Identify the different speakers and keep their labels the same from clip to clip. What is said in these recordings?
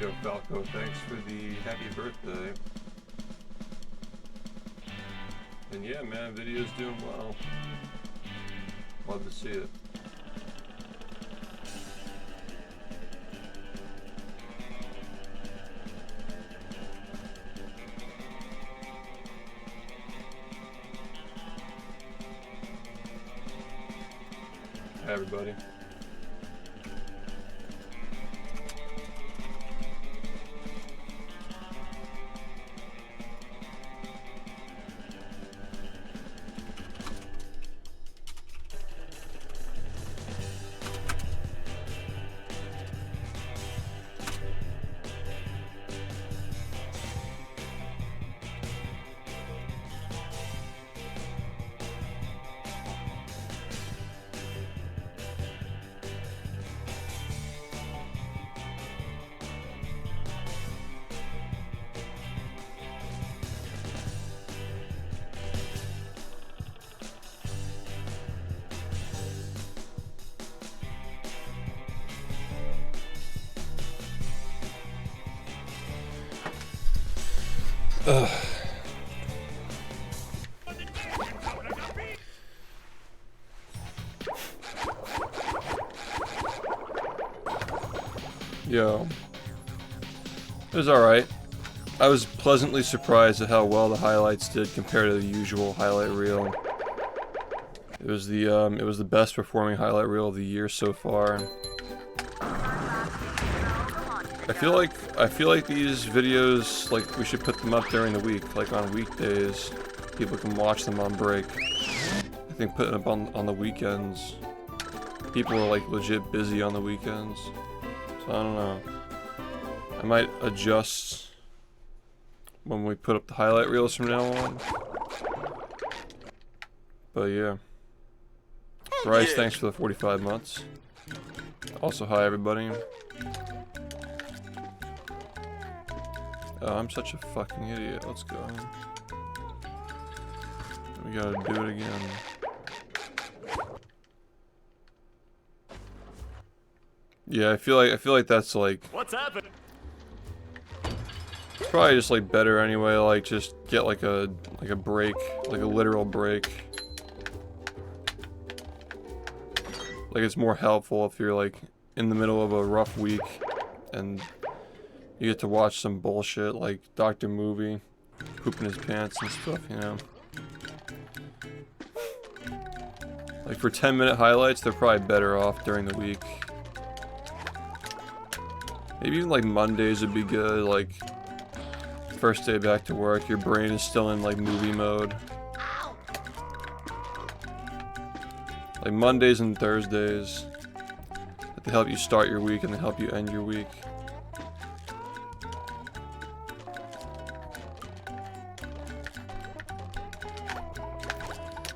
Speaker 1: Yo, Falco, thanks for the happy birthday. And yeah, man, video's doing well. Love to see it. Hi, everybody. Yo, it was alright. I was pleasantly surprised at how well the highlights did compared to the usual highlight reel. It was the best performing highlight reel of the year so far. I feel like these videos, like, we should put them up during the week, like on weekdays. People can watch them on break. I think putting them up on the weekends. People are like legit busy on the weekends. So I don't know. I might adjust when we put up the highlight reels from now on. But yeah. Bryce, thanks for the 45 months. Also, hi everybody. Oh, I'm such a fucking idiot. Let's go. We gotta do it again. Yeah, I feel like that's like.
Speaker 2: What's happening?
Speaker 1: Probably just like better anyway. Like just get like a break, like a literal break. Like it's more helpful if you're like in the middle of a rough week and you get to watch some bullshit like Dr. Movie pooping his pants and stuff, you know. Like for 10-minute highlights, they're probably better off during the week. Maybe even like Mondays would be good, like first day back to work, your brain is still in like movie mode. Like Mondays and Thursdays, they help you start your week and they help you end your week.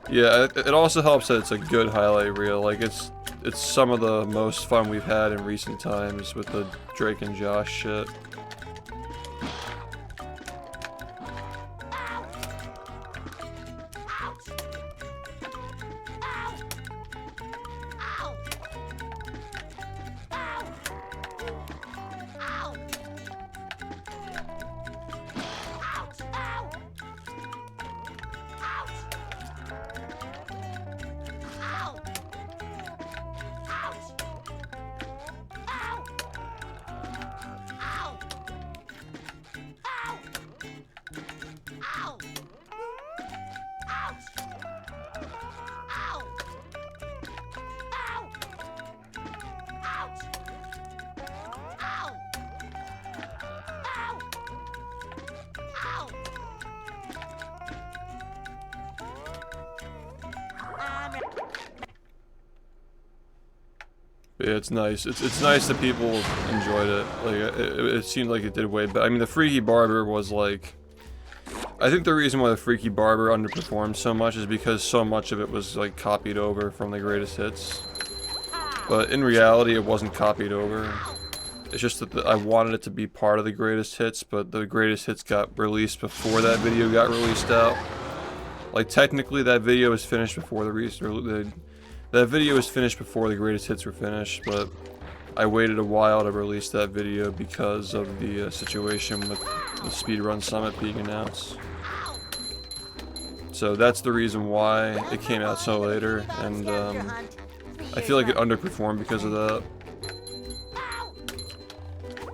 Speaker 1: Yeah, it also helps that it's a good highlight reel. Like it's some of the most fun we've had in recent times with the Drake and Josh shit. Yeah, it's nice. It's nice that people enjoyed it. Like it seemed like it did way better. I mean, the Freaky Barber was like. I think the reason why the Freaky Barber underperformed so much is because so much of it was like copied over from the greatest hits. But in reality, it wasn't copied over. It's just that I wanted it to be part of the greatest hits, but the greatest hits got released before that video got released out. Like technically, that video was finished before the that video was finished before the greatest hits were finished, but I waited a while to release that video because of the situation with the Speedrun Summit being announced. So that's the reason why it came out so later, and I feel like it underperformed because of that.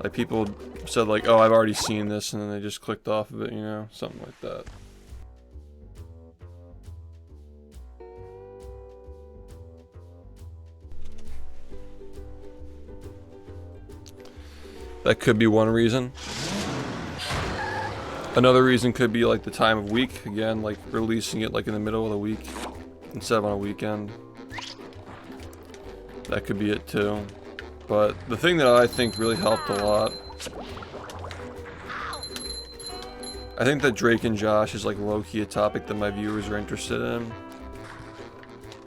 Speaker 1: Like, people said like, oh, I've already seen this, and then they just clicked off of it, you know, something like that. That could be one reason. Another reason could be like the time of week, again, like releasing it like in the middle of the week instead of on a weekend. That could be it too. But the thing that I think really helped a lot, I think that Drake and Josh is like low-key a topic that my viewers are interested in.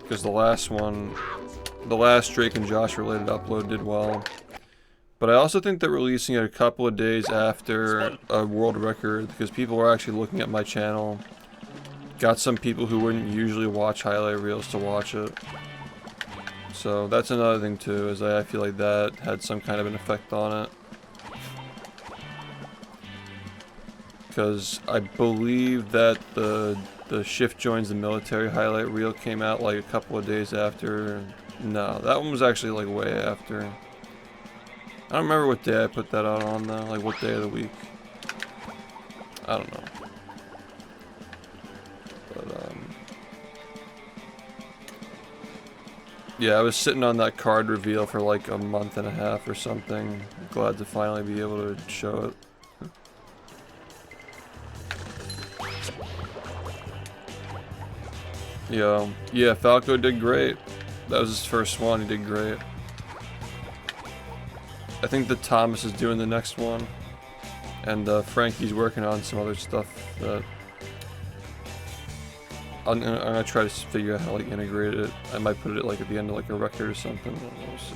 Speaker 1: Because the last Drake and Josh related upload did well. But I also think that releasing it a couple of days after a world record, because people are actually looking at my channel, got some people who wouldn't usually watch highlight reels to watch it. So that's another thing too, is I feel like that had some kind of an effect on it. Because I believe that the SHiFT joins the military highlight reel came out like a couple of days after. No, that one was actually like way after. I don't remember what day I put that out on though, like what day of the week. I don't know. But yeah, I was sitting on that card reveal for like a month and a half or something. Glad to finally be able to show it. Yeah, Falco did great. That was his first one, he did great. I think that Thomas is doing the next one, and Frankie's working on some other stuff that I'm gonna try to figure out how to like integrate it. I might put it like at the end of like a record or something. We'll see.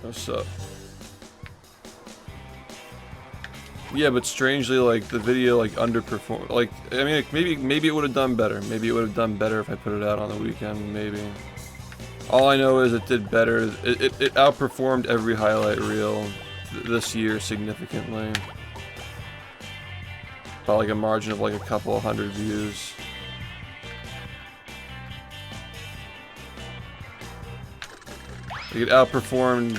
Speaker 1: What's up? Yeah, but strangely, like the video like underperformed. Like, I mean, like, maybe it would have done better. Maybe it would have done better if I put it out on the weekend. Maybe. All I know is it did better. It outperformed every highlight reel this year significantly. By like a margin of like a couple of hundred views. Like, it outperformed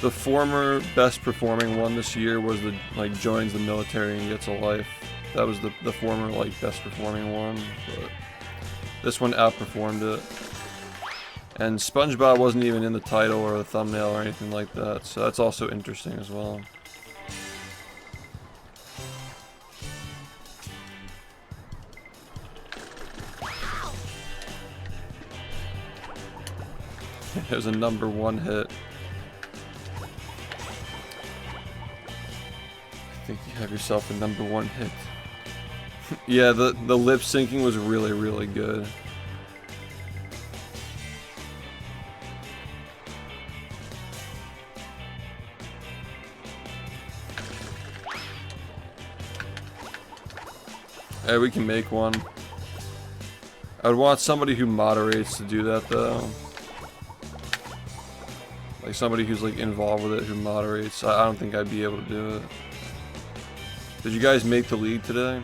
Speaker 1: the former best performing one this year was the like joins the military and gets a life. That was the former like best performing one, but this one outperformed it. And SpongeBob wasn't even in the title or the thumbnail or anything like that, so that's also interesting as well. It was a #1 hit. I think you have yourself a #1 hit. Yeah, the lip syncing was really, really good. Hey, we can make one. I would want somebody who moderates to do that though. Like somebody who's like involved with it, who moderates. I don't think I'd be able to do it. Did you guys make the league today?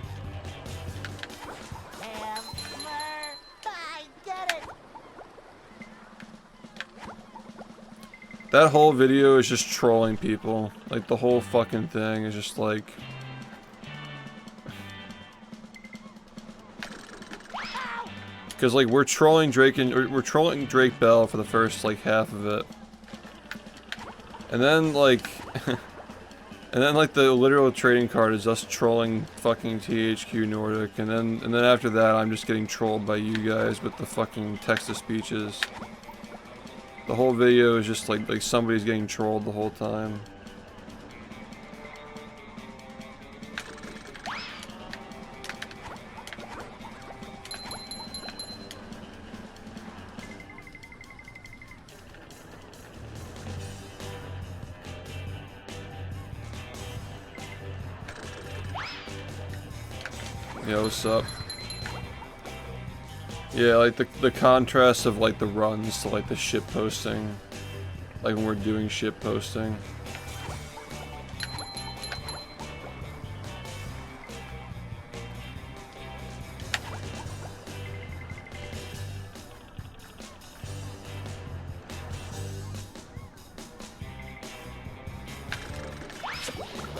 Speaker 1: That whole video is just trolling people. Like the whole fucking thing is just like... Because like we're trolling Drake Bell for the first like half of it. And then like... and then like the literal trading card is us trolling fucking THQ Nordic, and then after that I'm just getting trolled by you guys with the fucking text-to-speeches. The whole video is just like somebody's getting trolled the whole time. Yo, what's up? Yeah, like the contrast of like the runs to like the ship posting. Like when we're doing ship posting.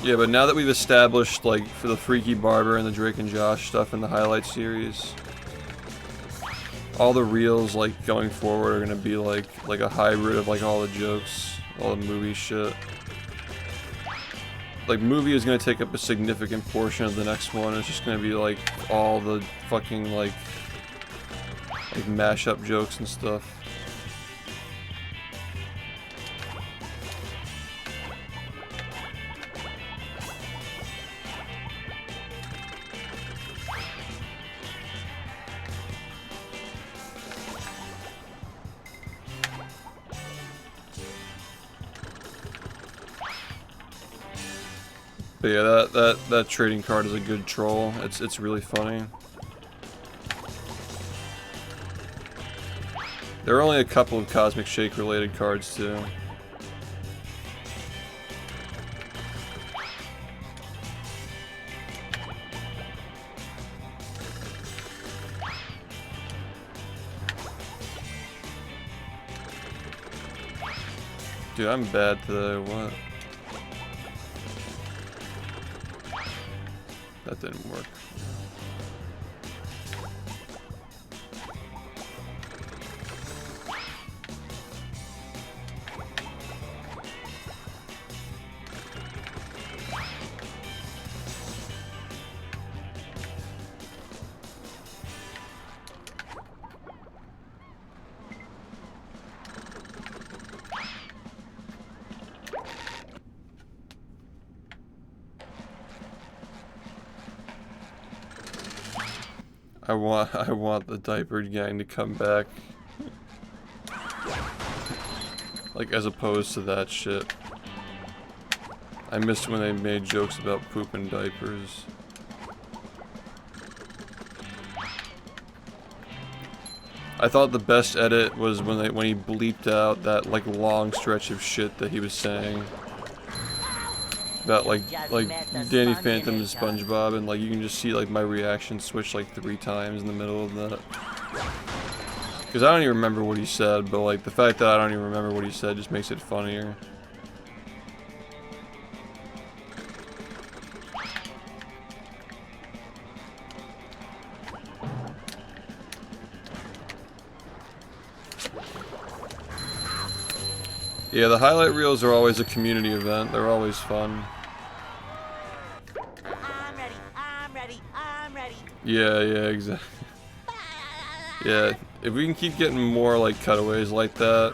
Speaker 1: Yeah, but now that we've established, like, for the Freaky Barber and the Drake and Josh stuff in the highlight series, all the reels, like, going forward are gonna be, like a hybrid of, like, all the jokes, all the movie shit. Like, movie is gonna take up a significant portion of the next one. It's just gonna be, like, all the fucking, like mashup jokes and stuff. But yeah, that trading card is a good troll. It's really funny. There are only a couple of Cosmic Shake related cards too. Dude, I'm bad today, what? That didn't work. I want the diapered gang to come back. Like, as opposed to that shit. I missed when they made jokes about poop and diapers. I thought the best edit was when he bleeped out that like long stretch of shit that he was saying. About like Danny Phantom and SpongeBob, and like you can just see like my reaction switch like 3 times in the middle of that. Because I don't even remember what he said, but like the fact that I don't even remember what he said just makes it funnier. Yeah, the highlight reels are always a community event. They're always fun. Yeah, exactly. Yeah, if we can keep getting more like cutaways like that.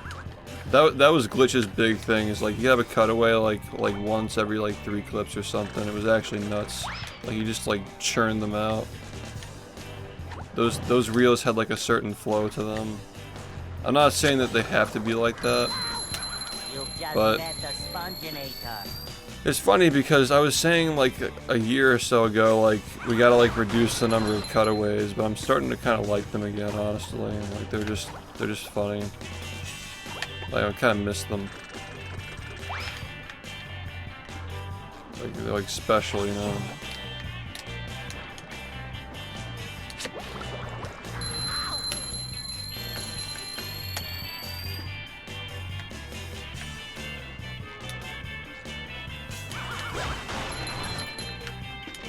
Speaker 1: That was Glitch's big thing, is like you have a cutaway like once every like 3 clips or something. It was actually nuts. Like he just like churned them out. Those reels had like a certain flow to them. I'm not saying that they have to be like that, but it's funny because I was saying like a year or so ago, like we gotta like reduce the number of cutaways, but I'm starting to kind of like them again, honestly. Like they're just funny. Like I kind of miss them. Like they're like special, you know.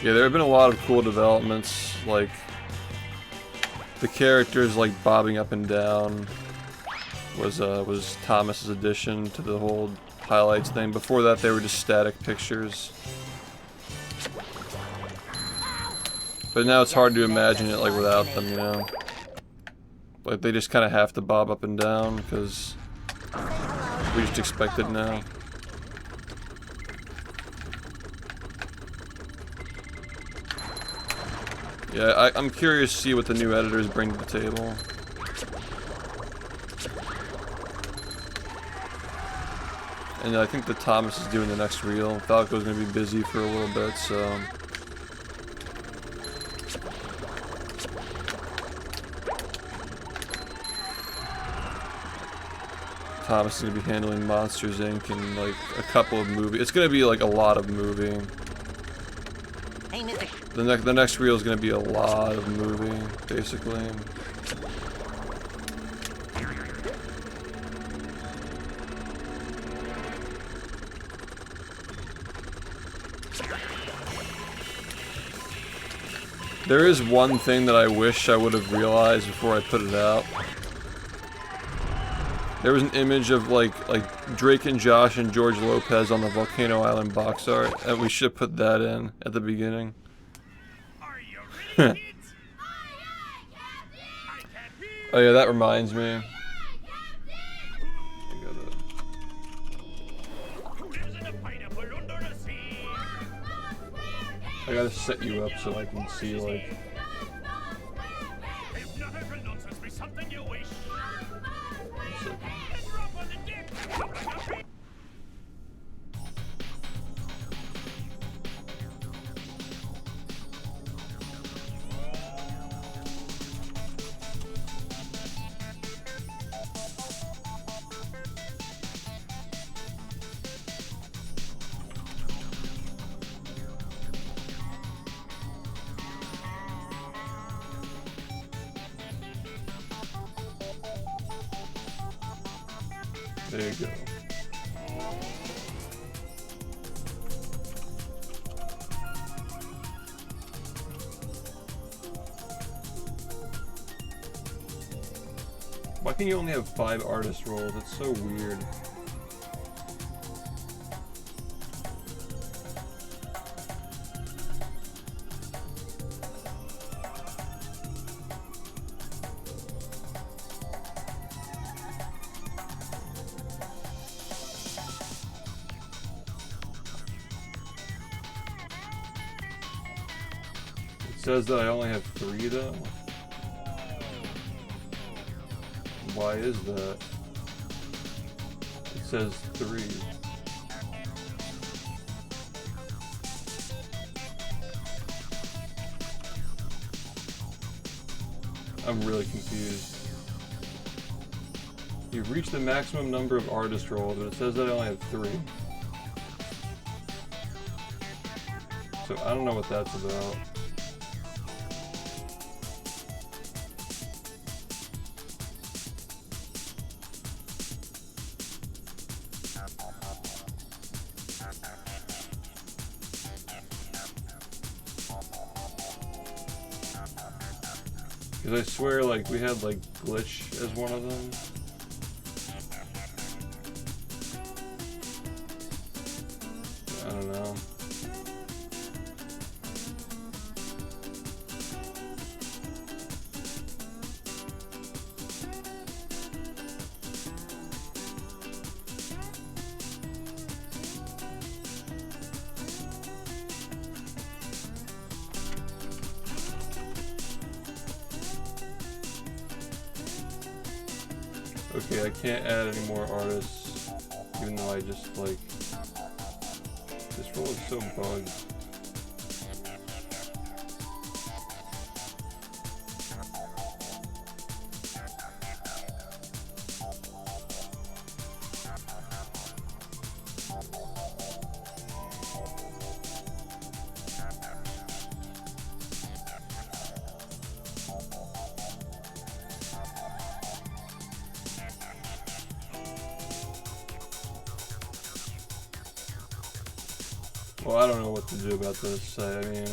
Speaker 1: Yeah, there have been a lot of cool developments, like the characters like bobbing up and down was Thomas's addition to the whole highlights thing. Before that, they were just static pictures. But now it's hard to imagine it like without them, you know. Like they just kind of have to bob up and down because we just expect it now. Yeah, I'm curious to see what the new editors bring to the table. And I think that Thomas is doing the next reel. Falco's gonna be busy for a little bit, so... Thomas is gonna be handling Monsters Inc. and like a couple of movies. It's gonna be like a lot of moving.
Speaker 2: Hey, Mr.
Speaker 1: The next reel is gonna be a lot of moving, basically. There is one thing that I wish I would have realized before I put it out. There was an image of like Drake and Josh and George Lopez on the Volcano Island box art, and we should put that in at the beginning.
Speaker 3: Are you ready, kids?
Speaker 1: Oh yeah, that reminds me. I gotta set you up so I can see like.
Speaker 3: If nothing nonsense be something you wish.
Speaker 1: There you go. Why can you only have 5 artist roles? It's so weird. It says that I only have 3 though. Why is that? It says 3. I'm really confused. You've reached the maximum number of artist roles, but it says that I only have 3. So I don't know what that's about. Because I swear, like, we had, like, glitch as one of them. I don't know. Okay, I can't add any more artists, even though I just, like, this role is so bugged. Well, I don't know what to do about this. I mean,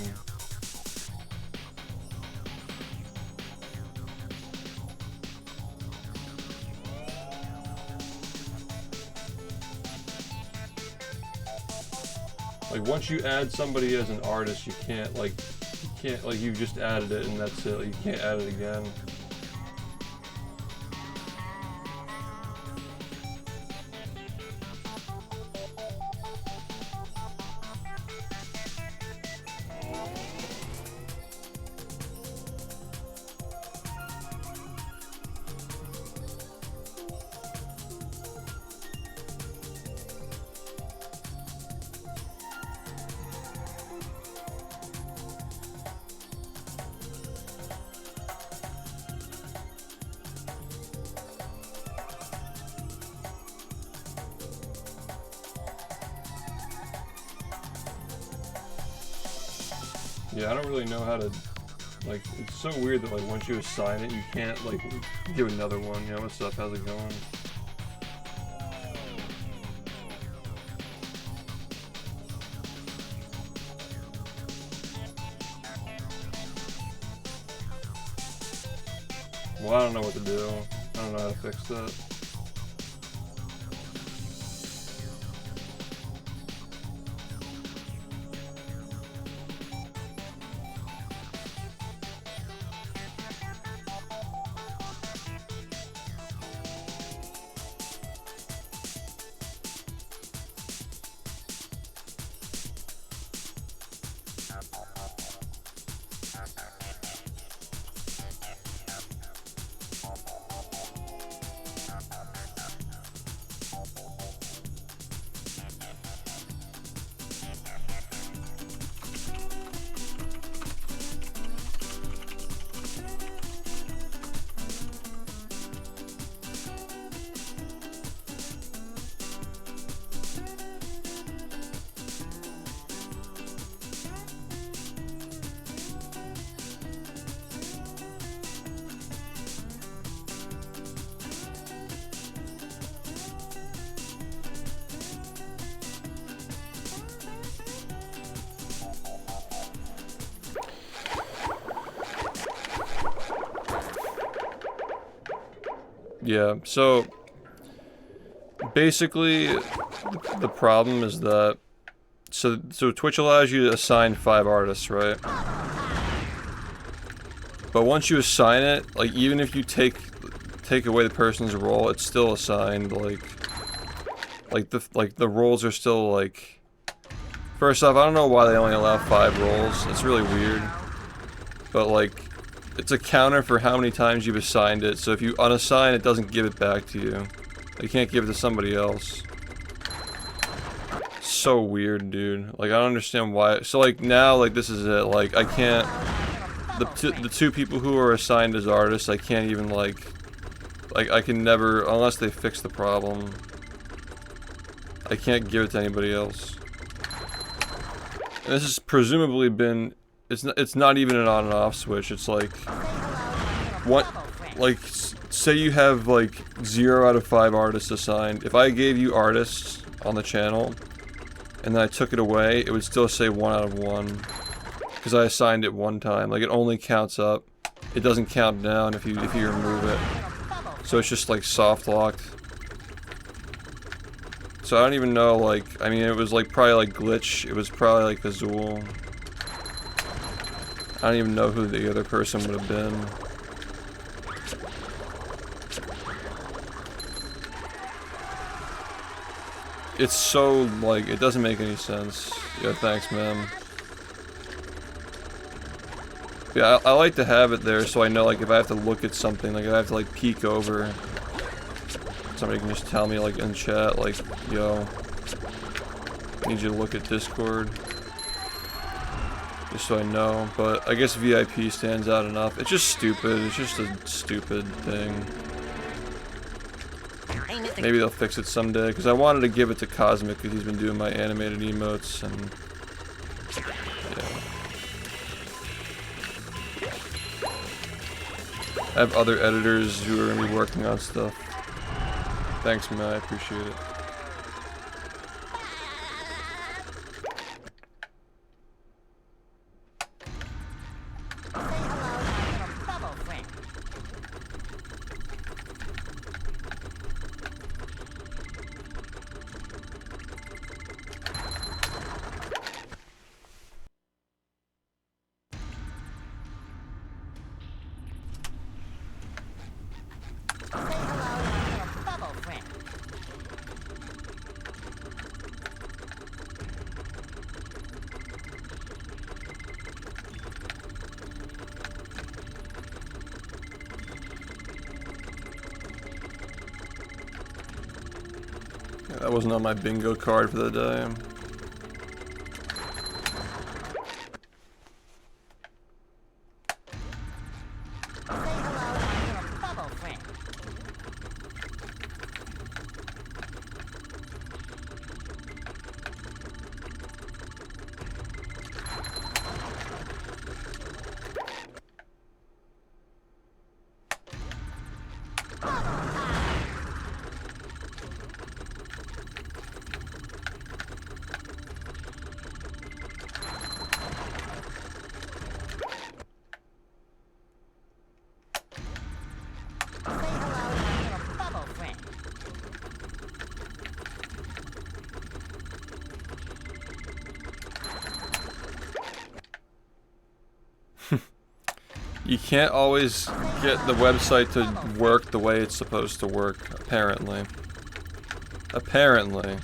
Speaker 1: like once you add somebody as an artist, you can't like you just added it and that's it. You can't add it again. Yeah, I don't really know how to, like, it's so weird that, like, once you assign it, you can't, like, give another one. Yeah, what's up? How's it going? Well, I don't know what to do. I don't know how to fix that. Yeah, so basically the problem is that so Twitch allows you to assign 5 artists, right? But once you assign it, like even if you take away the person's role, it's still assigned. Like the roles are still like. First off, I don't know why they only allow 5 roles. It's really weird. But like, it's a counter for how many times you've assigned it. So if you unassign, it doesn't give it back to you. You can't give it to somebody else. So weird, dude. Like I don't understand why. So like now, like this is it. Like I can't. The two people who are assigned as artists, I can't even like I can never, unless they fix the problem. I can't give it to anybody else. And this has presumably been. It's not even an on and off switch. It's like what, like say you have like 0 out of 5 artists assigned. If I gave you artists on the channel and then I took it away, it would still say 1 out of 1 because I assigned it one time. Like it only counts up. It doesn't count down if you remove it. So it's just like soft locked. So I don't even know. Like I mean, it was like probably like glitch. It was probably like Azul. I don't even know who the other person would have been. It's so, like, it doesn't make any sense. Yeah, thanks, man. Yeah, I like to have it there so I know, like, if I have to look at something, like, if I have to, like, peek over, somebody can just tell me, like, in chat, like, yo, I need you to look at Discord. Just so I know, but I guess VIP stands out enough. It's just stupid. It's just a stupid thing. Maybe they'll fix it someday, because I wanted to give it to Cosmic, because he's been doing my animated emotes, and yeah. I have other editors who are going to be working on stuff. Thanks, man. I appreciate it. That wasn't on my bingo card for the day. You can't always get the website to work the way it's supposed to work, apparently. Apparently.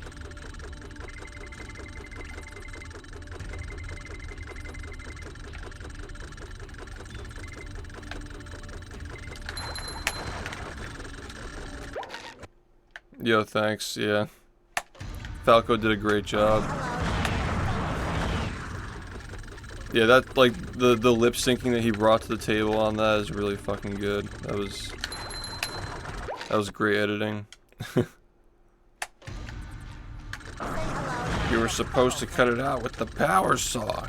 Speaker 1: Yo, thanks, yeah. Falco did a great job. Yeah, that, like, the lip syncing that he brought to the table on that is really fucking good. That was great editing. You were supposed to cut it out with the power saw.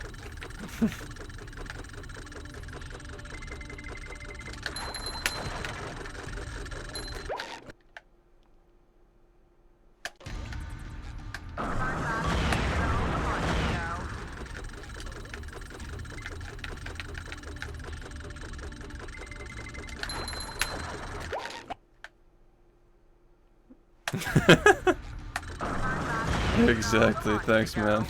Speaker 1: Exactly, thanks, man.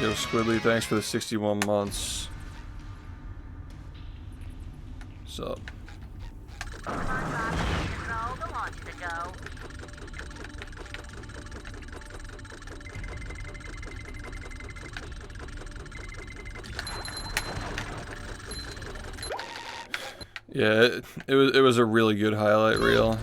Speaker 1: Yo, Squidly, thanks for the 61 months. What's up? Yeah, it was a really good highlight reel.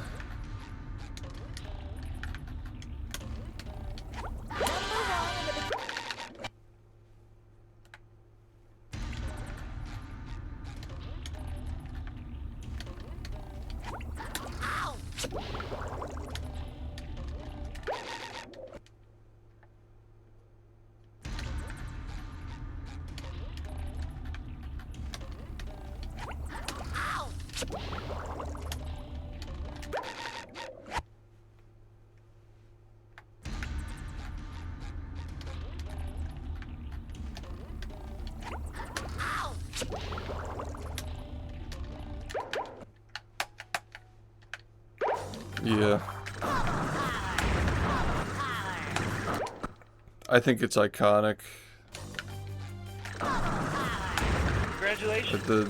Speaker 1: Yeah. I think it's iconic.
Speaker 3: Congratulations.
Speaker 1: Like the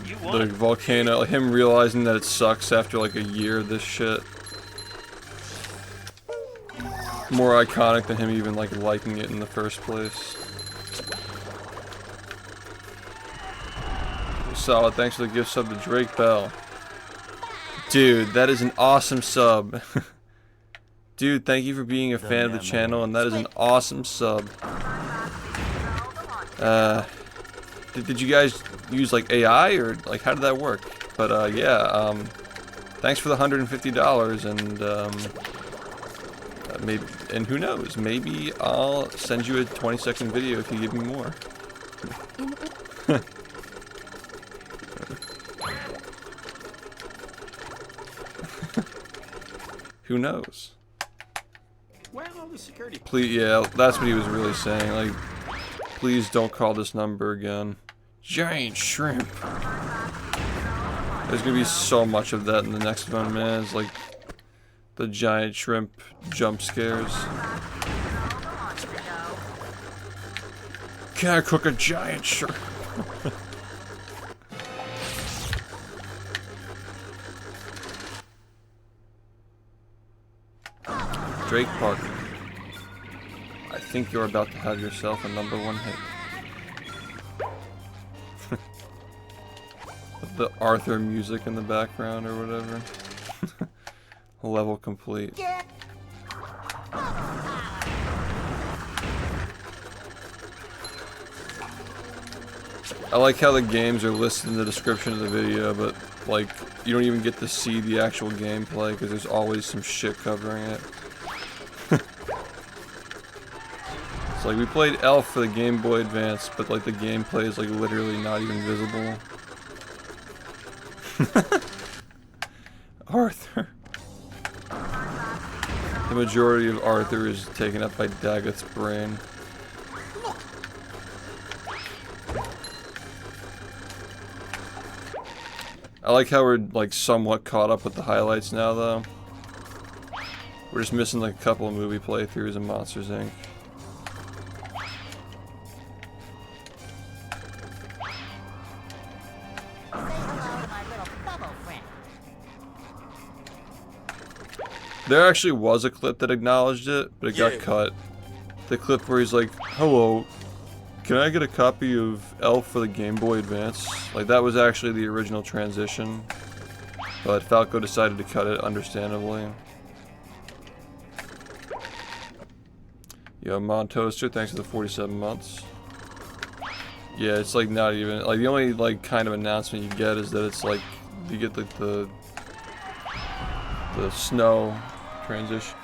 Speaker 1: volcano, him realizing that it sucks after like a year of this shit. More iconic than him even like liking it in the first place. Solid, thanks for the gift sub to Drake Bell. Dude, that is an awesome sub. Dude, thank you for being a fan of the channel, and that is an awesome sub. Did you guys use like AI, or like how did that work? But yeah, thanks for the $150, and maybe, and who knows, maybe I'll send you a 20-second video if you give me more. Who knows?
Speaker 4: Where are all the security?
Speaker 1: Please, yeah, that's what he was really saying. Like, please don't call this number again. Giant shrimp. There's gonna be so much of that in the next one, man. It's like the giant shrimp jump scares. Can I cook a giant shrimp? Drake Parker. I think you're about to have yourself a #1 hit. With the Arthur music in the background or whatever. Level complete. I like how the games are listed in the description of the video, but like you don't even get to see the actual gameplay because there's always some shit covering it. It's like we played Elf for the Game Boy Advance, but like the gameplay is like literally not even visible. Arthur. The majority of Arthur is taken up by Daggeth's brain. I like how we're like somewhat caught up with the highlights now though. We're just missing like a couple of movie playthroughs of Monsters Inc. There actually was a clip that acknowledged it, but it got cut. The clip where he's like, "Hello, can I get a copy of Elf for the Game Boy Advance?" Like, that was actually the original transition. But Falco decided to cut it, understandably. Yo, Montoaster, thanks for the 47 months. Yeah, it's like not even, like the only like kind of announcement you get is that it's like, you get like the snow transition.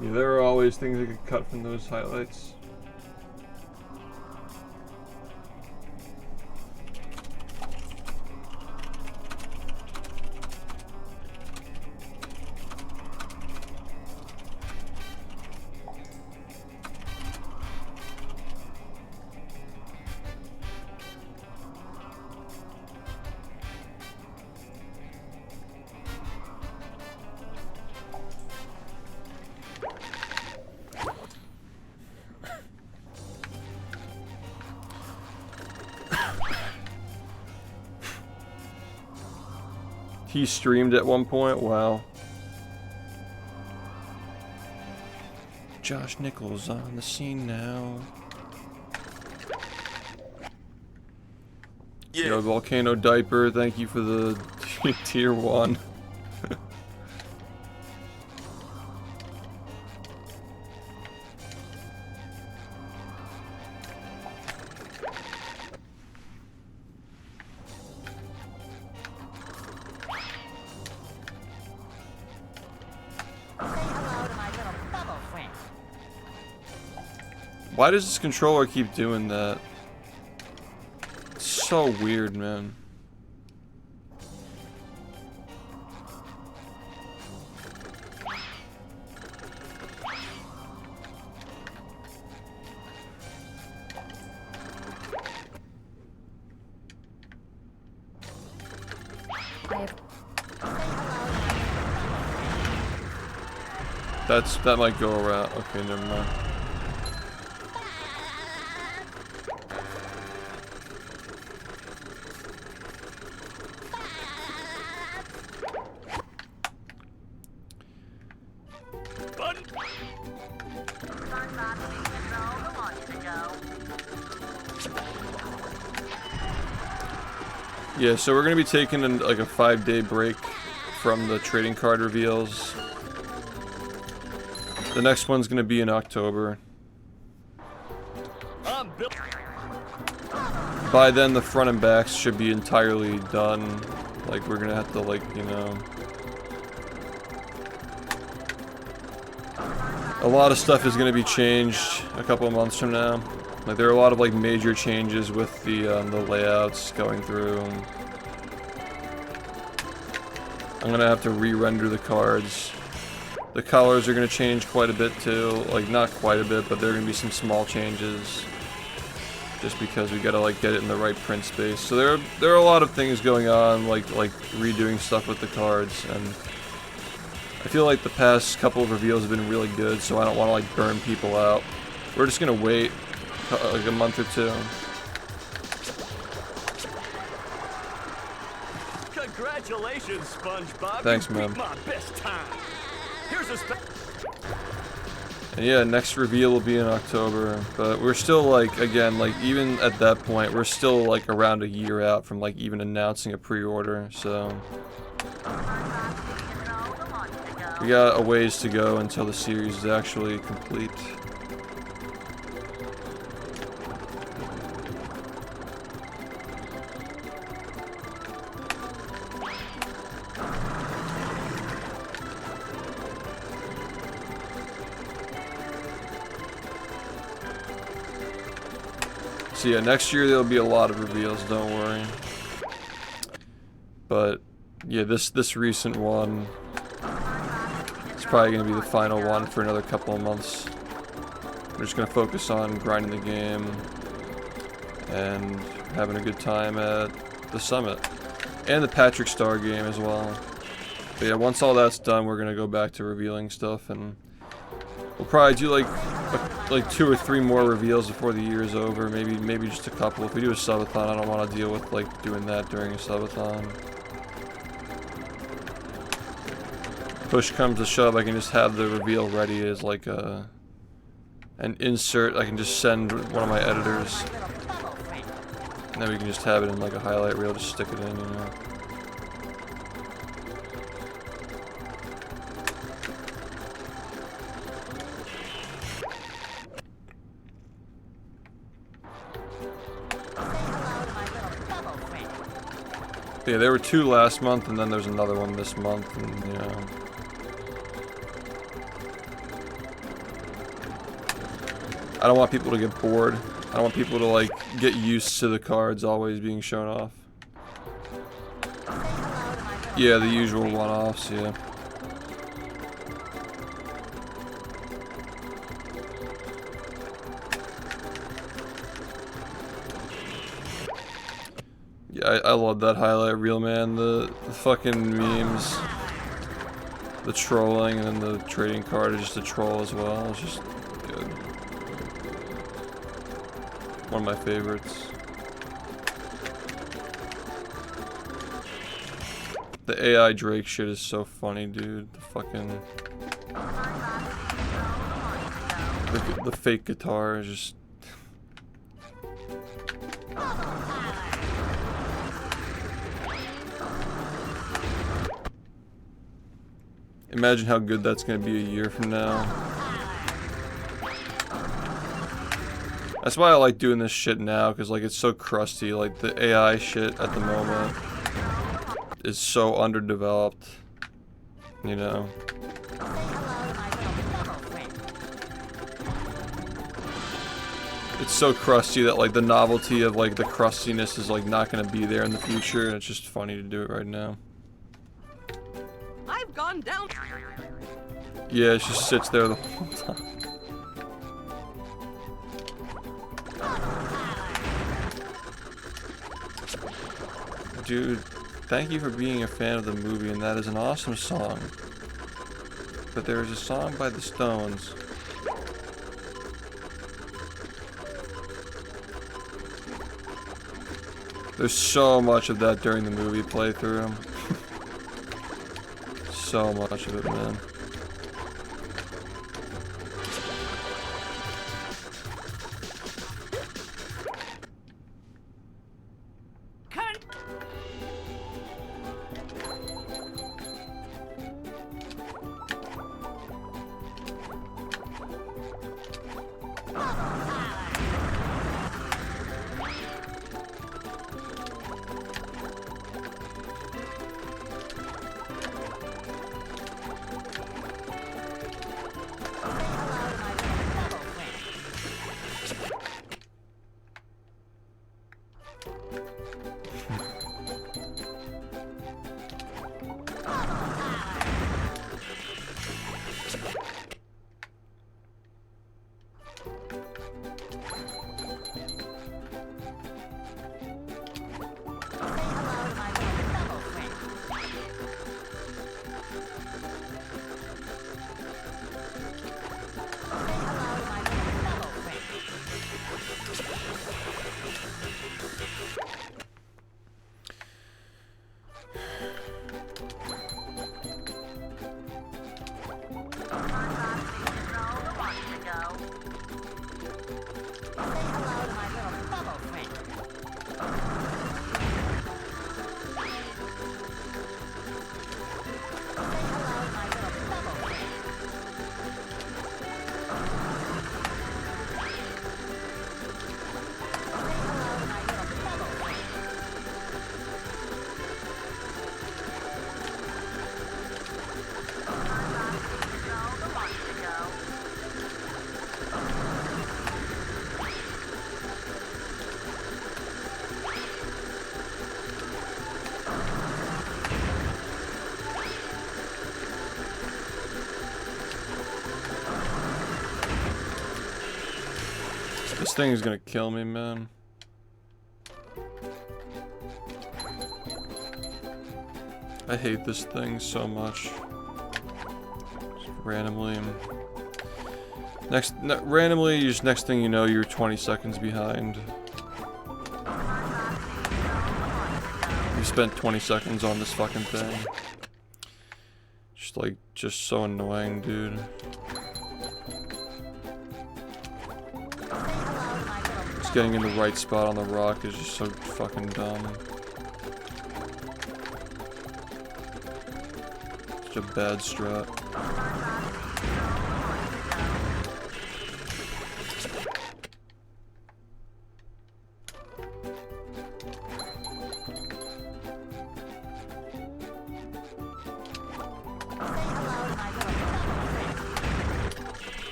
Speaker 1: Yeah, there are always things that get cut from those highlights. He streamed at one point, wow. Josh Nichols on the scene now. Yeah. Yo, Volcano Diaper, thank you for the tier 1. Why does this controller keep doing that? It's so weird, man. That might go around. Okay, never mind. Yeah, so we're gonna be taking like a 5-day break from the trading card reveals. The next one's gonna be in October. By then, the front and backs should be entirely done. Like, we're gonna have to, like, you know... A lot of stuff is gonna be changed a couple of months from now. Like, there are a lot of, like, major changes with the layouts going through. I'm gonna have to re-render the cards. The colors are gonna change quite a bit too. Like, not quite a bit, but there are gonna be some small changes. Just because we gotta, like, get it in the right print space. So there are a lot of things going on, like redoing stuff with the cards, and I feel like the past couple of reveals have been really good, so I don't want to, like, burn people out. We're just gonna wait like a month or two.
Speaker 4: Congratulations, SpongeBob.
Speaker 1: Thanks,
Speaker 4: you
Speaker 1: man.
Speaker 4: beat my best time. Here's a
Speaker 1: And yeah, next reveal will be in October, but we're still, like, again, like, even at that point, we're still, like, around a year out from, like, even announcing a pre-order, so... We got a ways to go until the series is actually complete. So yeah, next year there'll be a lot of reveals, don't worry. But yeah, this recent one is probably gonna be the final one for another couple of months. We're just gonna focus on grinding the game and having a good time at the summit and the Patrick Star game as well. But yeah, once all that's done, we're gonna go back to revealing stuff, and we'll probably do like 2 or 3 more reveals before the year is over. Maybe just a couple. If we do a subathon, I don't want to deal with like doing that during a subathon. Push comes to shove, I can just have the reveal ready as like an insert. I can just send one of my editors, and then we can just have it in like a highlight reel, just stick it in, you know. Yeah, there were 2 last month, and then there's another one this month, and you know. I don't want people to get bored. I don't want people to like get used to the cards always being shown off. Yeah, the usual one-offs, yeah. Yeah, I love that highlight reel, man. The fucking memes, the trolling, and then the trading card is just a troll as well. It's just good. One of my favorites. The AI Drake shit is so funny, dude. The fucking... The fake guitar is just... Imagine how good that's gonna be a year from now. That's why I like doing this shit now, because like it's so crusty. Like the AI shit at the moment is so underdeveloped, you know. It's so crusty that like the novelty of like the crustiness is like not gonna be there in the future, and it's just funny to do it right now.
Speaker 2: I've gone down.
Speaker 1: Yeah, it just sits there the whole time. Dude, thank you for being a fan of the movie, and that is an awesome song. But there is a song by the Stones. There's so much of that during the movie playthrough. So much of it, man. This thing is gonna kill me, man. I hate this thing so much. Just randomly. Randomly, just next thing you know, you're 20 seconds behind. You spent 20 seconds on this fucking thing. Just so annoying, dude. Just getting in the right spot on the rock is just so fucking dumb. Such a bad strat.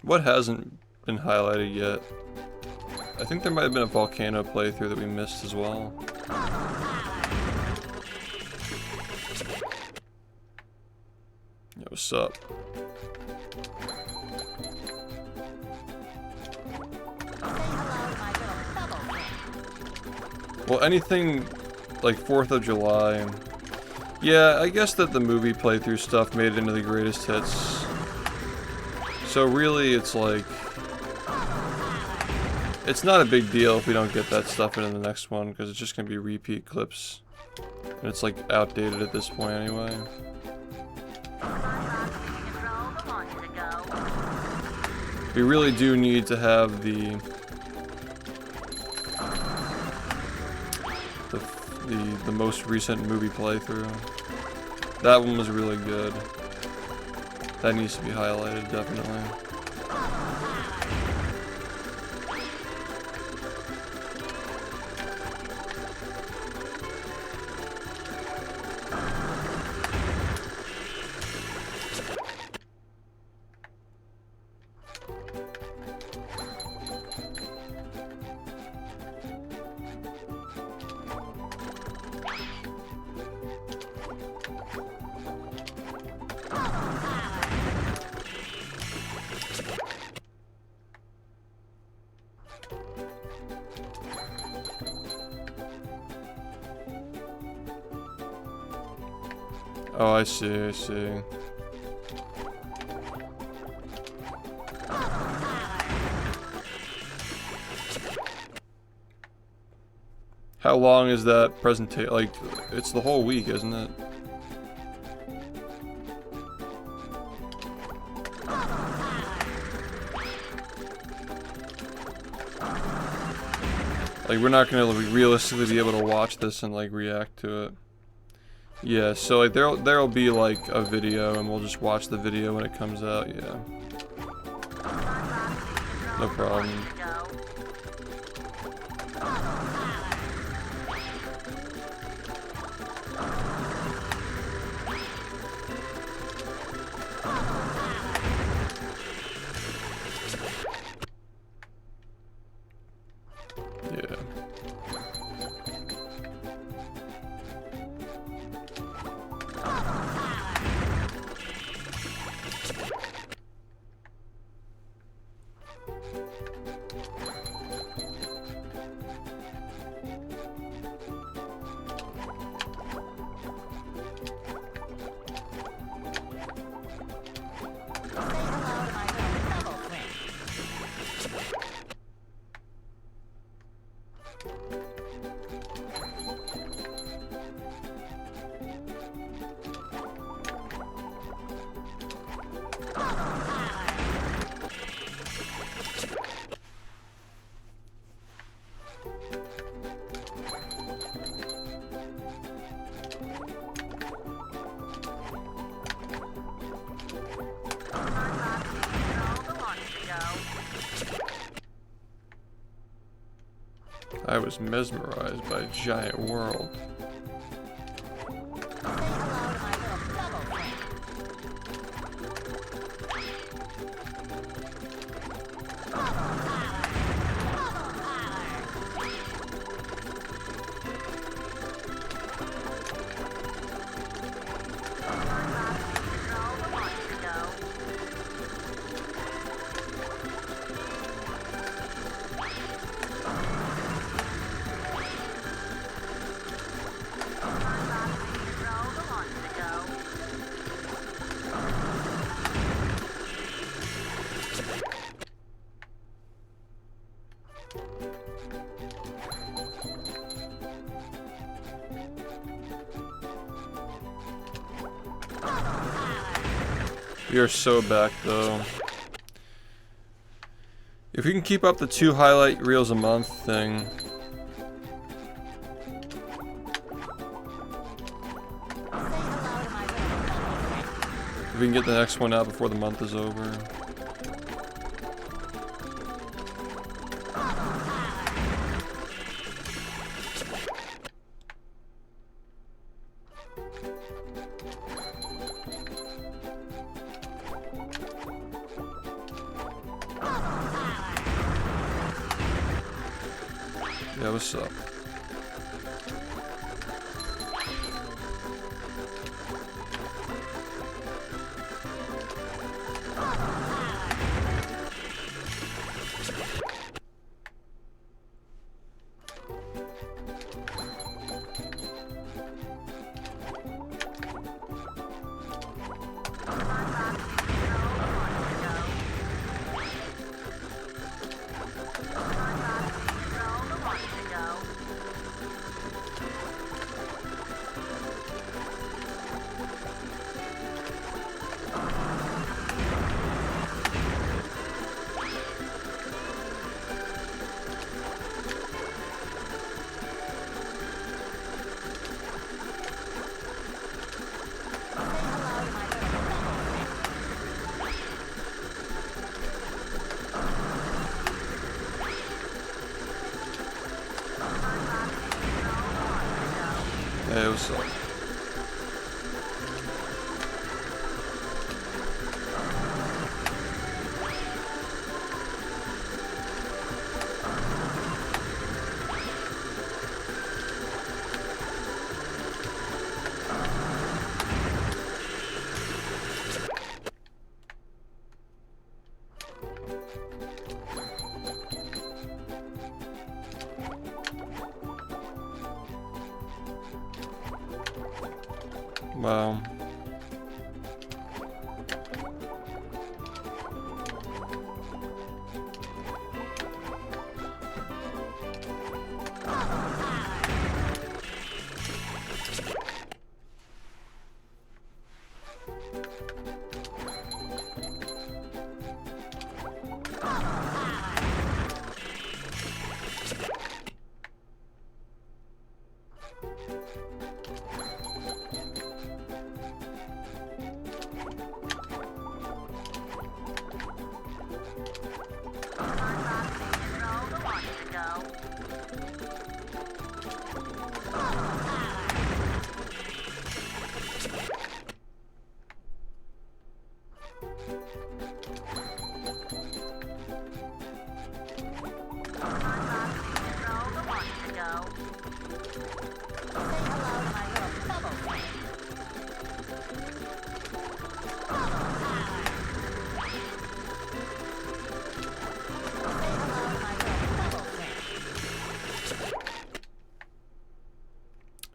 Speaker 1: What hasn't been highlighted yet? I think there might have been a volcano playthrough that we missed as well. Yo, what's up? Well, anything like 4th of July. Yeah, I guess that the movie playthrough stuff made it into the greatest hits. So really, it's like, it's not a big deal if we don't get that stuff into the next one, because it's just going to be repeat clips. And it's like outdated at this point anyway. We really do need to have the most recent movie playthrough. That one was really good. That needs to be highlighted, definitely. Oh, I see, I see. How long is that presentation? Like, it's the whole week, isn't it? Like, we're not gonna realistically be able to watch this and, like, react to it. Yeah, so like there'll be like a video and we'll just watch the video when it comes out, yeah. No problem. Yeah. I was mesmerized by a giant world. We are so back though. If we can keep up the 2 highlight reels a month thing. If we can get the next one out before the month is over. Yeah, what's up? Hey, what's up? Wow.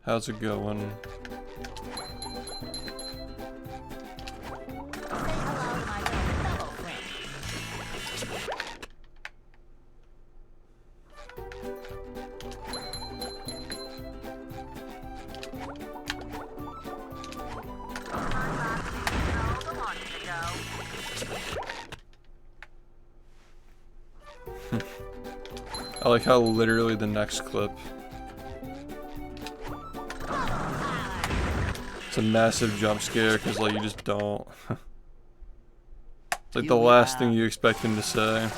Speaker 1: How's it going? I like how literally the next clip, it's a massive jump scare because like you just don't. It's like the last thing you expect him to say.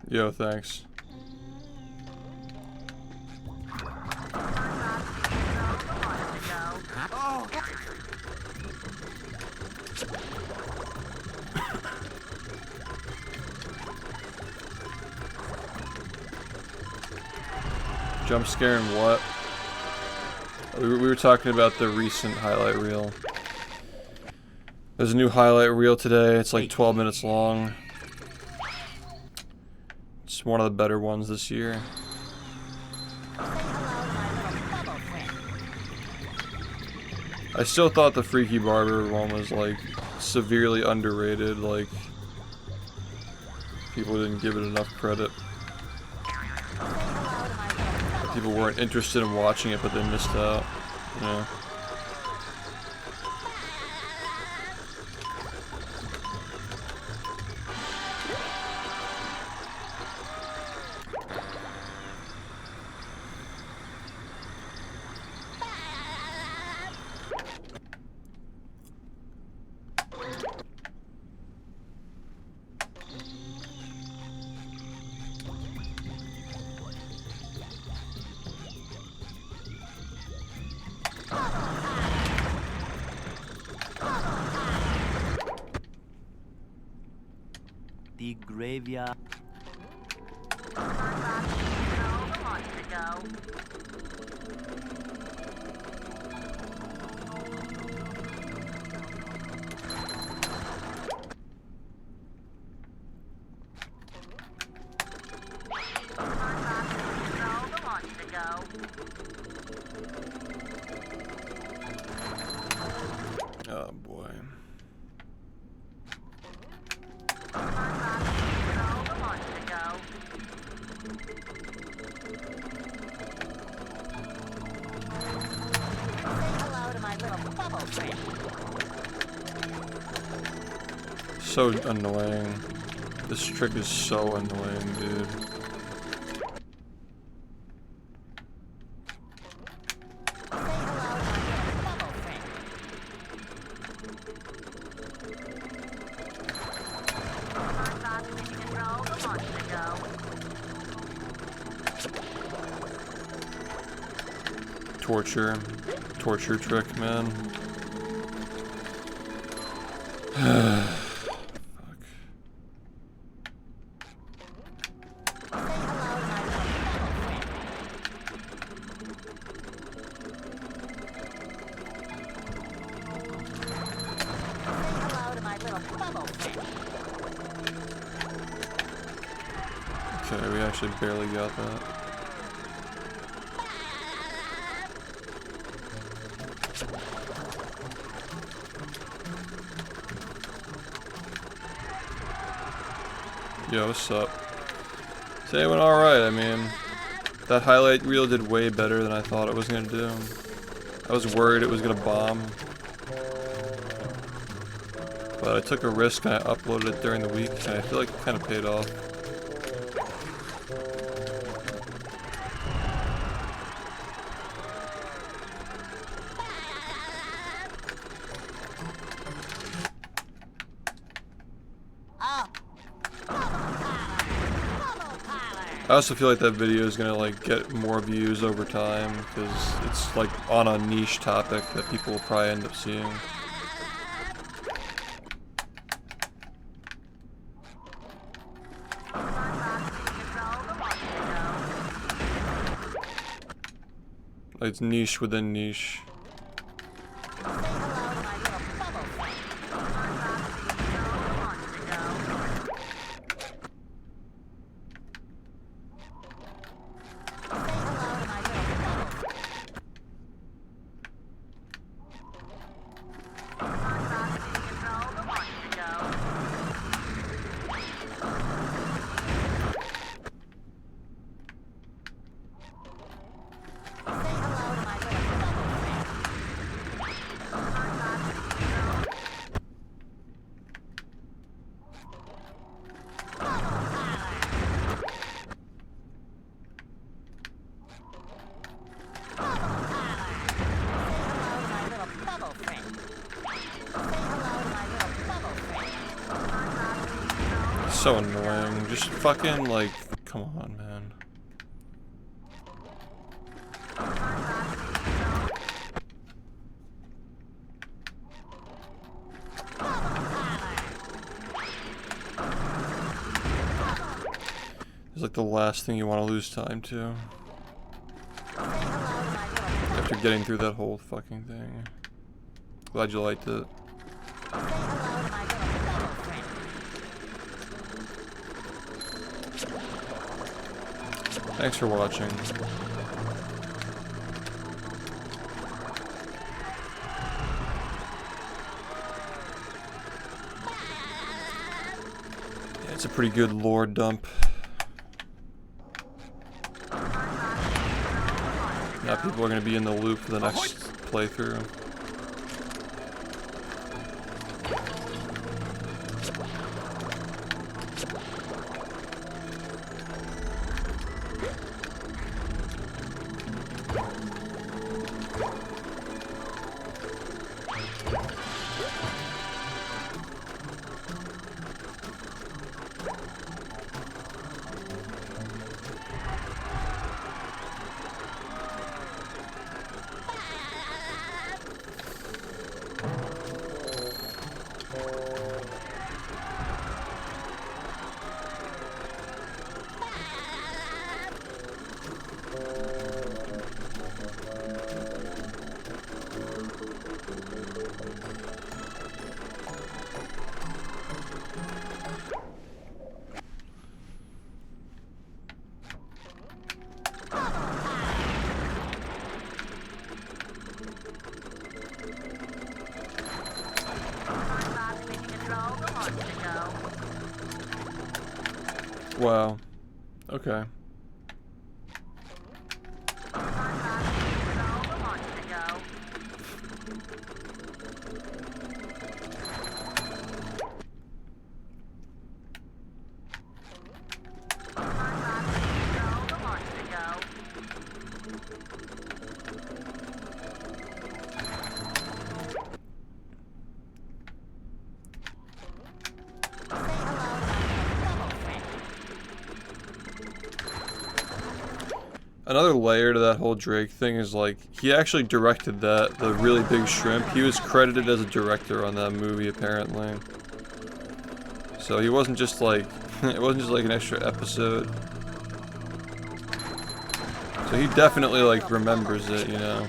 Speaker 1: Yo, thanks. Jump scaring what? We were talking about the recent highlight reel. There's a new highlight reel today. It's like 12 minutes long. It's one of the better ones this year. I still thought the Freaky Barber one was like severely underrated. Like people didn't give it enough credit. People weren't interested in watching it, but they missed out. You know.
Speaker 5: The graveyard.
Speaker 1: Oh boy. So annoying. This trick is so annoying, dude. Torture trick, man. Fuck. Okay, we actually barely got that. Yo, what's up? Today went alright, I mean, that highlight reel did way better than I thought it was gonna do. I was worried it was gonna bomb. But I took a risk and I uploaded it during the week, and I feel like it kind of paid off. I also feel like that video is gonna like get more views over time because it's like on a niche topic that people will probably end up seeing. Like it's niche within niche. so annoying. Just fucking, like, come on, man. It's like the last thing you want to lose time to. After getting through that whole fucking thing. Glad you liked it. Thanks for watching. Yeah, it's a pretty good lore dump. Now people are going to be in the loop for the next playthrough. Wow. Okay. Another layer to that whole Drake thing is like, he actually directed that, the really big shrimp. He was credited as a director on that movie, apparently. So he wasn't just like, it wasn't just like an extra episode. So he definitely like remembers it, you know.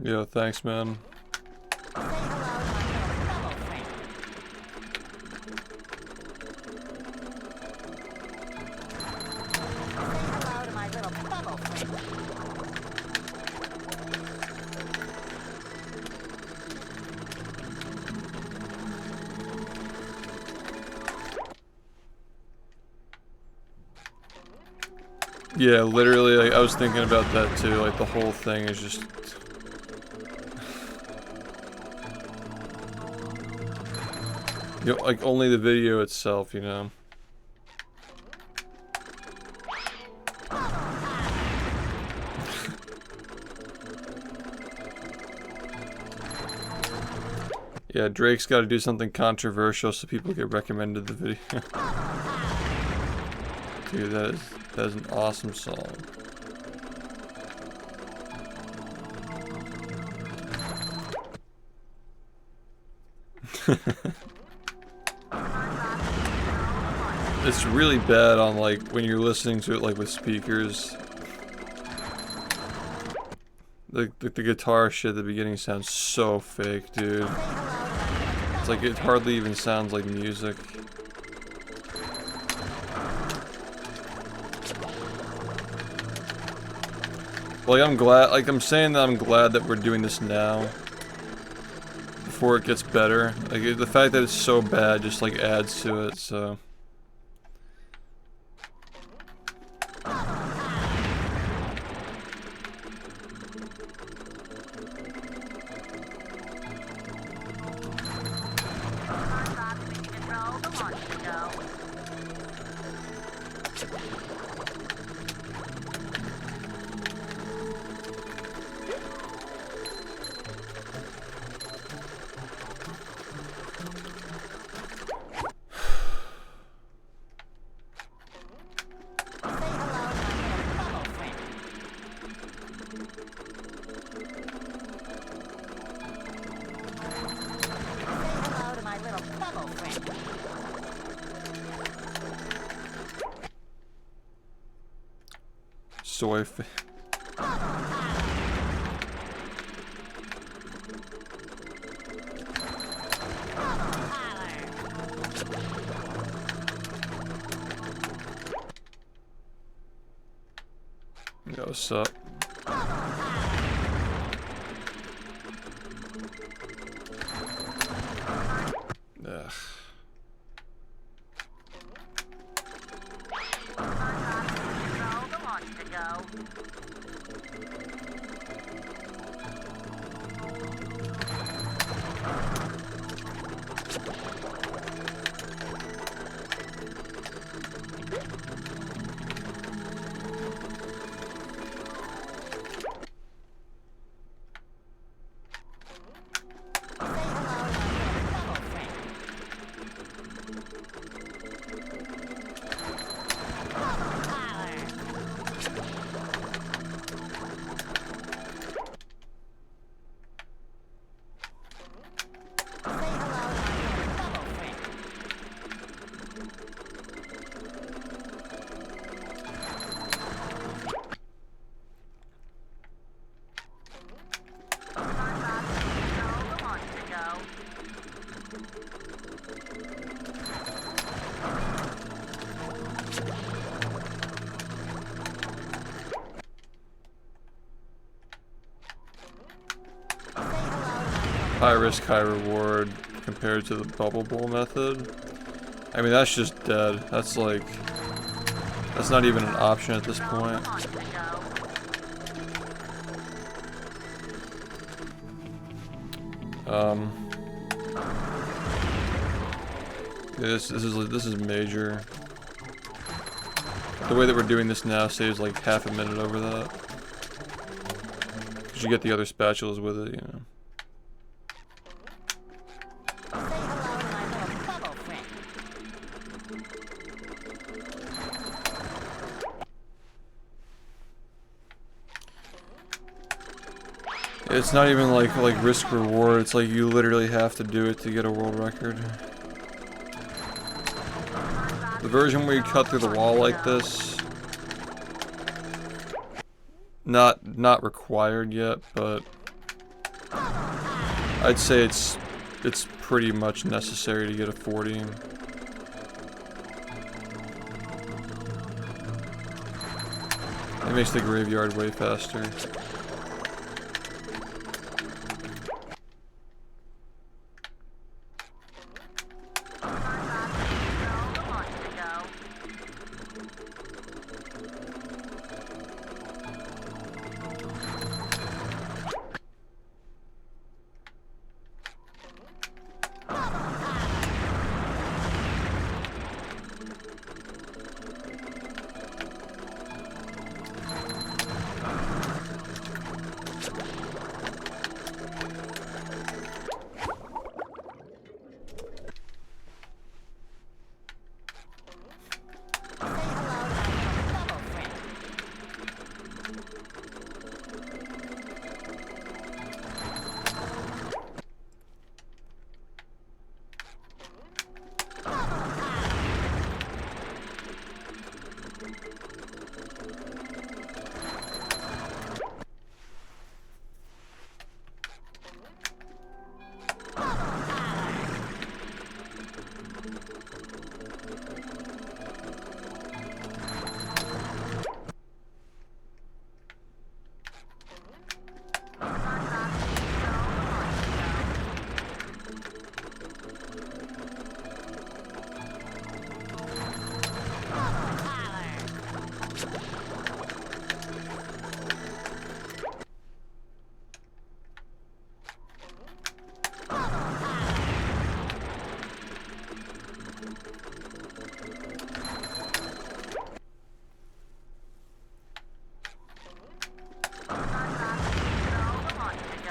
Speaker 1: Yeah, thanks, man. Yeah, literally, like, I was thinking about that too. Like, the whole thing is just... You know, like, only the video itself, you know? Yeah, Drake's got to do something controversial so people get recommended the video. Dude, that is an awesome song. It's really bad on, like, when you're listening to it, like, with speakers. The guitar shit at the beginning sounds so fake, dude. It's like it hardly even sounds like music. Like, I'm glad, like, I'm saying that I'm glad that we're doing this now. Before it gets better. Like, the fact that it's so bad just, like, adds to it, so. Soy fa- Yo, what's up? Ugh. High risk, high reward compared to the bubble bowl method. I mean, that's just dead. That's like, that's not even an option at this point. This is major. The way that we're doing this now saves like half a minute over that. 'Cause you get the other spatulas with it, you know. It's not even like risk reward. It's like you literally have to do it to get a world record. The version where you cut through the wall like this, not required yet, but I'd say it's pretty much necessary to get a 40. It makes the graveyard way faster.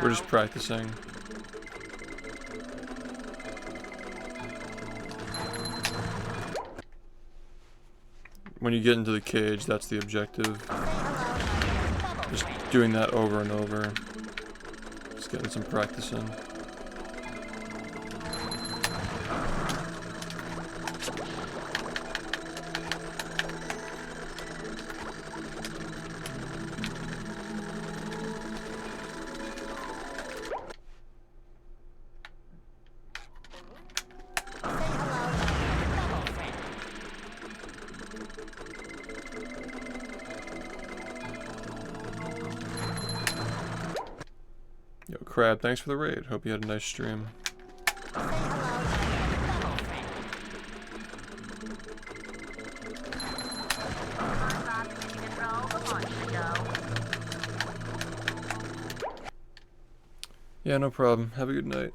Speaker 1: We're just practicing. When you get into the cage, that's the objective. Just doing that over and over. Just getting some practice in. Yo, Crab, thanks for the raid. Hope you had a nice stream. Yeah, no problem. Have a good night.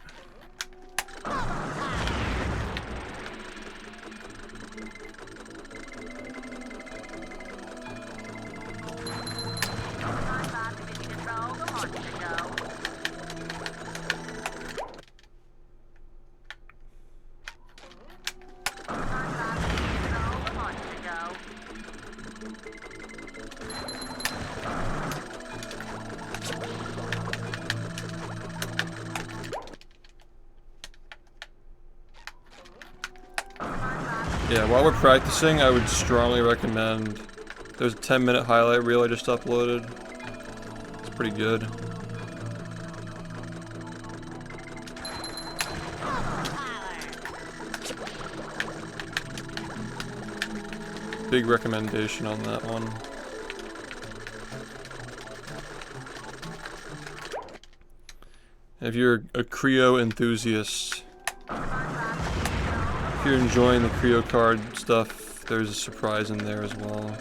Speaker 1: Yeah, while we're practicing, I would strongly recommend. There's a 10-minute highlight reel I just uploaded. It's pretty good. Big recommendation on that one. If you're a Creo enthusiast, if you're enjoying the Creo card stuff, there's a surprise in there as well.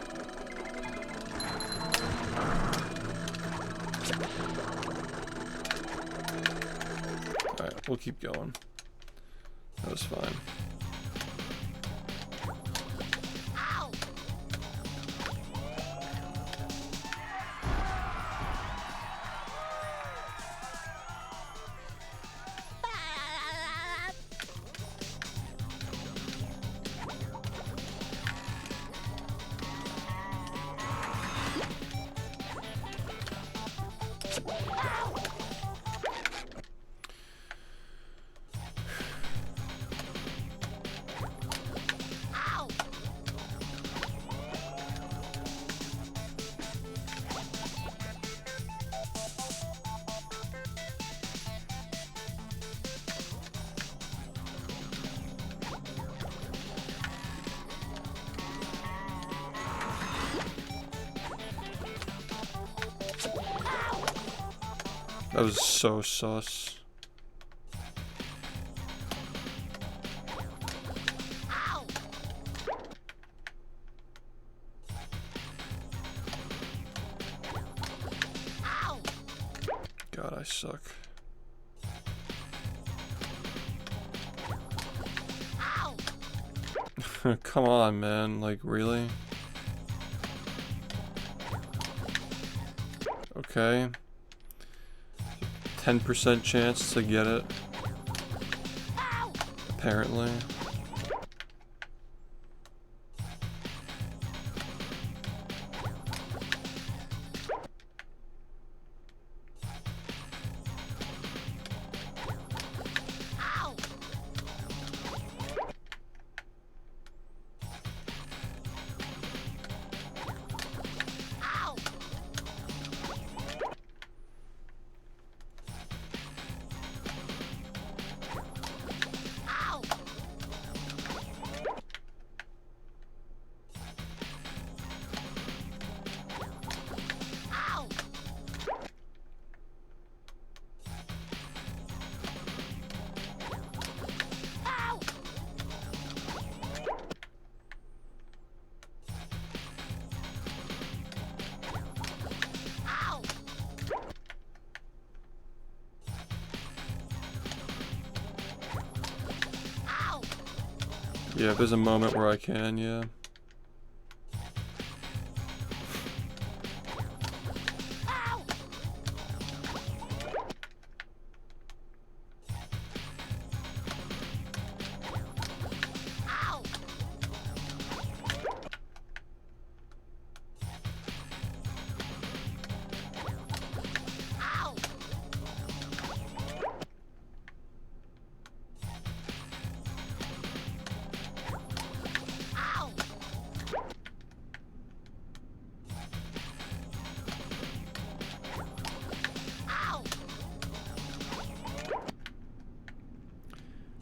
Speaker 1: Alright, we'll keep going. That was fine. That was so sus. God, I suck. Come on, man. Like, really? Okay. 10% chance to get it. Apparently. Yeah, if there's a moment where I can, yeah.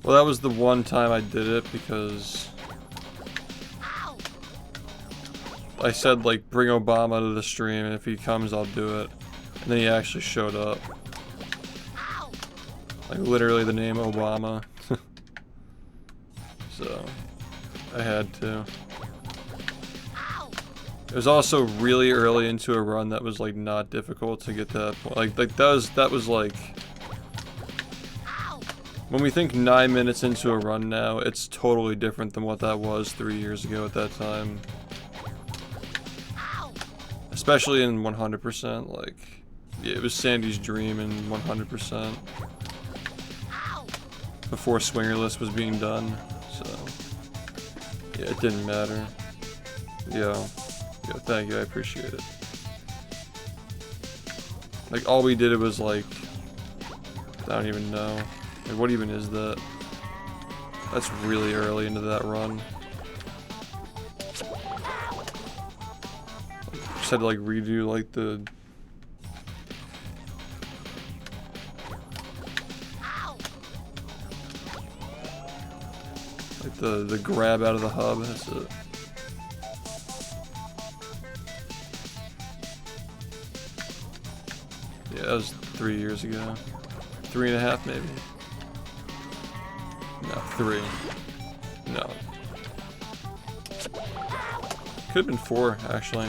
Speaker 1: Well, that was the one time I did it because I said, like, bring Obama to the stream, and if he comes, I'll do it. And then he actually showed up. Like, literally the name Obama. So, I had to. It was also really early into a run that was, like, not difficult to get to that point. Like that was like... When we think 9 minutes into a run now, it's totally different than what that was 3 years ago at that time. Especially in 100%, like... Yeah, it was Sandy's dream in 100%. Before Swingerless was being done, so... Yeah, it didn't matter. Yo, thank you, I appreciate it. Like, all we did, it was like... I don't even know. Like, what even is that? That's really early into that run. Just had to, like, redo, like, the... Like, the grab out of the hub, that's it. Yeah, that was 3 years ago. 3.5 maybe. No, 3. No. Could've been 4, actually.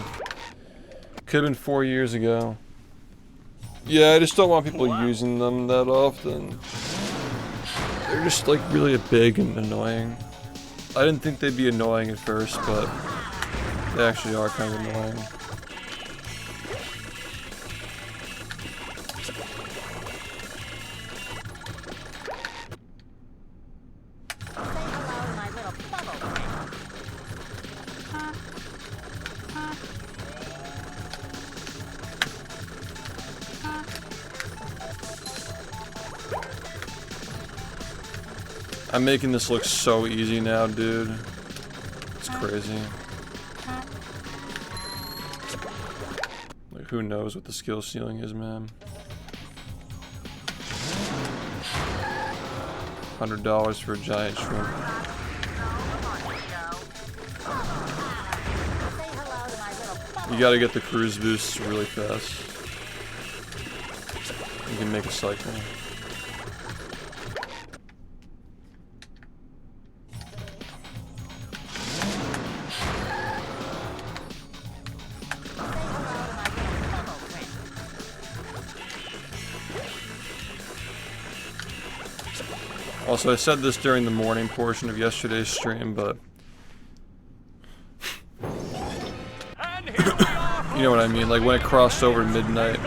Speaker 1: Could've been 4 years ago. Yeah, I just don't want people using them that often. They're just, like, really big and annoying. I didn't think they'd be annoying at first, but they actually are kind of annoying. I'm making this look so easy now, dude. It's crazy. Like, who knows what the skill ceiling is, man? $100 for a giant shrimp. You gotta get the cruise boosts really fast. You can make a cycle. Also, I said this during the morning portion of yesterday's stream, but... You know what I mean, like when it crossed over midnight.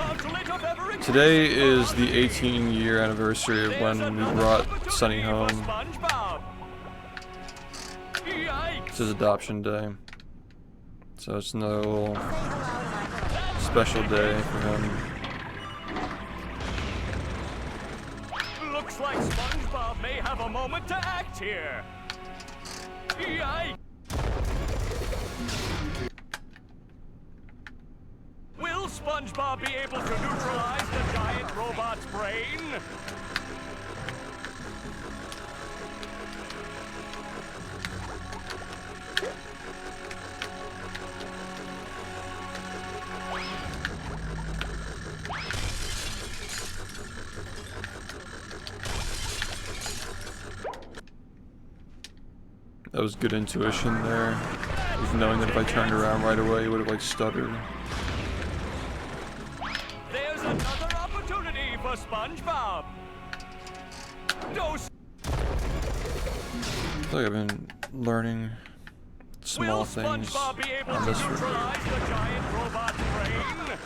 Speaker 1: Today is the 18-year anniversary of when we brought Sunny home. It's his adoption day. So it's another little special day for him.
Speaker 4: Looks like SpongeBob may have a moment to act here. Yikes! Will SpongeBob be able to neutralize the giant robot's brain?
Speaker 1: That was good intuition there. Just knowing that if I turned around right away, it would have like stuttered.
Speaker 4: There's another opportunity for SpongeBob. Dose.
Speaker 1: I feel like I've been learning small things
Speaker 4: SpongeBob be able
Speaker 1: on
Speaker 4: to
Speaker 1: this
Speaker 4: neutralize the giant robot's brain?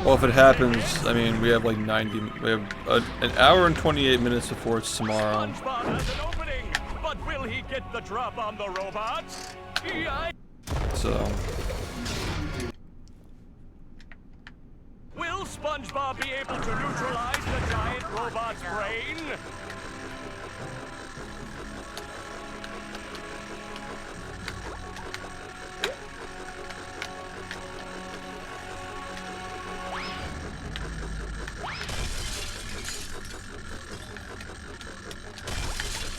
Speaker 1: Well, if it happens, I mean, we have like 90. We have an hour and 28 minutes before it's tomorrow.
Speaker 4: SpongeBob has an opening, but will he get the drop on the robots?
Speaker 1: So.
Speaker 4: Will SpongeBob be able to neutralize the giant robot's brain?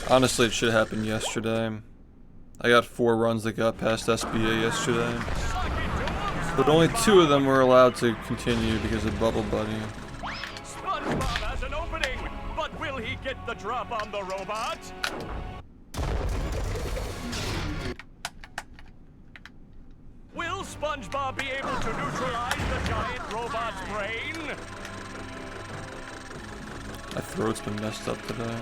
Speaker 1: Honestly, it should have happened yesterday. I got 4 runs that got past SBA yesterday. But only 2 of them were allowed to continue because of Bubble Buddy.
Speaker 4: SpongeBob has an opening, but will he get the drop on the robot? Will SpongeBob be able to neutralize the giant robot's brain?
Speaker 1: My throat's been messed up today.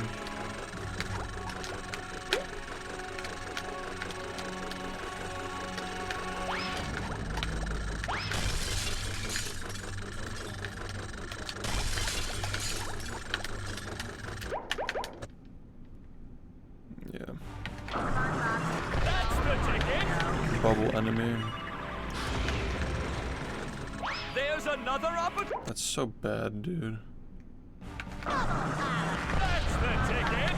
Speaker 4: That's the ticket.
Speaker 1: Bubble enemy.
Speaker 4: There's another opportunity.
Speaker 1: That's so bad, dude.
Speaker 4: That's the ticket.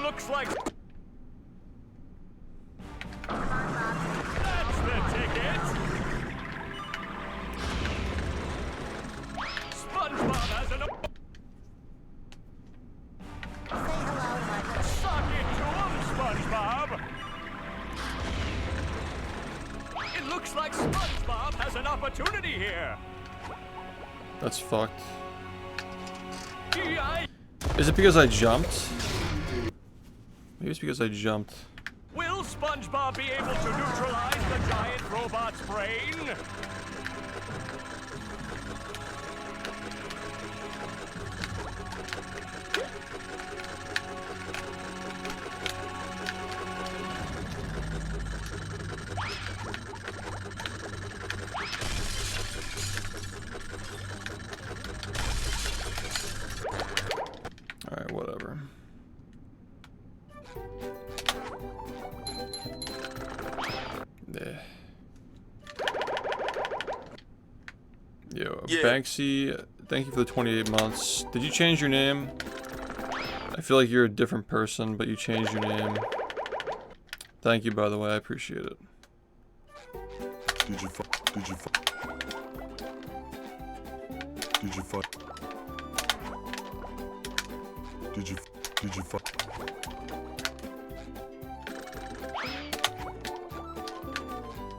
Speaker 4: Looks like. That's the ticket. SpongeBob has an. Suck it to him, SpongeBob. It looks like SpongeBob has an opportunity here.
Speaker 1: That's fucked. Is it because I jumped? Maybe it's because I jumped.
Speaker 4: Will SpongeBob be able to neutralize the giant robot's brain?
Speaker 1: Alright, whatever. Yo,
Speaker 6: Yeah.
Speaker 1: Banksy, thank you for the 28 months. Did you change your name? I feel like you're a different person, but you changed your name. Thank you, by the way, I appreciate it.
Speaker 6: Did you fuck? Did you fuck? Did you fuck? Did you fuck? Did you fuck?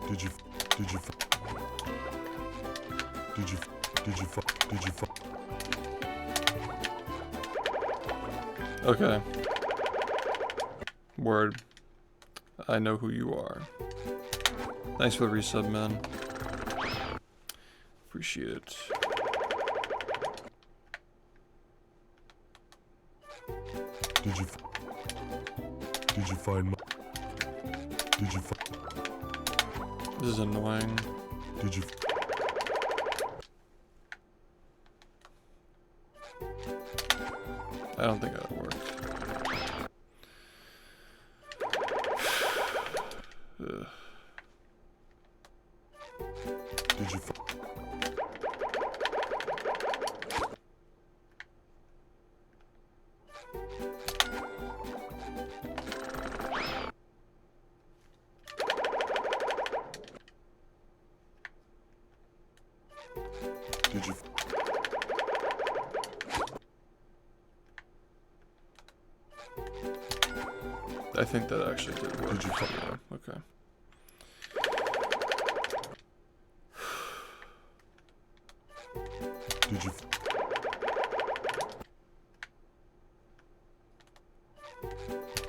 Speaker 6: Did you did you fuck? Did you did you fuck? Did you fuck?
Speaker 1: Okay. Word. I know who you are. Thanks for the resub, man. Appreciate it.
Speaker 6: Did you did you find my did you
Speaker 1: This is annoying.
Speaker 6: did you
Speaker 1: I don't think that worked. Ugh.
Speaker 6: did you did you
Speaker 1: I think that actually did work.
Speaker 6: Did you fuck-
Speaker 1: Yeah, okay.
Speaker 6: did you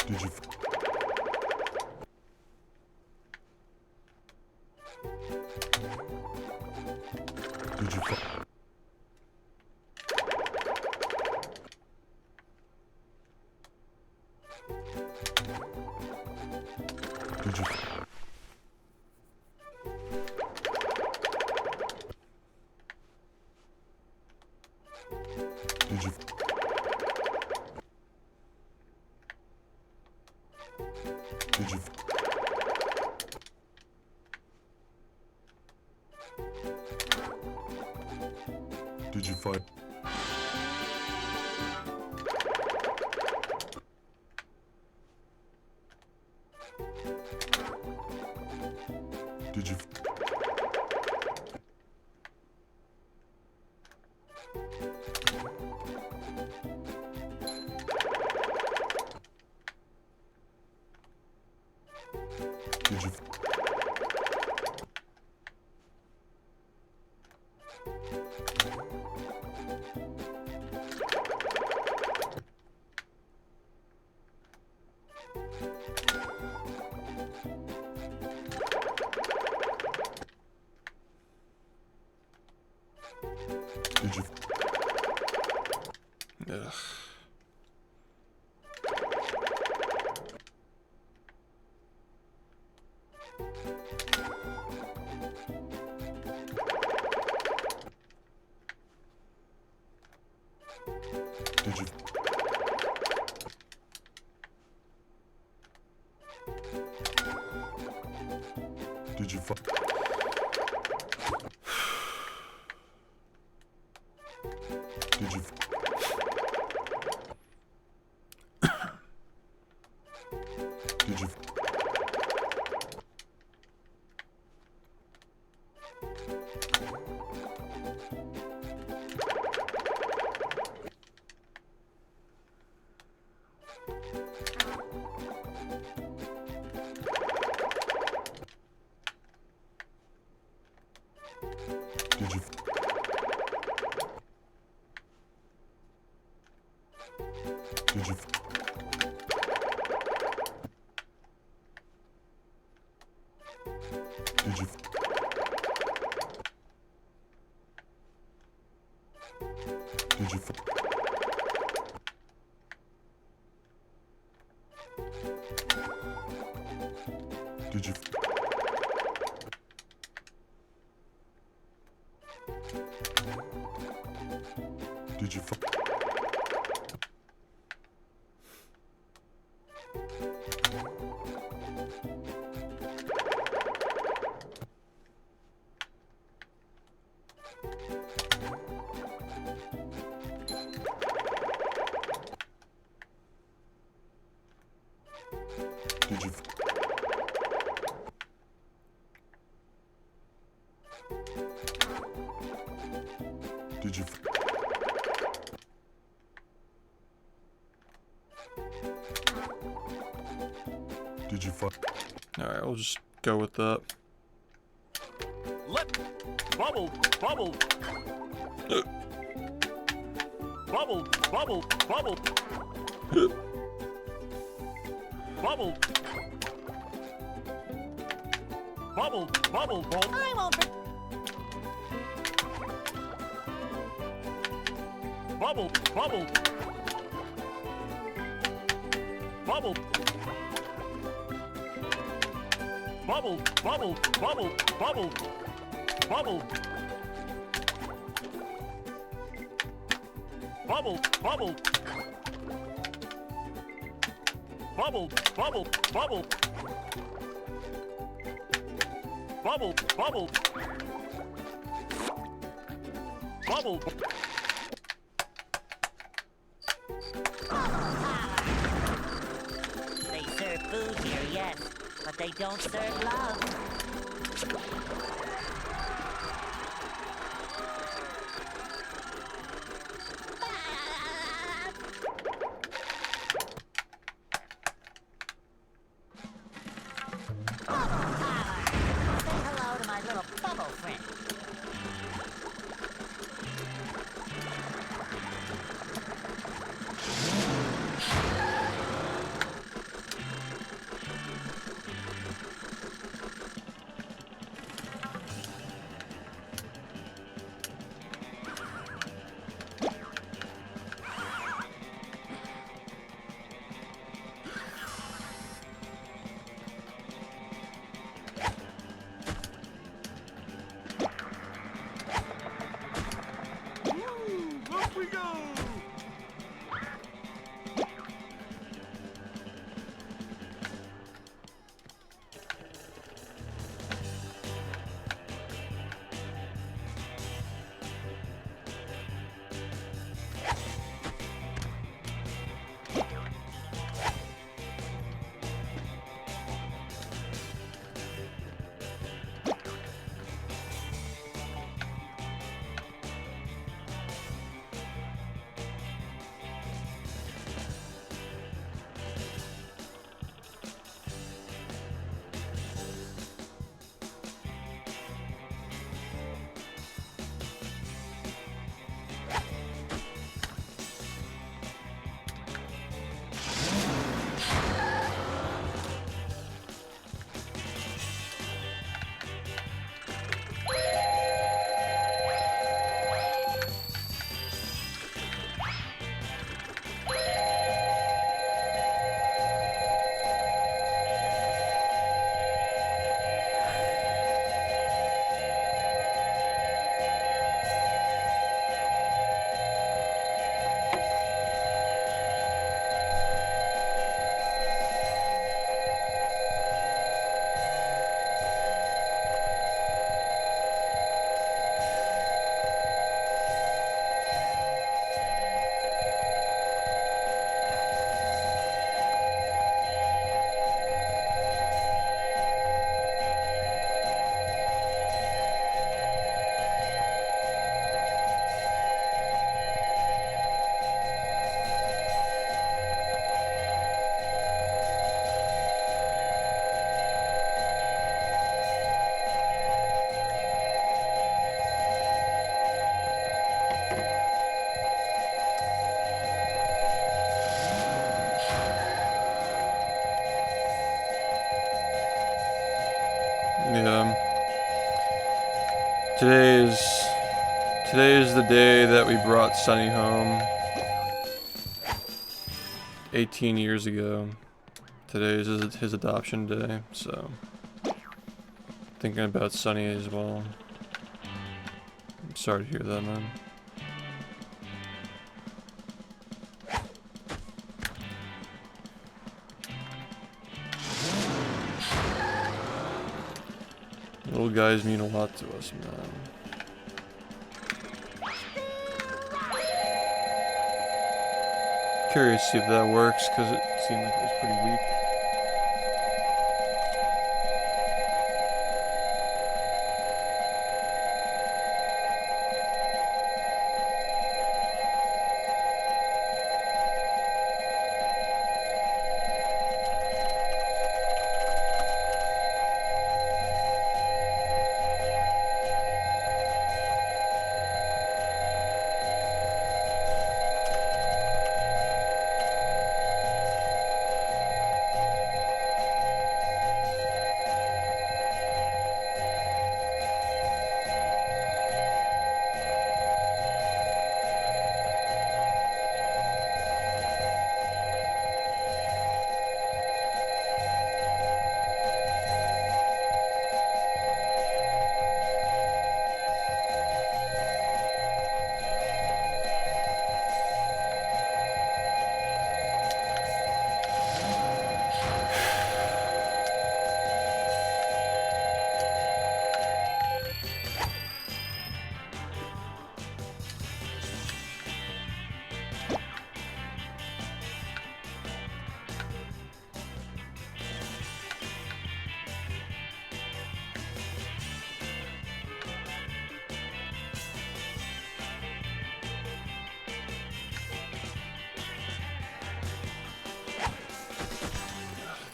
Speaker 6: did you did you fuck? Did you Did you Did you find Did you Did you Did you
Speaker 1: Ugh.
Speaker 6: Did you Did you find Did you Did you Did you Did you Did you Did you Did you Did you Did you Did you Did you find
Speaker 1: Alright, we'll just go with that.
Speaker 4: Let bubble, bubble, bubble, bubble, bubble, bubble, bubble, bubble, bubble.
Speaker 2: I won't.
Speaker 4: Bubble, bubble, bubble, bubble, bubble, bubble, bubble, bubble, bubble, bubble, bubble, bubble, bubble, bubble, bubble, bubble.
Speaker 2: They serve food here, yes, but they don't serve love. Say hello to my little bubble friend.
Speaker 1: Today is the day that we brought Sunny home. 18 years ago. Today is his adoption day, so thinking about Sunny as well. I'm sorry to hear that, man. Little guys mean a lot to us, man. Curious to see if that works, because it seemed like it was pretty weak.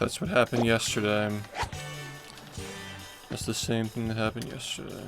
Speaker 1: That's what happened yesterday. That's the same thing that happened yesterday.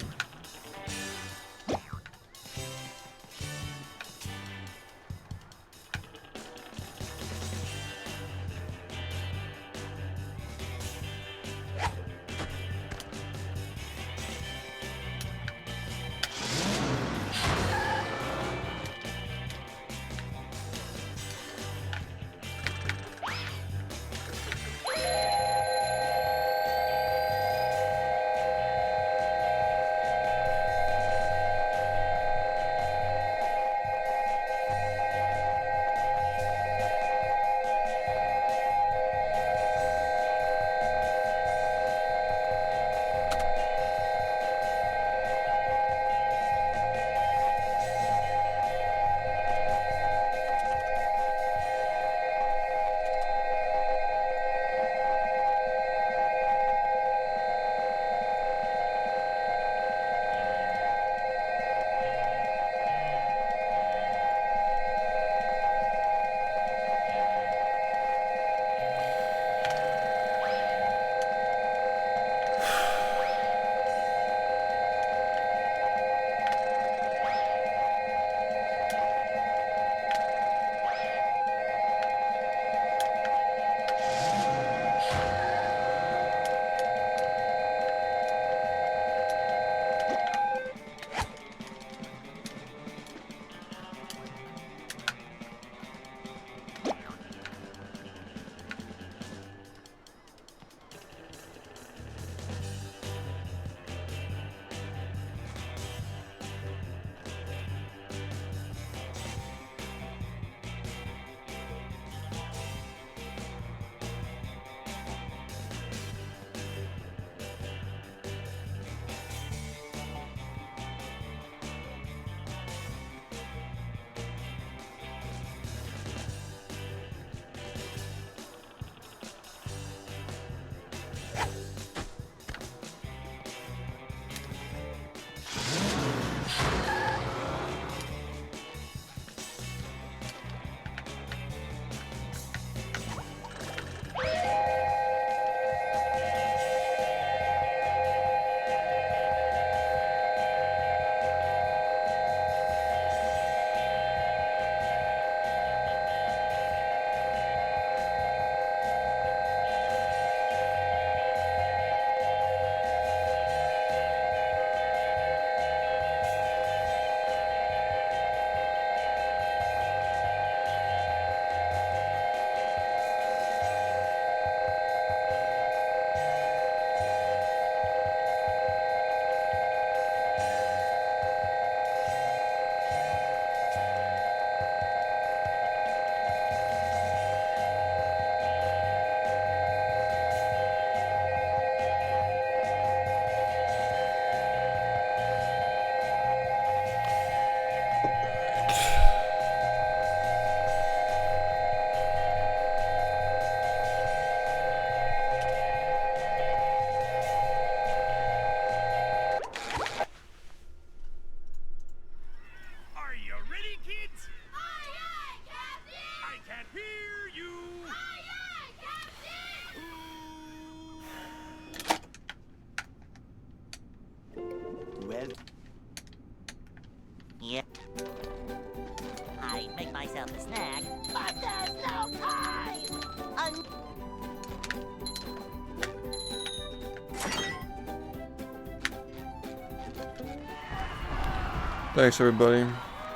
Speaker 1: Thanks, everybody.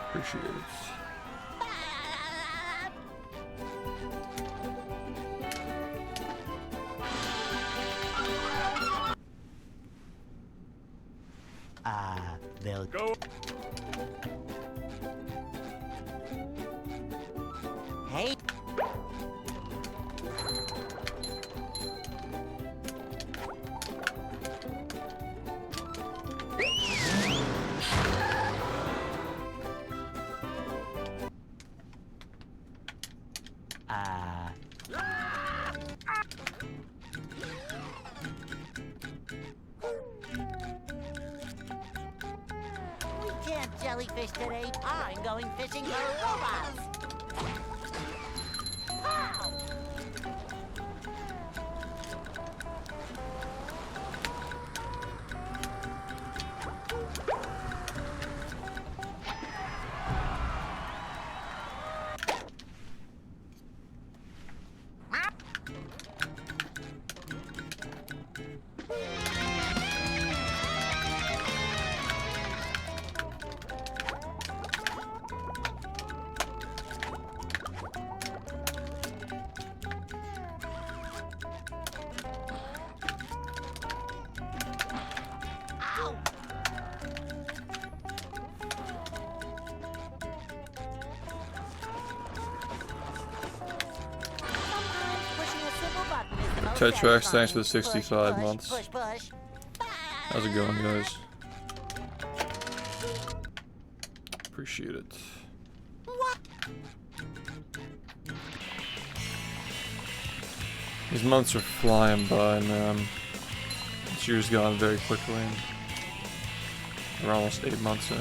Speaker 1: Appreciate it.
Speaker 5: They'll
Speaker 4: Go.
Speaker 2: Hey. We can't jellyfish today. I'm going fishing for robots. Pow! Ow! Sometimes pushing a simple button is the most
Speaker 1: Tetrax, thanks for the
Speaker 2: satisfying.
Speaker 1: 65
Speaker 2: Push,
Speaker 1: months.
Speaker 2: Push, push.
Speaker 1: How's it going, guys? Appreciate it.
Speaker 2: What?
Speaker 1: These months are flying by, man. This year's gone very quickly. We're almost 8 months in.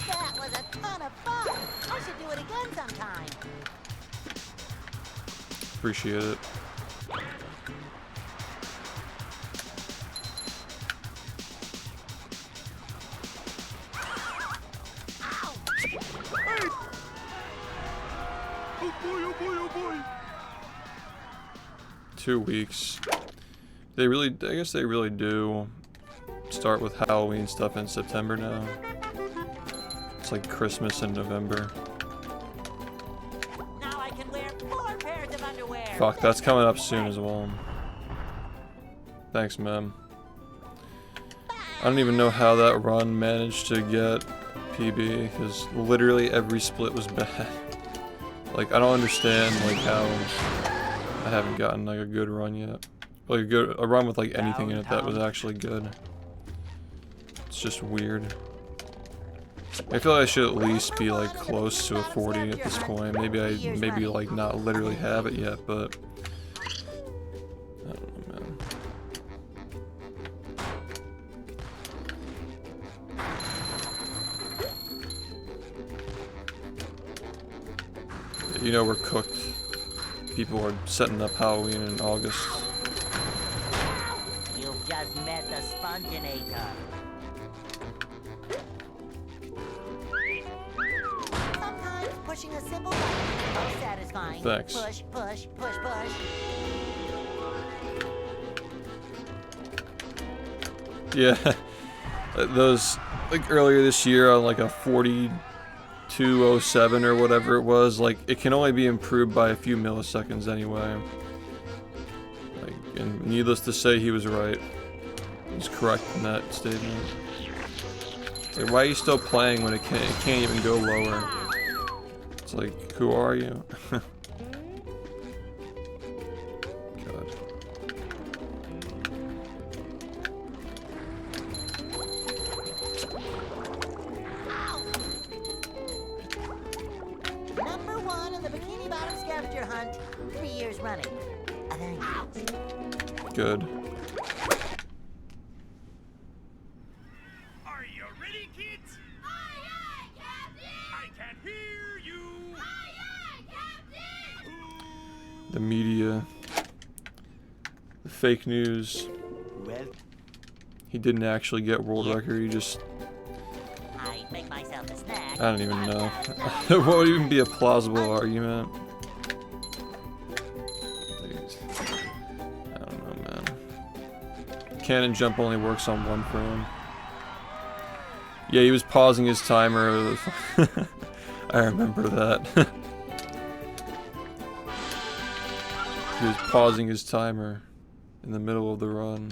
Speaker 2: That was a ton of fun. I should do it again sometime.
Speaker 1: Appreciate it.
Speaker 2: Ow!
Speaker 4: Oh boy, oh boy, oh boy.
Speaker 1: 2 weeks. They really, I guess they really do start with Halloween stuff in September now. It's like Christmas in November.
Speaker 2: Now I can wear 4 pairs of underwear.
Speaker 1: Fuck, that's coming up soon as well. Thanks, man. I don't even know how that run managed to get PB, because literally every split was bad. Like, I don't understand, like, how I haven't gotten, like, a good run yet. Like, a run with, like, anything in it that was actually good. It's just weird. I feel like I should at least be, like, close to a 40 at this point. Maybe like, not literally have it yet, but... I don't know, man. You know we're cooked. People are setting up Halloween in August.
Speaker 2: You've just met the Sponginator. Sometimes pushing a simple button is most satisfying.
Speaker 1: Thanks.
Speaker 2: Push, push, push, push.
Speaker 1: Yeah, those, like, earlier this year on, like, a 4207 or whatever it was, like, it can only be improved by a few milliseconds anyway. Like, and needless to say, he was right. He was correct in that statement. It's like, why are you still playing when it can't even go lower? It's like, who are you? God.
Speaker 2: Number 1 in the Bikini Bottom scavenger hunt, 3 years running. Thank you.
Speaker 1: Good.
Speaker 4: Are you ready, kids?
Speaker 7: Aye, aye, Captain!
Speaker 4: I can hear you.
Speaker 7: Aye, aye, Captain!
Speaker 1: The media. The fake news.
Speaker 5: well.
Speaker 1: He didn't actually get world record, he just...
Speaker 2: I'd make myself a snack.
Speaker 1: I don't even know. What would even be a plausible argument? Please. I don't know, man. Cannon jump only works on 1 frame. Yeah, he was pausing his timer. I remember that. He was pausing his timer in the middle of the run.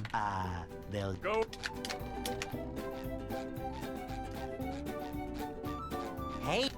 Speaker 5: They'll
Speaker 4: Go.
Speaker 2: Hey.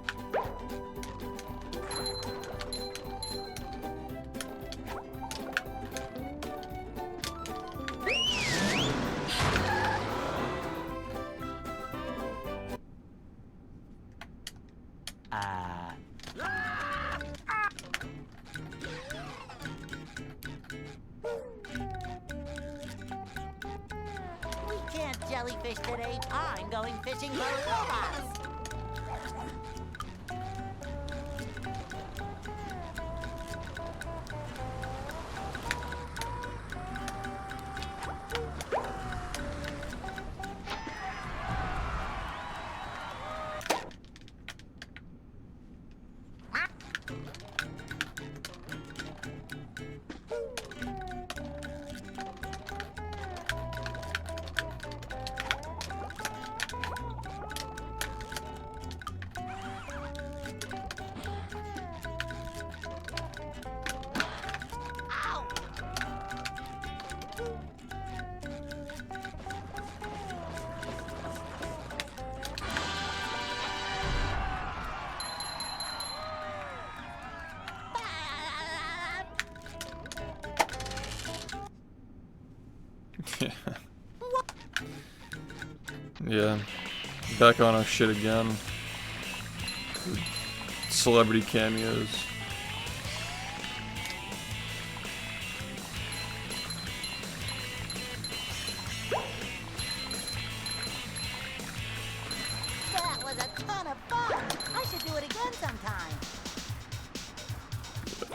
Speaker 2: We can't jellyfish today. I'm going fishing for robots.
Speaker 1: Yeah. Back on our shit again. Celebrity cameos.
Speaker 2: That was a ton of fun. I should do it again sometime.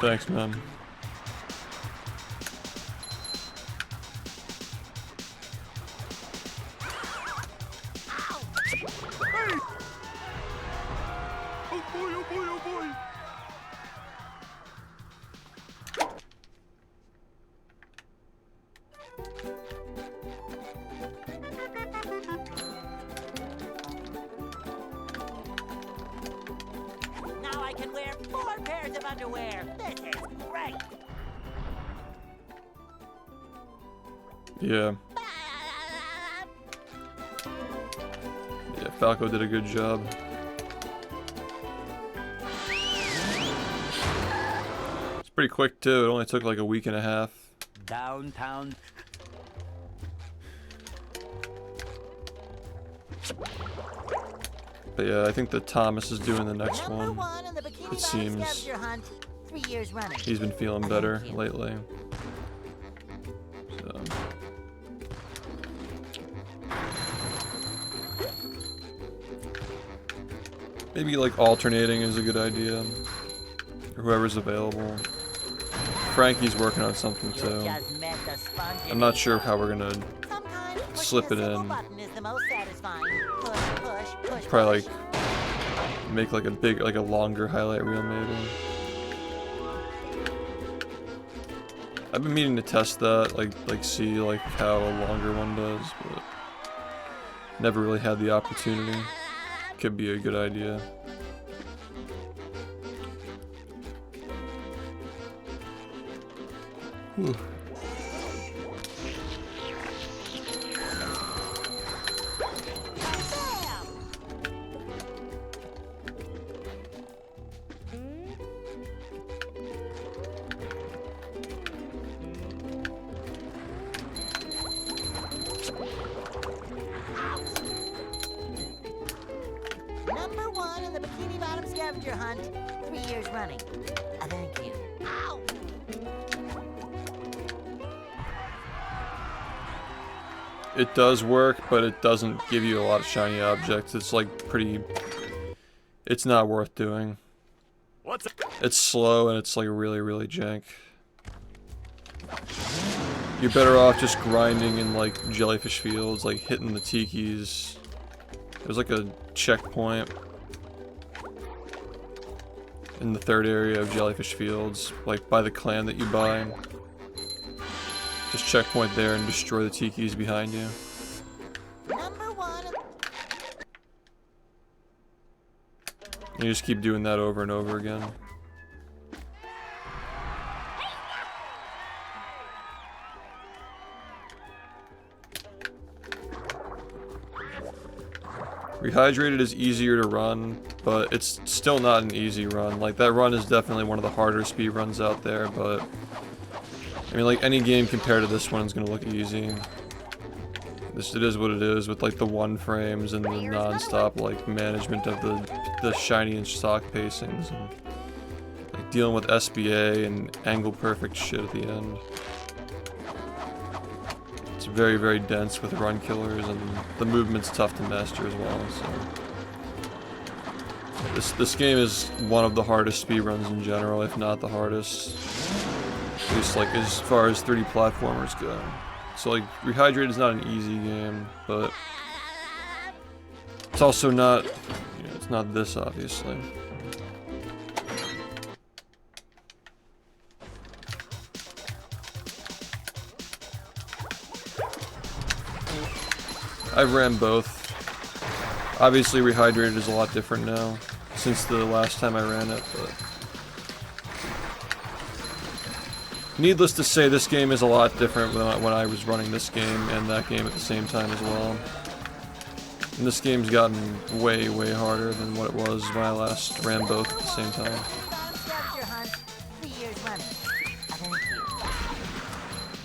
Speaker 1: Thanks, man.
Speaker 4: Oh boy, oh boy, oh boy.
Speaker 2: Now I can wear 4 pairs of underwear. This is great.
Speaker 1: Yeah. Yeah, Falco did a good job. It's pretty quick too, it only took like a week and a half.
Speaker 5: downtown.
Speaker 1: But yeah, I think that Thomas is doing the next
Speaker 2: Number
Speaker 1: one.
Speaker 2: 1 in the bikini
Speaker 1: It
Speaker 2: bottom
Speaker 1: seems
Speaker 2: scavenger hunt. 3 years running.
Speaker 1: he's been feeling better lately. So. Maybe like alternating is a good idea. Whoever's available. Frankie's working on something
Speaker 2: You
Speaker 1: too.
Speaker 2: just met the sponge
Speaker 1: I'm not sure how we're gonna
Speaker 2: Sometimes pushing
Speaker 1: slip
Speaker 2: a
Speaker 1: it
Speaker 2: single
Speaker 1: in.
Speaker 2: button is the most satisfying. Push, push, push,
Speaker 1: probably
Speaker 2: push.
Speaker 1: like make like a big, like a longer highlight reel maybe. I've been meaning to test that, like see like how a longer one does, but never really had the opportunity. Could be a good idea. Whew.
Speaker 2: Bam! Number 1 in the bikini bottom scavenger hunt. 3 years running. Thank you. Ow!
Speaker 1: It does work, but it doesn't give you a lot of shiny objects. It's like pretty... It's not worth doing.
Speaker 4: What's it?
Speaker 1: It's slow and it's like really, really jank. You're better off just grinding in like jellyfish fields, like hitting the tikis. There's like a checkpoint in the third area of jellyfish fields, like by the clan that you buy. Just checkpoint there and destroy the tikis behind you.
Speaker 2: Number one.
Speaker 1: You just keep doing that over and over again. Rehydrated is easier to run, but it's still not an easy run. Like, that run is definitely one of the harder speed runs out there, but I mean, like, any game compared to this one is gonna look easy. It is what it is, with like the 1 frames and the non-stop like management of the shiny and stock pacings, and like dealing with SBA and angle perfect shit at the end. It's very, very dense with run killers, and the movement's tough to master as well. So this game is one of the hardest speedruns in general, if not the hardest. At least like as far as 3D platformers go. So like, Rehydrate is not an easy game, but it's also not, you know, it's not this obviously. I've ran both. Obviously Rehydrated is a lot different now, since the last time I ran it, but needless to say, this game is a lot different when I was running this game and that game at the same time as well. And this game's gotten way, way harder than what it was when I last ran both at the same time.
Speaker 2: Bottom scavenger hunt. 3 years running. Thank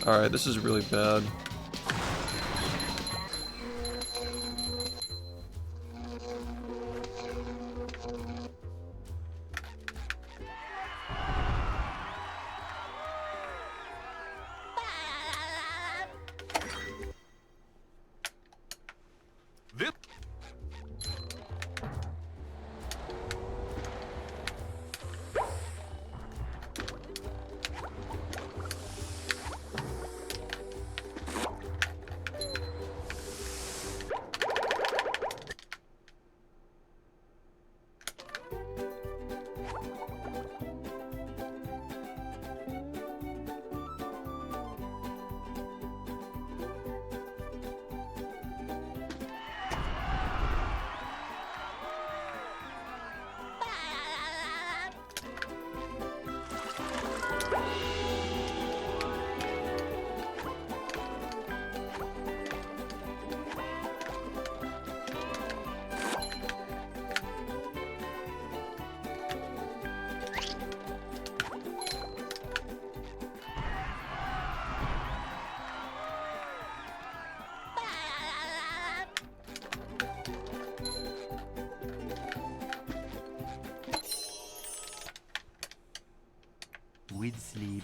Speaker 2: you.
Speaker 1: Alright, this is really bad.
Speaker 5: With sleep.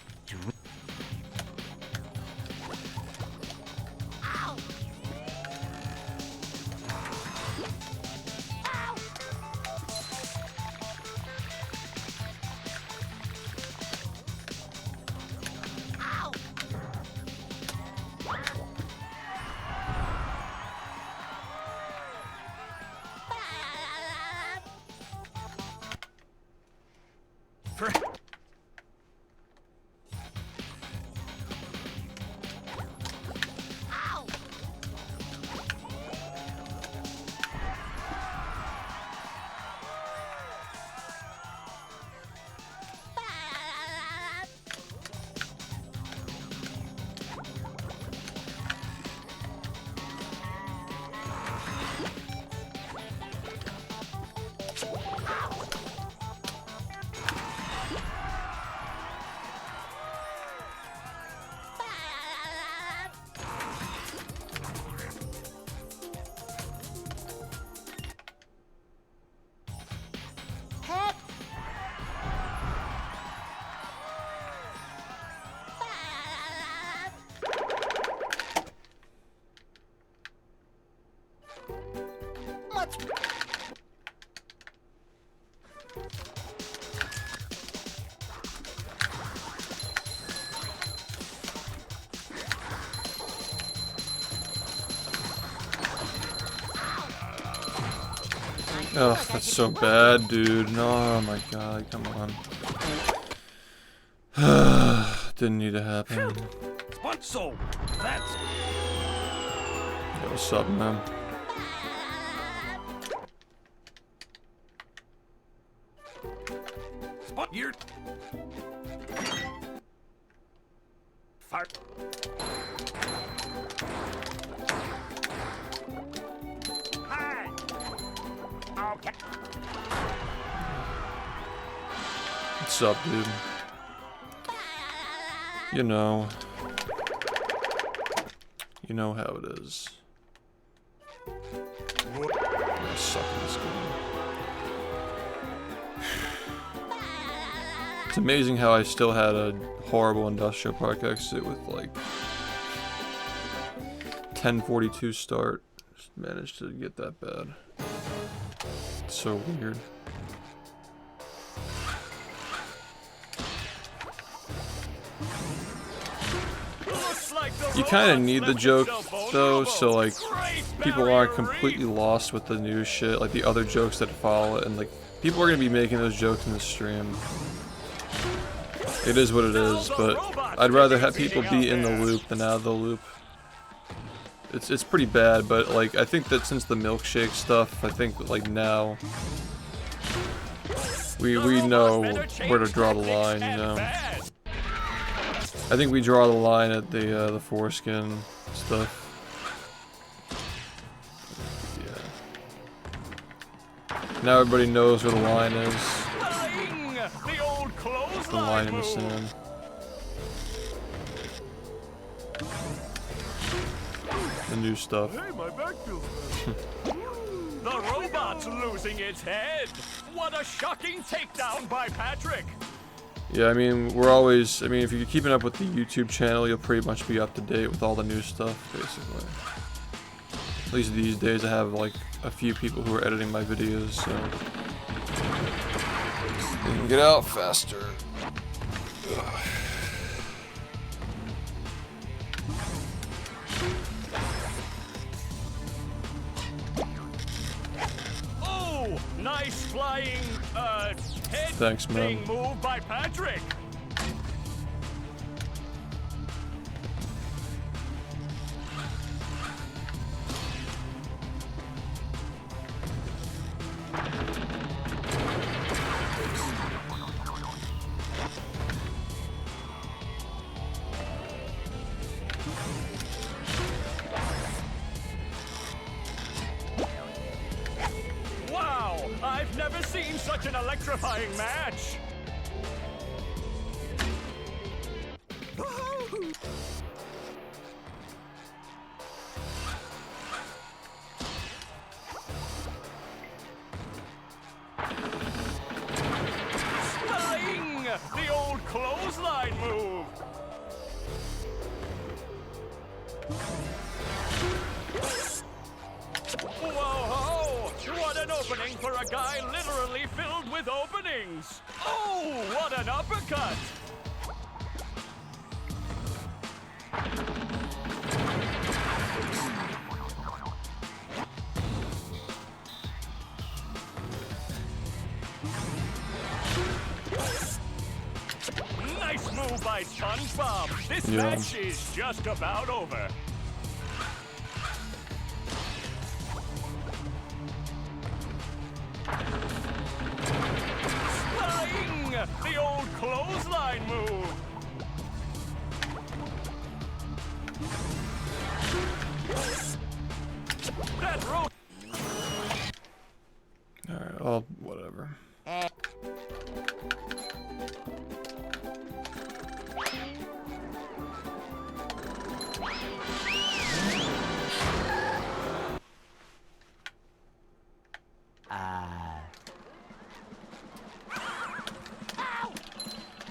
Speaker 1: Oh, that's so bad, dude. No, oh my god, come on. Didn't need to happen.
Speaker 4: So, that's...
Speaker 1: Yo, what's up, man?
Speaker 4: Spot here. Fire. Hi. Okay.
Speaker 1: What's up, dude? You know how it is. I suck at this game. It's amazing how I still had a horrible industrial park exit with like 10:42 start. Just managed to get that bad. It's so weird. You kind of need the joke though, so like people aren't completely lost with the new shit, like the other jokes that follow it, and like people are gonna be making those jokes in the stream. It is what it is, but I'd rather have people be in the loop than out of the loop. It's pretty bad, but like I think that since the milkshake stuff, I think like now we know where to draw the line, you know. I think we draw the line at the foreskin stuff. Yeah. Now everybody knows where the line is. The line in the sand. The new stuff.
Speaker 4: Hey, my back feels better. The robot's losing its head. What a shocking takedown by Patrick.
Speaker 1: Yeah, I mean, if you're keeping up with the YouTube channel, you'll pretty much be up to date with all the new stuff, basically. At least these days I have, like, a few people who are editing my videos, so... they can get out faster. Ugh.
Speaker 4: Oh, nice flying, head
Speaker 1: Thanks, man.
Speaker 4: thing move by Patrick. Wow, I've never seen such an electrifying match. Spelling! The old clothesline move. Whoa! What an opening for a guy literally filled with openings! Oh, what an uppercut! Nice move by SpongeBob. This
Speaker 1: Yeah.
Speaker 4: match is just about over. Flying! The old clothesline move. That rope.
Speaker 1: Alright, well, whatever.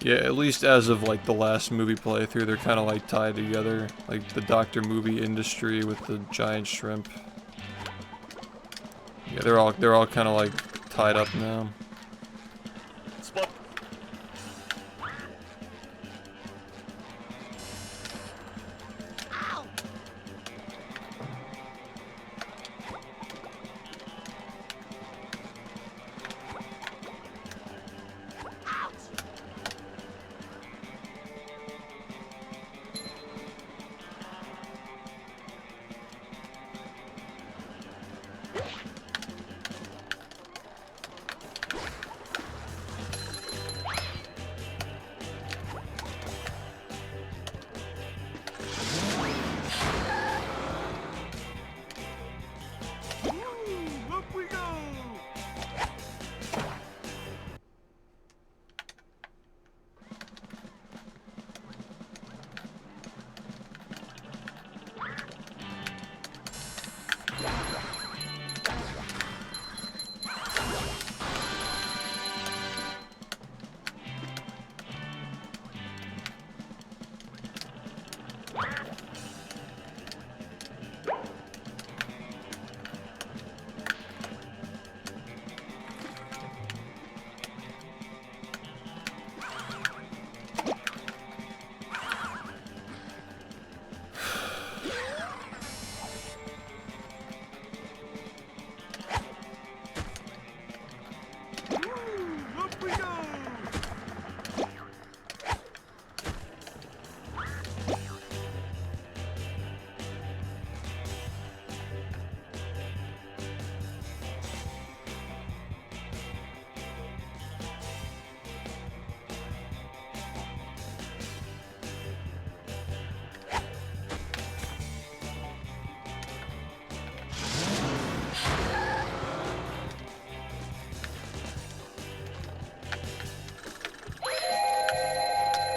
Speaker 1: Yeah, at least as of like the last movie playthrough, they're kind of like tied together, like the Doctor movie industry with the giant shrimp. Yeah, they're all kind of like tied up now.
Speaker 4: Spot.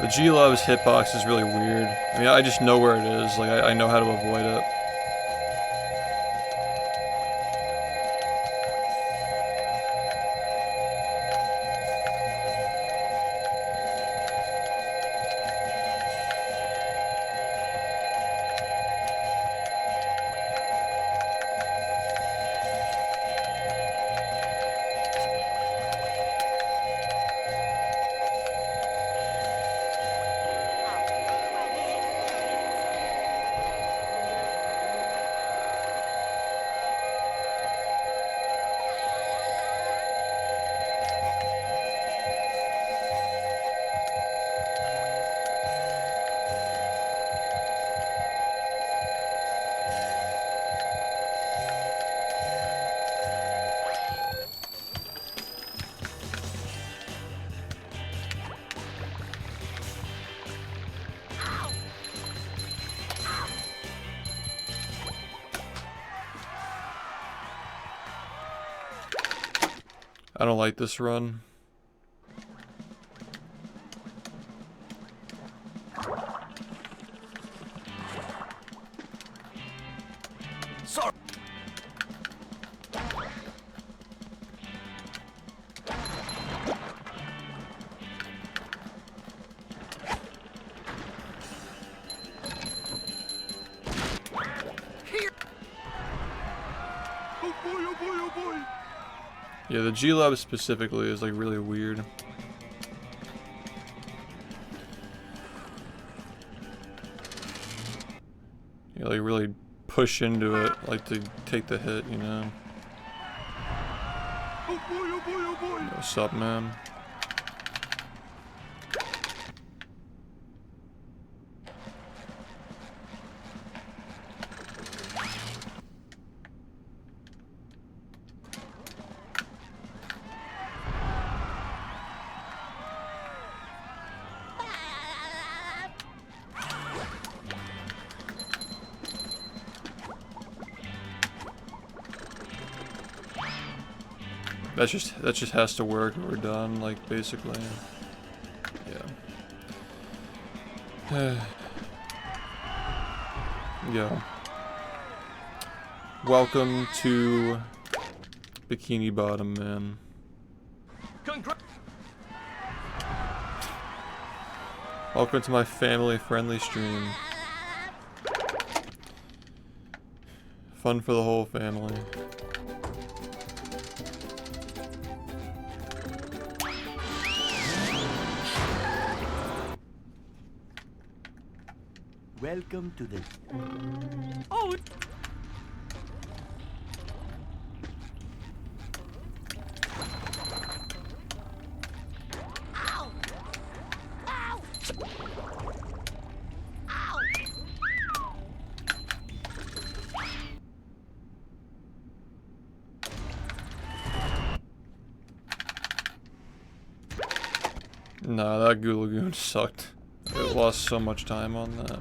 Speaker 1: The G-Love's hitbox is really weird. I mean, I just know where it is. Like, I know how to avoid it. I don't like this run.
Speaker 4: Sorry.
Speaker 6: Oh boy, oh boy, oh boy.
Speaker 1: Yeah, the G-Love specifically is like really weird. You like really push into it, like to take the hit, you know?
Speaker 6: Oh boy, oh boy, oh boy.
Speaker 1: What's up, man? That just has to work or we're done, like basically. Yeah. Yeah. Welcome to Bikini Bottom, man. Welcome to my family-friendly stream. Fun for the whole family.
Speaker 5: Welcome to the...
Speaker 4: Oh,
Speaker 2: Ow! Ow! Ow!
Speaker 1: Nah, that Goo Lagoon sucked. I lost so much time on that.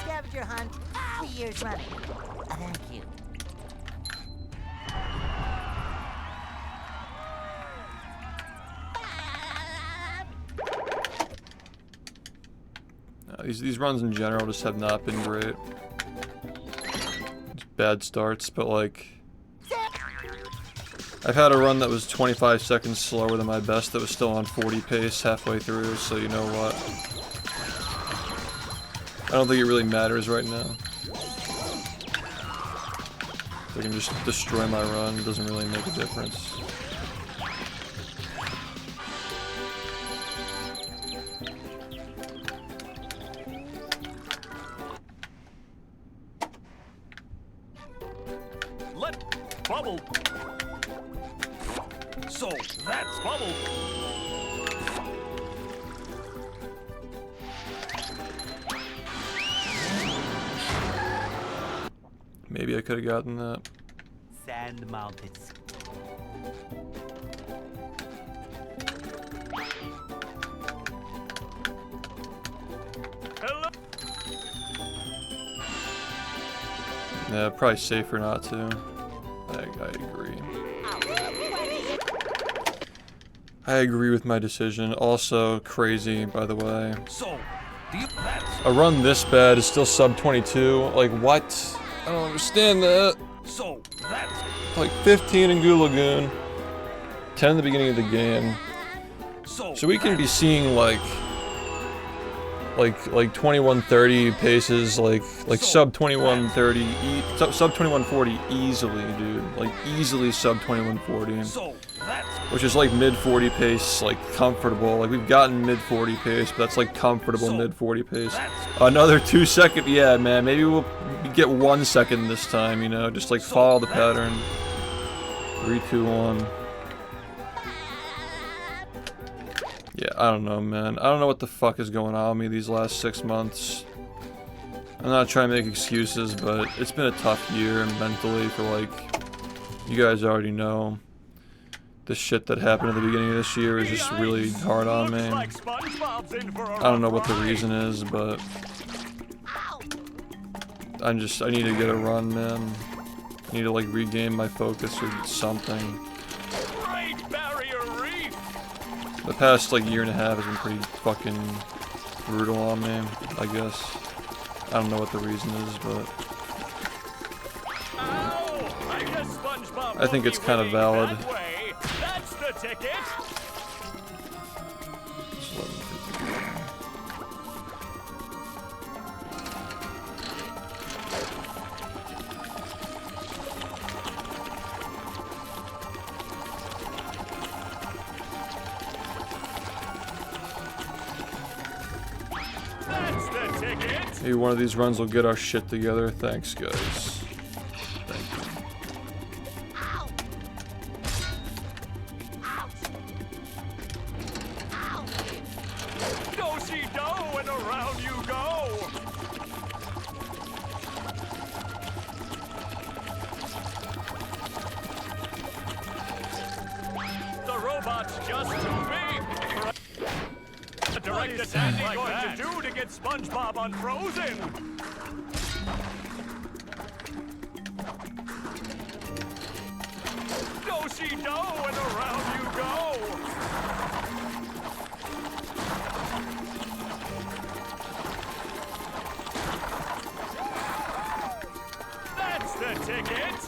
Speaker 2: Scavenger hunt 3 years running. Thank you.
Speaker 1: These runs in general just have not been great. It's bad starts, but like... I've had a run that was 25 seconds slower than my best that was still on 40 pace halfway through, so you know what? I don't think it really matters right now. If I can just destroy my run, it doesn't really make a difference.
Speaker 4: let bubble. So that's bubble.
Speaker 1: Maybe I could have gotten that.
Speaker 5: Sand mountains.
Speaker 4: Hello.
Speaker 1: Yeah, probably safer not to. I agree. I agree with my decision. Also crazy, by the way.
Speaker 4: So, do you... That's...
Speaker 1: A run this bad is still sub 22. Like, what? I don't understand that.
Speaker 4: So, that's...
Speaker 1: Like 15 in Goo Lagoon, 10 in the beginning of the game. So we can be seeing like 2130 paces, like sub 2130, sub 2140 easily, dude. Like easily sub 2140. Which is like mid 40 pace, like comfortable. Like we've gotten mid 40 pace, but that's like comfortable mid 40 pace. Another 2 second, yeah, man. Maybe we'll get 1 second this time, you know, just like follow the pattern. 3, 2, 1. Yeah, I don't know, man. I don't know what the fuck is going on with me these last 6 months. I'm not trying to make excuses, but it's been a tough year mentally for like, you guys already know. The shit that happened at the beginning of this year is just really hard on me. I don't know what the reason is, but I need to get a run, man. I need to like regain my focus or something. The past like year and a half has been pretty fucking brutal on me, I guess. I don't know what the reason is, but I think it's kind of valid.
Speaker 4: That's the ticket.
Speaker 1: Maybe one of these runs will get our shit together. Thanks, guys. Thank you.
Speaker 4: Do-si-do and around you go. The robot's just too big. What is Sandy going to do to get SpongeBob unfrozen? Do-si-do and around you go. That's the ticket.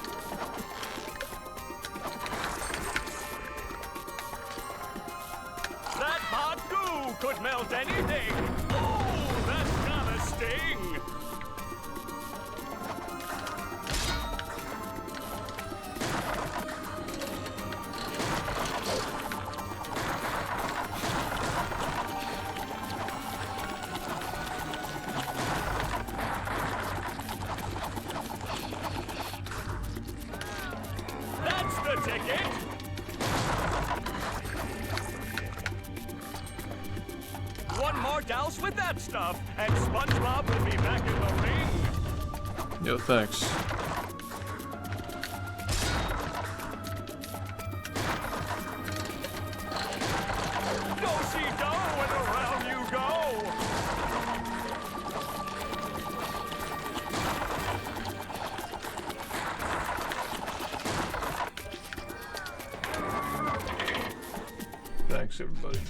Speaker 4: That hot goo could melt anything. Oh, that's gotta sting. That's the ticket. One more douse with that stuff, and SpongeBob will be back in the ring.
Speaker 1: Yo, thanks.
Speaker 4: Do-si-do and around you go.
Speaker 1: Thanks, everybody.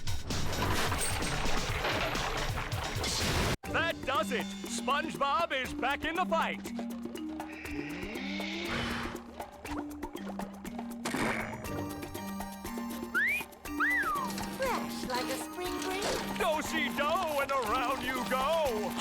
Speaker 4: That does it. SpongeBob is back in the fight.
Speaker 2: Fresh like a spring breeze.
Speaker 4: Do-si-do and around you go.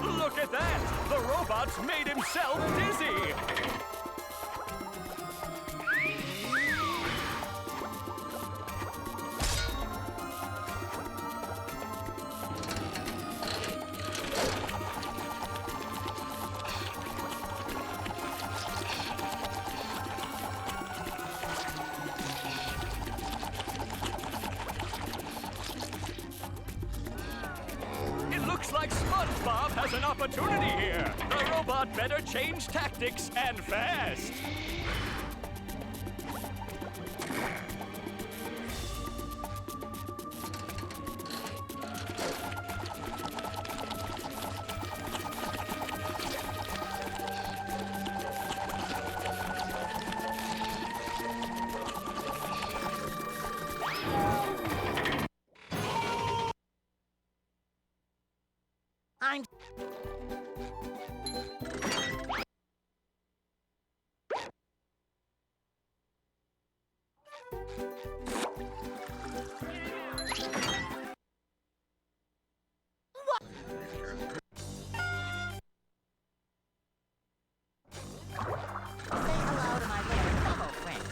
Speaker 4: Look at that. The robot's made himself dizzy. Looks like SpongeBob has an opportunity here. The robot better change tactics and fast.
Speaker 2: going to... Say hello to my little bubble friend.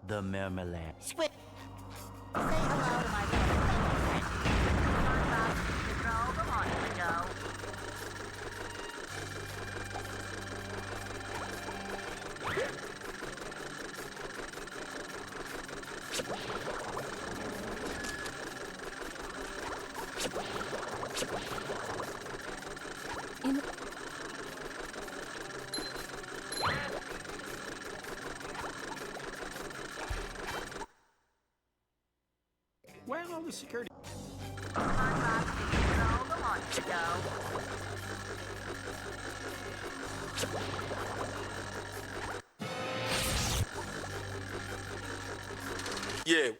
Speaker 5: The marmalade.
Speaker 2: Squid. Say hello to my little bubble friend. SpongeBob, the troll, come on, here we go.
Speaker 4: Where are the security?
Speaker 2: SpongeBob, the troll, come on, here we go.
Speaker 6: Yeah.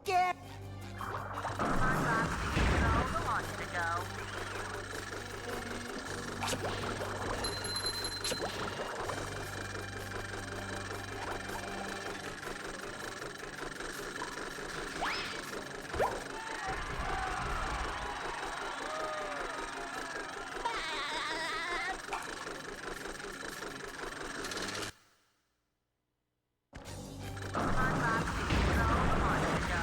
Speaker 2: Get. SpongeBob, the troll, come on, here we go. SpongeBob, the troll, come on, here we go.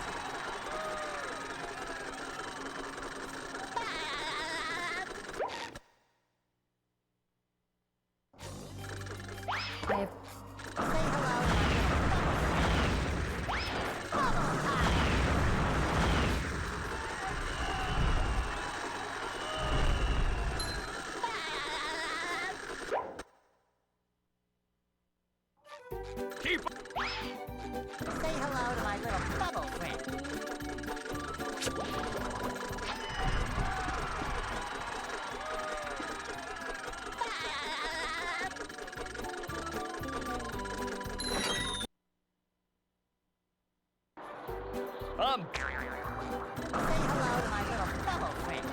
Speaker 2: Say hello to my little bubble friend.
Speaker 4: Keep
Speaker 2: Say hello to my little bubble friend. Say hello to my little bubble friend.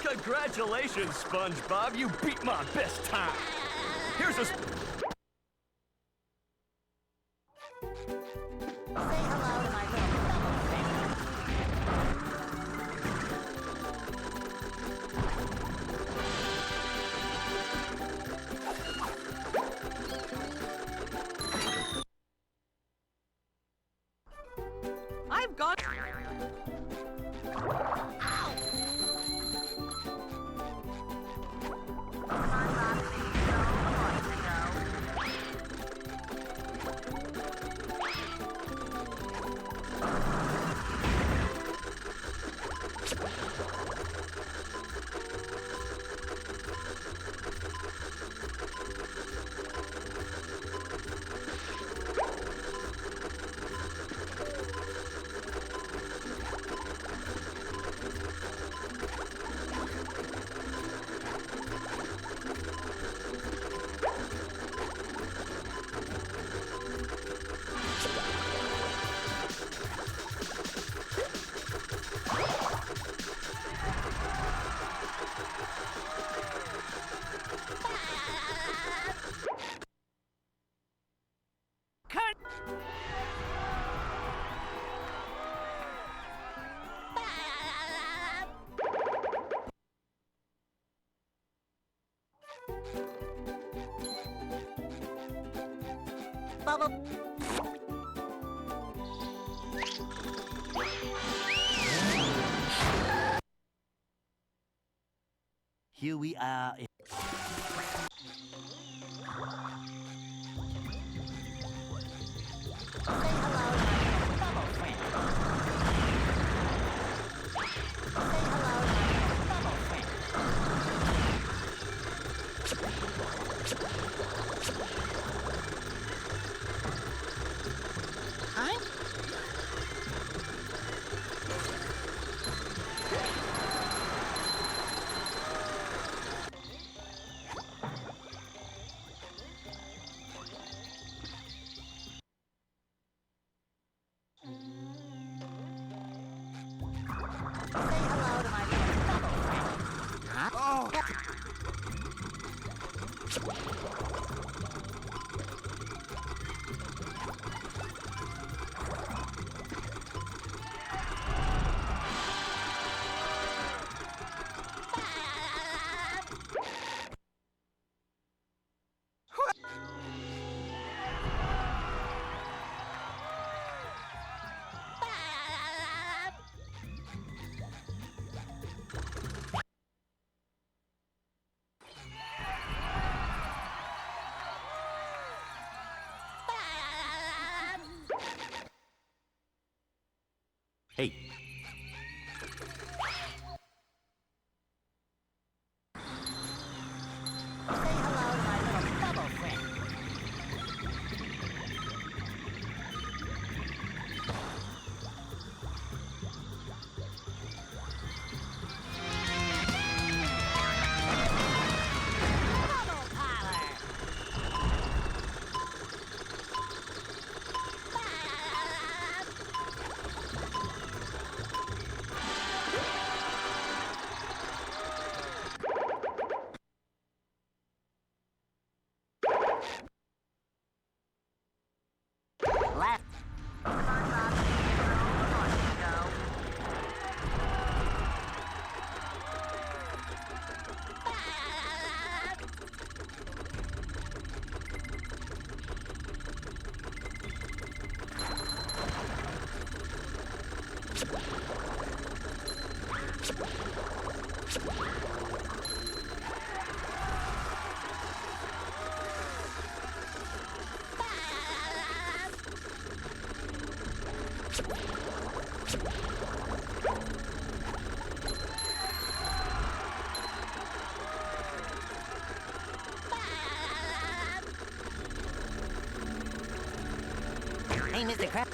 Speaker 4: Congratulations, SpongeBob. You beat my best time. Here's a.
Speaker 2: Say hello to my little bubble friend.
Speaker 3: I've got.
Speaker 2: SpongeBob, the troll, come on, here we go. bubble.
Speaker 5: Here we are.
Speaker 2: Say hello to my little bubble friend. Say hello to my little bubble friend. Huh? Say hello to my little bubble friend. Huh?
Speaker 5: Hey.
Speaker 2: Say hello to my little bubble friend. Bubble parlor.
Speaker 5: Left.
Speaker 2: SpongeBob, come on, go.
Speaker 5: Hey, Mr. Crab.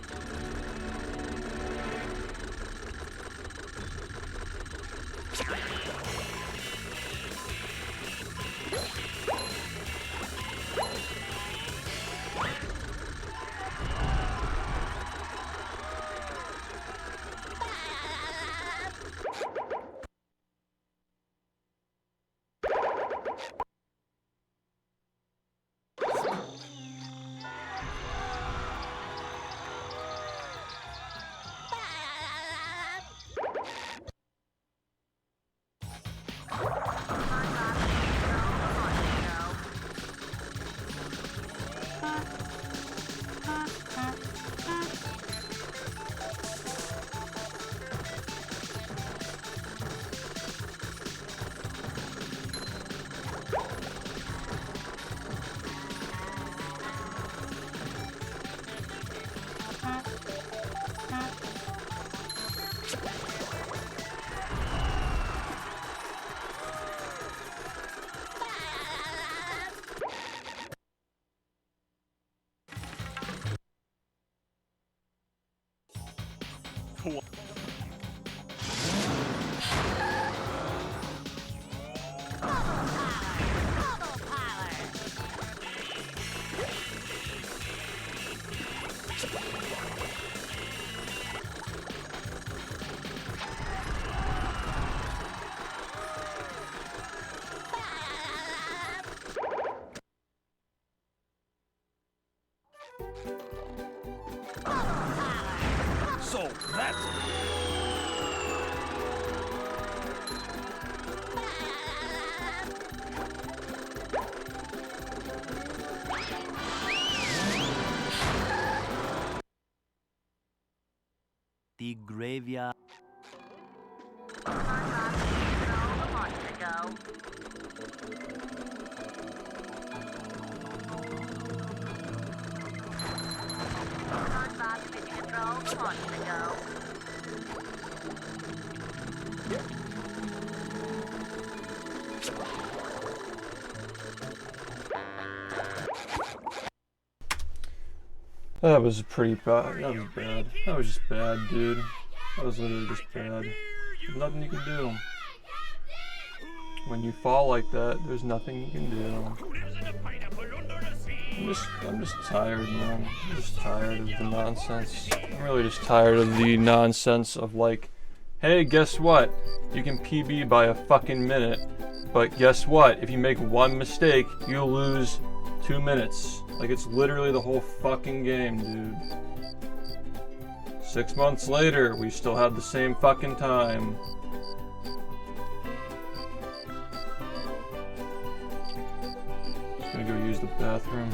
Speaker 4: So that's
Speaker 5: empty graveyard.
Speaker 2: SpongeBob missing control a month ago. SpongeBob missing control a month ago.
Speaker 1: That was pretty bad. That was bad. That was just bad, dude. That was literally just bad. There's nothing you can do. When you fall like that, there's nothing you can do. I'm just tired, man. I'm just tired of the nonsense. I'm really just tired of the nonsense of like, hey, guess what? You can PB by a fucking minute, but guess what? If you make one mistake, you'll lose 2 minutes. Like, it's literally the whole fucking game, dude. 6 months later, we still have the same fucking time. Just gonna go use the bathroom.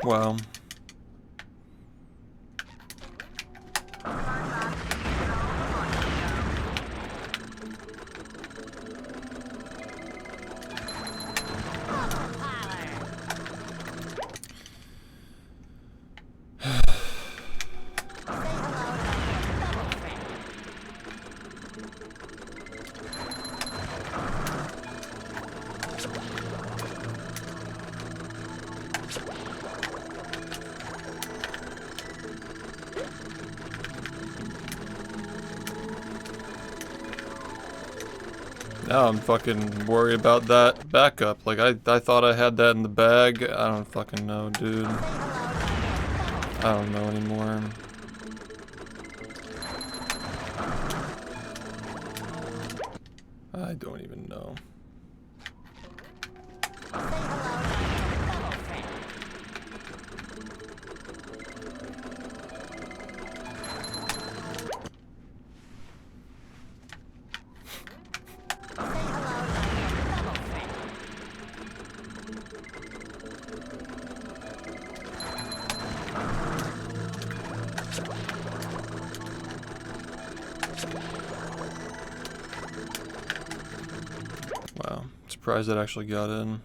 Speaker 1: Wow. Now I'm fucking worried about that backup. Like, I thought I had that in the bag. I don't fucking know, dude. I don't know anymore. I don't even know. Wow, surprised that actually got in.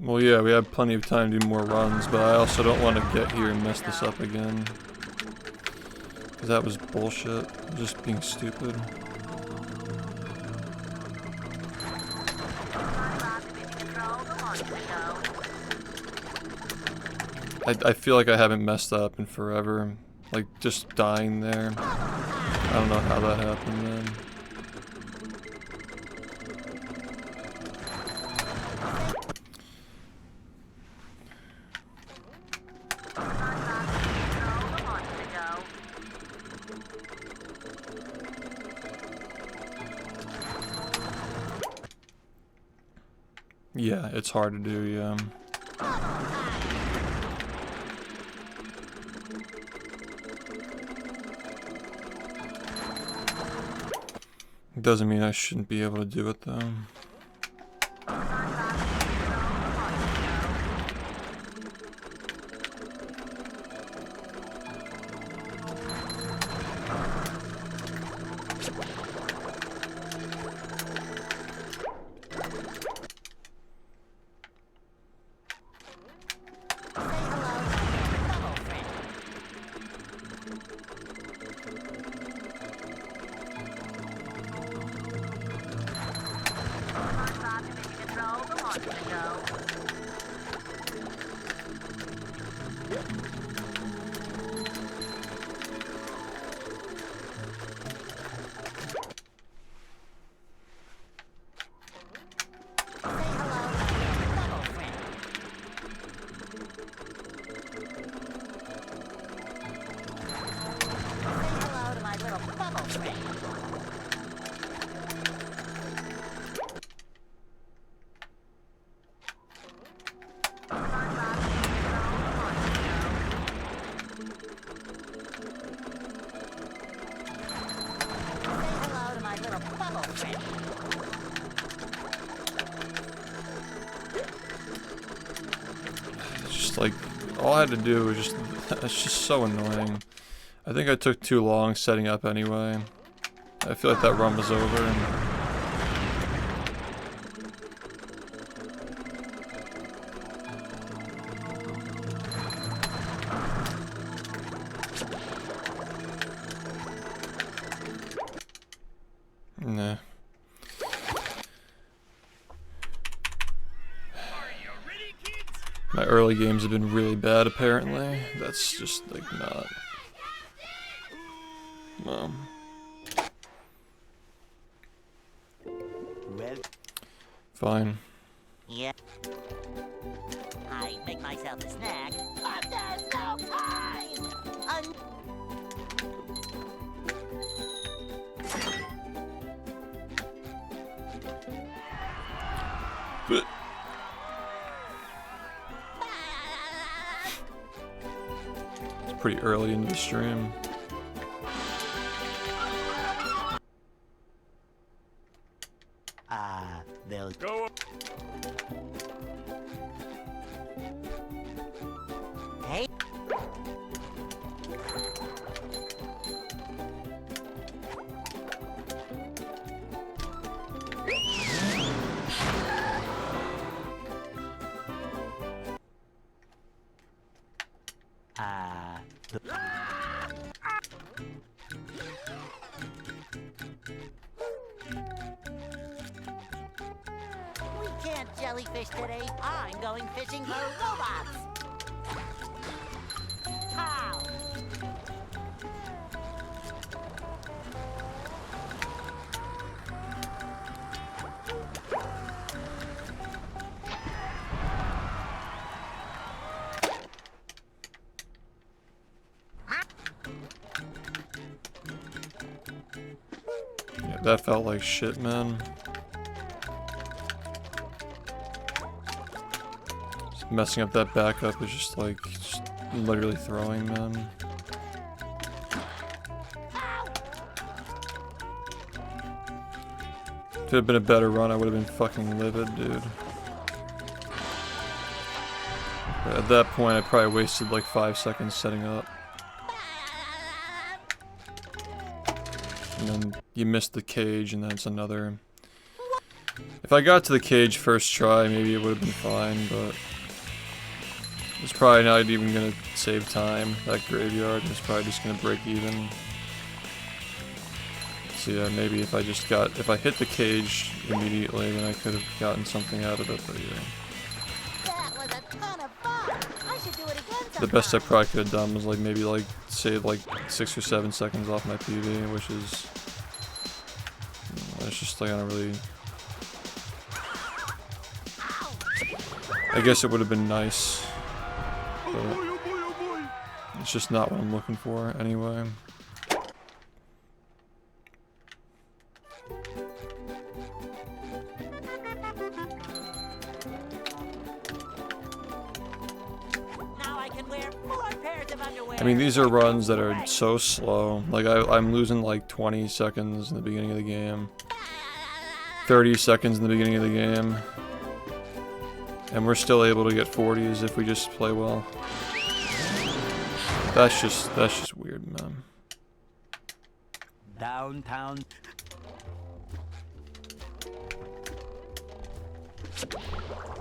Speaker 1: Well, yeah, we have plenty of time to do more runs, but I also don't want to get here and mess this up again. Because that was bullshit. Just being stupid. I feel like I haven't messed that up in forever. Like, just dying there. I don't know how that happened, man. Yeah, it's hard to do, yeah. Doesn't mean I shouldn't be able to do it, though.
Speaker 2: little bubble trick.
Speaker 1: It's just like, all I had to do was just, it's just so annoying. I think I took too long setting up anyway. I feel like that run was over. And nah. My early games have been really bad, apparently. That's just, like, not... Well... Fine.
Speaker 2: Yeah. I make myself a snack, but there's no time!
Speaker 1: But... It's pretty early into the stream.
Speaker 5: They'll
Speaker 4: Go.
Speaker 2: Hey. We can't jellyfish today. I'm going fishing for robots. How?
Speaker 1: Yeah, that felt like shit, man. Just messing up that backup is just like, just literally throwing, man. Could have been a better run, I would have been fucking livid, dude. But at that point, I probably wasted like 5 seconds setting up. And then you missed the cage, and that's another... If I got to the cage first try, maybe it would have been fine, but... It's probably not even gonna save time, that graveyard. It's probably just gonna break even. So yeah, maybe if I just got... If I hit the cage immediately, then I could have gotten something out of it, but yeah.
Speaker 2: That was a ton of fun. I should do it again sometime.
Speaker 1: The best I probably could have done was like maybe like save like 6 or 7 seconds off my PV, which is... It's just like I don't really... I guess it would have been nice, but it's just not what I'm looking for anyway.
Speaker 2: Now I can wear 4 pairs of underwear.
Speaker 1: I mean, these are runs that are so slow. Like I'm losing like 20 seconds in the beginning of the game, 30 seconds in the beginning of the game. And we're still able to get 40s if we just play well. That's just weird, man.
Speaker 5: downtown.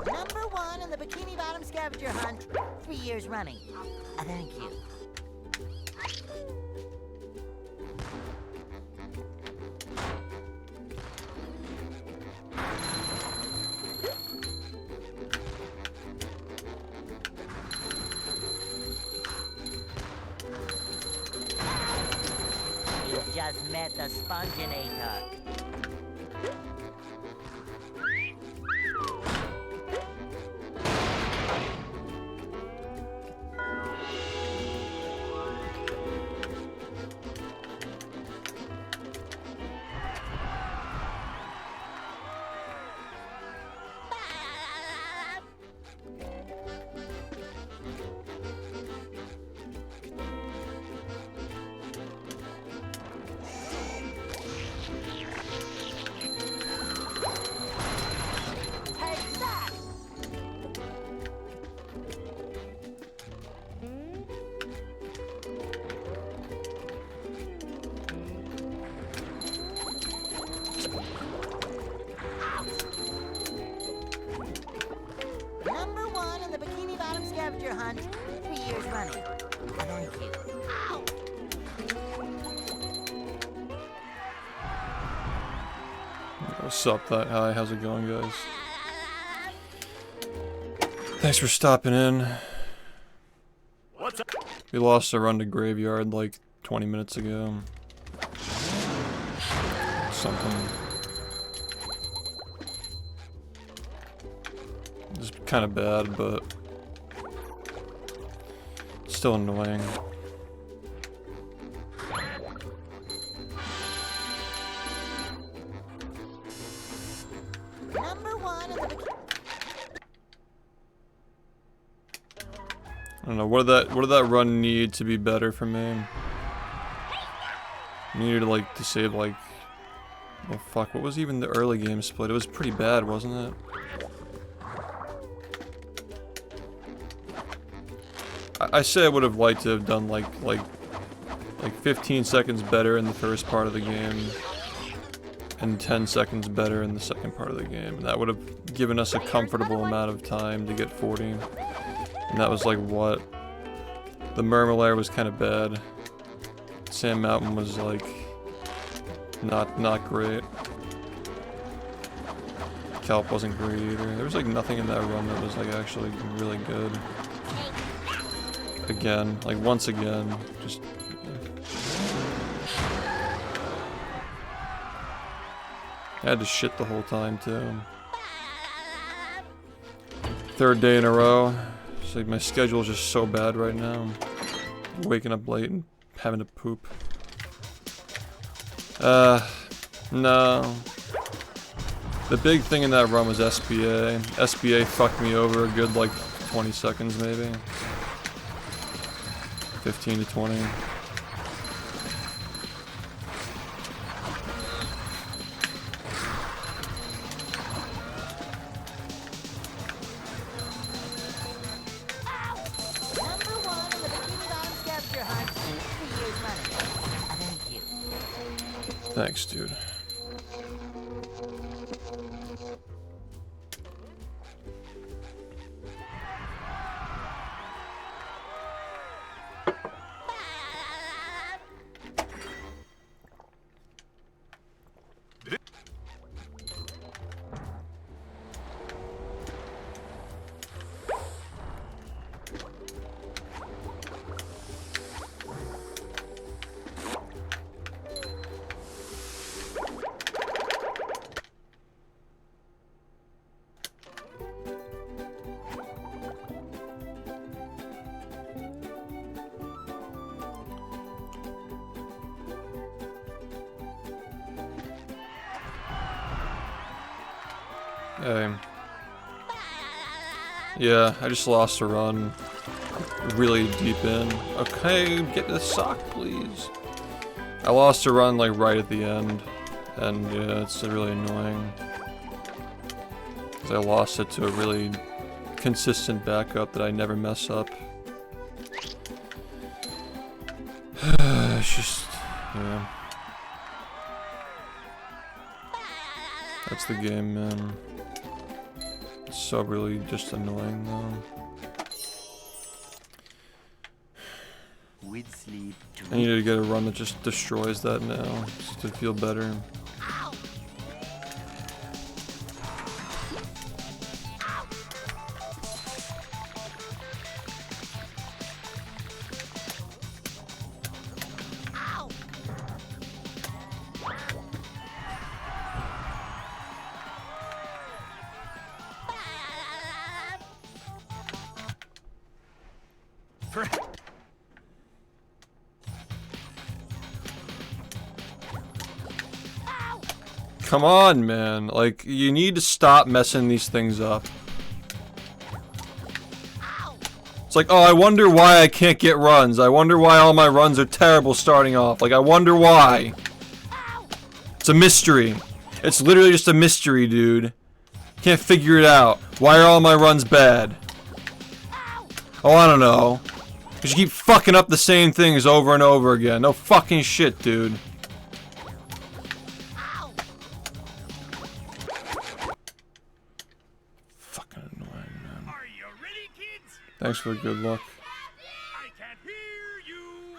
Speaker 2: Number 1 on the Bikini Bottom scavenger hunt, 3 years running. Thank you. You just met the sponginator. Number 1 in the Bikini Bottom scavenger hunt, 3 years running. Thank you. Ow!
Speaker 1: What's up, that hi? How's it going, guys? Thanks for stopping in.
Speaker 4: What's up?
Speaker 1: We lost a run to Graveyard like 20 minutes ago. Something. It's kind of bad, but still annoying.
Speaker 2: Number 1 in the Bikini...
Speaker 1: I don't know, what did that run need to be better for me? I needed like to save like, well fuck, what was even the early game split? It was pretty bad, wasn't it? I say I would have liked to have done like 15 seconds better in the first part of the game and 10 seconds better in the second part of the game. And that would have given us a comfortable amount of time to get 40. And that was like what? The Murmur was kind of bad. Sand Mountain was like not great. Kelp wasn't great either. There was like nothing in that run that was like actually really good. Again, like once again, just I had to shit the whole time too. Third day in a row. It's like my schedule is just so bad right now. Waking up late and having to poop. No. The big thing in that run was SBA. SBA fucked me over a good like 20 seconds maybe. 15 to 20. Thanks, dude. Yeah, I just lost a run really deep in. Okay, get the sock, please. I lost a run like right at the end, and yeah, it's really annoying. 'Cause I lost it to a really consistent backup that I never mess up. It's just, yeah. That's the game, man. It's so really just annoying, though.
Speaker 5: With sleep.
Speaker 1: I need to get a run that just destroys that now, just to feel better. Come on, man. Like, you need to stop messing these things up. It's like, oh, I wonder why I can't get runs. I wonder why all my runs are terrible starting off. Like, I wonder why. It's a mystery. It's literally just a mystery, dude. Can't figure it out. Why are all my runs bad? Oh, I don't know. Because you keep fucking up the same things over and over again. No fucking shit, dude. Thanks for the good luck.
Speaker 4: I can't hear you.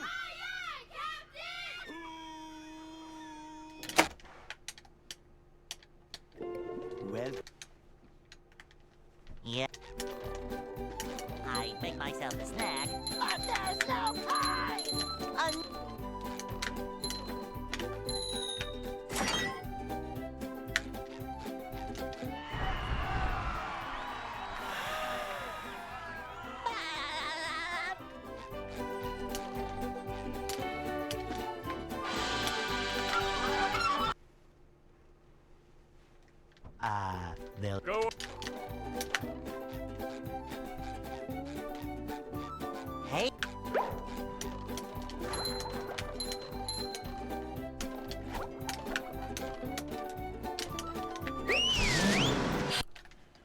Speaker 5: Well,
Speaker 2: Yeah. I make myself a snack, but there's no time.
Speaker 5: they'll
Speaker 4: Go.
Speaker 2: Hey.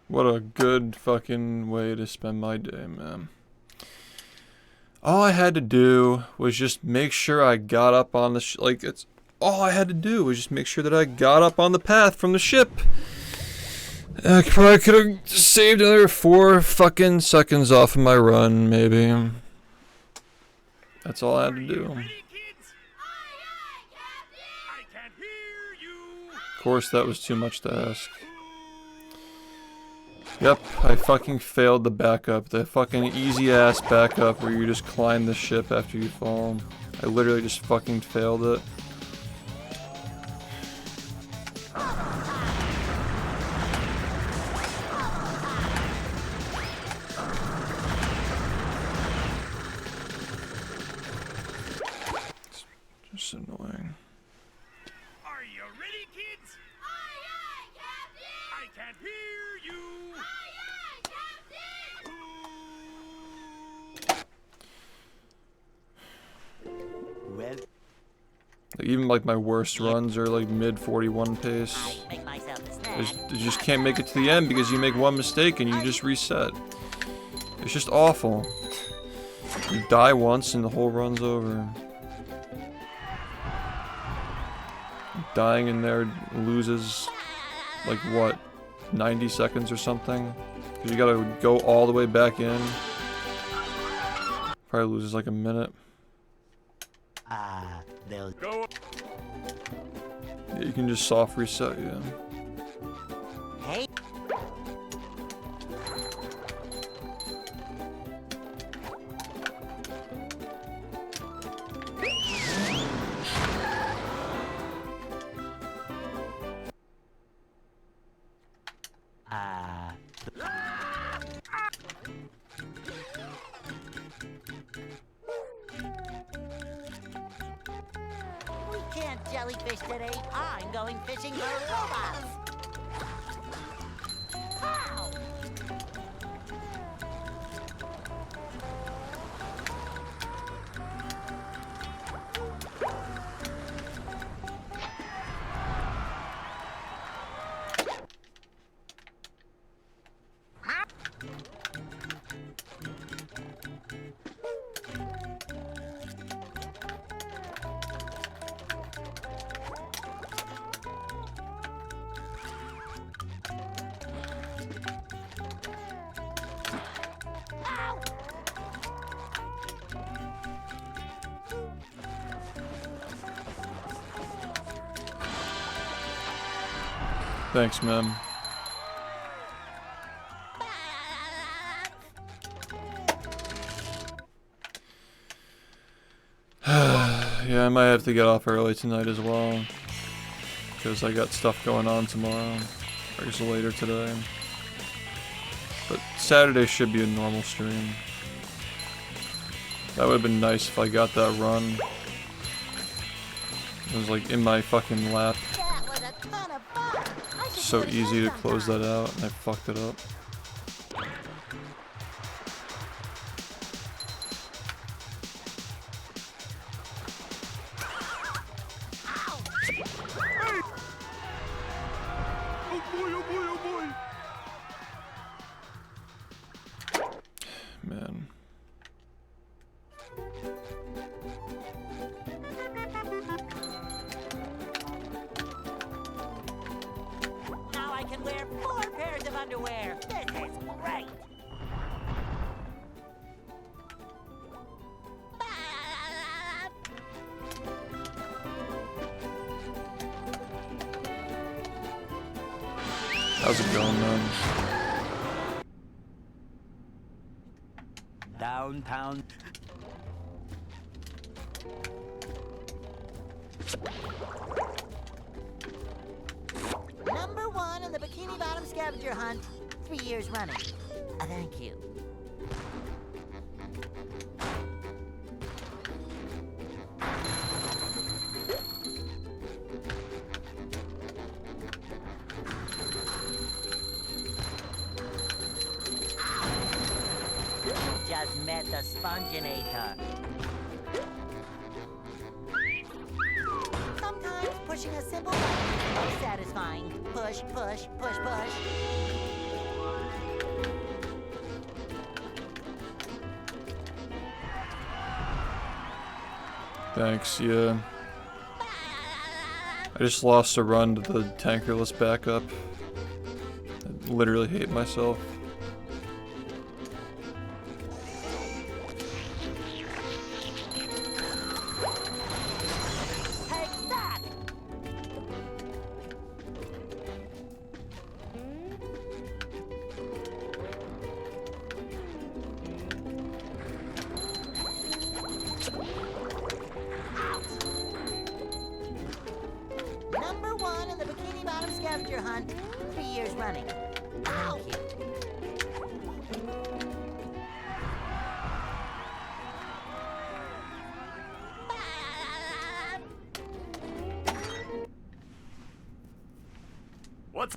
Speaker 1: What a good fucking way to spend my day, man. All I had to do was just make sure I got up on the like, it's all I had to do was just make sure that I got up on the path from the ship. I probably could have saved another 4 fucking seconds off of my run, maybe. That's all I had to do.
Speaker 4: Ready, kids? I can't hear you.
Speaker 1: Of course, that was too much to ask. Yep, I fucking failed the backup. The fucking easy-ass backup where you just climb the ship after you fall. I literally just fucking failed it. It's just annoying.
Speaker 4: Are you ready, kids? I can't hear you.
Speaker 5: well,
Speaker 1: Like, even like my worst runs are like mid 41 pace.
Speaker 2: I make myself a snack.
Speaker 1: You just can't make it to the end because you make one mistake and you just reset. It's just awful. You die once and the whole run's over. Dying in there loses like what, 90 seconds or something? 'Cause you gotta go all the way back in. Probably loses like a minute.
Speaker 5: they'll
Speaker 4: Go.
Speaker 1: Yeah, you can just soft reset, yeah.
Speaker 2: Hey. We can't jellyfish today. I'm going fishing for robots. How?
Speaker 1: Thanks, man. Yeah, I might have to get off early tonight as well. Because I got stuff going on tomorrow. I guess later today. But Saturday should be a normal stream. That would have been nice if I got that run. It was like in my fucking lap.
Speaker 2: That was a ton of fun. I should
Speaker 1: So
Speaker 2: do it
Speaker 1: easy to
Speaker 2: again
Speaker 1: close
Speaker 2: sometime.
Speaker 1: that out, and I fucked it up.
Speaker 4: Oh boy, oh boy, oh boy.
Speaker 1: Man.
Speaker 2: Now I can wear 4 pairs of underwear. This is great.
Speaker 1: How's it going, man?
Speaker 5: Downtown.
Speaker 2: Number 1 in the Bikini Bottom scavenger hunt, 3 years running. Thank you. Just met the Sponginator. Sometimes pushing a simple button is satisfying. Push, push, push, push.
Speaker 1: Thanks, yeah. I just lost a run to the tankerless backup. I literally hate myself.
Speaker 2: Take that! Number 1 in the Bikini Bottom scavenger hunt, 3 years running. Thank you.
Speaker 4: What's...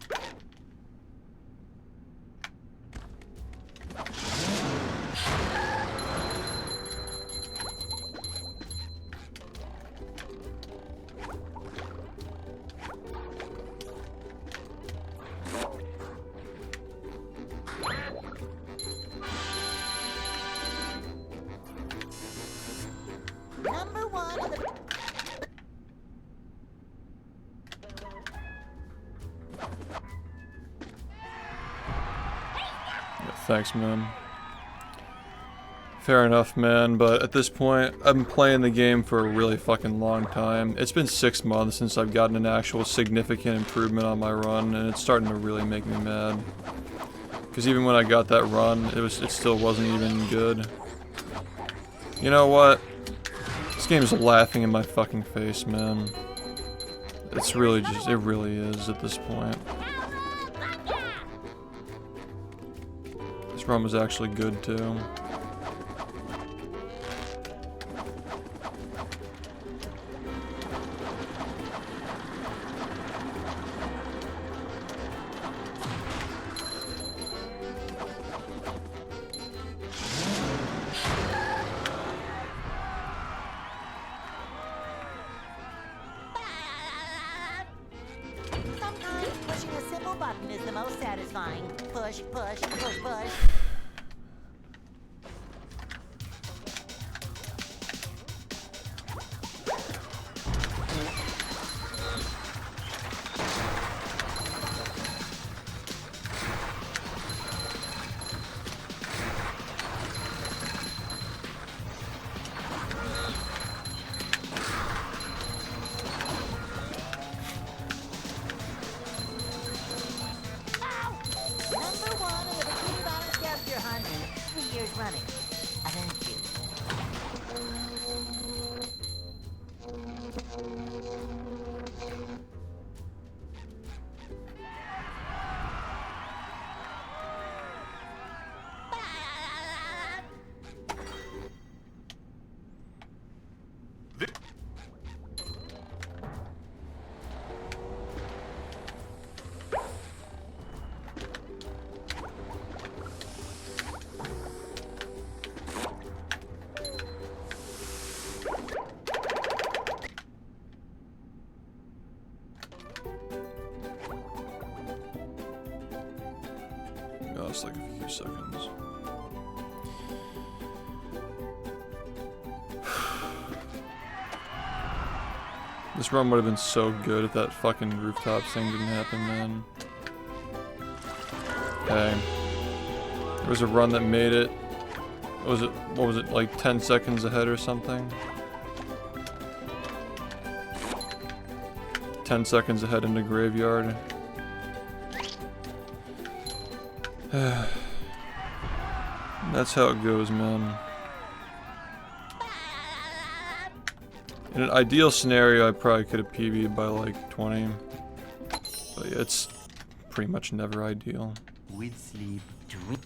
Speaker 2: Number 1 in the...
Speaker 1: Yeah, thanks, man. Fair enough, man, but at this point, I've been playing the game for a really fucking long time. It's been 6 months since I've gotten an actual significant improvement on my run, and it's starting to really make me mad. Because even when I got that run, it still wasn't even good. You know what? This game's laughing in my fucking face, man. It's really just, it really is at this point. This run was actually good too.
Speaker 2: Sometimes pushing a simple button is the most satisfying. Push, push, push, push. Number 1 in the Bikini Bottom scavenger hunt, 3 years running. Thank you.
Speaker 1: Oh, it's like a few seconds. This run would have been so good if that fucking rooftop thing didn't happen, man. Hey. There was a run that made it. What was it, like 10 seconds ahead or something? 10 seconds ahead in the graveyard. That's how it goes, man. In an ideal scenario, I probably could have PB'd by like 20. But yeah, it's pretty much never ideal.
Speaker 5: With sleep, drink.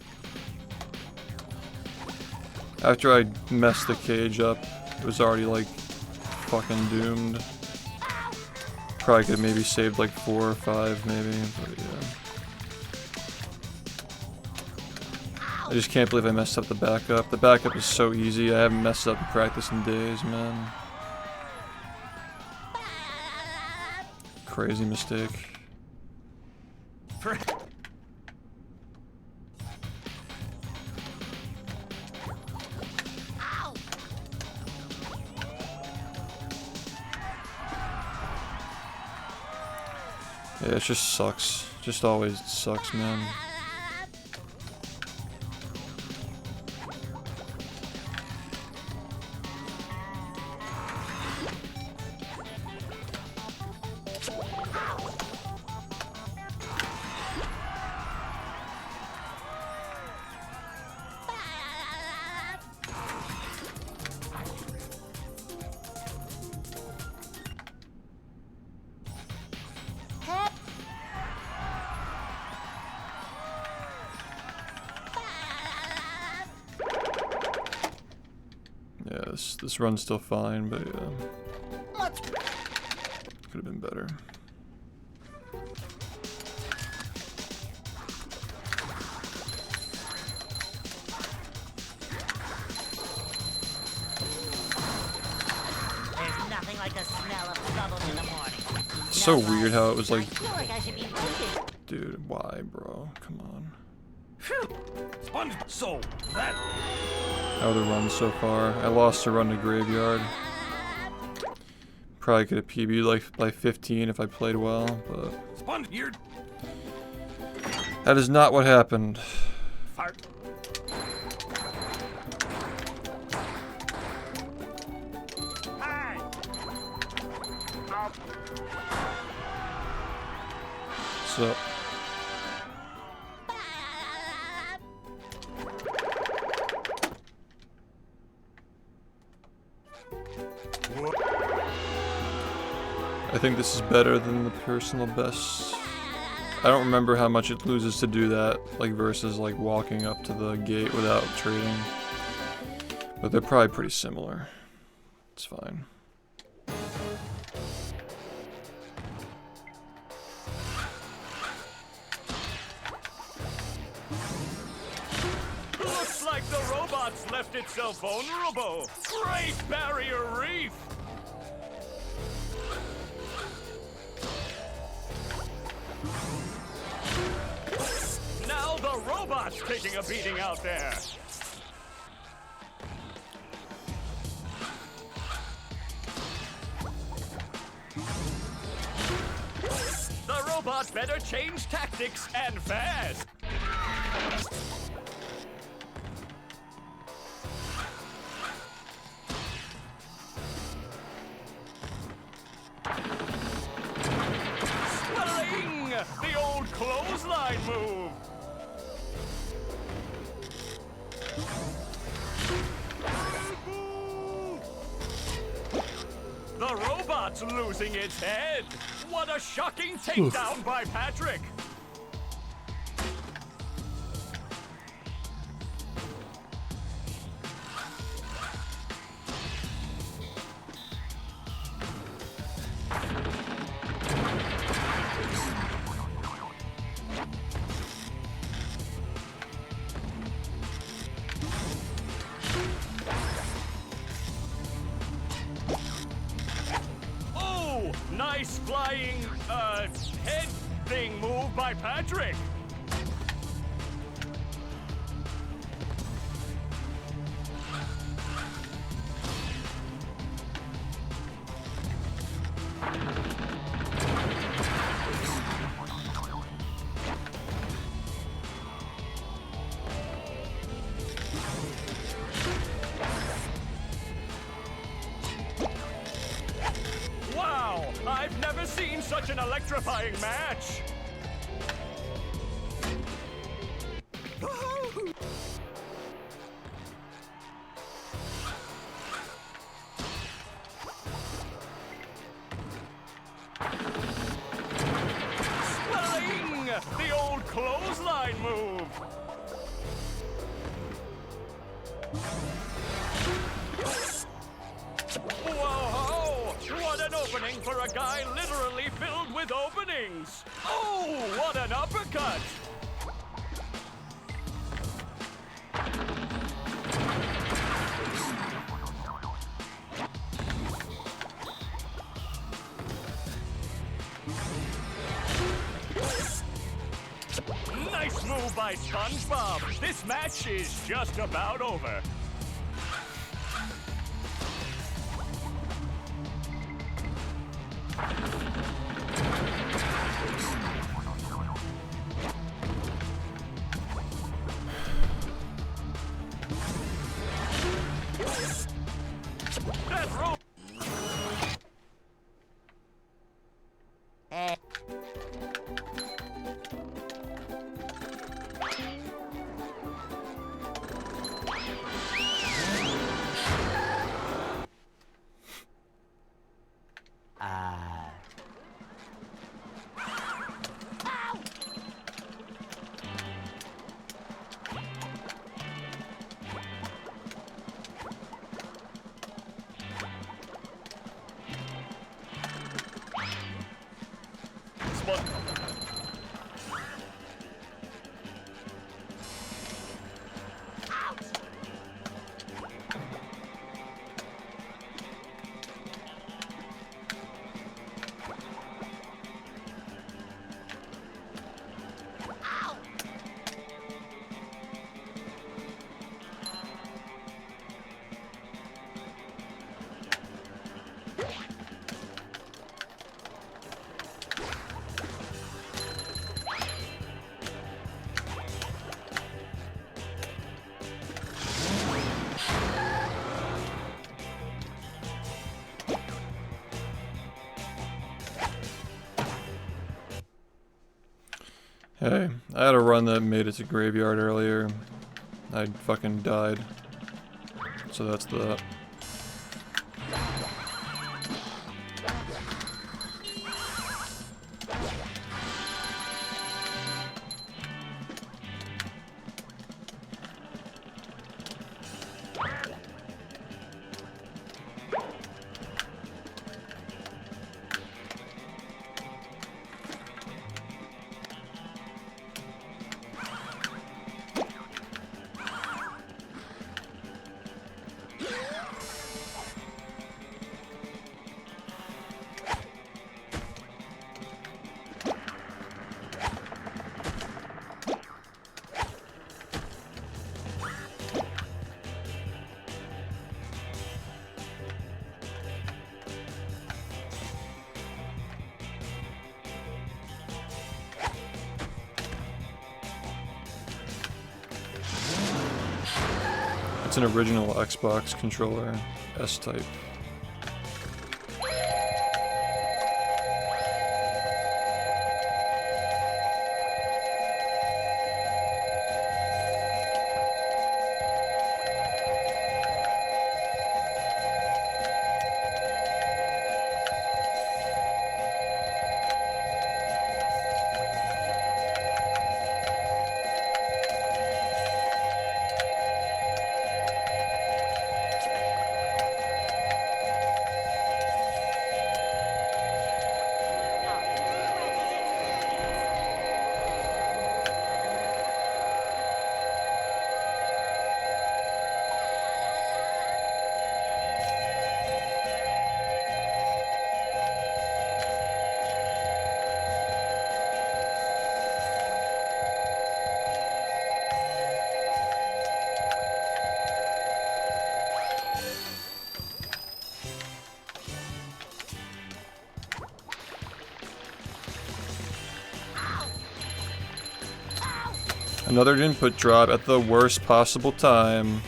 Speaker 1: After I messed the cage up, it was already like fucking doomed. Probably could have maybe saved like 4 or 5 maybe, but yeah. I just can't believe I messed up the backup. The backup is so easy. I haven't messed up in practice in days, man. Crazy mistake. Yeah, it just sucks. Just always sucks, man. Yeah, this run's still fine, but yeah. Could have been better.
Speaker 2: There's nothing like the smell of trouble in the morning.
Speaker 1: It's so weird how it was
Speaker 2: I
Speaker 1: like,
Speaker 2: feel like I should be drinking.
Speaker 1: dude, why, bro? Come on.
Speaker 4: So that
Speaker 1: How are the runs so far? I lost a run to graveyard. Probably could have PB'd like by 15 if I played well, but
Speaker 4: sponge here.
Speaker 1: that is not what happened.
Speaker 4: Fart. Hi.
Speaker 1: So I think this is better than the personal best. I don't remember how much it loses to do that, like versus like walking up to the gate without trading. But they're probably pretty similar. It's fine.
Speaker 4: Looks like the robots left itself vulnerable. Great barrier reef. Now the robot's taking a beating out there. The robot better change tactics and fast. Swelling! The old clothesline move. The robot's losing its head. What a shocking takedown by Patrick. Oh, nice flying, head thing move by Patrick. Wow, I've never seen such an electrifying match. The old clothesline move! Whoa! What an opening for a guy literally filled with openings! Oh, what an uppercut! Nice move by SpongeBob. This match is just about over. That rope.
Speaker 2: Eh.
Speaker 1: Hey, I had a run that made it to graveyard earlier. I fucking died. So that's that. It's an original Xbox controller, S-type. Another input drop at the worst possible time.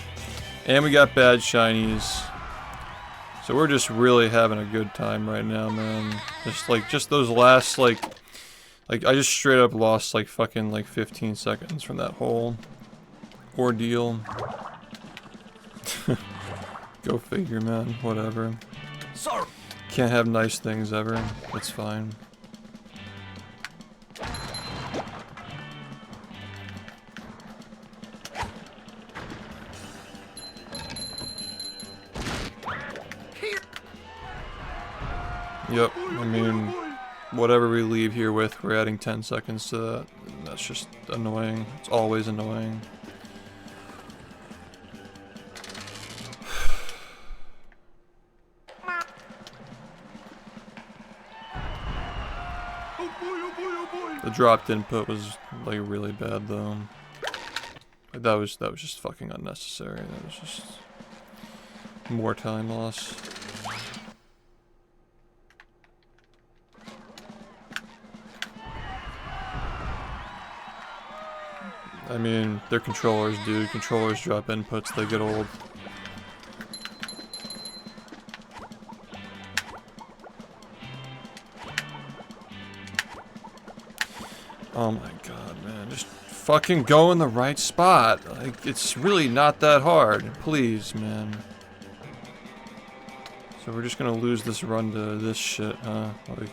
Speaker 1: And we got bad shinies. So we're just really having a good time right now, man. Just those last, like I just straight up lost like fucking like 15 seconds from that whole ordeal. Go figure, man. Whatever.
Speaker 4: Sorry.
Speaker 1: Can't have nice things ever. It's fine. Yep, I mean, whatever we leave here with, we're adding 10 seconds to that. And that's just annoying. It's always annoying. The dropped input was like really bad though. Like, that was just fucking unnecessary. That was just more time loss. I mean, they're controllers, dude. Controllers drop inputs, they get old. Oh my god, man. Just fucking go in the right spot. Like, it's really not that hard. Please, man. So we're just gonna lose this run to this shit, huh? Like,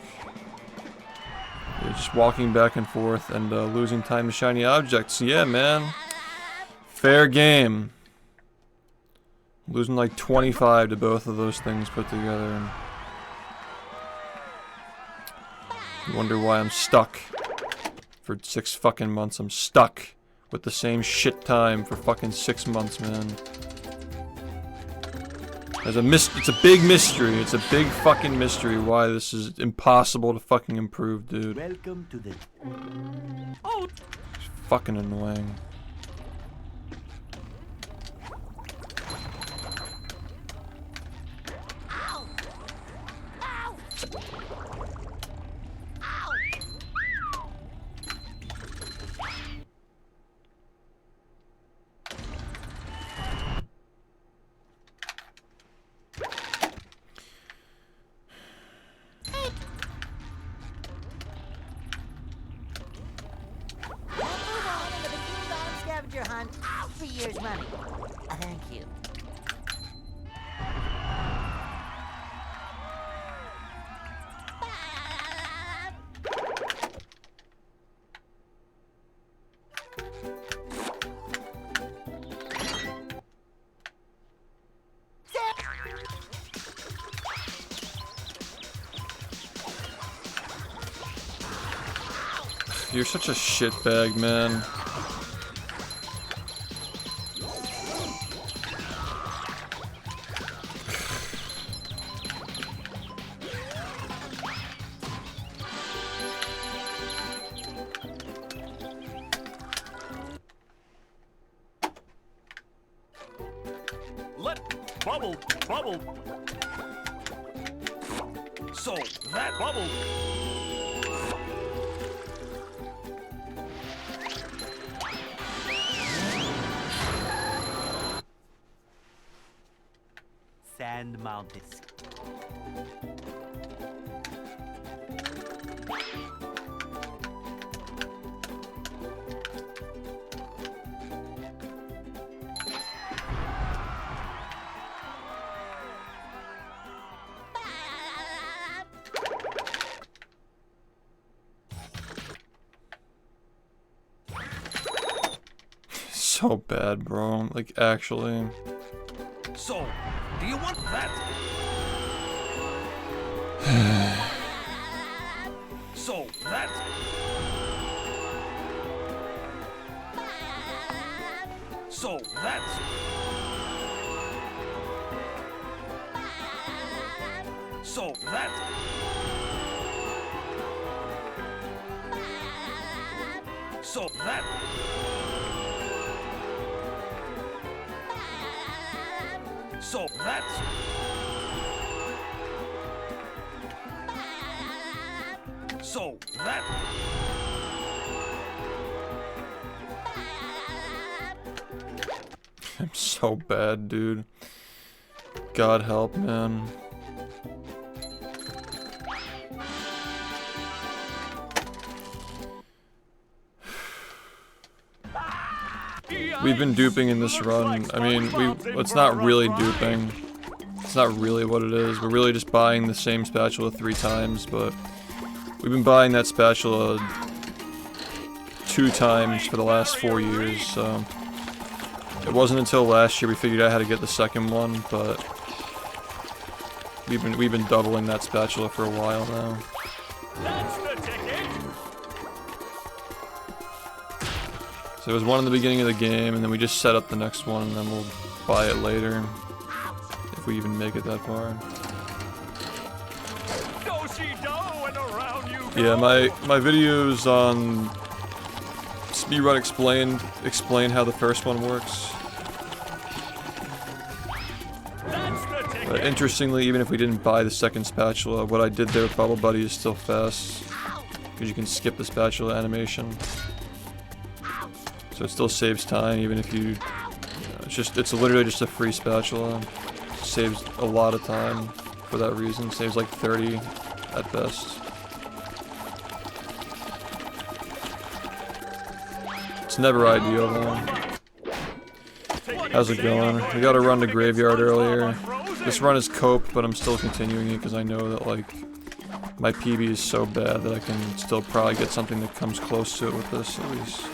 Speaker 1: yeah, just walking back and forth and losing time to shiny objects. Yeah, man. Fair game. Losing like 25 to both of those things put together. You wonder why I'm stuck. For 6 fucking months, I'm stuck with the same shit time for fucking 6 months, man. It's a big mystery. It's a big fucking mystery why this is impossible to fucking improve, dude.
Speaker 5: Welcome to the...
Speaker 3: Oh,
Speaker 1: It's fucking annoying.
Speaker 2: Ow! Ow! Ow! We'll move on in the bikini bottom scavenger hunt for years' money. Thank you.
Speaker 1: You're such a shitbag, man.
Speaker 4: Let bubble, bubble. So that bubble.
Speaker 5: Sand Mountains.
Speaker 1: So bad, bro. Like, actually.
Speaker 4: So, do you want that? So that. So that. So that. So that. So that's... So that...
Speaker 1: I'm so bad, dude. God help, man. We've been duping in this run. I mean, it's not really duping. It's not really what it is. We're really just buying the same spatula 3 times, but we've been buying that spatula 2 times for the last 4 years, so it wasn't until last year we figured out how to get the second one, but We've been doubling that spatula for a while now.
Speaker 4: That's the ticket.
Speaker 1: So there was one in the beginning of the game, and then we just set up the next one, and then we'll buy it later. If we even make it that far.
Speaker 4: Do-si-do and around you go.
Speaker 1: Yeah, my videos on Speedrun explain how the first one works.
Speaker 4: That's the ticket.
Speaker 1: But interestingly, even if we didn't buy the second spatula, what I did there with Bubble Buddy is still fast. Because you can skip the spatula animation. So it still saves time, even if you... It's literally just a free spatula. Saves a lot of time for that reason. Saves like 30 at best. It's never ideal though. How's it going? We gotta run to Graveyard earlier. This run is cope, but I'm still continuing it because I know that like my PB is so bad that I can still probably get something that comes close to it with this at least.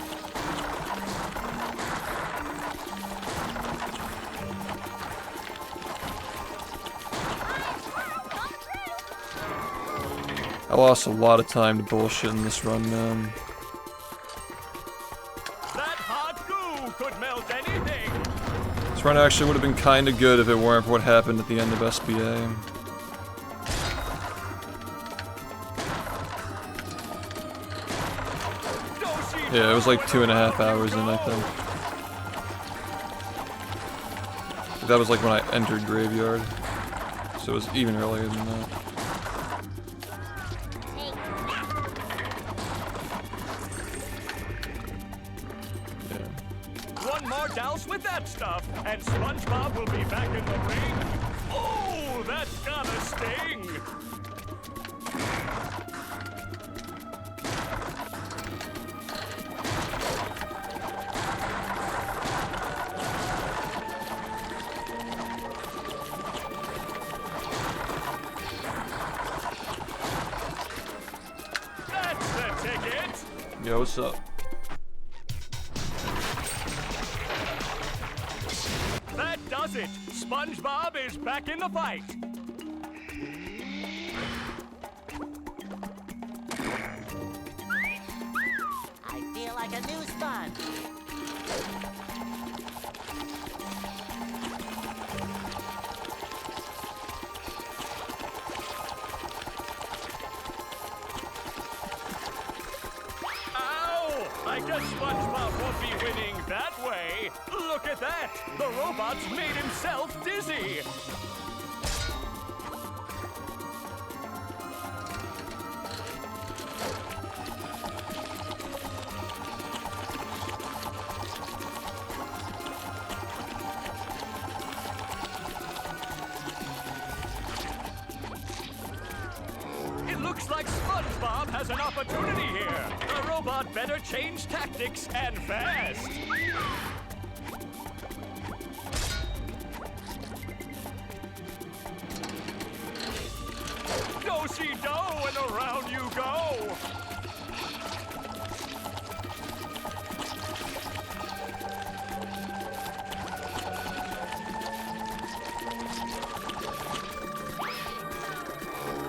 Speaker 1: I lost a lot of time to bullshit in this run, man.
Speaker 4: That hot goo could melt anything.
Speaker 1: This run actually would have been kinda good if it weren't for what happened at the end of SBA. Yeah, it was like 2.5 hours in, I think. That was like when I entered Graveyard. So it was even earlier than that.
Speaker 4: One more douse with that stuff, and SpongeBob will be back in the ring. Oh, that's gotta sting. That's the ticket.
Speaker 1: Yo, what's up?
Speaker 4: That does it. SpongeBob is back in the fight.
Speaker 2: I feel like a new sponge.
Speaker 4: Ow! I guess SpongeBob won't be winning that way. Look at that! The robot's made himself dizzy. It looks like SpongeBob has an opportunity here. The robot better change tactics and fast. Do-si-do and around you go.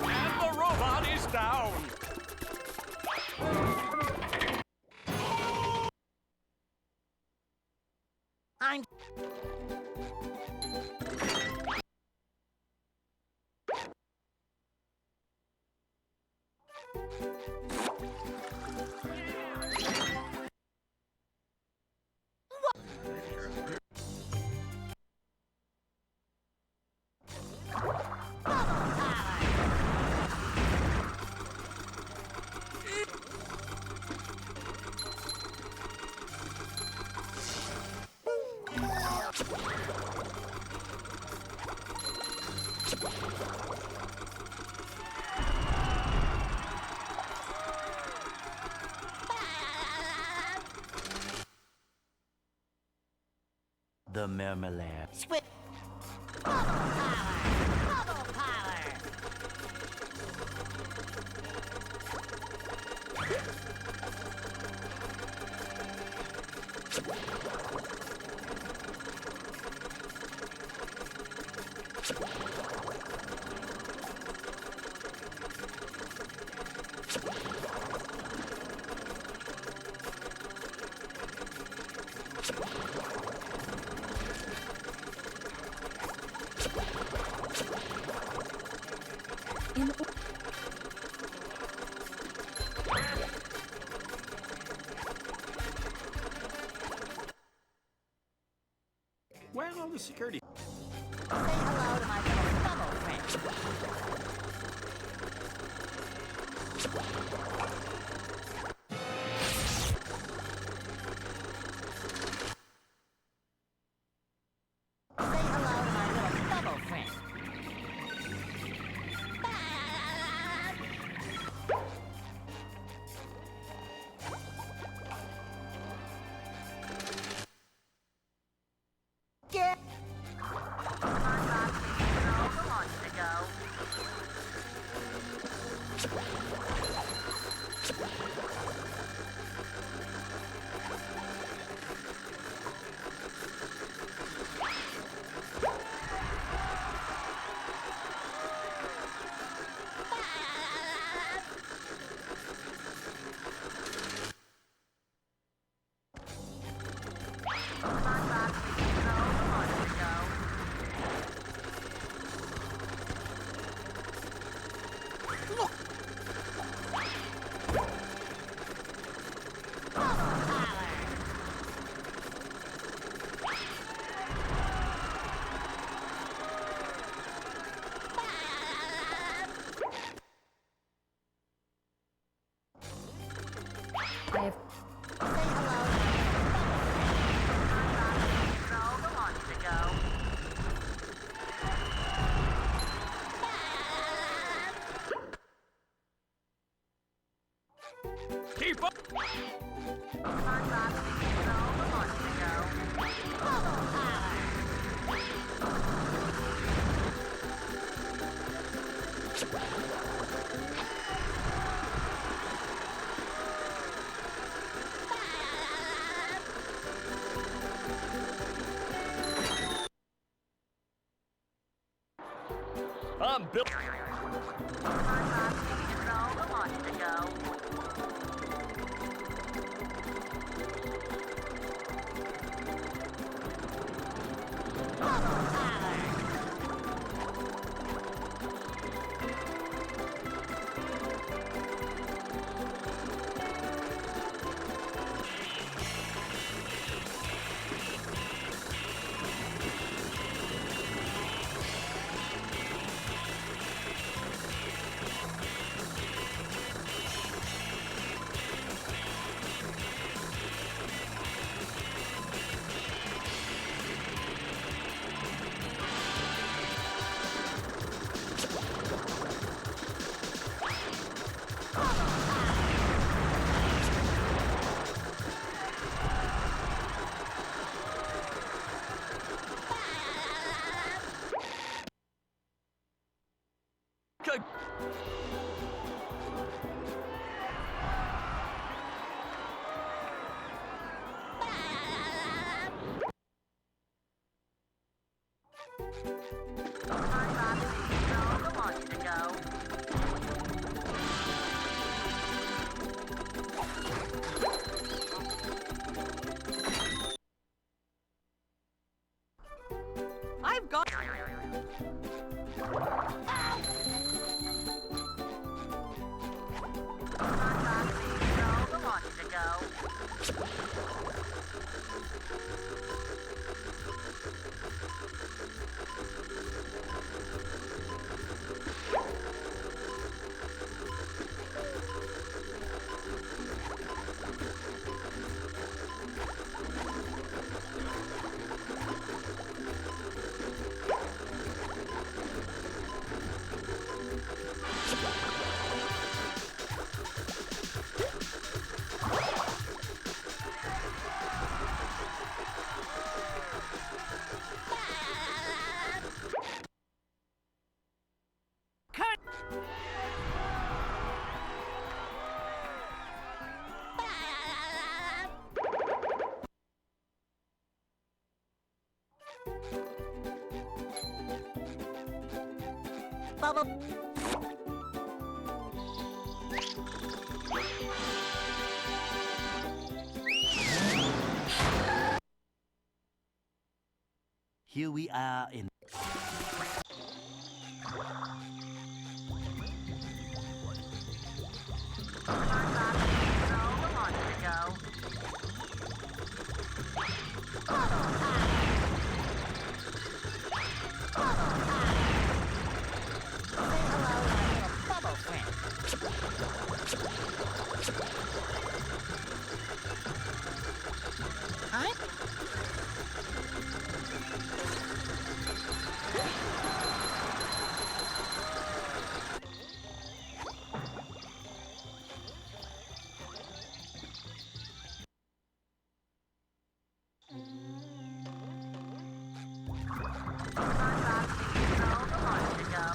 Speaker 4: And the robot is down.
Speaker 2: I'm
Speaker 5: The Marmalade.
Speaker 2: Swift. Bubble power. Bubble power.
Speaker 4: Where are all the security?
Speaker 2: Say hello to my little bubble friend. Say hello to my little bubble friend. Get. SpongeBob taking all the launch to go. SpongeBob taking all the launch to go. I have. Say hello. SpongeBob taking all the launch to go.
Speaker 4: Keep up!
Speaker 2: SpongeBob taking all the launch to go. Bubble power.
Speaker 4: I'm Bill.
Speaker 2: SpongeBob taking all the launch to go. Bubble power. SpongeBob taking all the launch to go.
Speaker 3: I've got.
Speaker 2: SpongeBob taking all the launch to go. Bubble.
Speaker 5: Here we are in.
Speaker 2: SpongeBob, control the launcher go. Say hello to my little bubble friend. Hi. SpongeBob, control the launcher go.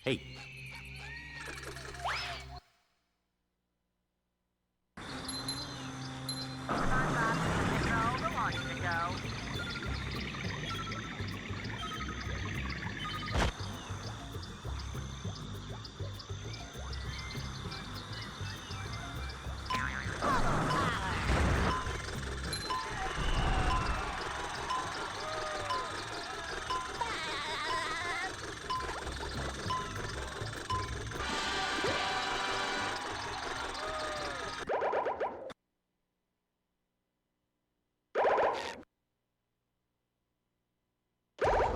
Speaker 5: Hey,
Speaker 2: SpongeBob, control the launcher go.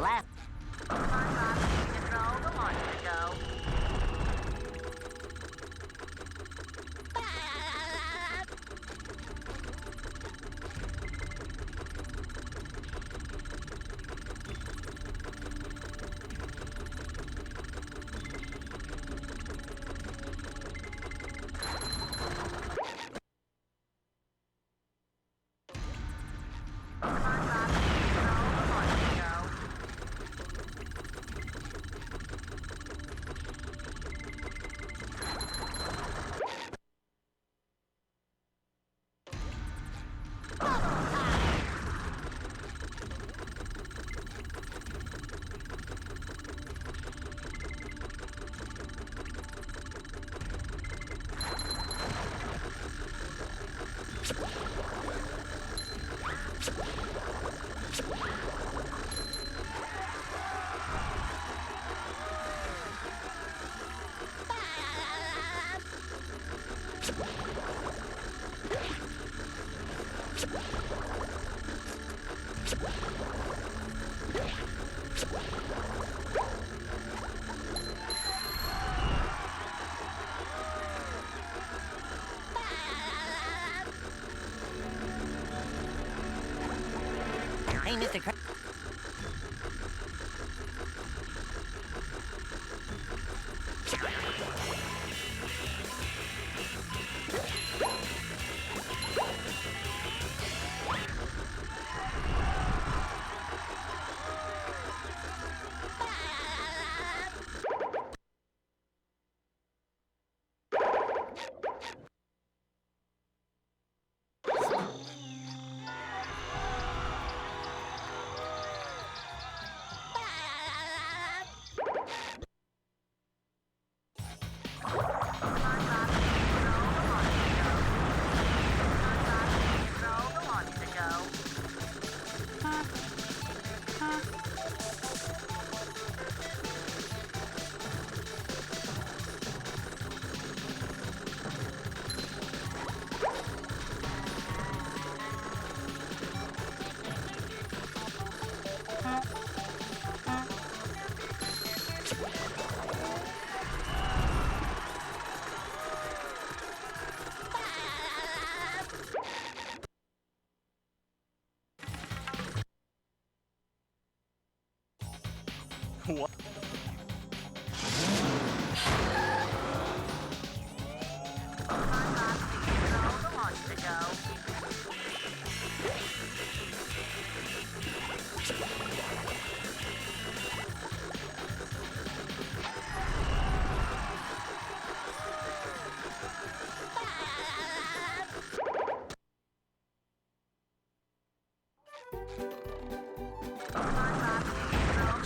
Speaker 2: Left. SpongeBob, control the launcher go. SpongeBob, control the launcher go. Hey, Mr.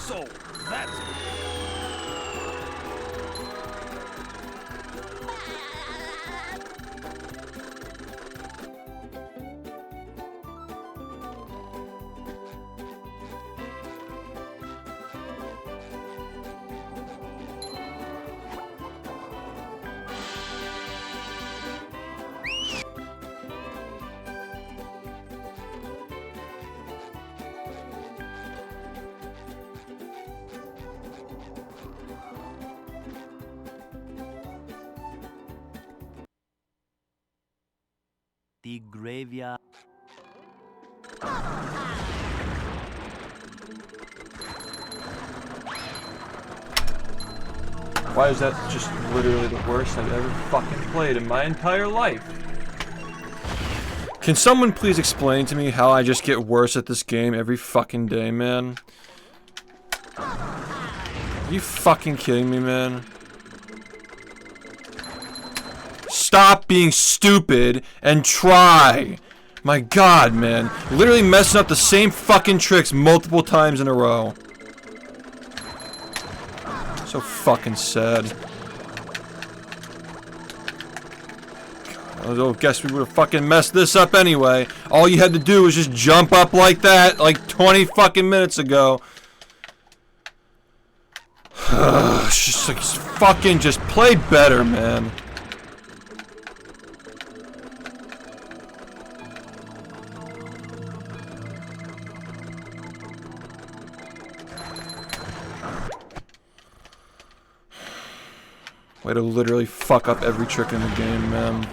Speaker 4: So, that's
Speaker 5: The graveyard.
Speaker 1: Why is that just literally the worst I've ever fucking played in my entire life? Can someone please explain to me how I just get worse at this game every fucking day, man? Are you fucking kidding me, man? Stop being stupid and try! My god, man. Literally messing up the same fucking tricks multiple times in a row. So fucking sad. I guess we would have fucking messed this up anyway. All you had to do was just jump up like that, like 20 fucking minutes ago. It's just like, fucking just play better, man. Way to literally fuck up every trick in the game, man.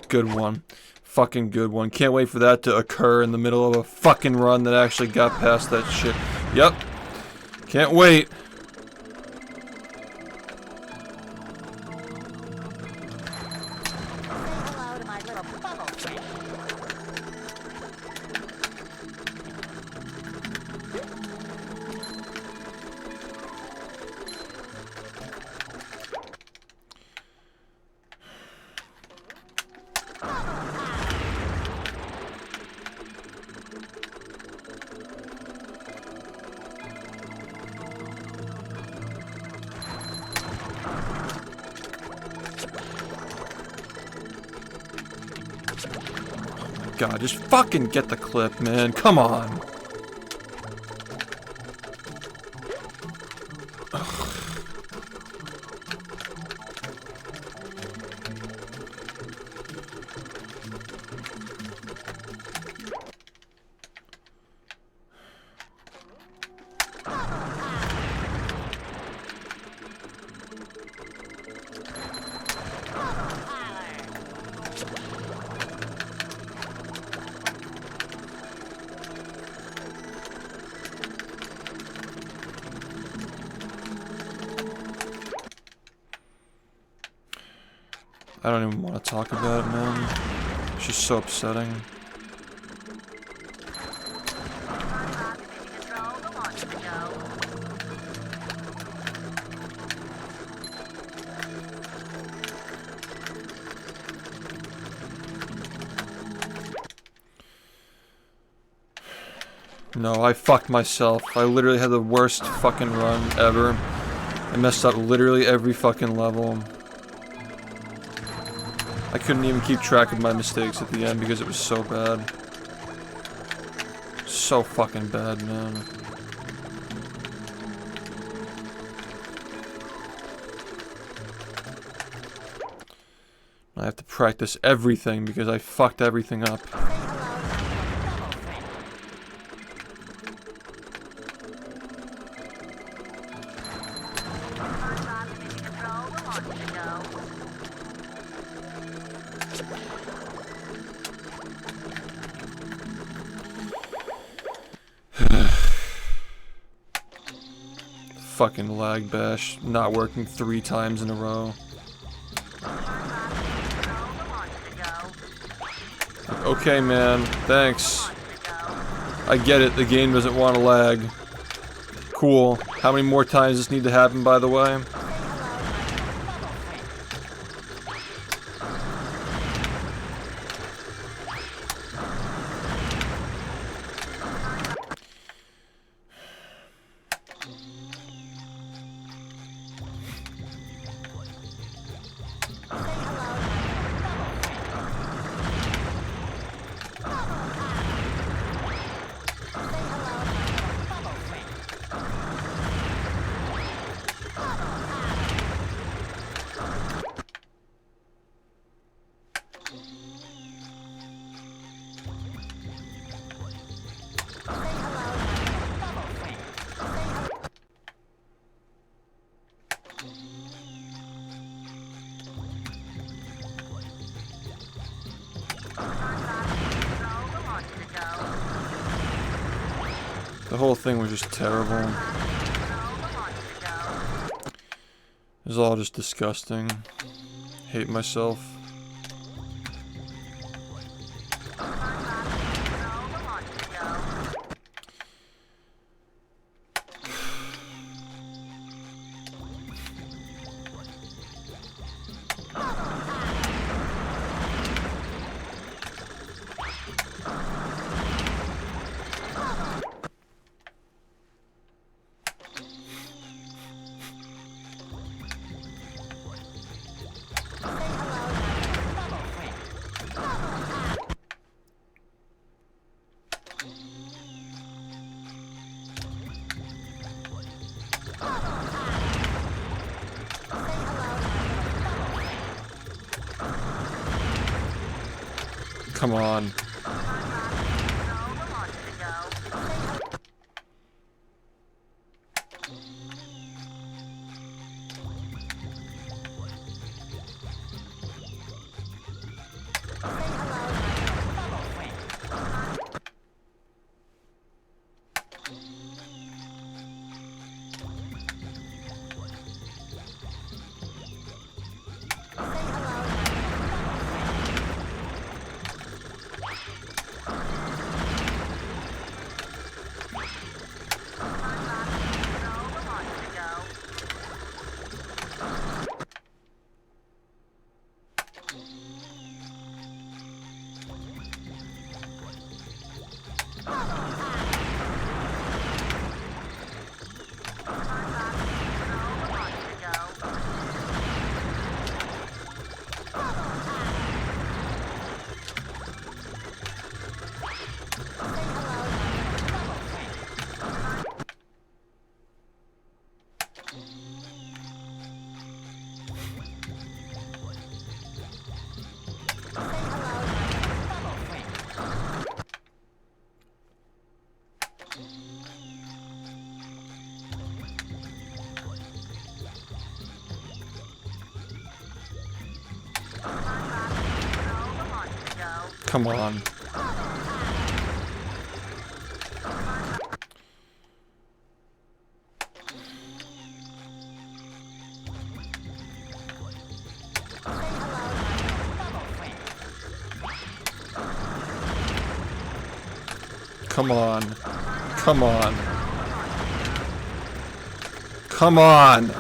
Speaker 1: Good one. Fucking good one. Can't wait for that to occur in the middle of a fucking run that actually got past that shit. Yep. Can't wait.
Speaker 2: Hello to my little bubble friend.
Speaker 1: God, just fucking get the clip, man. Come on. I don't even want to talk about it, man. It's just so upsetting. No, I fucked myself. I literally had the worst fucking run ever. I messed up literally every fucking level. I couldn't even keep track of my mistakes at the end because it was so bad. So fucking bad, man. I have to practice everything because I fucked everything up. Fucking lag bash, not working 3 times in a row. Okay, man, thanks. I get it, the game doesn't want to lag. Cool. How many more times does this need to happen, by the way? The whole thing was just terrible. It was all just disgusting. Hate myself. Come on. Come on. Come on. Come on. Come on.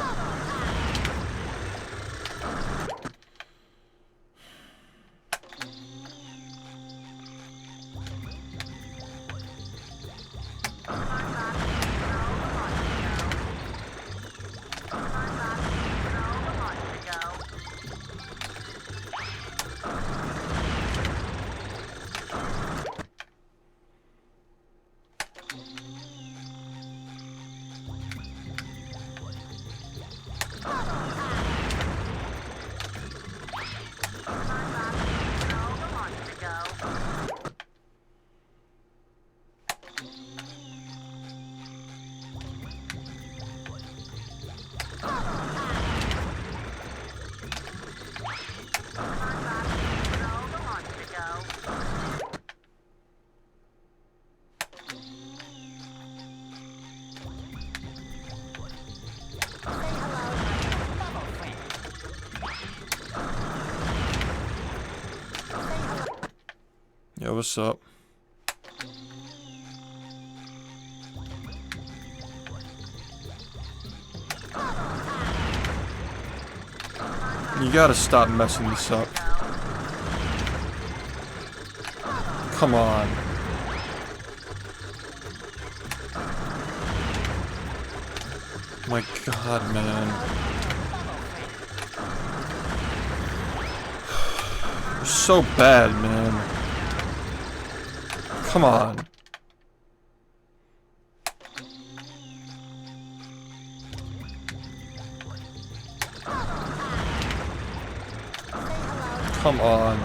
Speaker 1: Yo, what's up? You gotta stop messing this up. Come on. My god, man. You're so bad, man. Come on. Come on.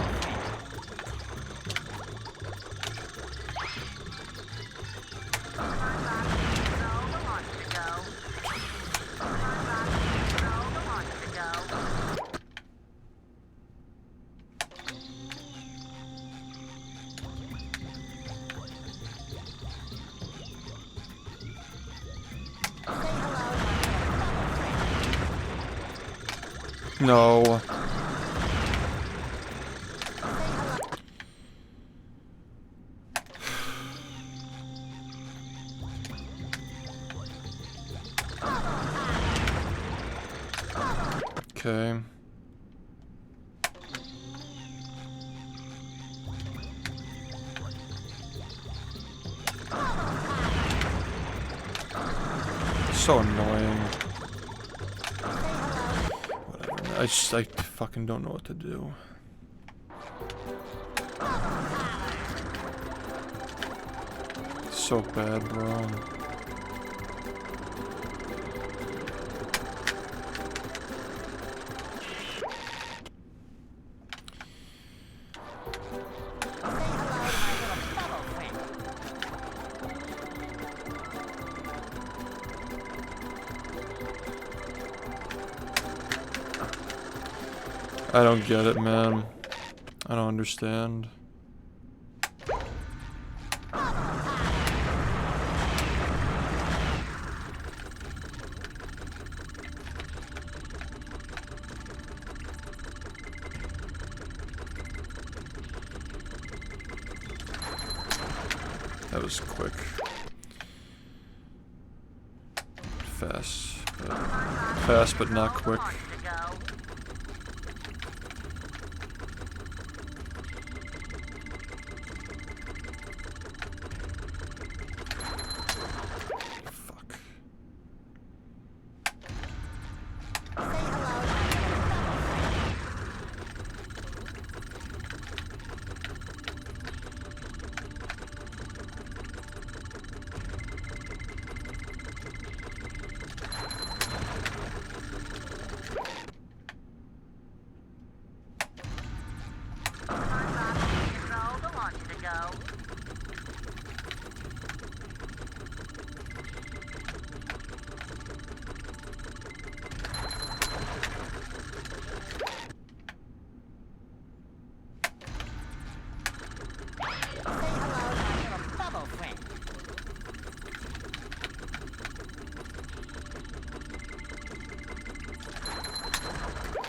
Speaker 1: No. Okay. So annoying. Whatever. I fucking don't know what to do. So bad, bro. I don't get it, man. I don't understand. That was quick. Fast, but not quick.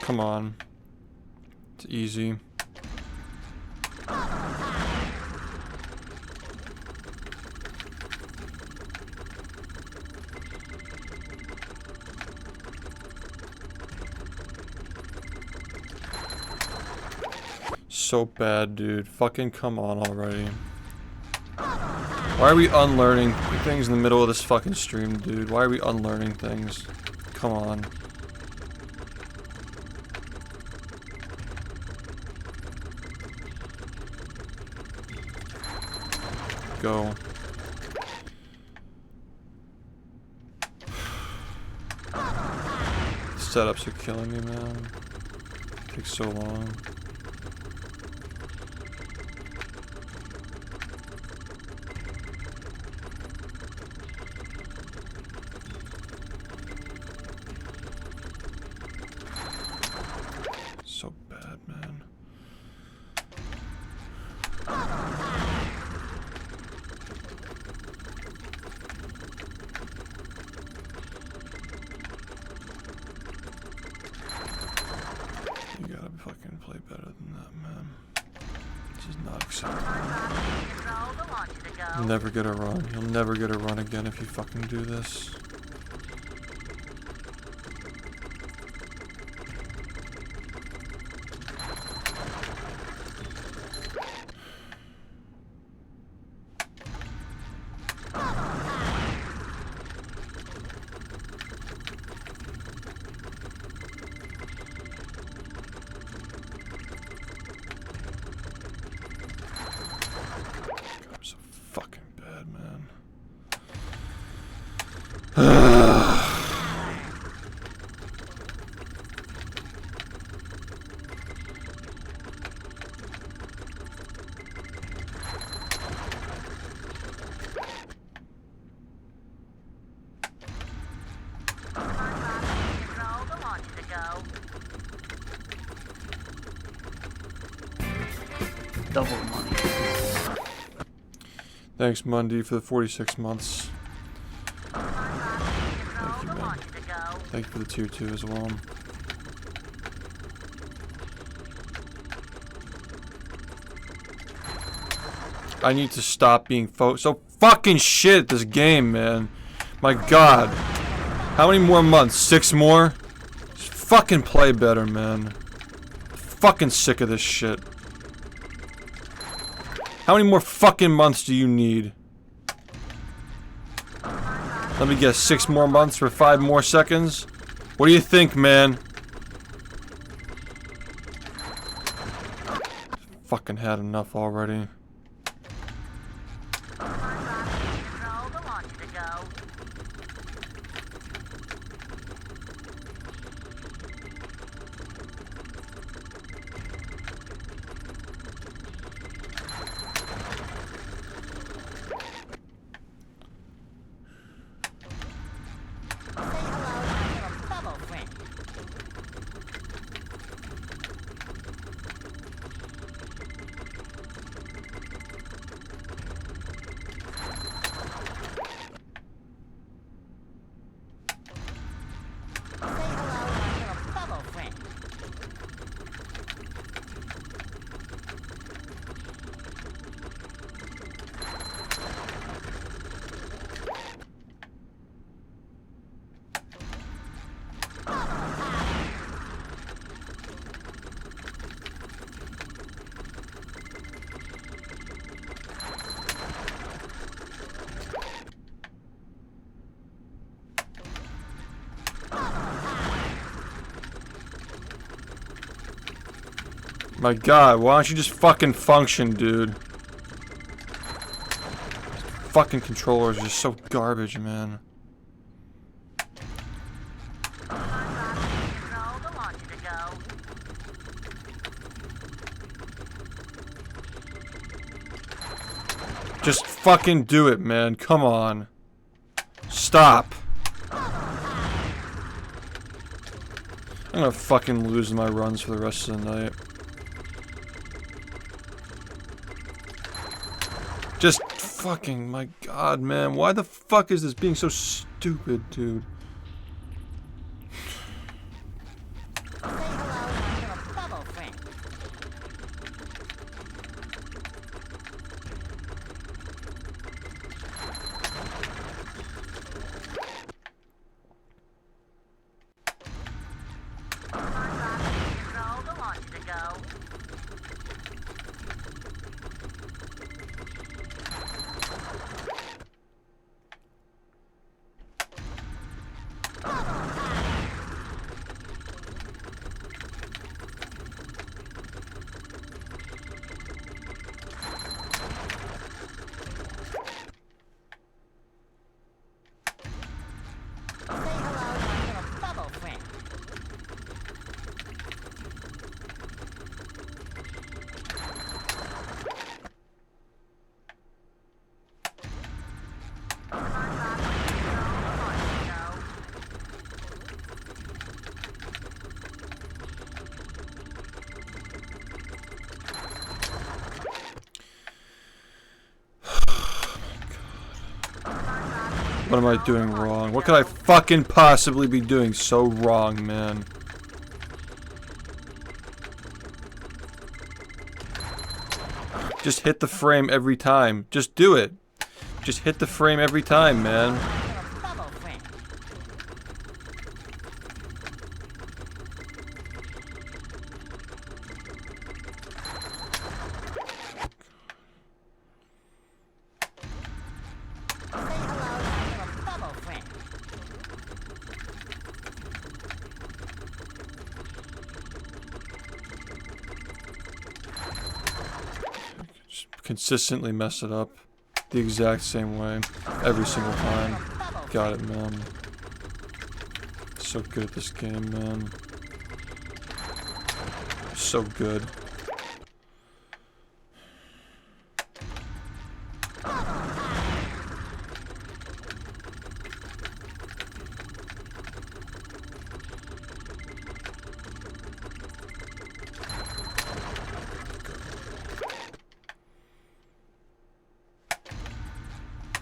Speaker 1: Come on. It's easy. So bad, dude. Fucking come on already. Why are we unlearning things in the middle of this fucking stream, dude? Why are we unlearning things? Come on. Go. Setups are killing me, man. Takes so long. So bad, man. You gotta fucking play better. You'll never get a run. You'll never get a run again if you fucking do this. Fucking bad, man.
Speaker 5: Double money.
Speaker 1: Thanks, Mundy, for the 46 months. Thank you, man. Thank you for the tier 2 as well. I need to stop being so fucking shit at this game, man. My god. How many more months? 6 more? Just fucking play better, man. Fucking sick of this shit. How many more fucking months do you need? Let me guess, 6 more months for 5 more seconds? What do you think, man? Fucking had enough already. My god, why don't you just fucking function, dude? Fucking controllers are just so garbage, man. Just fucking do it, man. Come on. Stop. I'm gonna fucking lose my runs for the rest of the night. Just fucking, my god, man. Why the fuck is this being so stupid, dude? What am I doing wrong? What could I fucking possibly be doing so wrong, man? Just hit the frame every time. Just do it. Just hit the frame every time, man.
Speaker 2: Bubble friend. Say hello to my little bubble friend.
Speaker 1: Just consistently mess it up. The exact same way. Every single time. Got it, man. So good at this game, man. So good.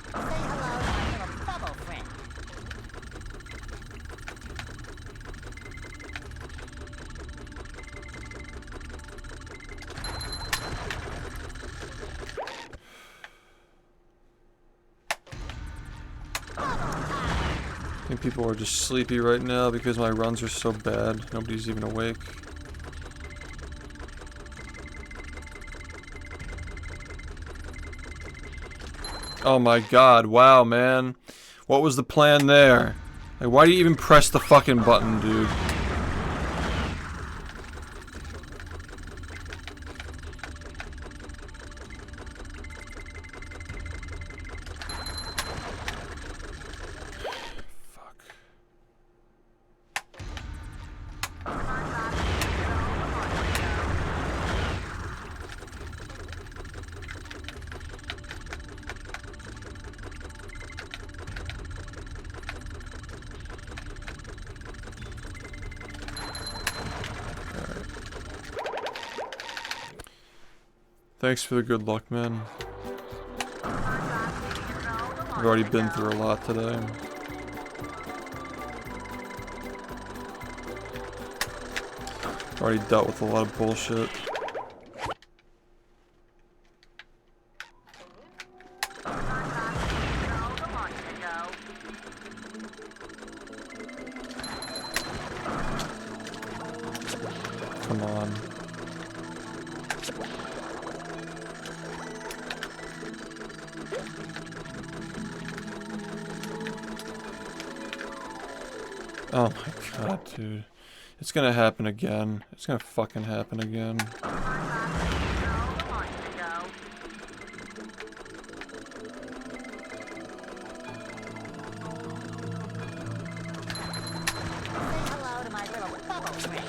Speaker 2: Say hello to my little bubble friend.
Speaker 1: I think people are just sleepy right now because my runs are so bad. Nobody's even awake. Oh my god, wow, man. What was the plan there? Like, why do you even press the fucking button, dude? Fuck. Thanks for the good luck, man. I've already been through a lot today. Already dealt with a lot of bullshit. Come on. Oh my god, dude. It's gonna happen again. It's gonna fucking happen again.
Speaker 2: Hello to my little bubble friend.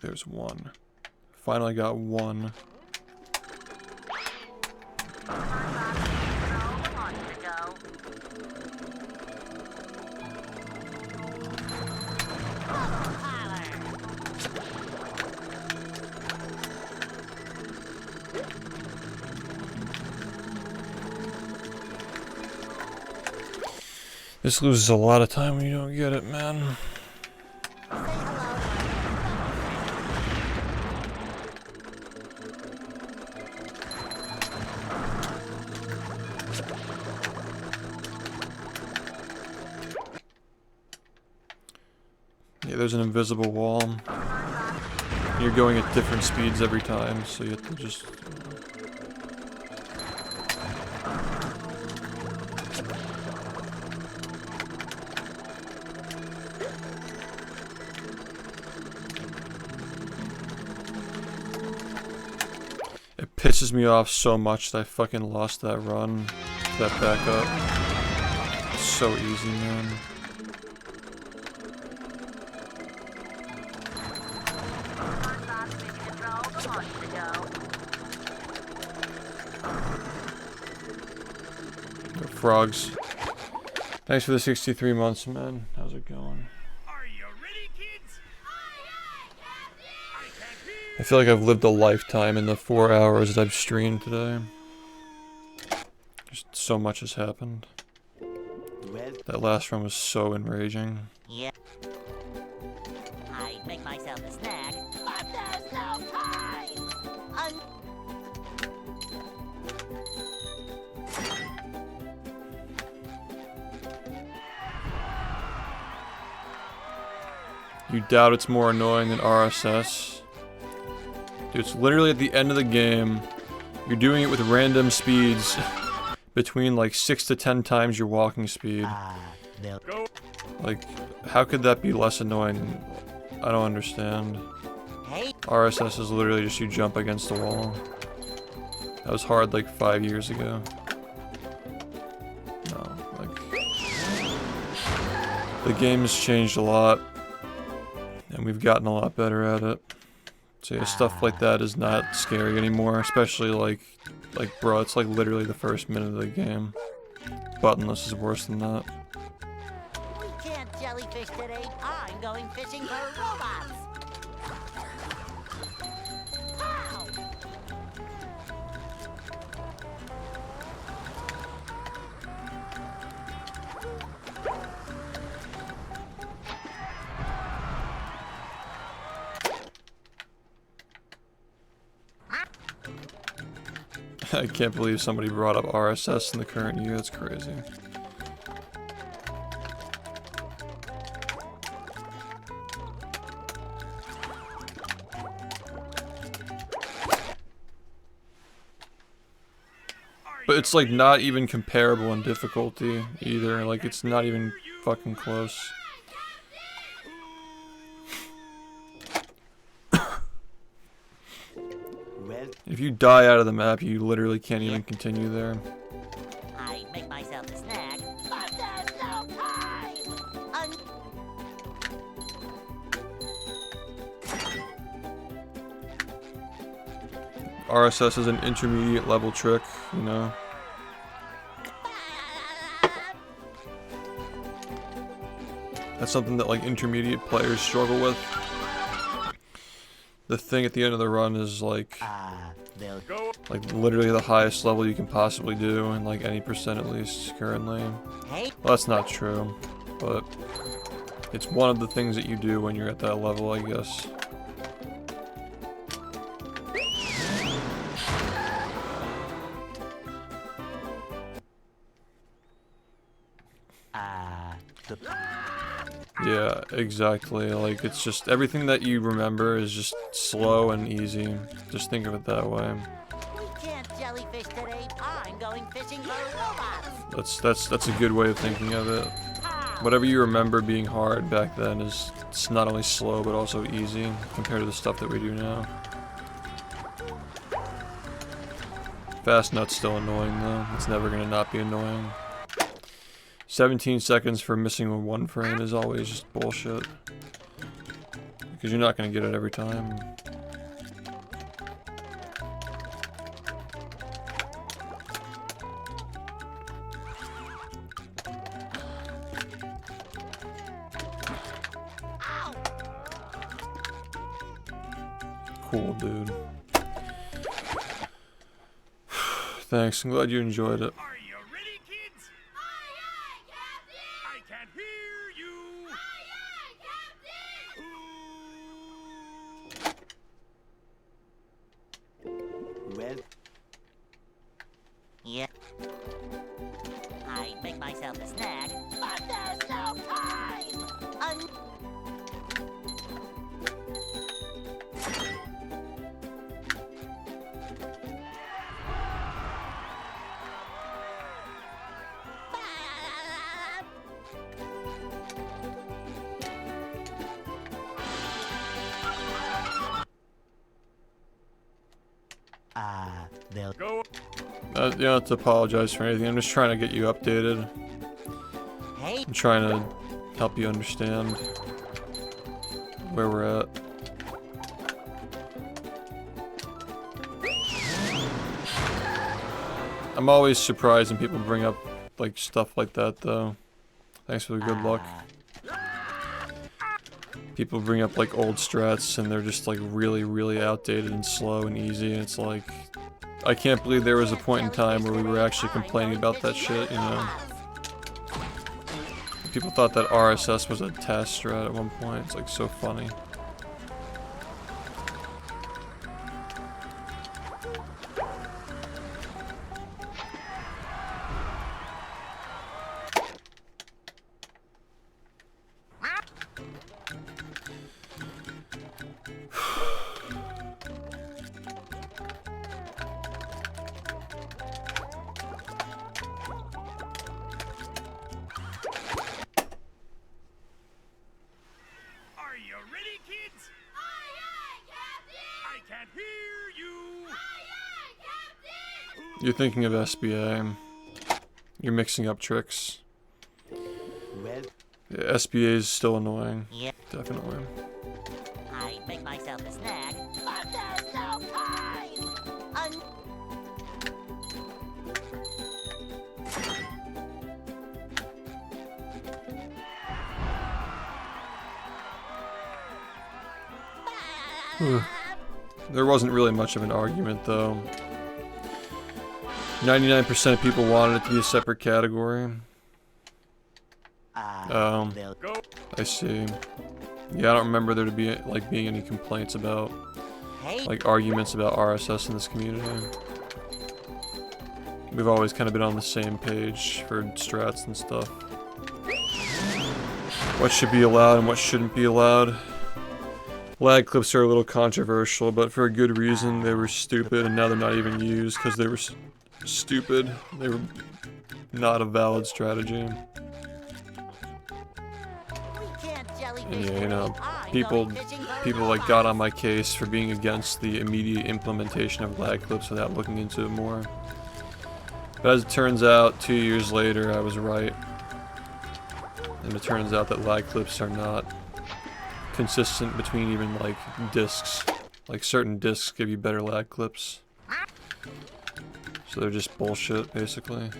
Speaker 1: there's one. Finally got one. This loses a lot of time when you don't get it, man. Yeah, there's an invisible wall. You're going at different speeds every time, so you have to just... It pisses me off so much that I fucking lost that run, that backup. It's so easy, man. Frogs. Thanks for the 63 months, man. How's it going?
Speaker 4: Are you ready, kids?
Speaker 1: I feel like I've lived a lifetime in the 4 hours that I've streamed today. Just so much has happened. That last run was so enraging.
Speaker 2: Yeah. I'd make myself a snack, but there's no time!
Speaker 1: You doubt it's more annoying than RSS? Dude, it's literally at the end of the game. You're doing it with random speeds between like 6 to 10 times your walking speed. Like, how could that be less annoying? I don't understand. RSS is literally just you jump against the wall. That was hard like 5 years ago. No, like... The game has changed a lot. And we've gotten a lot better at it. So yeah, stuff like that is not scary anymore, especially like bro, it's like literally the first minute of the game. Buttonless is worse than that.
Speaker 2: We can't jellyfish today. I'm going fishing for robots. How?
Speaker 1: I can't believe somebody brought up RSS in the current year, that's crazy. But it's like not even comparable in difficulty either, like it's not even fucking close. If you die out of the map, you literally can't even continue there.
Speaker 2: I'd make myself a snack, but there's no time!
Speaker 1: RSS is an intermediate level trick, you know? That's something that like intermediate players struggle with. The thing at the end of the run is like literally the highest level you can possibly do in like any percent at least currently. Well, that's not true, but it's one of the things that you do when you're at that level, I guess. Yeah, exactly. Like, it's just everything that you remember is just slow and easy. Just think of it that way.
Speaker 2: We can't jellyfish today. I'm going fishing for robots.
Speaker 1: That's a good way of thinking of it. Whatever you remember being hard back then is it's not only slow but also easy compared to the stuff that we do now. Fast nut's still annoying though. It's never gonna not be annoying. 17 seconds for missing one frame is always just bullshit. because you're not going to get it every time. Cool, dude. Thanks, I'm glad you enjoyed it.
Speaker 4: Are you ready, kids?
Speaker 7: Aye, aye, Captain!
Speaker 4: I can hear you.
Speaker 7: Aye, aye, Captain!
Speaker 5: Well,
Speaker 2: Yeah. I make myself a snack, but there's no time!
Speaker 5: they'll
Speaker 4: Go.
Speaker 1: You don't have to apologize for anything. I'm just trying to get you updated.
Speaker 2: Hey,
Speaker 1: I'm trying to help you understand where we're at. I'm always surprised when people bring up like stuff like that though. Thanks for the good luck. People bring up like old strats and they're just like really outdated and slow and easy, and it's like I can't believe there was a point in time where we were actually complaining about that shit, you know. People thought that RSS was a task strat at one point. It's like so funny.
Speaker 4: Are you ready, kids?
Speaker 7: Aye, aye, Captain!
Speaker 4: I can hear you.
Speaker 7: Aye, aye, Captain!
Speaker 1: You're thinking of SBA. You're mixing up tricks.
Speaker 5: well,
Speaker 1: Yeah, SBA is still annoying.
Speaker 2: yeah,
Speaker 1: Definitely.
Speaker 2: I make myself a snack, but there's no time!
Speaker 1: There wasn't really much of an argument though. 99% of people wanted it to be a separate category.
Speaker 5: they'll
Speaker 4: Go.
Speaker 1: I see. Yeah, I don't remember there to be like being any complaints about
Speaker 2: Hey,
Speaker 1: like arguments about RSS in this community. We've always kind of been on the same page for strats and stuff. What should be allowed and what shouldn't be allowed. Lag clips are a little controversial, but for a good reason. They were stupid and now they're not even used because they were stupid. They were not a valid strategy.
Speaker 2: we can't jellyfish
Speaker 1: And yeah, you know,
Speaker 2: I'm
Speaker 1: people
Speaker 2: going fishing for
Speaker 1: people like got on
Speaker 2: robots.
Speaker 1: my case for being against the immediate implementation of lag clips without looking into it more. But as it turns out, 2 years later, I was right. And it turns out that lag clips are not consistent between even like discs. Like certain discs give you better lag clips. So they're just bullshit, basically.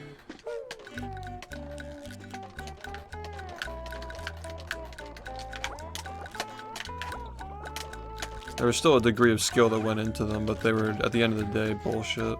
Speaker 1: There was still a degree of skill that went into them, but they were, at the end of the day, bullshit.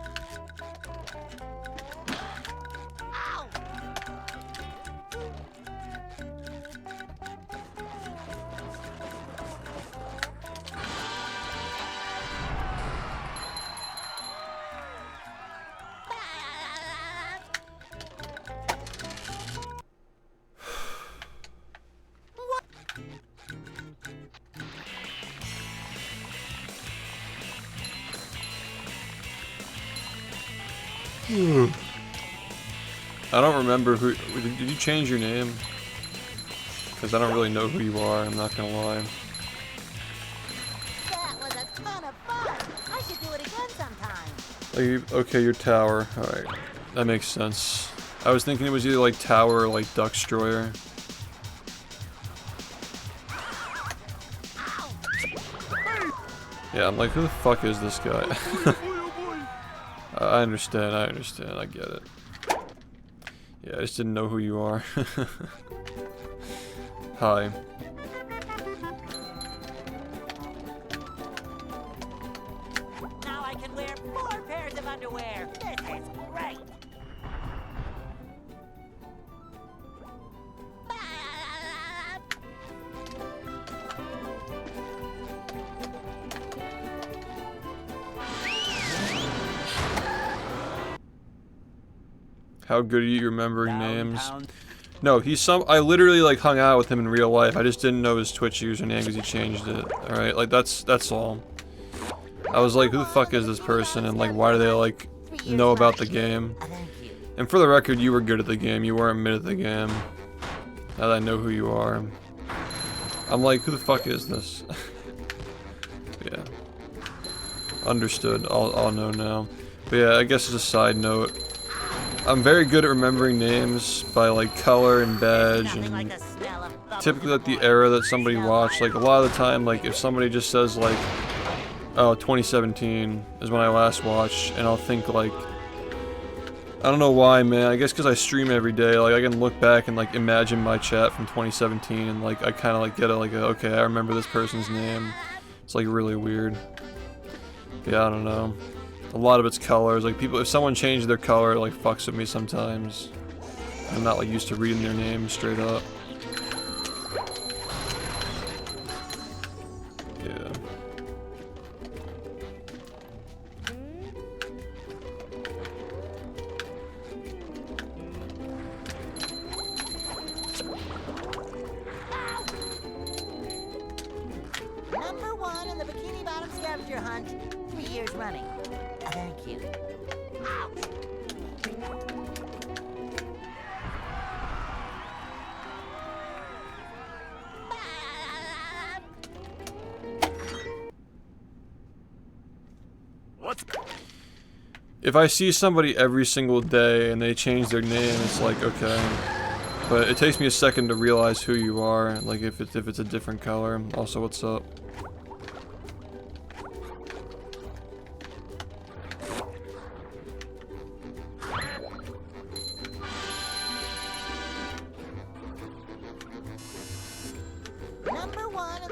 Speaker 1: I don't remember who. Did you change your name? Because I don't really know who you are, I'm not gonna lie.
Speaker 2: That was a ton of fun! I should do it again sometime.
Speaker 1: Okay, your tower. Alright. That makes sense. I was thinking it was either like tower or like duck destroyer. Yeah, I'm like, who the fuck is this guy? I understand, I get it. Yeah, I just didn't know who you are. Hi.
Speaker 2: Now I can wear 4 pairs of underwear. This is great.
Speaker 1: How good are you remembering names? No, he's some. I literally like hung out with him in real life. I just didn't know his Twitch username because he changed it. All right, like that's all. I was like, who the fuck is this person, and like, why do they like know about the game? And for the record, you were good at the game. You weren't mid at the game. Now that I know who you are, I'm like, who the fuck is this? Yeah. Understood. I'll know now. But yeah, I guess as a side note, I'm very good at remembering names by like color and badge, and typically like the era that somebody watched. Like a lot of the time, like if somebody just says like, oh, 2017 is when I last watched, and I'll think like, I don't know why, man. I guess because I stream every day. Like I can look back and like imagine my chat from 2017, and like I kind of like get it. Like okay, I remember this person's name. It's like really weird. Yeah, I don't know. A lot of it's colors. Like people, if someone changes their color, it like fucks with me sometimes. I'm not like used to reading their name straight up. Yeah.
Speaker 2: Number 1 in the Bikini Bottom scavenger hunt, 3 years running. Thank you.
Speaker 4: What's
Speaker 1: If I see somebody every single day and they change their name, it's like okay. But it takes me a second to realize who you are. Like if it's a different color. Also, what's up?
Speaker 2: Number 1.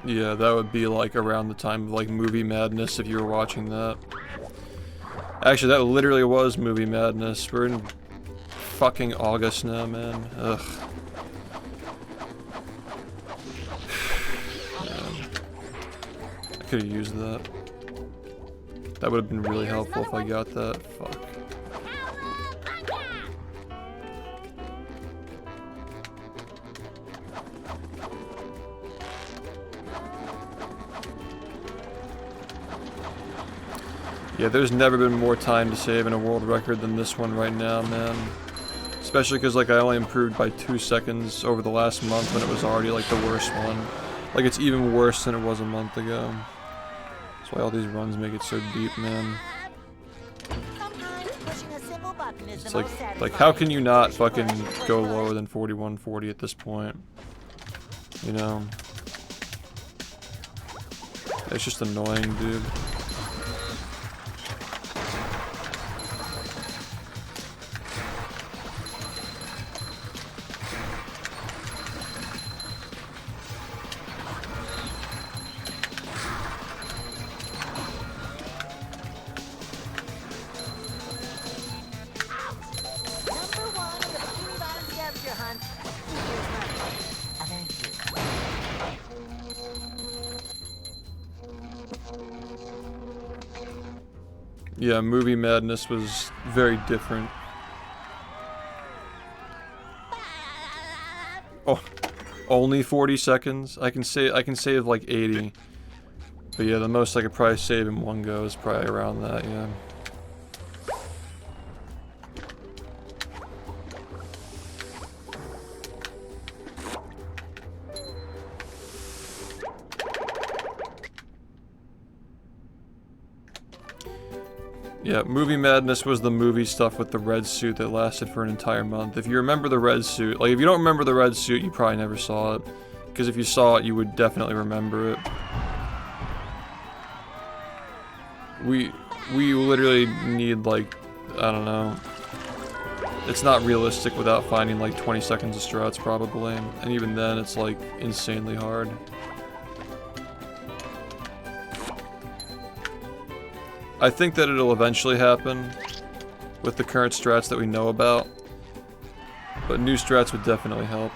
Speaker 1: Yeah, that would be like around the time of like Movie Madness if you were watching that. Actually, that literally was Movie Madness. We're in fucking August now, man. Ugh. Man. I could have used that. That would have been really helpful if I got that. Fuck. Yeah, there's never been more time to save in a world record than this one right now, man. Especially because, like, I only improved by 2 seconds over the last month when it was already, like, the worst one. Like, it's even worse than it was a month ago. That's why all these runs make it so deep, man.
Speaker 2: Sometimes pushing a simple button is
Speaker 1: It's
Speaker 2: the
Speaker 1: like,
Speaker 2: most satisfying
Speaker 1: how can you not
Speaker 2: push,
Speaker 1: fucking
Speaker 2: push,
Speaker 1: go
Speaker 2: push.
Speaker 1: lower than 4140 at this point? You know? It's just annoying, dude.
Speaker 2: Number 1 in the Bikini Bottom scavenger hunt, 3 years running. Thank you.
Speaker 1: Yeah, Movie Madness was very different. Oh, only 40 seconds? I can save like 80. But yeah, the most I could probably save in one go is probably around that, yeah. Yeah, Movie Madness was the movie stuff with the red suit that lasted for an entire month. If you remember the red suit, like if you don't remember the red suit, you probably never saw it. Because if you saw it, you would definitely remember it. We literally need like, I don't know. It's not realistic without finding like 20 seconds of strats probably. And even then, it's like insanely hard. I think that it'll eventually happen with the current strats that we know about, but new strats would definitely help.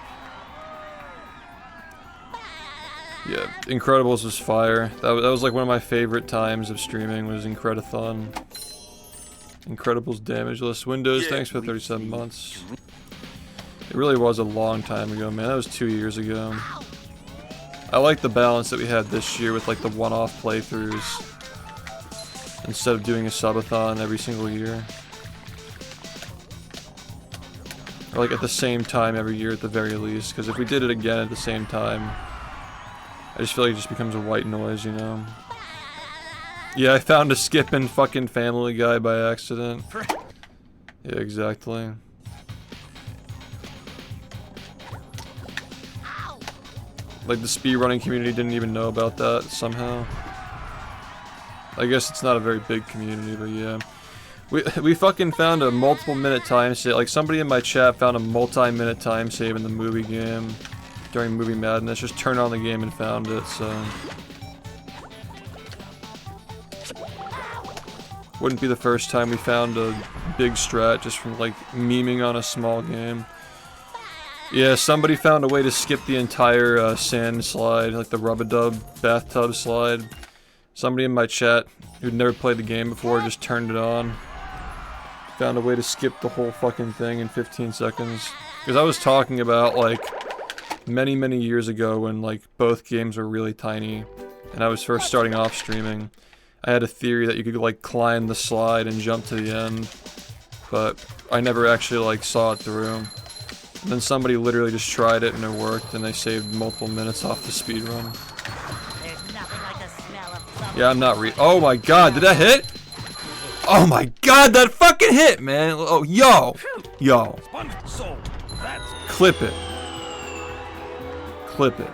Speaker 1: Yeah, Incredibles was fire. That was like one of my favorite times of streaming was Incredithon. Incredibles damageless. Windows, thanks for 37 months. It really was a long time ago, man. That was 2 years ago. I like the balance that we had this year with like the one-off playthroughs, instead of doing a subathon every single year. Or like at the same time every year at the very least, because if we did it again at the same time, I just feel like it just becomes a white noise, you know? Yeah, I found a skip in fucking Family Guy by accident. Yeah, exactly. Like the speedrunning community didn't even know about that somehow. I guess it's not a very big community, but yeah. We fucking found a multiple minute time save. Like somebody in my chat found a multi-minute time save in the movie game during Movie Madness. Just turned on the game and found it, so. Wouldn't be the first time we found a big strat just from like memeing on a small game. Yeah, somebody found a way to skip the entire sand slide, like the rub-a-dub bathtub slide. Somebody in my chat who'd never played the game before just turned it on. Found a way to skip the whole fucking thing in 15 seconds. Because I was talking about like many years ago when like both games were really tiny and I was first starting off streaming. I had a theory that you could like climb the slide and jump to the end, but I never actually like saw it through. And then somebody literally just tried it and it worked and they saved multiple minutes off the speedrun.
Speaker 2: There's nothing like the smell of
Speaker 1: Yeah, I'm not oh my god, did that hit? Oh my god, that fucking hit, man! Oh, yo! Yo.
Speaker 4: So, that's
Speaker 1: Clip it. Clip it.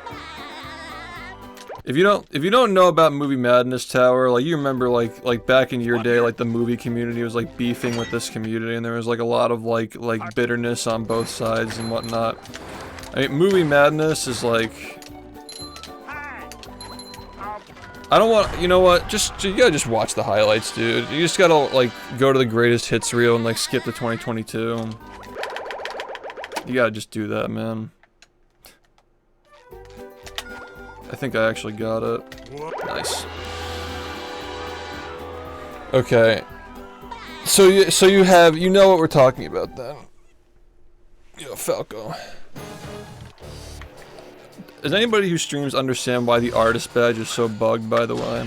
Speaker 1: If you don't know about Movie Madness Tower, like you remember like back in your day, like the movie community was like beefing with this community and there was like a lot of like bitterness on both sides and whatnot. I mean, Movie Madness is like, I don't want, you know what, you gotta just watch the highlights, dude. You just gotta like go to the greatest hits reel and like skip to 2022. You gotta just do that, man. I think I actually got it. Nice. Okay. So you know what we're talking about then. Yo, Falco. Does anybody who streams understand why the artist badge is so bugged, by the way?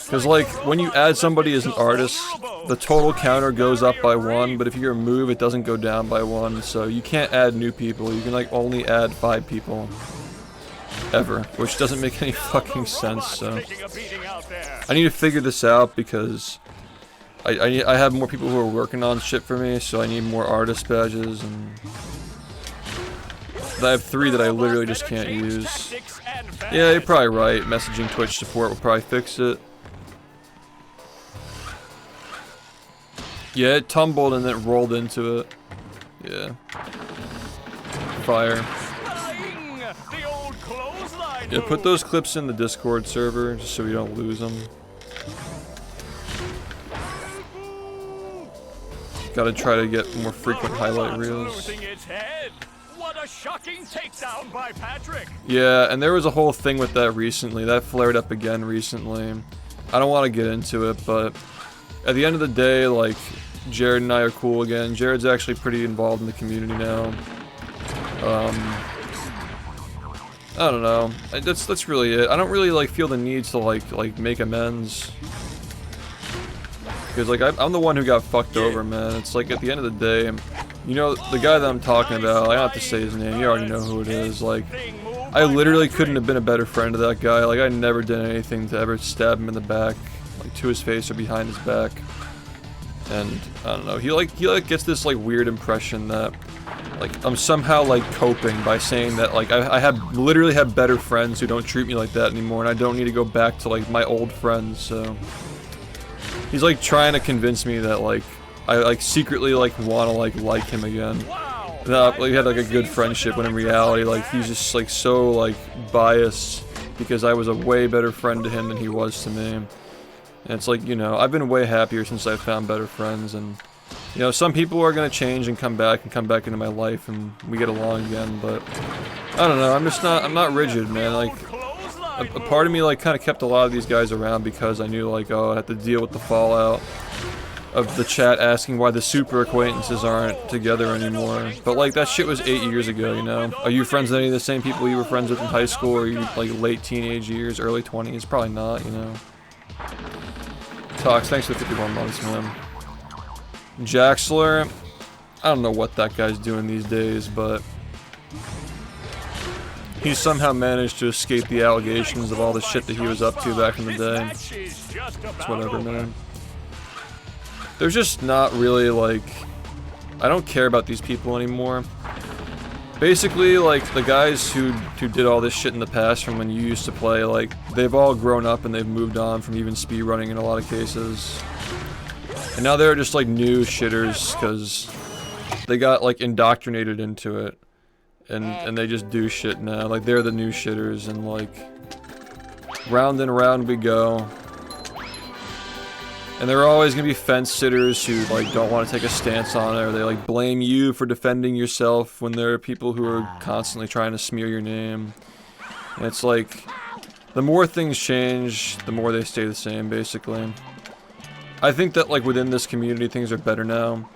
Speaker 1: Because like, when you add somebody as an artist, the total counter goes up by 1, but if you remove, it doesn't go down by 1, so you can't add new people. You can like only add 5 people. Ever. Which doesn't make any fucking sense, so. I need to figure this out because I have more people who are working on shit for me, so I need more artist badges, and I have 3 that I literally just can't use. Yeah, you're probably right. Messaging Twitch support will probably fix it. Yeah, it tumbled and then rolled into it. Yeah. Fire. Yeah, put those clips in the Discord server just so we don't lose them. Gotta try to get more frequent highlight reels.
Speaker 4: What a shocking takedown by Patrick.
Speaker 1: Yeah, and there was a whole thing with that recently. That flared up again recently. I don't want to get into it, but at the end of the day, like, Jared and I are cool again. Jared's actually pretty involved in the community now. I don't know. That's really it. I don't really like feel the need to like make amends. Because like I'm the one who got fucked over, man. It's like at the end of the day, you know, the guy that I'm talking about, I don't have to say his name, you already know who it is. Like, I literally couldn't have been a better friend to that guy. Like, I never did anything to ever stab him in the back, like to his face or behind his back. And I don't know, he gets this like weird impression that like I'm somehow like coping by saying that like I literally have better friends who don't treat me like that anymore, and I don't need to go back to like my old friends. So he's like trying to convince me that like I like secretly like want to like him again. Like, we had like a good friendship, when in reality like he's just like so like biased because I was a way better friend to him than he was to me. And it's like, you know, I've been way happier since I found better friends, and you know, some people are gonna change and come back into my life and we get along again, but I don't know, I'm not rigid, man. Like a part of me like kind of kept a lot of these guys around because I knew like, oh, I had to deal with the fallout of the chat asking why the super acquaintances aren't together anymore. But like that shit was 8 years ago, you know? Are you friends with any of the same people you were friends with in high school, or you like late teenage years, early 20s? Probably not, you know? Tox, thanks for the 51 months, man. Jaxler, I don't know what that guy's doing these days, but he somehow managed to escape the allegations of all the shit that he was up to back in the day. It's whatever, man. There's just not really, like, I don't care about these people anymore. Basically, like, the guys who did all this shit in the past from when you used to play, like, they've all grown up and they've moved on from even speedrunning in a lot of cases. And now they're just, like, new shitters because they got, like, indoctrinated into it. And they just do shit now. Like, they're the new shitters, and, like, round and round we go. And there are always gonna be fence sitters who like don't want to take a stance on it, or they like blame you for defending yourself when there are people who are constantly trying to smear your name. And it's like, the more things change, the more they stay the same, basically. I think that like within this community things are better now.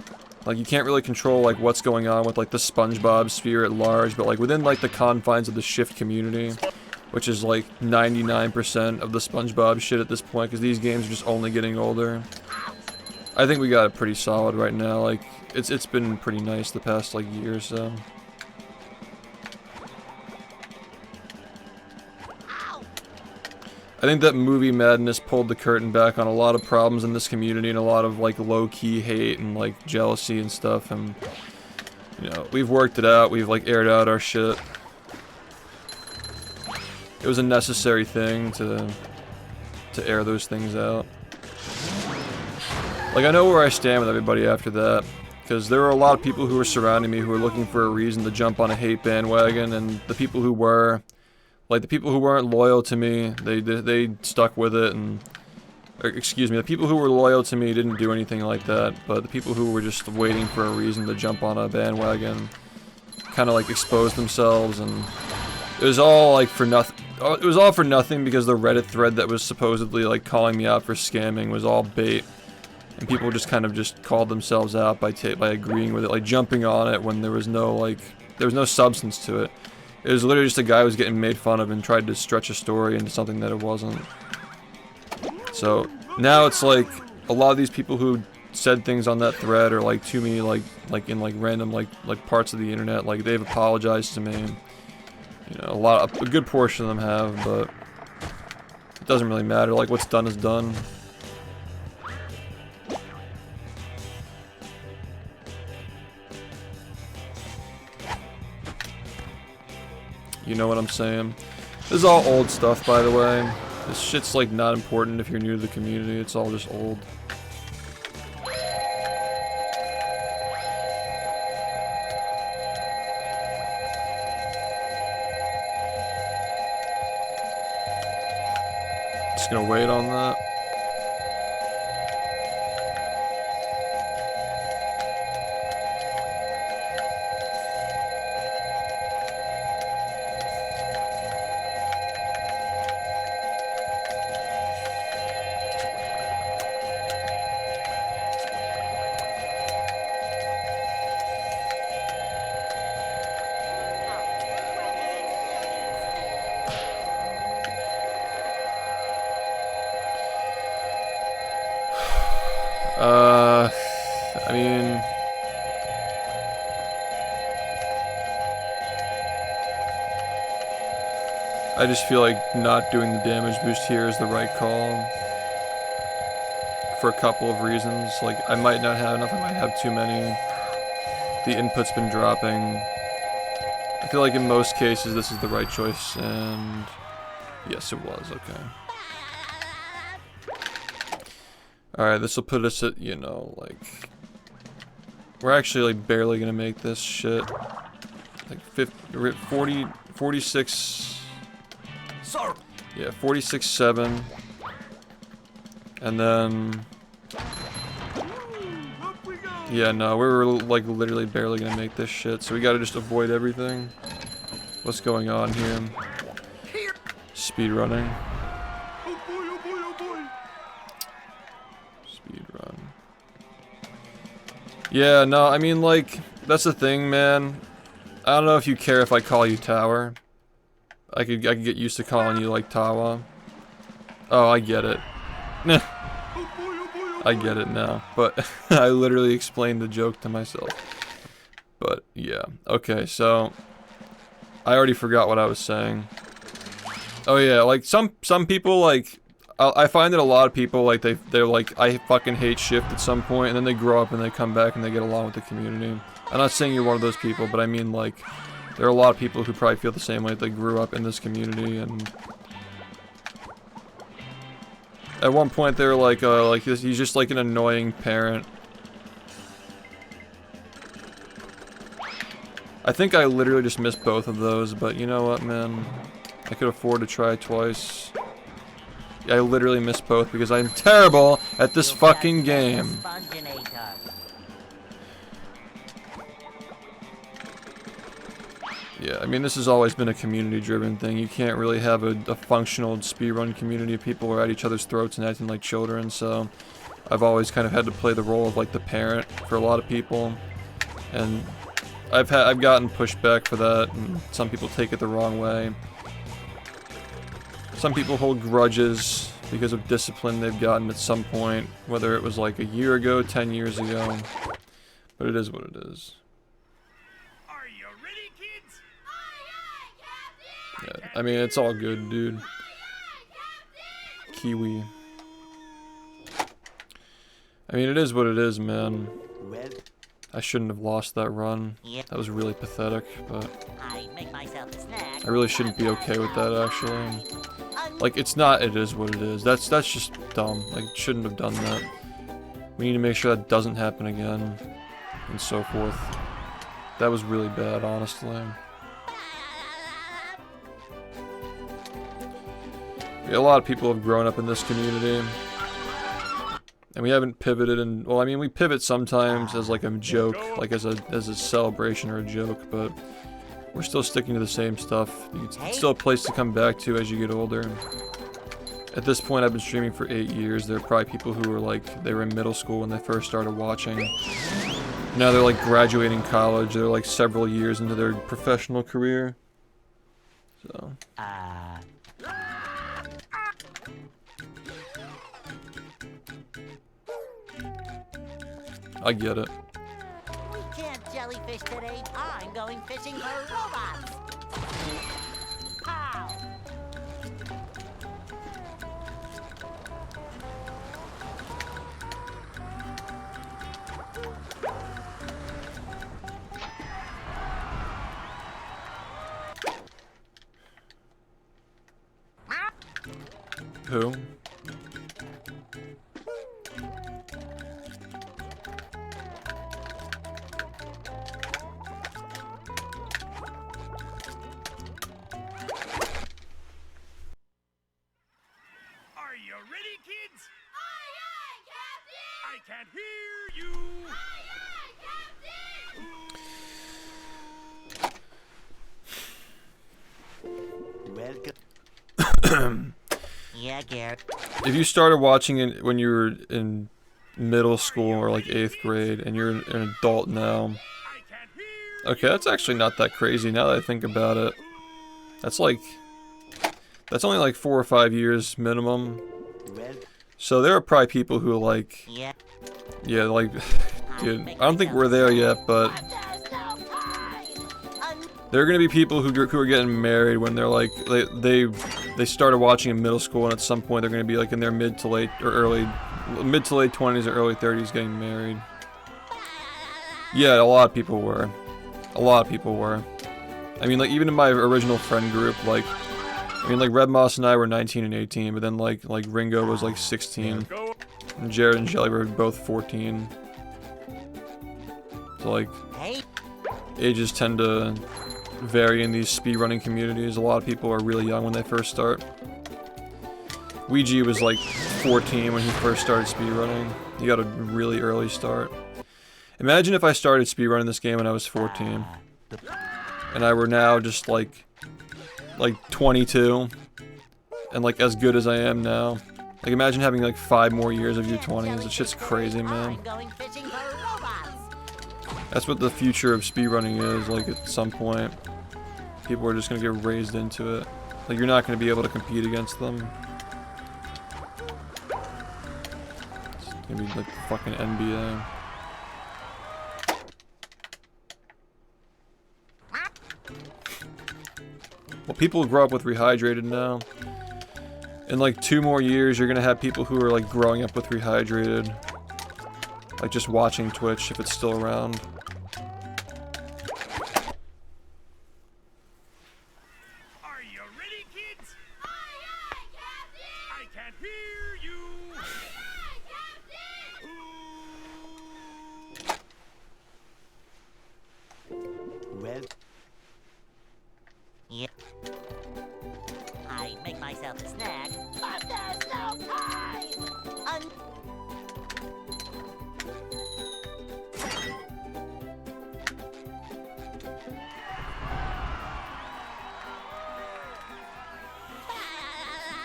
Speaker 1: Like you can't really control like what's going on with like the SpongeBob sphere at large, but like within like the confines of the SHiFT community, which is like 99% of the SpongeBob shit at this point, because these games are just only getting older. I think we got it pretty solid right now. Like it's been pretty nice the past like year or so. I think that movie madness pulled the curtain back on a lot of problems in this community, and a lot of like low-key hate and like jealousy and stuff, and you know, we've worked it out, we've like aired out our shit. It was a necessary thing to air those things out. Like, I know where I stand with everybody after that, because there were a lot of people who were surrounding me who were looking for a reason to jump on a hate bandwagon, and the people who were, like the people who weren't loyal to me, they stuck with it, and, or, excuse me, the people who were loyal to me didn't do anything like that, but the people who were just waiting for a reason to jump on a bandwagon kind of like exposed themselves, and it was all like for nothing. It was all for nothing because the Reddit thread that was supposedly like calling me out for scamming was all bait, and people just kind of just called themselves out by agreeing with it, like jumping on it when there was no substance to it. It was literally just a guy who was getting made fun of and tried to stretch a story into something that it wasn't. So now it's like a lot of these people who said things on that thread, or like to me, like in like random like parts of the internet, like they've apologized to me. You know, a good portion of them have, but it doesn't really matter. Like, what's done is done. You know what I'm saying? This is all old stuff, by the way. This shit's like not important if you're new to the community. It's all just old. Just gonna wait on that. I mean, I just feel like not doing the damage boost here is the right call. For a couple of reasons. Like, I might not have enough, I might have too many. The input's been dropping. I feel like in most cases this is the right choice, and yes, it was, okay. Alright, this will put us at, you know, like... We're actually, like, barely gonna make this shit. Like, 46...
Speaker 4: Sir.
Speaker 1: Yeah, 46.7. And then... Yeah, no, we were, like, literally barely gonna make this shit, so we gotta just avoid everything. What's going on here? Speedrunning. Speedrun. Yeah, no, I mean, like, that's the thing, man. I don't know if you care if I call you Tower. I could get used to calling you, like, Tawa. Oh, I get it. I get it now, but I literally explained the joke to myself. But, yeah. Okay, so... I already forgot what I was saying. Oh yeah, like, some people, like... I find that a lot of people, like, they're like, I fucking hate SHiFT at some point, and then they grow up and they come back and they get along with the community. I'm not saying you're one of those people, but I mean, like... There are a lot of people who probably feel the same way. They grew up in this community, and... At one point they were like he's just like an annoying parent. I think I literally just missed both of those, but you know what, man? I could afford to try twice. I literally missed both because I'm terrible at this fucking game. Yeah, I mean, this has always been a community-driven thing. You can't really have a functional speedrun community of people who are at each other's throats and acting like children, so I've always kind of had to play the role of, like, the parent for a lot of people. And I've gotten pushed back for that, and some people take it the wrong way. Some people hold grudges because of discipline they've gotten at some point, whether it was like a year ago, 10 years ago. But it is what it is. Yeah, I mean, it's all good, dude. Kiwi. I mean, it is what it is, man. I shouldn't have lost that run. That was really pathetic, but... I really shouldn't be okay with that, actually. Like, it's not, it is what it is. That's just dumb. Like, shouldn't have done that. We need to make sure that doesn't happen again, and so forth. That was really bad, honestly. Yeah, a lot of people have grown up in this community. And we haven't pivoted, and well, I mean, we pivot sometimes as like a joke, like as a celebration or a joke, but we're still sticking to the same stuff. It's still a place to come back to as you get older. At this point, I've been streaming for 8 years. There are probably people who were like, they were in middle school when they first started watching. Now they're like graduating college. They're like several years into their professional career. So. I get it.
Speaker 2: We can't jellyfish today. I'm going fishing for robots. How?
Speaker 1: Who?
Speaker 2: Yeah, Garrett.
Speaker 1: If you started watching it when you were in middle school or like 8th grade and you're an adult now, okay, that's actually not that crazy now that I think about it. That's only like 4 or 5 years minimum. So there are probably people who are like, yeah, like, dude, I don't think we're there yet, but There are gonna be people who are getting married when they're like they started watching in middle school, and at some point they're gonna be like in their mid to late 20s or early 30s getting married. Yeah, a lot of people were. A lot of people were. I mean, like even in my original friend group, like I mean, like Red Moss and I were 19 and 18, but then like Ringo was like 16, and Jared and Jelly were both 14. So like
Speaker 2: Hey,
Speaker 1: ages tend to vary in these speedrunning communities. A lot of people are really young when they first start. Ouija was like 14 when he first started speedrunning. He got a really early start. Imagine if I started speedrunning this game when I was 14. And I were now just like 22. And like as good as I am now. Like imagine having like 5 more years of your 20s. That shit's crazy, man.
Speaker 2: I'm going fishing for robots.
Speaker 1: That's what the future of speedrunning is, like at some point. People are just gonna get raised into it. Like you're not gonna be able to compete against them. It's gonna be like the fucking NBA. Well, people grow up with Rehydrated now. In like 2 more years, you're gonna have people who are like growing up with Rehydrated. Like just watching Twitch if it's still around.
Speaker 4: Are you ready, kids?
Speaker 7: Aye, aye, Captain!
Speaker 4: I can't hear you.
Speaker 7: Aye, Captain!
Speaker 5: Well,
Speaker 2: Yep. I make myself a snack.
Speaker 7: But there's no time!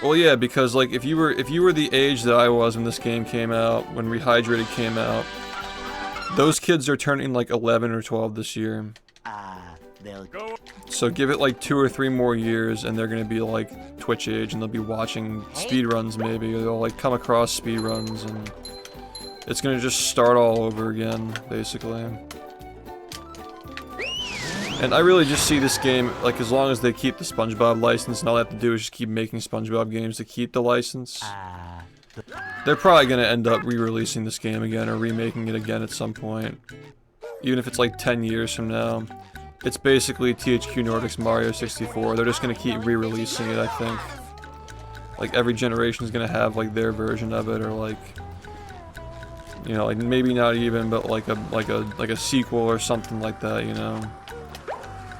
Speaker 1: Well, yeah, because like if you were the age that I was when this game came out, when Rehydrated came out, those kids are turning like 11 or 12 this year.
Speaker 5: they'll
Speaker 4: Go.
Speaker 1: So give it like 2 or 3 more years, and they're gonna be like Twitch age, and they'll be watching speedruns maybe, or they'll like come across speedruns, and it's gonna just start all over again, basically. And I really just see this game, like as long as they keep the SpongeBob license, and all they have to do is just keep making SpongeBob games to keep the license. They're probably gonna end up re-releasing this game again, or remaking it again at some point. Even if it's like 10 years from now. It's basically THQ Nordic's Mario 64. They're just gonna keep re-releasing it, I think. Like every generation is gonna have like their version of it, or like, you know, like maybe not even, but like a sequel or something like that, you know.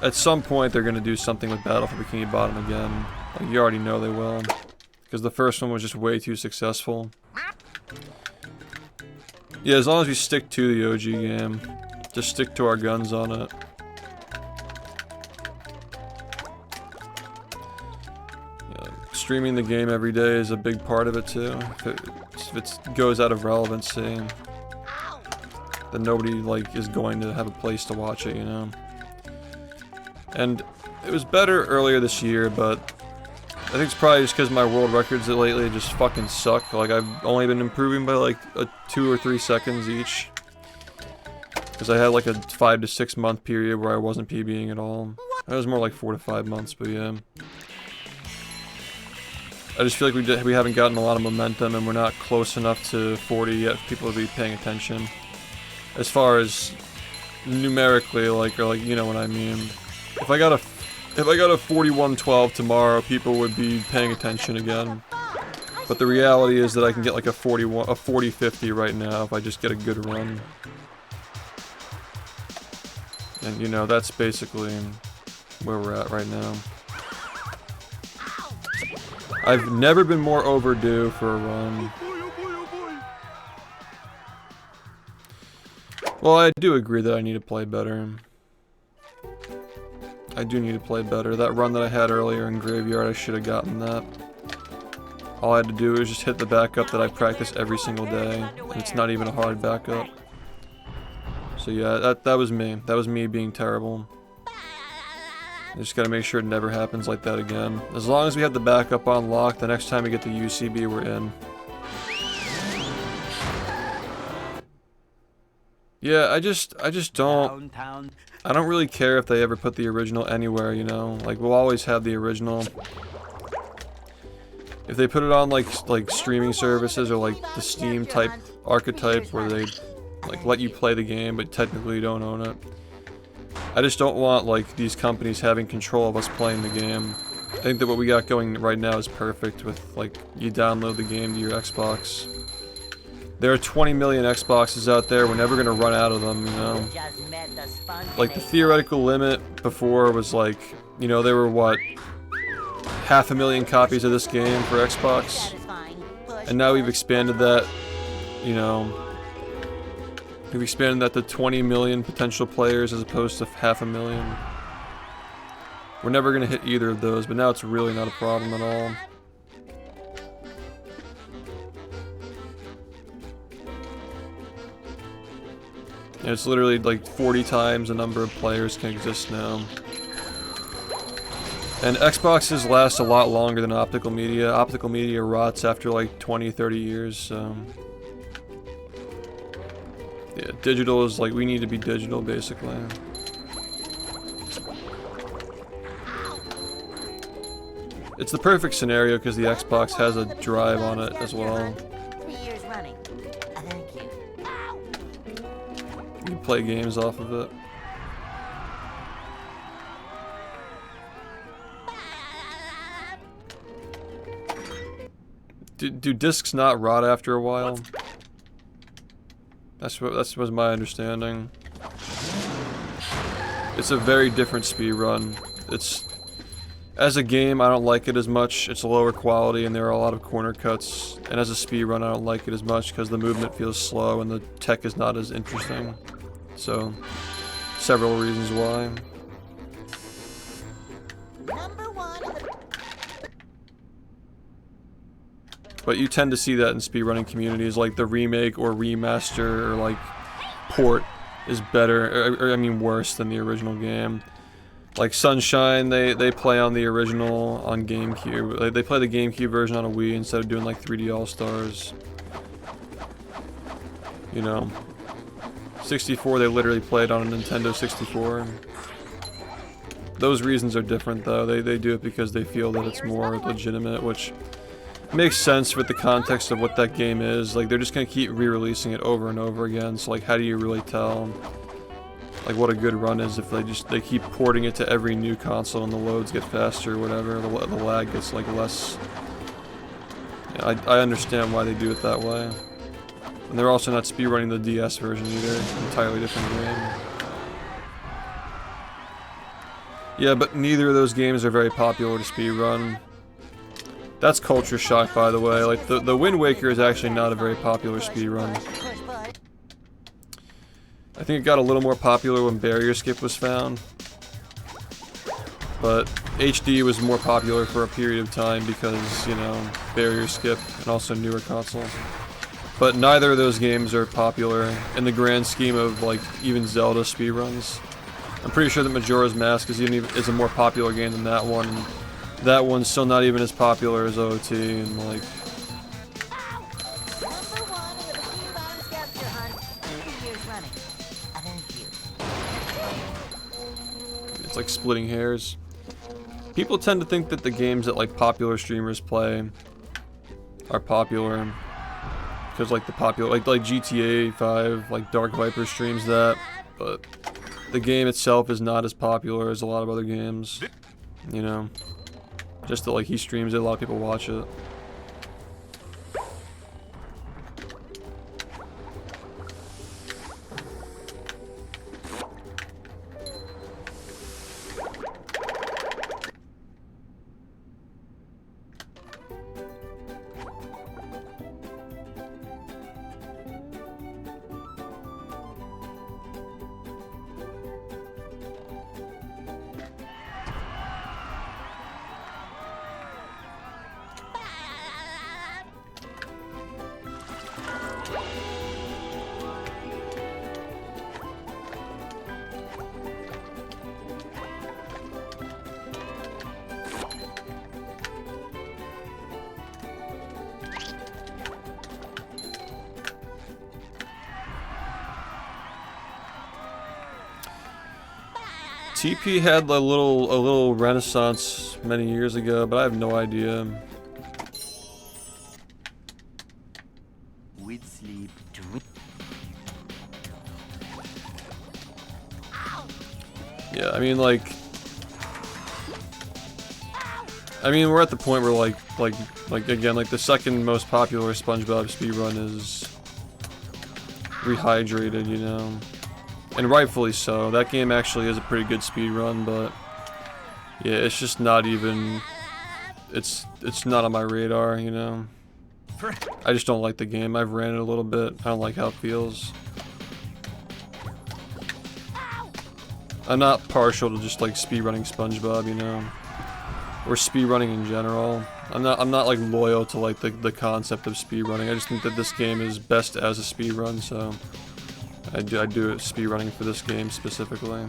Speaker 1: At some point, they're gonna do something with Battle for Bikini Bottom again. Like you already know they will, because the first one was just way too successful. Yeah, as long as we stick to the OG game, just stick to our guns on it. Streaming the game every day is a big part of it too. If it goes out of relevancy, then nobody like is going to have a place to watch it, you know. And it was better earlier this year, but I think it's probably just because my world records lately just fucking suck. Like I've only been improving by like 2 or 3 seconds each, because I had like a 5 to 6 month period where I wasn't PBing at all. It was more like 4 to 5 months, but yeah. I just feel like we haven't gotten a lot of momentum, and we're not close enough to 40 yet for people to be paying attention. As far as numerically, like, or like, you know what I mean. If I got a 41-12 tomorrow, people would be paying attention again. But the reality is that I can get like a 40-50 right now if I just get a good run. And you know, that's basically where we're at right now. I've never been more overdue for a run. Well, I do agree that I need to play better. I do need to play better. That run that I had earlier in Graveyard, I should have gotten that. All I had to do was just hit the backup that I practice every single day. And it's not even a hard backup. So yeah, that was me. That was me being terrible. I just gotta make sure it never happens like that again. As long as we have the backup on lock, the next time we get the UCB, we're in. Yeah, I just don't.
Speaker 5: Downtown.
Speaker 1: I don't really care if they ever put the original anywhere, you know? Like, we'll always have the original. If they put it on, like streaming services or, like, the Steam type archetype where they, like, let you play the game, but technically you don't own it. I just don't want, like, these companies having control of us playing the game. I think that what we got going right now is perfect with, like, you download the game to your Xbox. There are 20 million Xboxes out there, we're never gonna run out of them, you know?
Speaker 2: Just met the sponge
Speaker 1: Like, the
Speaker 2: maker.
Speaker 1: theoretical limit before was like, you know, there were what? 500,000 copies of this game for Xbox?
Speaker 2: Satisfying. Push,
Speaker 1: And now we've
Speaker 2: push.
Speaker 1: expanded that, you know, we've expanded that to 20 million potential players as opposed to 500,000. We're never gonna hit either of those, but now it's really not a problem at all. And it's literally like 40 times the number of players can exist now. And Xboxes last a lot longer than optical media. Optical media rots after like 20, 30 years, so... Yeah, digital is like, we need to be digital, basically. It's the perfect scenario because the Xbox has a drive on it as well.
Speaker 2: 3 years running. Thank you.
Speaker 1: You can play games off of it. Do discs not rot after a while? That was my understanding. It's a very different speedrun. As a game, I don't like it as much. It's lower quality and there are a lot of corner cuts. And as a speedrun, I don't like it as much because the movement feels slow and the tech is not as interesting. So, several reasons why.
Speaker 2: Number one in the
Speaker 1: But you tend to see that in speedrunning communities, like the remake or remaster or like port is better, or I mean worse than the original game. Like Sunshine, they play on the original on GameCube. They play the GameCube version on a Wii instead of doing like 3D All-Stars. You know. 64, they literally played on a Nintendo 64. Those reasons are different though. They do it because they feel that it's more legitimate, which makes sense with the context of what that game is. Like, they're just gonna keep re-releasing it over and over again, so like, how do you really tell like what a good run is if they keep porting it to every new console and the loads get faster or whatever, the lag gets like less. Yeah, I understand why they do it that way. And they're also not speedrunning the DS version either, entirely different game. Yeah, but neither of those games are very popular to speedrun. That's culture shock, by the way. Like, the Wind Waker is actually not a very popular speedrun.
Speaker 2: push button.
Speaker 1: I think it got a little more popular when Barrier Skip was found. But HD was more popular for a period of time because, you know, Barrier Skip and also newer consoles. But neither of those games are popular in the grand scheme of, like, even Zelda speedruns. I'm pretty sure that Majora's Mask is a more popular game than that one. And that one's still not even as popular as OT, and like...
Speaker 2: Number one in the bikini bottom scavenger hunt. 3 years running. Thank you.
Speaker 1: It's like splitting hairs. People tend to think that the games that like popular streamers play are popular because like the popular like GTA 5, like Dark Viper streams that, but the game itself is not as popular as a lot of other games, you know. Just that like he streams it, a lot of people watch it. TP had a little renaissance many years ago, but I have no idea.
Speaker 5: With sleep.
Speaker 1: Yeah, I mean, like, we're at the point where like again, like the second most popular SpongeBob speedrun is Rehydrated, you know, and rightfully so. That game actually is a pretty good speedrun, but yeah, it's just not even. It's not on my radar, you know. I just don't like the game. I've ran it a little bit. I don't like how it feels. I'm not partial to just like speedrunning SpongeBob, you know, or speedrunning in general. I'm not like loyal to like the concept of speedrunning. I just think that this game is best as a speedrun, so I do it speedrunning for this game specifically.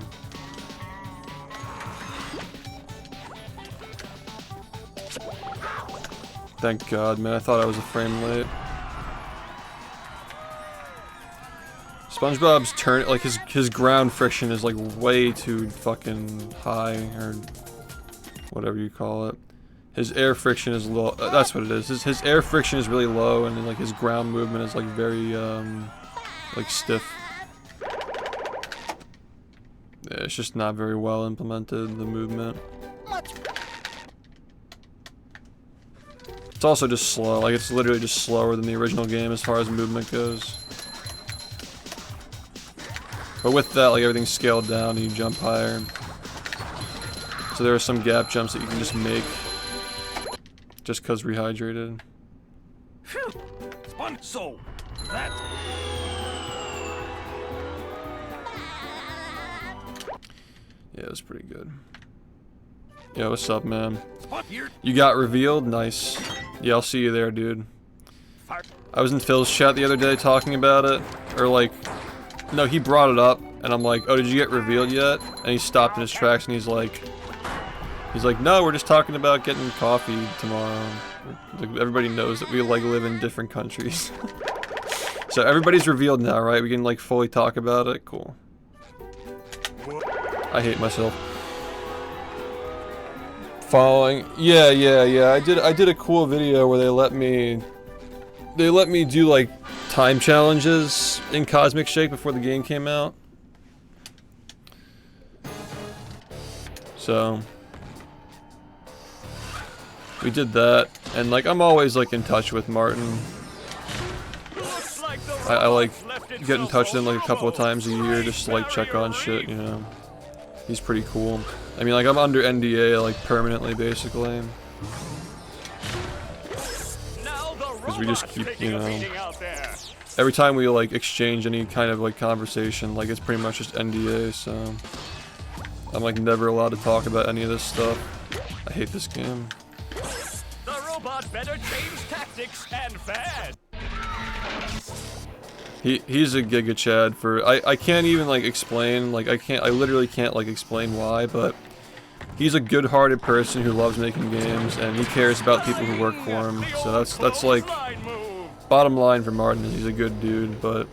Speaker 1: Thank God, man. I thought I was a frame late. SpongeBob's turn, like his ground friction is like way too fucking high, or whatever you call it. His air friction is low. That's what it is. His air friction is really low, and then like his ground movement is like very like stiff. Yeah, it's just not very well implemented, the movement. It's also just slow. Like it's literally just slower than the original game as far as movement goes. But with that, like everything's scaled down and you jump higher. So there are some gap jumps that you can just make just cause Rehydrated.
Speaker 4: So that
Speaker 1: Yeah, it was pretty good. Yo, what's up, man? You got revealed? Nice. Yeah, I'll see you there, dude. I was in Phil's chat the other day talking about it. Or like, no, he brought it up, and I'm like, oh, did you get revealed yet? And he stopped in his tracks, and he's like, no, we're just talking about getting coffee tomorrow. Like, everybody knows that we like live in different countries. So everybody's revealed now, right? We can like fully talk about it. Cool. I hate myself. Following, yeah. I did a cool video where they let me do like time challenges in Cosmic Shake before the game came out. So we did that, and like I'm always like in touch with Martin. I like get in touch with him like a couple of times a year just to like check on shit, you know. He's pretty cool. I mean, like I'm under NDA like permanently, basically. Because we just keep, you know, every time we like exchange any kind of like conversation, like it's pretty much just NDA, so I'm like never allowed to talk about any of this stuff. I hate this game.
Speaker 4: the robot better change tactics and fast.
Speaker 1: He's a Giga Chad for I can't even like explain, like I literally can't like explain why, but he's a good-hearted person who loves making games, and he cares about people who work for him. So that's like bottom line for Martin. He's a good dude, but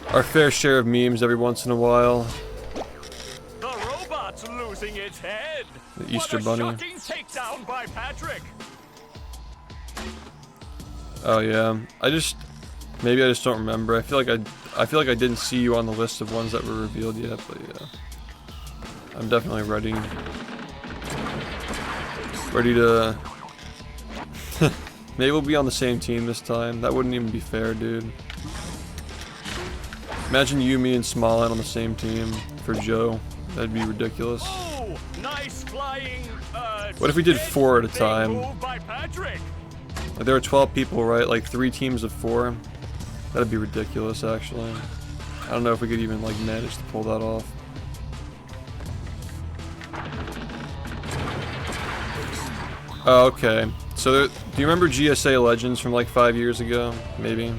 Speaker 1: our fair share of memes every once in a while.
Speaker 4: The robot's losing its head.
Speaker 1: The Easter
Speaker 4: What a
Speaker 1: Bunny.
Speaker 4: shocking takedown by Patrick.
Speaker 1: Oh yeah, maybe I just don't remember. I feel like I didn't see you on the list of ones that were revealed yet, but yeah. I'm definitely ready. Ready to... Maybe we'll be on the same team this time. That wouldn't even be fair, dude. Imagine you, me, and Smallhead on the same team for Joe. That'd be ridiculous.
Speaker 4: Oh, nice flying,
Speaker 1: What if we did 4 at a
Speaker 4: big
Speaker 1: time?
Speaker 4: move by Patrick.
Speaker 1: Like, there are 12 people, right? Like 3 teams of 4. That'd be ridiculous, actually. I don't know if we could even like manage to pull that off. Oh, okay. So, do you remember GSA Legends from like 5 years ago? Maybe.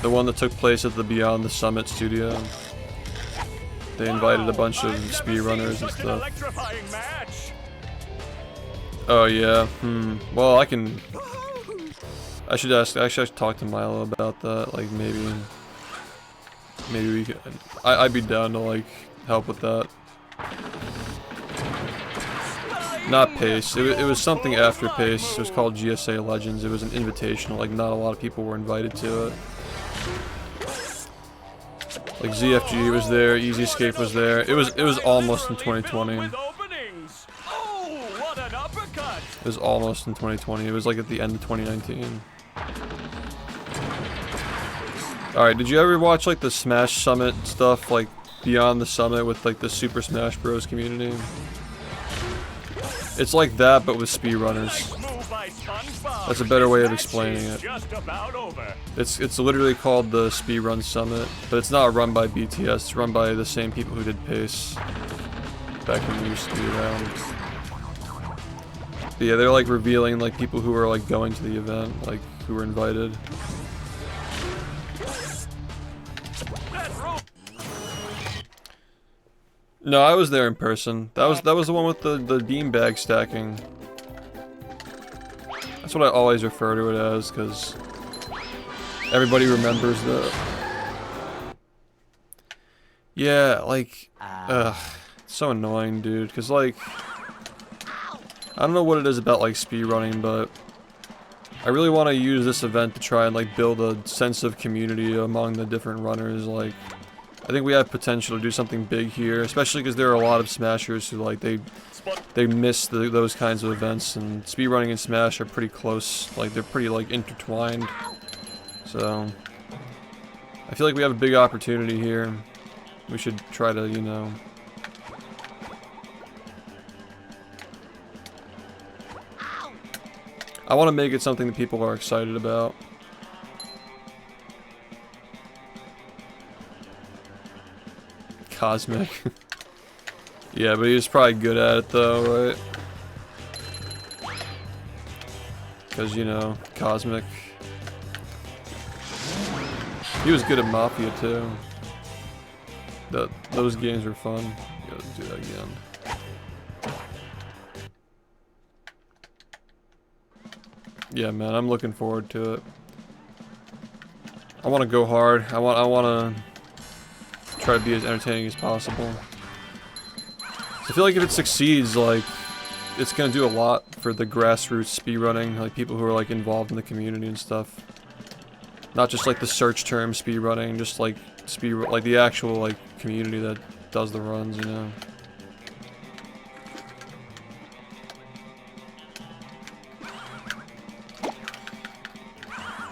Speaker 1: The one that took place at the Beyond the Summit studio. They invited a bunch of speedrunners and stuff.
Speaker 4: Electrifying match.
Speaker 1: Oh yeah. Well, I should talk to Milo about that. Like maybe maybe we could. I'd be down to like help with that. Not Pace. It was something after Pace. It was called GSA Legends. It was an invitational. Like not a lot of people were invited to it. Like ZFG was there. Easy Escape was there. It was almost in 2020. It was almost in 2020. It was like at the end of 2019. Alright, did you ever watch like the Smash Summit stuff, like Beyond the Summit with like the Super Smash Bros community? It's like that, but with speedrunners. That's a better way of explaining it. It's literally called the Speedrun Summit, but it's not run by BTS, it's run by the same people who did Pace back when we used to be around. But yeah, they're like revealing like people who are like going to the event, like who were invited. No, I was there in person. That was the one with the beanbag stacking. That's what I always refer to it as, because everybody remembers that. Yeah, like, it's so annoying, dude, because like, I don't know what it is about like speedrunning, but I really want to use this event to try and like build a sense of community among the different runners. Like, I think we have potential to do something big here, especially because there are a lot of Smashers who like they miss those kinds of events, and speedrunning and Smash are pretty close. Like they're pretty like intertwined. So I feel like we have a big opportunity here. We should try to, you know. I want to make it something that people are excited about. Cosmic. Yeah, but he was probably good at it though, right? Because, you know, Cosmic. He was good at Mafia too. Those games were fun. Gotta do that again. Yeah, man, I'm looking forward to it. I want to go hard. I want to try to be as entertaining as possible. I feel like if it succeeds, like, it's gonna do a lot for the grassroots speedrunning, like people who are like involved in the community and stuff. Not just like the search term speedrunning, just like like the actual like community that does the runs, you know.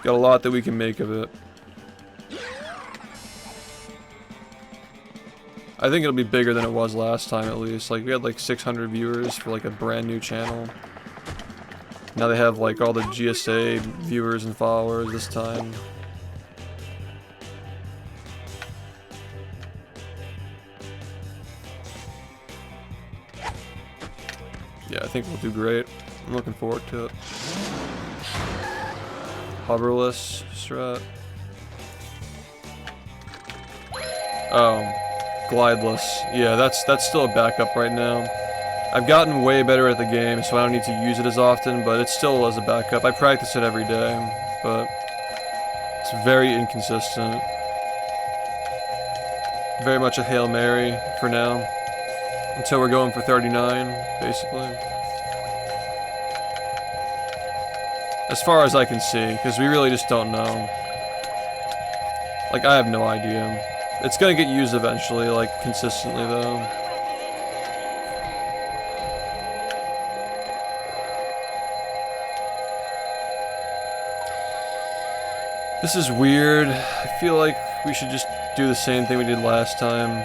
Speaker 1: Got a lot that we can make of it. I think it'll be bigger than it was last time at least. Like we had like 600 viewers for like a brand new channel. Now they have like all the GSA viewers and followers this time. Yeah, I think we'll do great. I'm looking forward to it. Hoverless strat. Oh, glideless. Yeah, that's still a backup right now. I've gotten way better at the game, so I don't need to use it as often, but it's still as a backup. I practice it every day, but it's very inconsistent. Very much a Hail Mary for now. Until we're going for 39, basically. As far as I can see, because we really just don't know. Like, I have no idea. It's gonna get used eventually, like, consistently, though. This is weird. I feel like we should just do the same thing we did last time.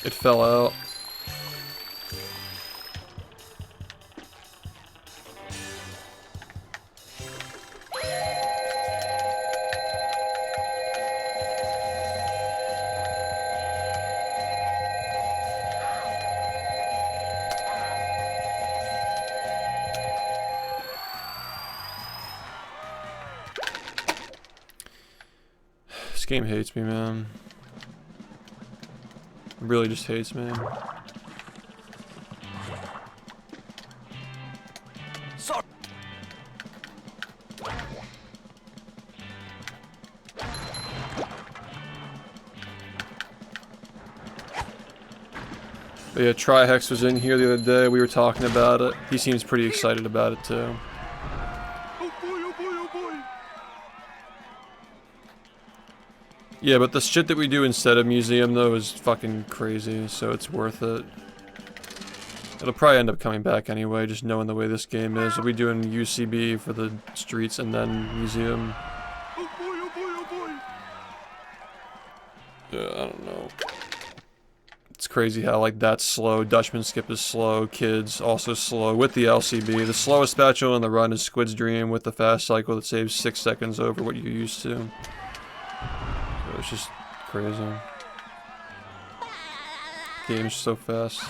Speaker 1: It fell out. This game hates me, man. It really just hates me.
Speaker 4: Sorry.
Speaker 1: But yeah, Trihex was in here the other day. We were talking about it. He seems pretty excited about it too.
Speaker 6: Oh boy, oh boy, oh boy.
Speaker 1: Yeah, but the shit that we do instead of museum though is fucking crazy, so it's worth it. It'll probably end up coming back anyway, just knowing the way this game is. We'll be doing UCB for the streets and then museum.
Speaker 6: Oh boy, oh boy, oh boy.
Speaker 1: Yeah, I don't know. It's crazy how like that's slow. Dutchman skip is slow. Kids also slow with the LCB. The slowest spatula in the run is Squid's Dream with the fast cycle that saves 6 seconds over what you're used to. So it's just crazy. Game's so fast.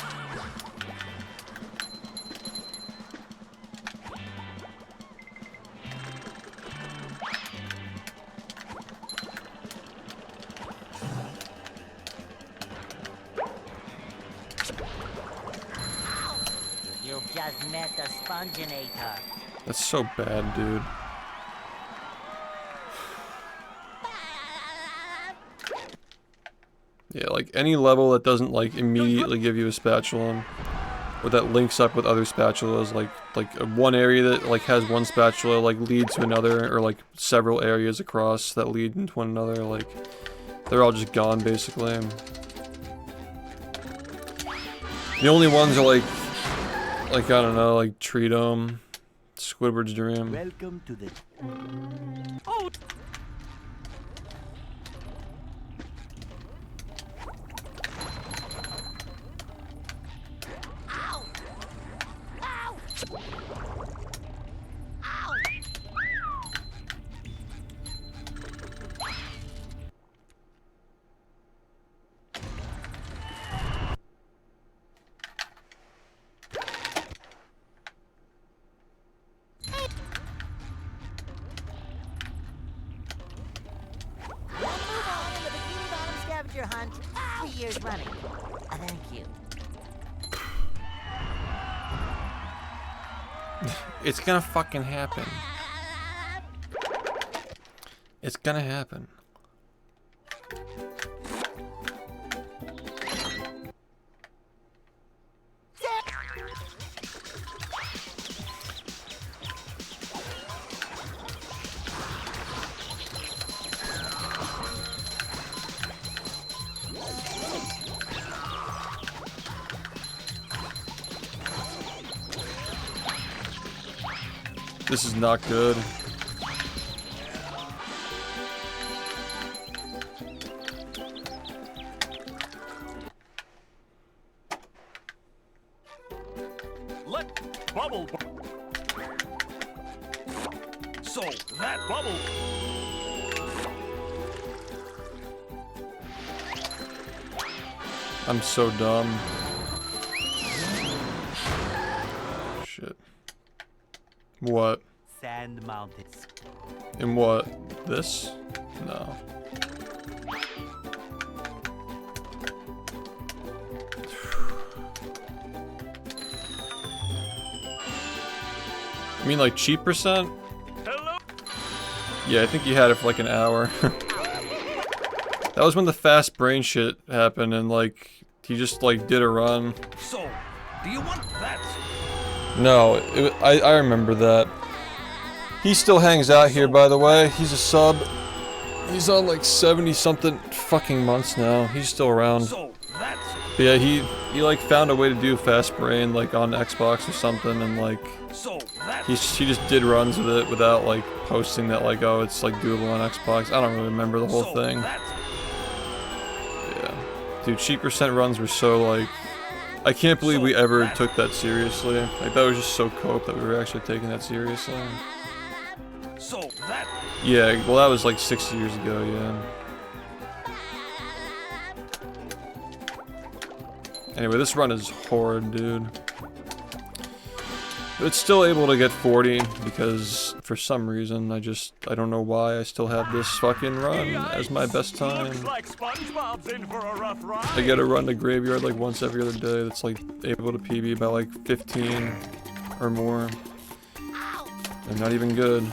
Speaker 2: You've just met the Sponginator.
Speaker 1: That's so bad, dude. Yeah, like any level that doesn't like immediately give you a spatula, or that links up with other spatulas, like one area that like has one spatula like lead to another, or like several areas across that lead into one another, like they're all just gone basically. The only ones are like I don't know, like Tree Dome, Squidward's Dream.
Speaker 5: Welcome to the
Speaker 3: Oh,
Speaker 2: Ow! Ow! Ow! Let's move on in the Bikini Bottom scavenger hunt 3 years running. Thank you.
Speaker 1: It's gonna fucking happen. It's gonna happen. This is not good.
Speaker 4: Let bubble. So that bubble.
Speaker 1: I'm so dumb. Shit. What?
Speaker 5: Sand Mountains.
Speaker 1: In what? This? No. I mean like cheap percent?
Speaker 4: Hello.
Speaker 1: Yeah, I think you had it for like an hour. That was when the fast brain shit happened and like he just like did a run.
Speaker 4: So, do you want that?
Speaker 1: No, I remember that. He still hangs out here, by the way. He's a sub. He's on like 70 something fucking months now. He's still around.
Speaker 4: So that's
Speaker 1: But yeah, he like found a way to do fast brain like on Xbox or something, and like
Speaker 4: so that.
Speaker 1: he just did runs with it without like posting that like, oh, it's like doable on Xbox. I don't really remember the whole
Speaker 4: So
Speaker 1: thing.
Speaker 4: that's-
Speaker 1: Yeah, dude, cheap percent runs were so like. I can't believe we ever took that seriously. Like that was just so cope that we were actually taking that seriously.
Speaker 4: So that.
Speaker 1: Yeah, well that was like 6 years ago, yeah. Anyway, this run is horrid, dude. But it's still able to get 40 because for some reason I don't know why I still have this fucking run as my best time.
Speaker 4: Looks like SpongeBob's in for a rough ride.
Speaker 1: I get a run to graveyard like once every other day that's like able to PB by like 15 or more. They're not even good.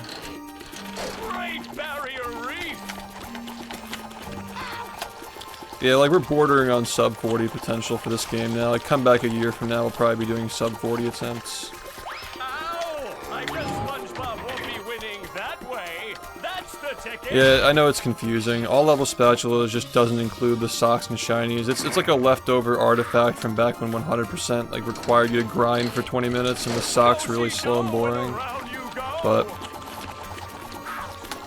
Speaker 1: Yeah, like we're bordering on sub 40 potential for this game now. Like come back a year from now, we'll probably be doing sub 40 attempts.
Speaker 4: Ow! I guess SpongeBob won't be winning that way. That's the ticket.
Speaker 1: Yeah, I know it's confusing. All level spatulas just doesn't include the socks and shinies. It's like a leftover artifact from back when 100% like required you to grind for 20 minutes and the socks really slow and boring. But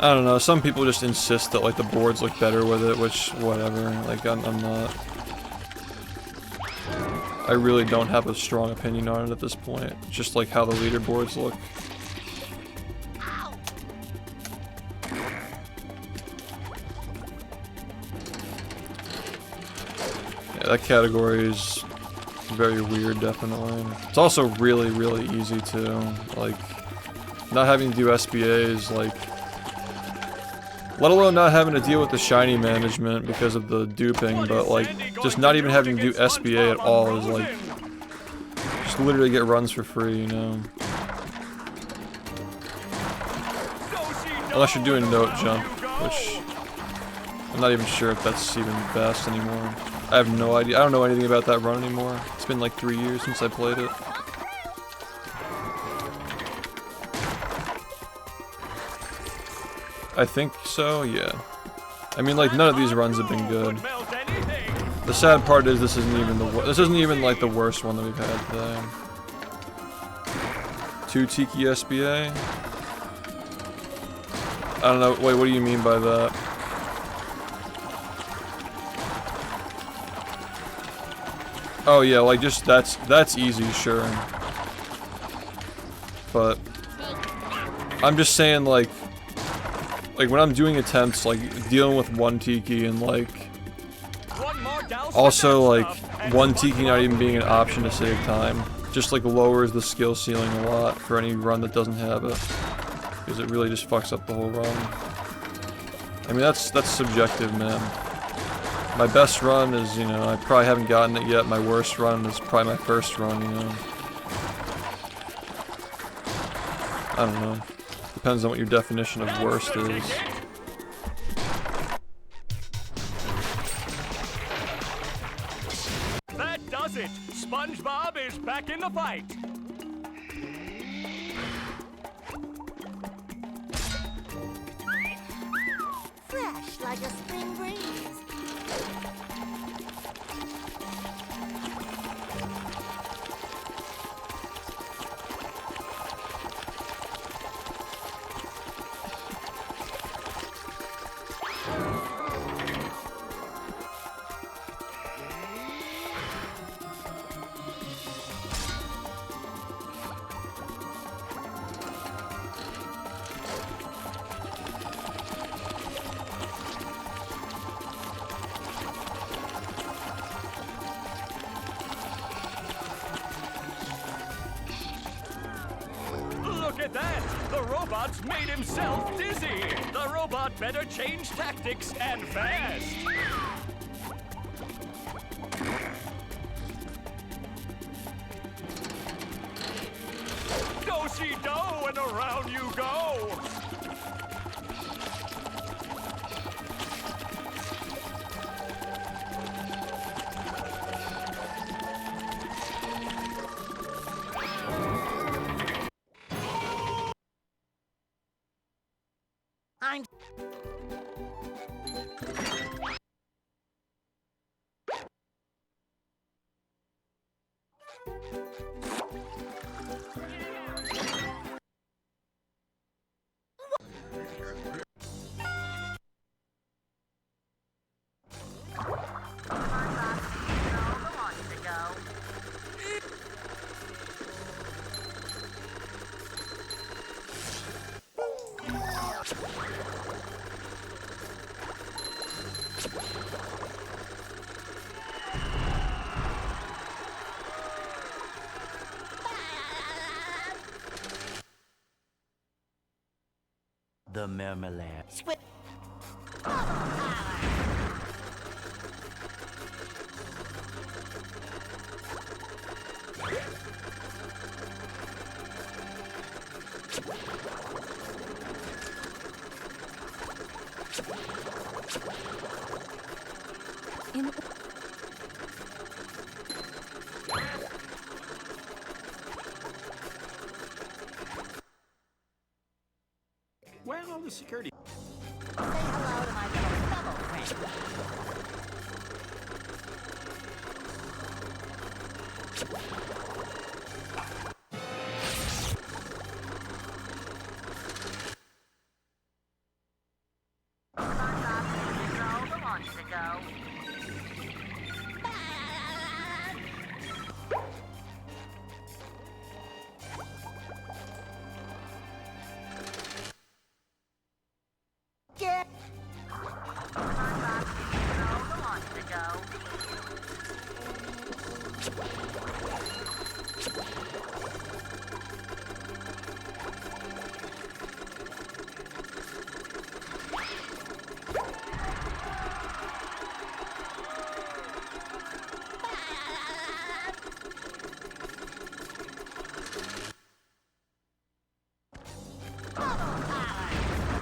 Speaker 1: I don't know, some people just insist that like the boards look better with it, which whatever, like I'm not. I really don't have a strong opinion on it at this point. It's just like how the leaderboards look. Yeah, that category is very weird, definitely. It's also really, really easy too. Like, not having to do SBAs, like, let alone not having to deal with the shiny management because of the duping, but like, just not even having to do SBA at all is like, just literally get runs for free, you know? Unless you're doing note jump, which I'm not even sure if that's even fast anymore. I have no idea. I don't know anything about that run anymore. It's been like 3 years since I played it. I think so, yeah. I mean, like, none of these runs have been good. The sad part is this isn't even like the worst one that we've had today. 2 Tiki SBA? I don't know, wait, what do you mean by that? Oh yeah, like just that's easy, sure. But I'm just saying like when I'm doing attempts, like dealing with 1 Tiki and like also like 1 Tiki not even being an option to save time, just like lowers the skill ceiling a lot for any run that doesn't have it, because it really just fucks up the whole run. I mean that's subjective, man. My best run is, you know, I probably haven't gotten it yet. My worst run is probably my first run, you know. I don't know. Depends on what your definition of worst is.
Speaker 4: That does it. SpongeBob is back in the fight.
Speaker 2: Fresh like a spring breeze.
Speaker 4: Look at that! The robot's made himself dizzy! The robot better change tactics and fast! Do-si-do and around you go!
Speaker 2: I'm
Speaker 5: The marmalade.
Speaker 2: In
Speaker 4: Where are all the security?
Speaker 2: Say hello to my little bubble friend. SpongeBob, the launch to go. Get SpongeBob, the launch to go.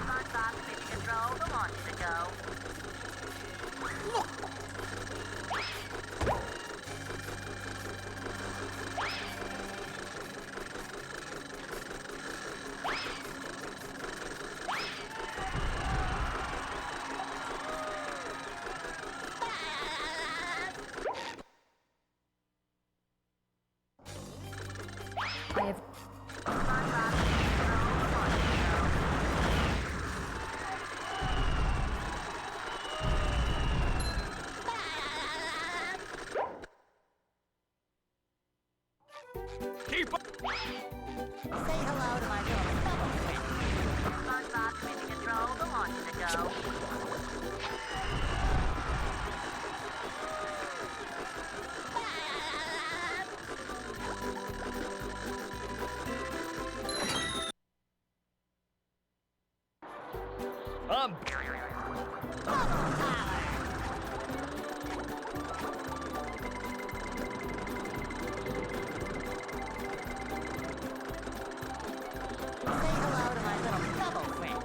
Speaker 2: SpongeBob, control the launch to go. I have SpongeBob, control the launch to go.
Speaker 4: Keep up!
Speaker 2: Say hello to my little bubble friend. SpongeBob, can you control the launch to go? Say hello to my little bubble friend.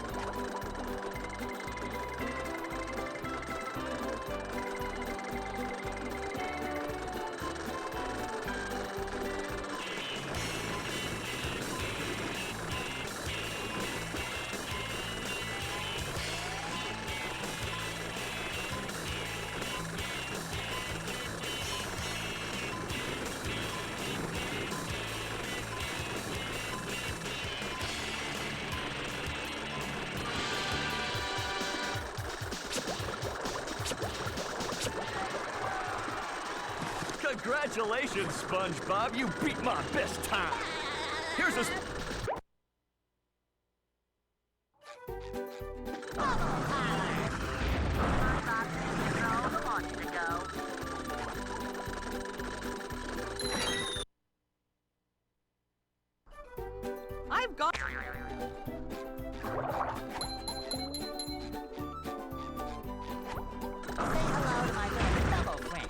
Speaker 4: Congratulations, SpongeBob. You beat my best time. Here's a...
Speaker 2: SpongeBob, can you control the launch to go?
Speaker 3: I've got.
Speaker 2: Say hello to my little bubble friend.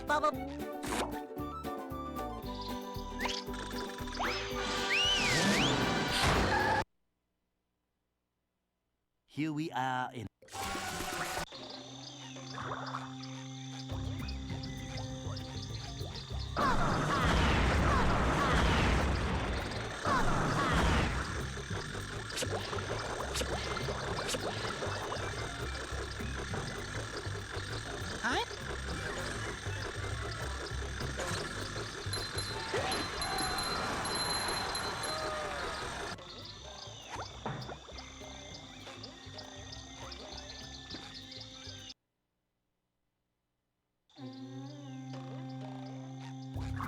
Speaker 2: Bubble.
Speaker 5: Here we are in.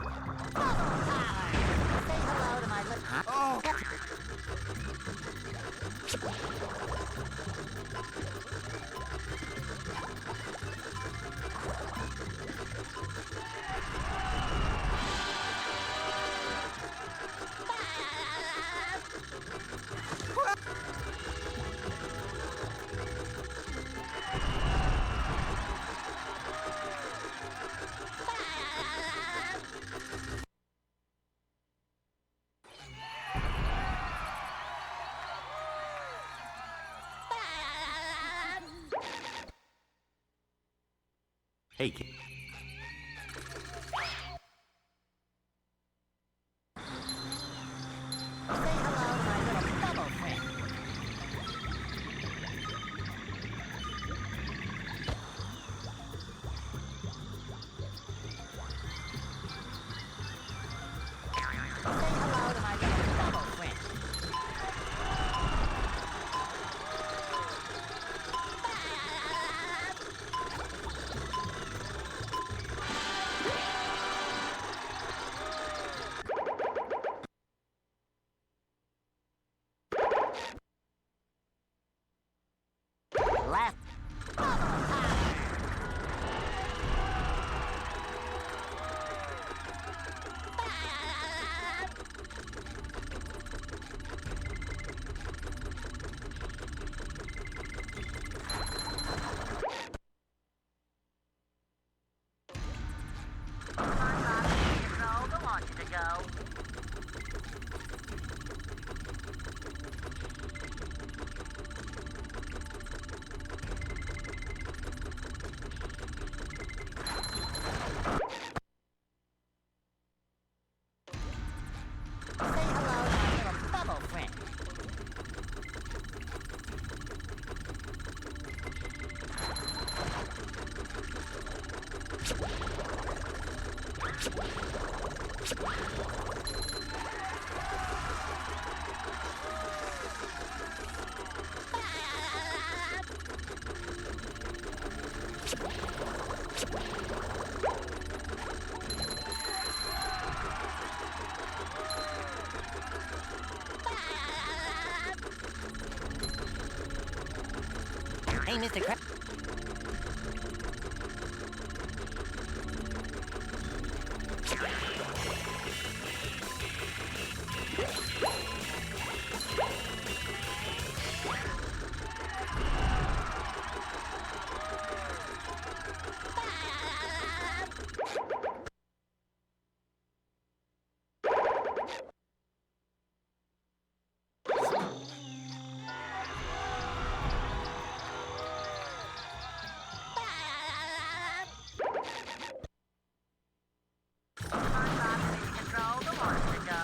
Speaker 2: Say hello to my little...
Speaker 5: Oh! Hey, kid.
Speaker 2: Say hello to my little bubble friend. Say hello to my little bubble friend. Left. Go want you to go. Say hello to my little bubble friend. Hey, Mr. Crab. Control the one to go.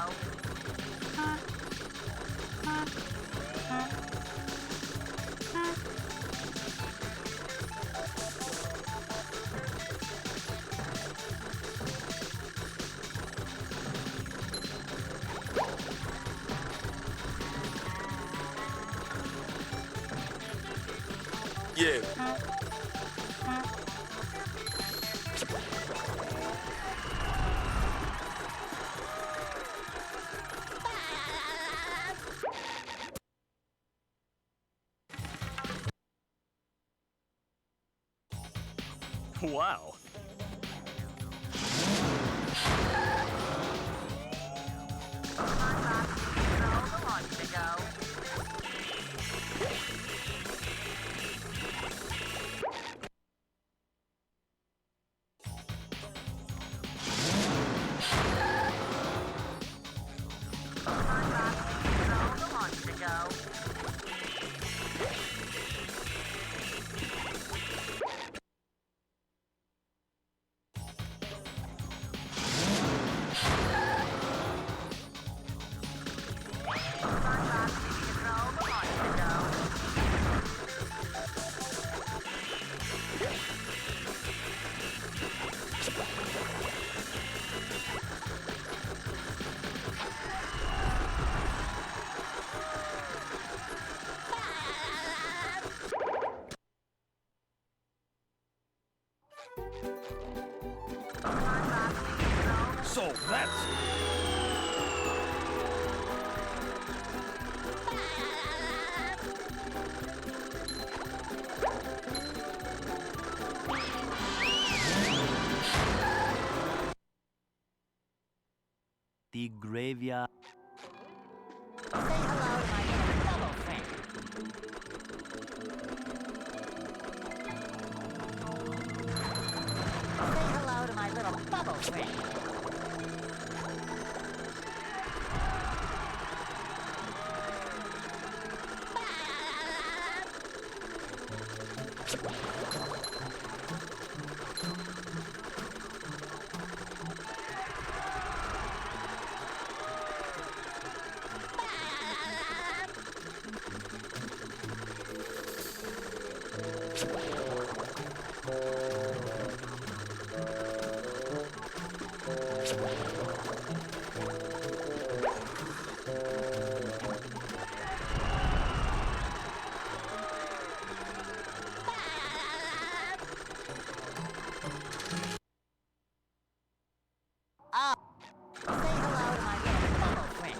Speaker 6: Yeah.
Speaker 4: Wow.
Speaker 2: Control the one to go. Control the one to go.
Speaker 4: So that's...
Speaker 5: The graveyard.
Speaker 2: Say hello to my little bubble friend. Say hello to my little bubble friend. Say hello to my little bubble friend.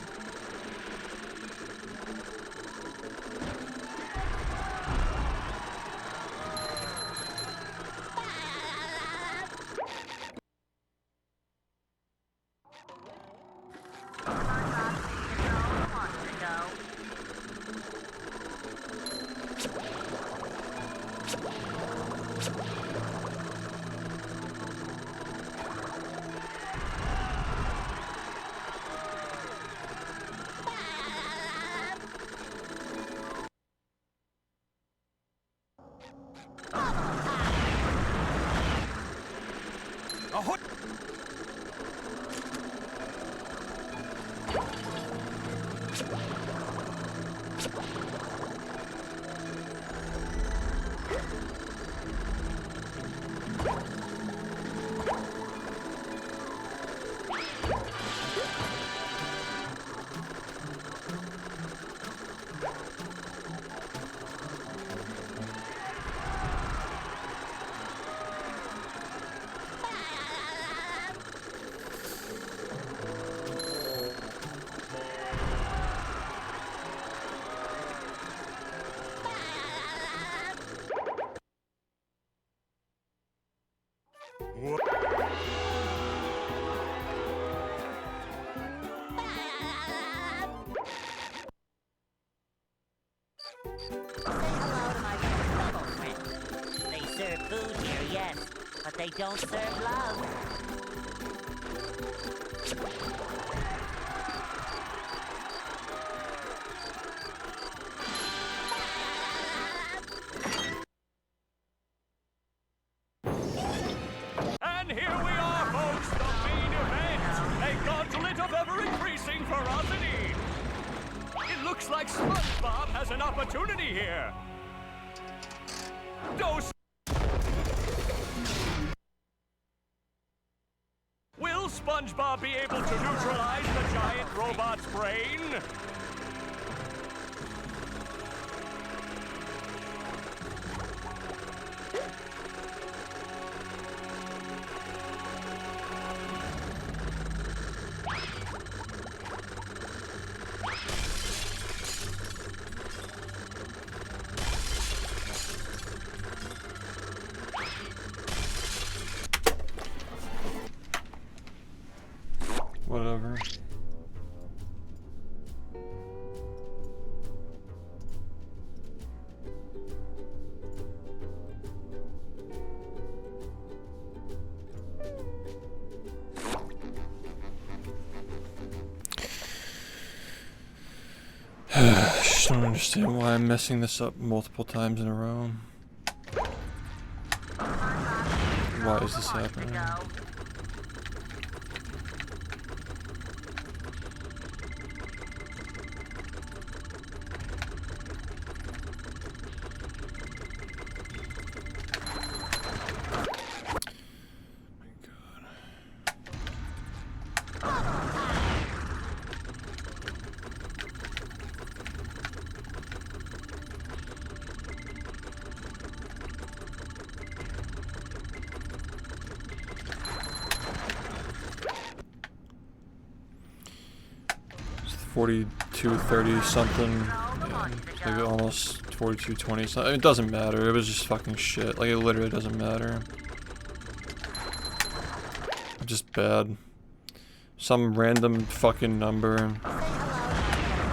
Speaker 4: Ahoy!
Speaker 2: Food here, yes, but they don't serve love.
Speaker 4: And here we are, folks, the main event. A gauntlet of ever-increasing ferocity. It looks like SpongeBob has an opportunity here. Dose. Will SpongeBob be able to neutralize the giant robot's brain?
Speaker 1: Whatever. I just don't understand why I'm messing this up multiple times in a row. Why is this happening? 42:30 something, yeah, like almost 42:20 something. I mean, it doesn't matter. It was just fucking shit. Like, it literally doesn't matter. Just bad. Some random fucking number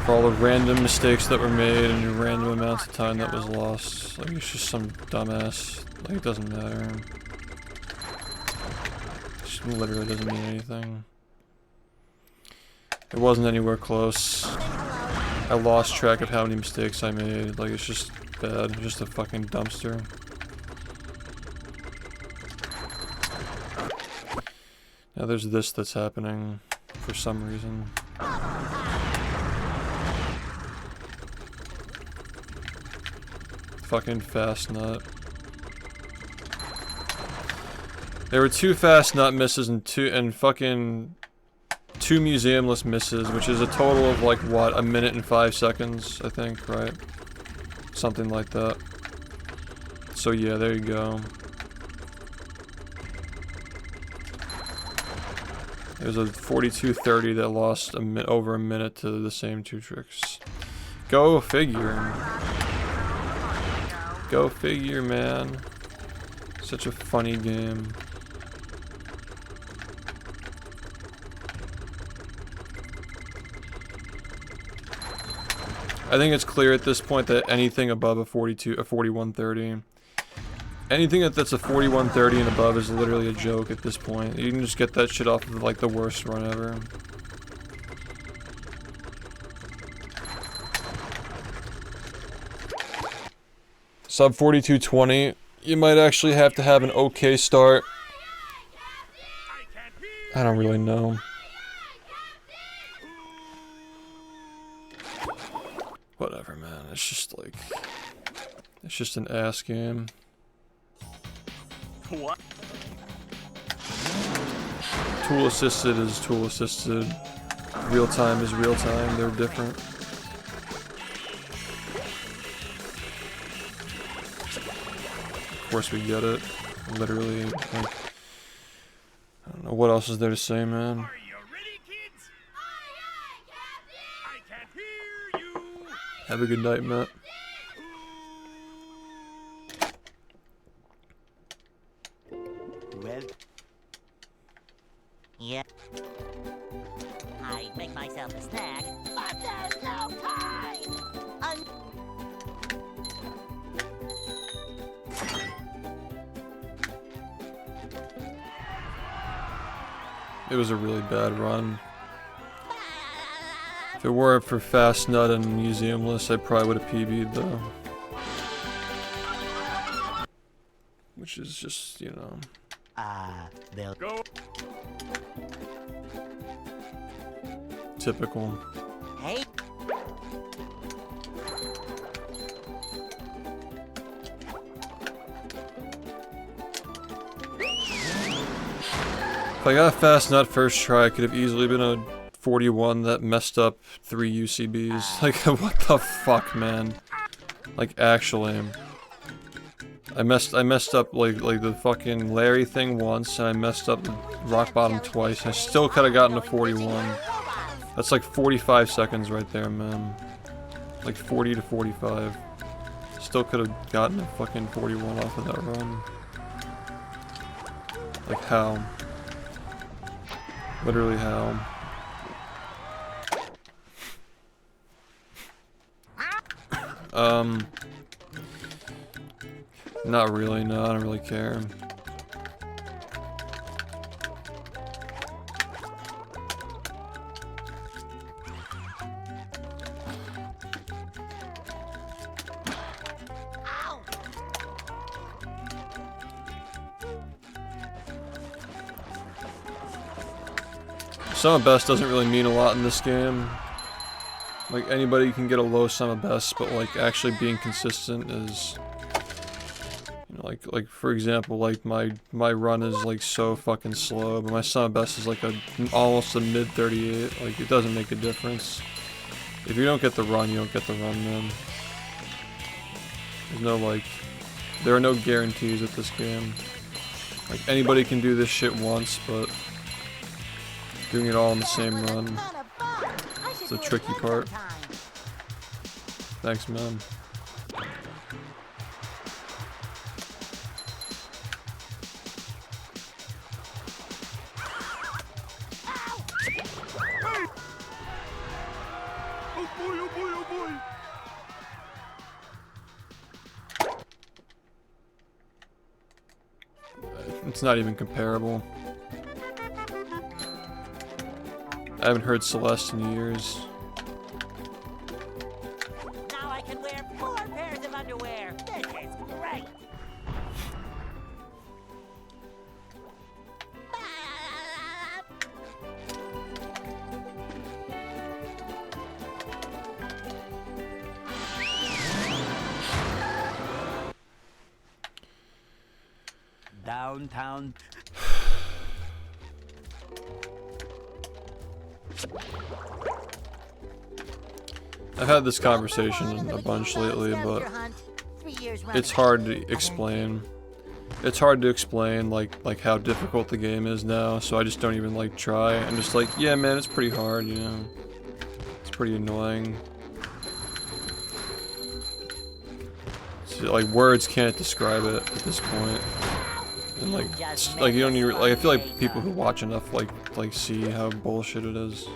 Speaker 1: for all the random mistakes that were made and the random amounts of time that was lost. Like, it's just some dumbass. Like, it doesn't matter. It just literally doesn't mean anything. It wasn't anywhere close. I lost track of how many mistakes I made. Like, it's just bad. Just a fucking dumpster. Now there's this that's happening for some reason. Fucking fast nut. There were 2 fast nut misses and fucking 2 museumless misses, which is a total of like what, 1 minute and 5 seconds, I think, right? Something like that. So yeah, there you go. There's a 42:30 that lost over a minute to the same 2 tricks. Go figure. Go figure, man. Such a funny game. I think it's clear at this point that anything above a 41:30, anything that's a 41:30 and above is literally a joke at this point. You can just get that shit off of like the worst run ever. Sub 42:20, you might actually have to have an okay start. I don't really know. Whatever, man. It's just like, it's just an ass game.
Speaker 4: What?
Speaker 1: Tool assisted is tool assisted. Real time is real time. They're different. Of course we get it. Literally, like, I don't know what else is there to say, man.
Speaker 4: Are you ready, kids? I can't hear you.
Speaker 1: Have a good night, Matt.
Speaker 5: Well,
Speaker 2: Yeah. I make myself a snack.
Speaker 7: But there's no time!
Speaker 1: It was a really bad run. If it weren't for Fast Nut and Museumless, I probably would have PB'd though. Which is just, you know.
Speaker 5: they'll
Speaker 4: Go.
Speaker 1: Typical.
Speaker 2: Hey.
Speaker 1: If I got a Fast Nut first try, it could have easily been a 41 that messed up 3 UCBs. Like, what the fuck, man? Like, actually. I messed up like the fucking Larry thing once, and I messed up the rock bottom twice. I still could have gotten a 41. That's like 45 seconds right there, man. Like 40 to 45. Still could have gotten a fucking 41 off of that run. Like how? Literally how? Not really, no, I don't really care. Sum of best doesn't really mean a lot in this game. Like, anybody can get a low sum of best, but like actually being consistent is, you know, like for example, like my run is like so fucking slow, but my sum of best is like almost a mid 38. Like, it doesn't make a difference. If you don't get the run, you don't get the run, man. There's no like, there are no guarantees at this game. Like, anybody can do this shit once, but doing it all in the same run. It's the tricky part. Thanks, man.
Speaker 6: Oh boy, oh boy, oh boy.
Speaker 1: It's not even comparable. I haven't heard Celeste in years.
Speaker 2: Now I can wear 4 pairs of underwear. This is great.
Speaker 5: Downtown.
Speaker 1: I've had this conversation a bunch lately, but it's hard to explain. It's hard to explain like how difficult the game is now, so I just don't even like try. I'm just like, yeah, man, it's pretty hard, you know. It's pretty annoying. So, like, words can't describe it at this point. And like you don't even like. I feel like people who watch enough like see how bullshit it is.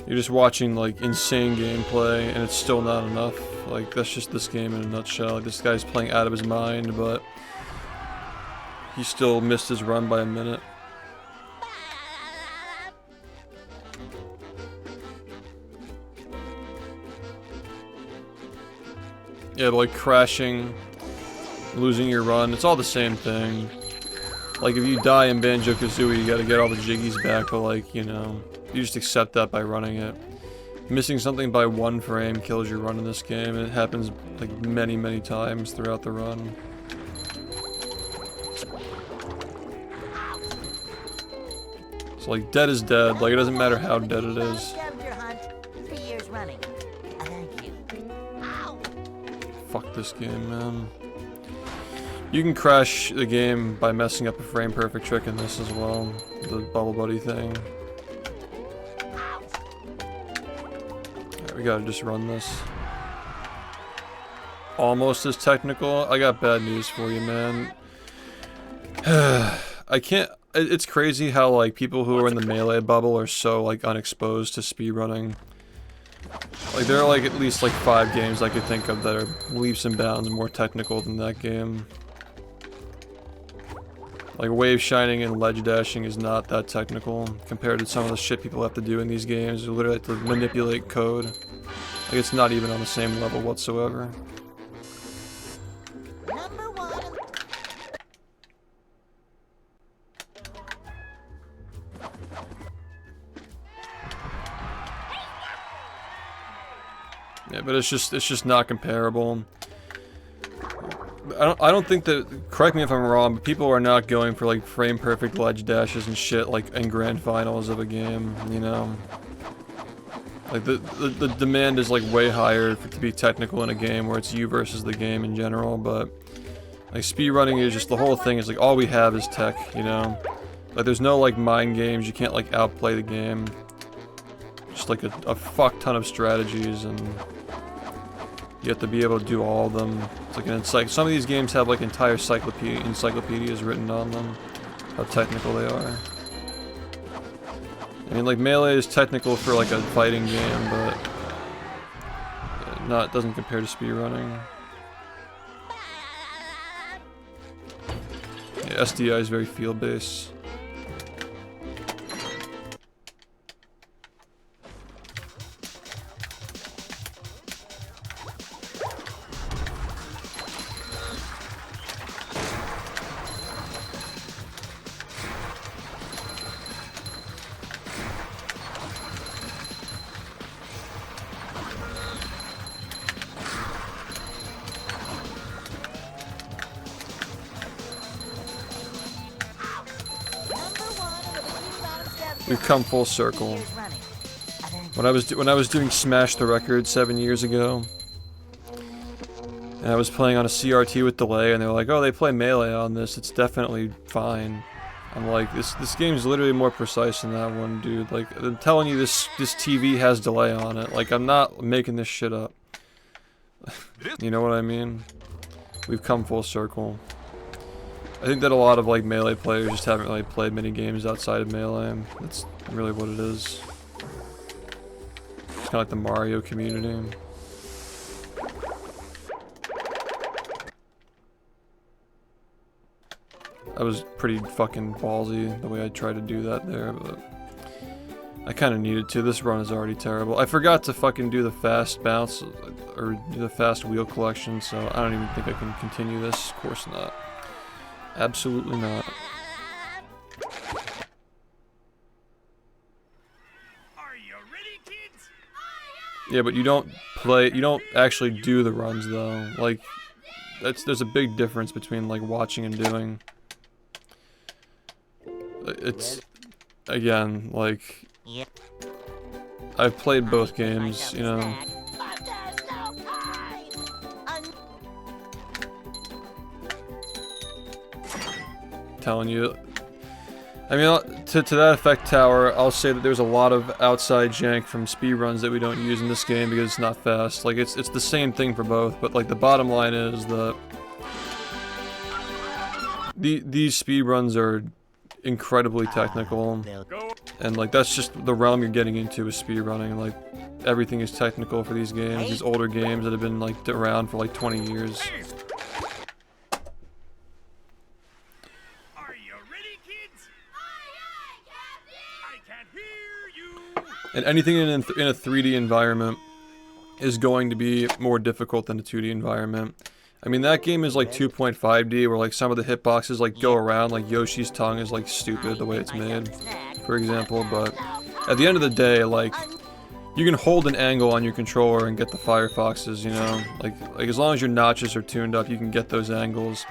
Speaker 1: You're just watching like insane gameplay, and it's still not enough. Like, that's just this game in a nutshell. Like, this guy's playing out of his mind, but he still missed his run by a minute. Yeah, but like crashing, losing your run, it's all the same thing. Like, if you die in Banjo-Kazooie, you gotta get all the jiggies back, but like, you know, you just accept that by running it. Missing something by 1 frame kills your run in this game, and it happens like many, many times throughout the run. So like, dead is dead, like it doesn't matter how dead it is.
Speaker 2: Scavenger hunt 3 years running. Thank you. Ow!
Speaker 1: Fuck this game, man. You can crash the game by messing up a frame perfect trick in this as well. The bubble buddy thing. Alright, we gotta just run this. Almost as technical. I got bad news for you, man. I can't. It's crazy how like people who are in the melee bubble are so like unexposed to speedrunning. Like, there are like at least like 5 games I could think of that are leaps and bounds more technical than that game. Like, wave shining and ledge dashing is not that technical compared to some of the shit people have to do in these games. You literally have to manipulate code. Like, it's not even on the same level whatsoever.
Speaker 2: Number 1.
Speaker 1: Yeah, but it's just not comparable. I don't think that, correct me if I'm wrong, but people are not going for like frame perfect ledge dashes and shit like in grand finals of a game, you know? Like the demand is like way higher to be technical in a game where it's you versus the game in general, but like speedrunning is just, the whole thing is like all we have is tech, you know? Like there's no like mind games, you can't like outplay the game. Just like a fuck ton of strategies, and you have to be able to do all of them. It's like some of these games have like entire encyclopedias written on them, how technical they are. I mean, like Melee is technical for like a fighting game, but doesn't compare to speedrunning. Yeah, SDI is very field-based. We've come full circle. When I was doing Smash the Record 7 years ago, and I was playing on a CRT with delay, and they were like, "Oh, they play Melee on this. It's definitely fine." I'm like, this game's literally more precise than that one, dude. Like, I'm telling you, this TV has delay on it. Like, I'm not making this shit up. You know what I mean? We've come full circle. I think that a lot of like Melee players just haven't really played many games outside of Melee. That's really what it is. It's kind of like the Mario community. I was pretty fucking ballsy the way I tried to do that there, but I kind of needed to. This run is already terrible. I forgot to fucking do the fast bounce or do the fast wheel collection, so I don't even think I can continue this. Of course not. Absolutely not.
Speaker 4: Are you ready, kids?
Speaker 1: Yeah, but you don't actually do the runs though. Like, there's a big difference between like watching and doing. It's, again, like,
Speaker 2: Yep.
Speaker 1: I've played both games, you know.
Speaker 7: But there's no time.
Speaker 1: Telling you. I mean, to that effect, Tower, I'll say that there's a lot of outside jank from speedruns that we don't use in this game because it's not fast. Like, it's the same thing for both, but like the bottom line is that these speedruns are incredibly technical, and like that's just the realm you're getting into with speedrunning. Like, everything is technical for these games, these older games that have been like around for like 20 years.
Speaker 4: Are you ready, kids? I can't hear you.
Speaker 1: And anything in a 3D environment is going to be more difficult than a 2D environment. I mean, that game is like 2.5D, where like some of the hitboxes like go around, like Yoshi's tongue is like stupid the way it's made, for example. But at the end of the day, like, you can hold an angle on your controller and get the firefoxes, you know? Like as long as your notches are tuned up, you can get those angles.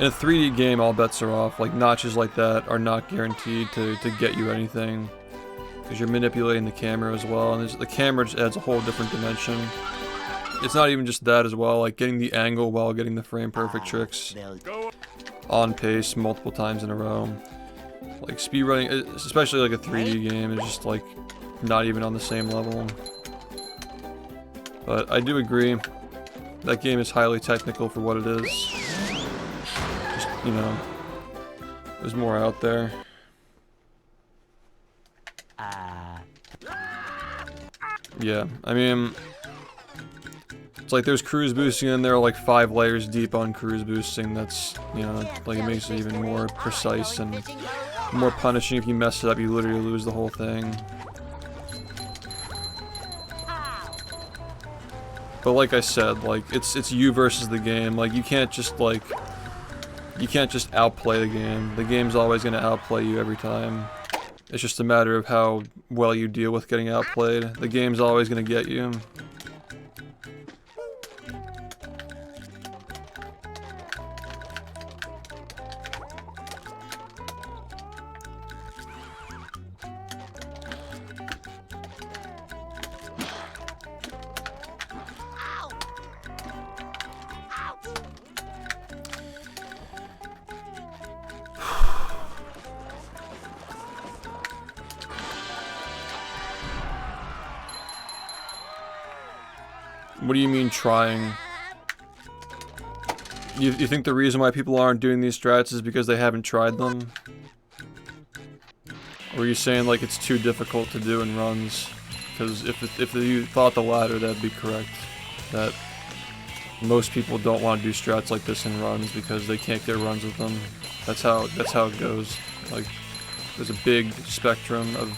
Speaker 1: In a 3D game, all bets are off. Like, notches like that are not guaranteed to get you anything, because you're manipulating the camera as well, and the camera just adds a whole different dimension. It's not even just that as well, like getting the angle while getting the frame perfect tricks on pace multiple times in a row. Like, speedrunning, especially like a 3D game, is just like not even on the same level. But I do agree, that game is highly technical for what it is. Just, you know, there's more out there. Yeah, I mean, it's like there's cruise boosting and there are like 5 layers deep on cruise boosting. That's, you know, like it makes it even more precise and more punishing. If you mess it up, you literally lose the whole thing. But like I said, like it's you versus the game. Like, you can't just outplay the game. The game's always gonna outplay you every time. It's just a matter of how well you deal with getting outplayed. The game's always gonna get you. What do you mean trying? You think the reason why people aren't doing these strats is because they haven't tried them? Or are you saying like it's too difficult to do in runs? Because if you thought the latter, that'd be correct. That most people don't want to do strats like this in runs because they can't get runs with them. That's how it goes. Like, there's a big spectrum of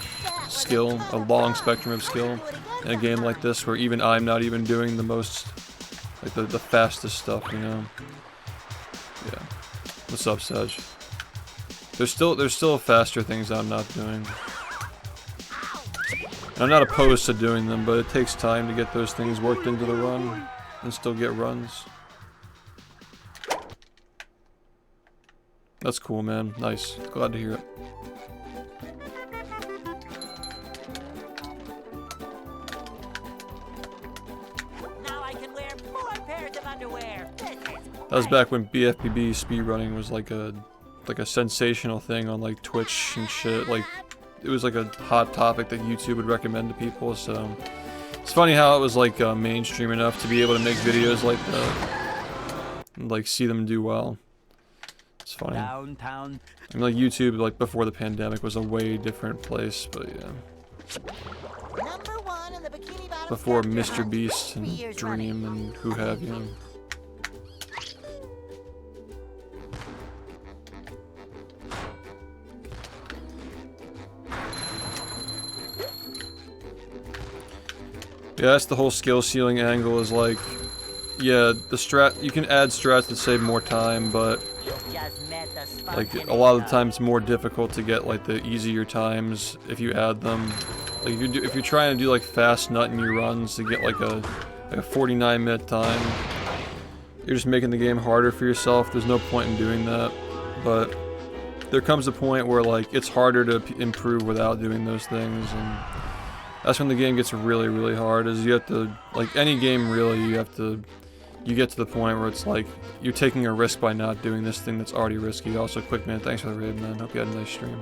Speaker 1: skill, a long spectrum of skill in a game like this, where even I'm not even doing the most, like the fastest stuff, you know? Yeah. What's up, Sedge? There's still faster things I'm not doing. And I'm not opposed to doing them, but it takes time to get those things worked into the run and still get runs. That's cool, man. Nice. Glad to hear it.
Speaker 2: Pairs of underwear.
Speaker 1: That was back when bfbb speedrunning was like a like a sensational thing on like Twitch and shit. Like it was like a hot topic that YouTube would recommend to people. So it's funny how it was like mainstream enough to be able to make videos like that and like see them do well. It's funny.
Speaker 5: Downtown.
Speaker 1: I mean, like YouTube, like before the pandemic, was a way different place, but yeah.
Speaker 2: Number 1 in the Bikini Bottom
Speaker 1: Before
Speaker 2: scavenger
Speaker 1: Mr.
Speaker 2: hunt,
Speaker 1: Beast
Speaker 2: 3
Speaker 1: and
Speaker 2: years
Speaker 1: Dream
Speaker 2: running.
Speaker 1: and who have you. Yeah, that's the whole skill ceiling angle is like, yeah, the strat, you can add strats that save more time, but
Speaker 7: Just met the
Speaker 1: like a lot of the time it's more difficult to get like the easier times if you add them. Like if you're trying to do like fast nut in your runs to get like a 49-minute time, you're just making the game harder for yourself. There's no point in doing that. But there comes a point where like it's harder to improve without doing those things, and that's when the game gets really, really hard. Is you have to, like any game really, you get to the point where it's like you're taking a risk by not doing this thing that's already risky. Also, quick man, thanks for the raid, man. Hope you had a nice stream.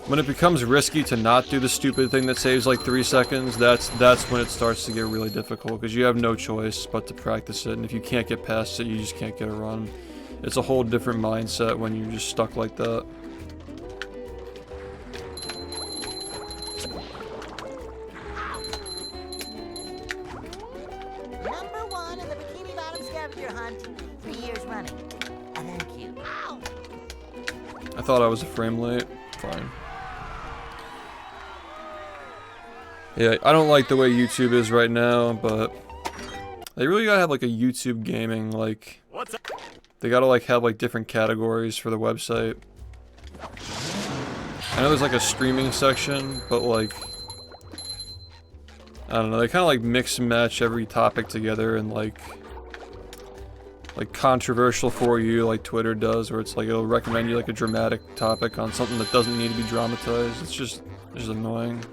Speaker 1: When it becomes risky to not do the stupid thing that saves like 3 seconds, that's when it starts to get really difficult, because you have no choice but to practice it, and if you can't get past it, you just can't get a run. It's a whole different mindset when you're just stuck like that.
Speaker 2: Number 1 in the Bikini Bottom scavenger hunt, 3 years running. Thank you. Ow!
Speaker 1: I thought I was a frame late. Fine. Yeah, I don't like the way YouTube is right now, but they really gotta have like a YouTube gaming, like,
Speaker 4: What's up?
Speaker 1: they gotta like have like different categories for the website. I know there's like a streaming section, but like, I don't know, they kind of like mix and match every topic together and like controversial for you, like Twitter does, where it's like it'll recommend you like a dramatic topic on something that doesn't need to be dramatized. It's just annoying.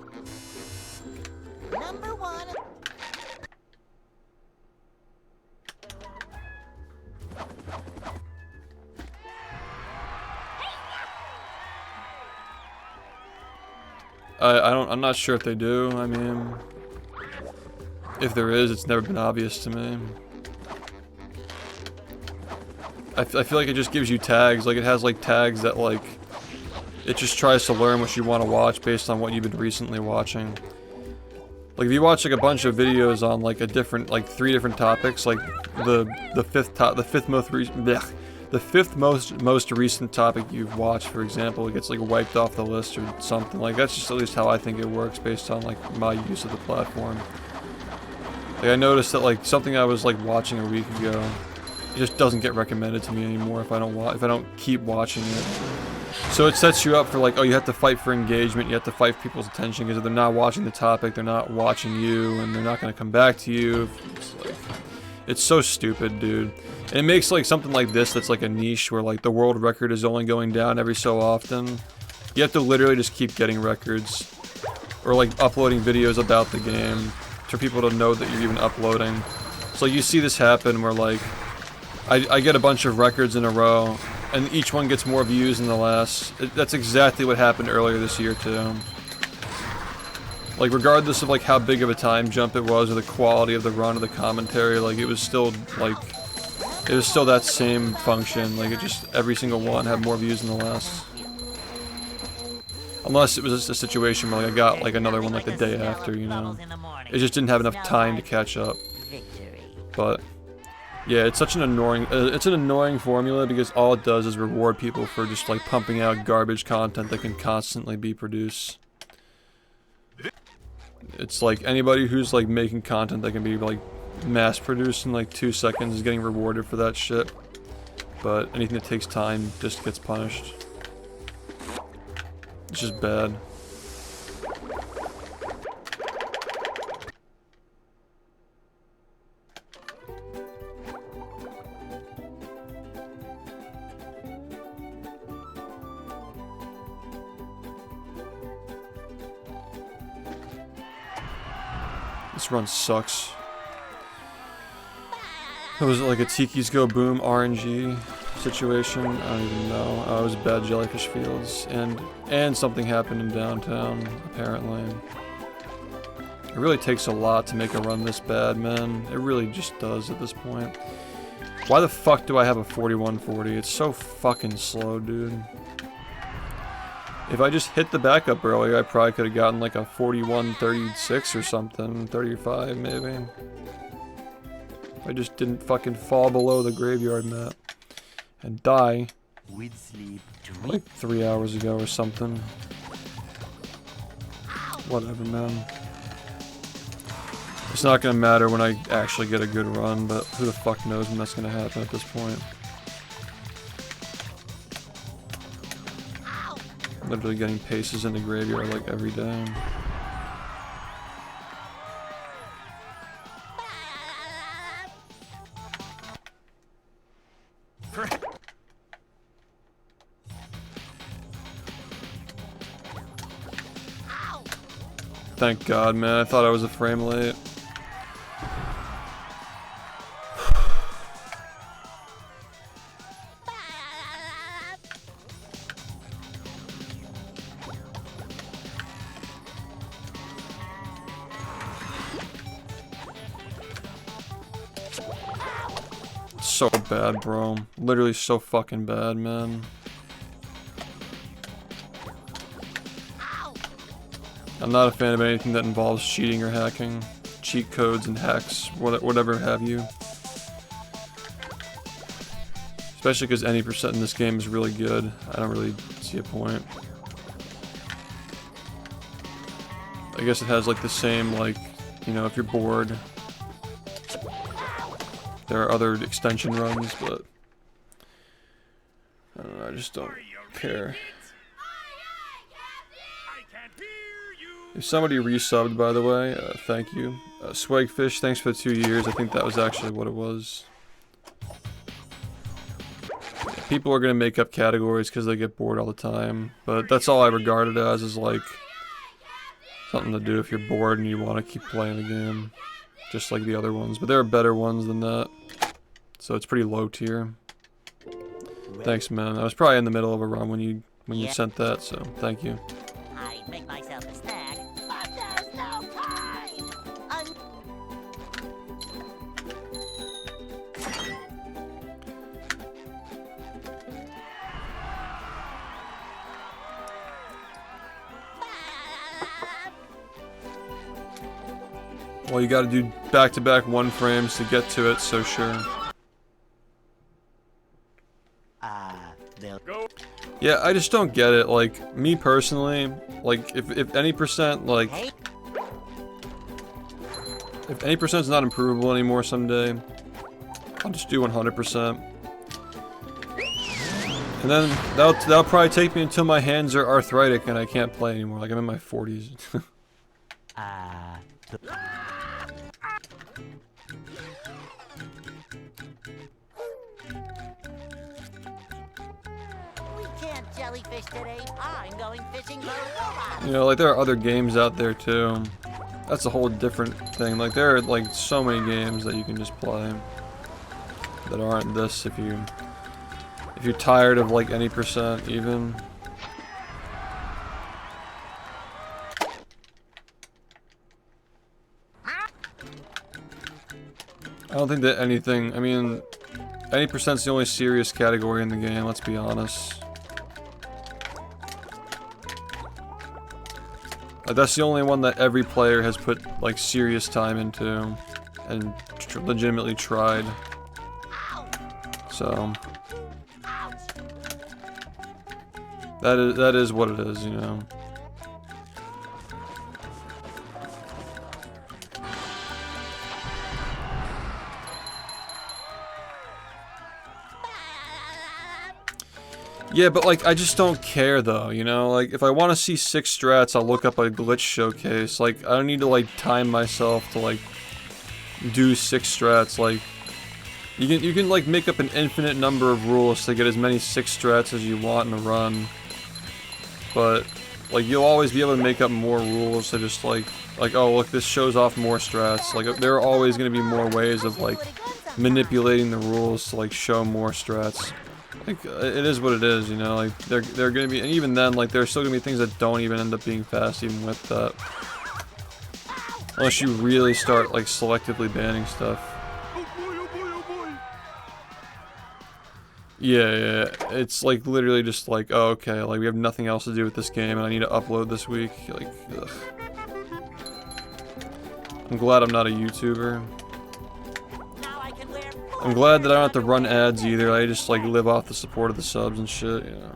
Speaker 2: Number 1.
Speaker 1: I'm not sure if they do. I mean, if there is, it's never been obvious to me. I feel like it just gives you tags, like it has like tags that like, it just tries to learn what you want to watch based on what you've been recently watching. Like if you watch like a bunch of videos on like a different, like 3 different topics, like the fifth most recent topic you've watched, for example, it gets like wiped off the list or something. Like that's just at least how I think it works based on like my use of the platform. Like I noticed that like something I was like watching a week ago, it just doesn't get recommended to me anymore if I don't keep watching it. So it sets you up for like, oh, you have to fight for engagement, you have to fight for people's attention, because if they're not watching the topic, they're not watching you, and they're not going to come back to you. It's like, it's so stupid, dude. And it makes like something like this that's like a niche where like the world record is only going down every so often. You have to literally just keep getting records, or like uploading videos about the game for people to know that you're even uploading. So you see this happen where like, I get a bunch of records in a row, and each one gets more views than the last. That's exactly what happened earlier this year too. Like regardless of like how big of a time jump it was, or the quality of the run, or the commentary, like it was still like, it was still that same function. Like it just, every single one had more views than the last. Unless it was just a situation where like I got like another one like the day after, you know. It just didn't have enough time to catch up. But yeah, it's such an annoying formula, because all it does is reward people for just like pumping out garbage content that can constantly be produced. It's like anybody who's like making content that can be like mass produced in like 2 seconds is getting rewarded for that shit. But anything that takes time just gets punished. It's just bad. This run sucks. It was like a Tiki's Go Boom RNG situation? I don't even know. It was bad jellyfish fields, and something happened in downtown, apparently. It really takes a lot to make a run this bad, man. It really just does at this point. Why the fuck do I have a 4140? It's so fucking slow, dude. If I just hit the backup earlier, I probably could have gotten like a 4136 or something. 35, maybe. If I just didn't fucking fall below the graveyard map. And die.
Speaker 5: With sleep,
Speaker 1: Like 3 hours ago or something. Whatever, man. It's not gonna matter when I actually get a good run, but who the fuck knows when that's gonna happen at this point. I'm literally getting paces in the graveyard like every day. Thank God, man. I thought I was a frame late. So bad, bro. Literally so fucking bad, man. I'm not a fan of anything that involves cheating or hacking. Cheat codes and hacks, whatever have you. Especially because any percent in this game is really good. I don't really see a point. I guess it has like the same, like, you know, if you're bored. There are other extension runs, but I don't know, I just don't care. If somebody resubbed, by the way, thank you. Swagfish, thanks for the 2 years. I think that was actually what it was. People are gonna make up categories because they get bored all the time, but that's all I regard it as, is like something to do if you're bored and you want to keep playing the game, just like the other ones. But there are better ones than that, so it's pretty low tier. Thanks, man. I was probably in the middle of a run when you sent that, so thank you.
Speaker 7: I make myself a snack, but there's no time.
Speaker 1: Well, you gotta do back-to-back 1 frames to get to it, so sure. Yeah, I just don't get it. Like, me personally, like, if any percent, like, if any percent's not improvable anymore someday, I'll just do 100%. And then that'll probably take me until my hands are arthritic and I can't play anymore. Like, I'm in my 40s.
Speaker 7: Jellyfish today. I'm going fishing for robots.
Speaker 1: You know, like, there are other games out there too. That's a whole different thing. Like, there are like so many games that you can just play that aren't this if you're tired of like any percent even. I don't think that anything, I mean, any percent's the only serious category in the game, let's be honest. Like, that's the only one that every player has put like serious time into and legitimately tried. So that is what it is, you know. Yeah, but like, I just don't care though, you know? Like, if I want to see 6 strats, I'll look up a glitch showcase. Like, I don't need to like time myself to like do 6 strats. Like, you can like make up an infinite number of rules to get as many 6 strats as you want in a run. But like, you'll always be able to make up more rules to just like, oh look, this shows off more strats. Like, there are always going to be more ways of like manipulating the rules to like show more strats. Like, it is what it is, you know, like, they're gonna be, and even then, like, there's still gonna be things that don't even end up being fast, even with that. Unless you really start, like, selectively banning stuff. Yeah, it's, like, literally just like, oh, okay, like, we have nothing else to do with this game, and I need to upload this week, like, ugh. I'm glad I'm not a YouTuber. I'm glad that I don't have to run ads either. I just like live off the support of the subs and shit, you know.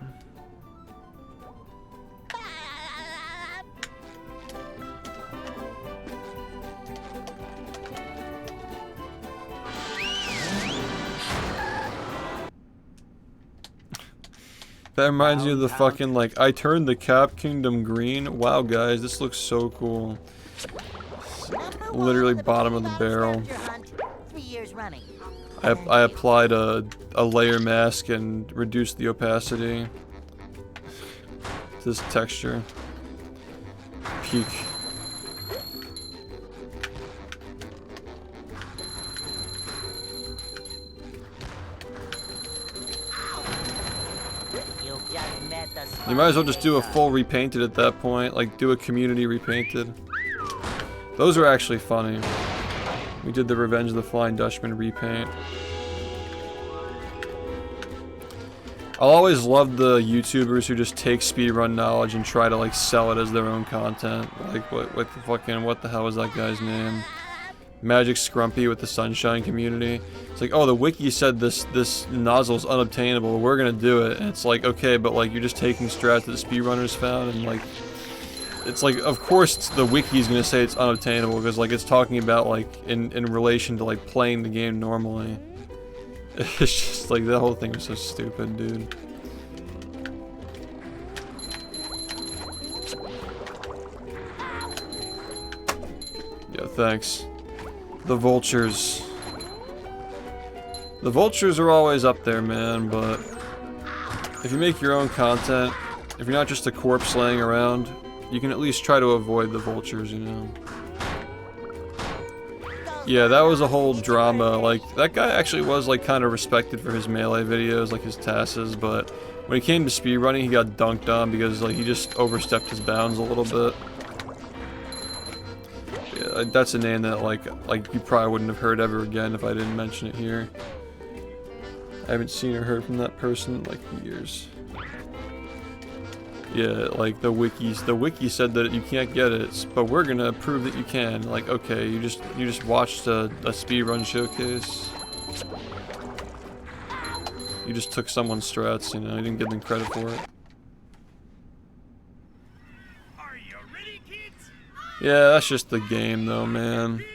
Speaker 1: That reminds me of the fucking like, I turned the Cap Kingdom green. Wow guys, this looks so cool. Literally bottom of the barrel.
Speaker 7: 3 years running.
Speaker 1: I applied a layer mask and reduced the opacity to this texture. Peak. You might as well just do a full repainted at that point, like do a community repainted. Those are actually funny. We did the Revenge of the Flying Dutchman repaint. I'll always love the YouTubers who just take speedrun knowledge and try to like sell it as their own content. Like what the hell is that guy's name? Magic Scrumpy with the Sunshine community. It's like, oh, the wiki said this nozzle is unobtainable. We're gonna do it. And it's like, okay, but like you're just taking strats that the speedrunners found, and like, it's like, of course the wiki is gonna say it's unobtainable because like it's talking about like in relation to like playing the game normally. It's just like that whole thing was so stupid, dude. Yeah, thanks. The vultures. The vultures are always up there, man, but if you make your own content, if you're not just a corpse laying around, you can at least try to avoid the vultures, you know. Yeah, that was a whole drama. Like, that guy actually was like kind of respected for his melee videos, like his tasses, but when he came to speedrunning, he got dunked on because like he just overstepped his bounds a little bit. Yeah, that's a name that like you probably wouldn't have heard ever again if I didn't mention it here. I haven't seen or heard from that person in like years. Yeah, like the wiki said that you can't get it, but we're gonna prove that you can. Like, okay, you just watched a speedrun showcase. You just took someone's strats, you know, you didn't give them credit for it.
Speaker 4: Are you ready, kids?
Speaker 1: Yeah, that's just the game though, man.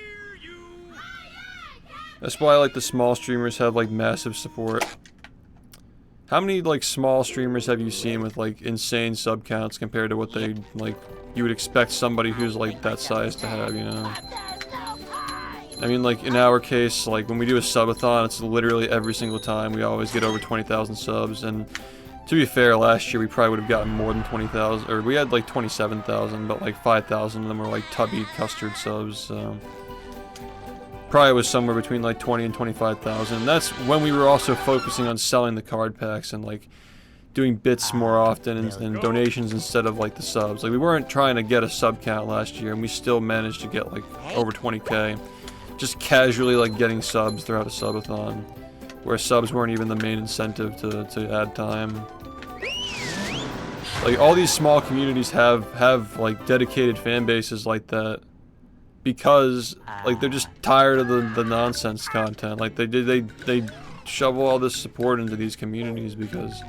Speaker 1: That's why like the small streamers have like massive support. How many like small streamers have you seen with like insane sub counts compared to what they like you would expect somebody who's like that size to have, you know? I mean, like in our case, like when we do a subathon, it's literally every single time we always get over 20,000 subs, and to be fair, last year we probably would have gotten more than 20,000, or we had like 27,000, but like 5,000 of them were like tubby custard subs, so probably was somewhere between like 20 and 25,000. That's when we were also focusing on selling the card packs and like doing bits more often and donations instead of like the subs. Like we weren't trying to get a sub count last year, and we still managed to get like over 20k. Just casually like getting subs throughout a subathon, where subs weren't even the main incentive to add time. Like all these small communities have like dedicated fan bases like that, because like they're just tired of the nonsense content. Like they shovel all this support into these communities because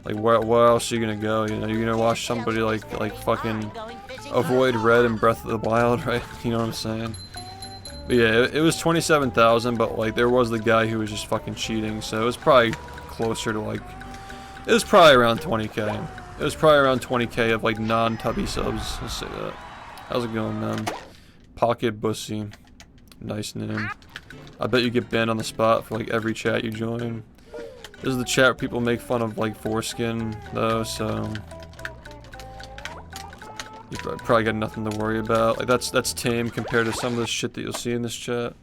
Speaker 1: like where else are you gonna go? You know, you're gonna watch somebody like fucking avoid Red and Breath of the Wild, right? You know what I'm saying? But yeah, it was 27,000, but like there was the guy who was just fucking cheating, so it was probably closer to like, it was probably around 20k. It was probably around 20k of like non-tubby subs. Let's say that. How's it going, man? Pocket Bussy. Nice name. I bet you get banned on the spot for like every chat you join. This is the chat where people make fun of like foreskin though, so you probably got nothing to worry about. Like that's tame compared to some of the shit that you'll see in this chat.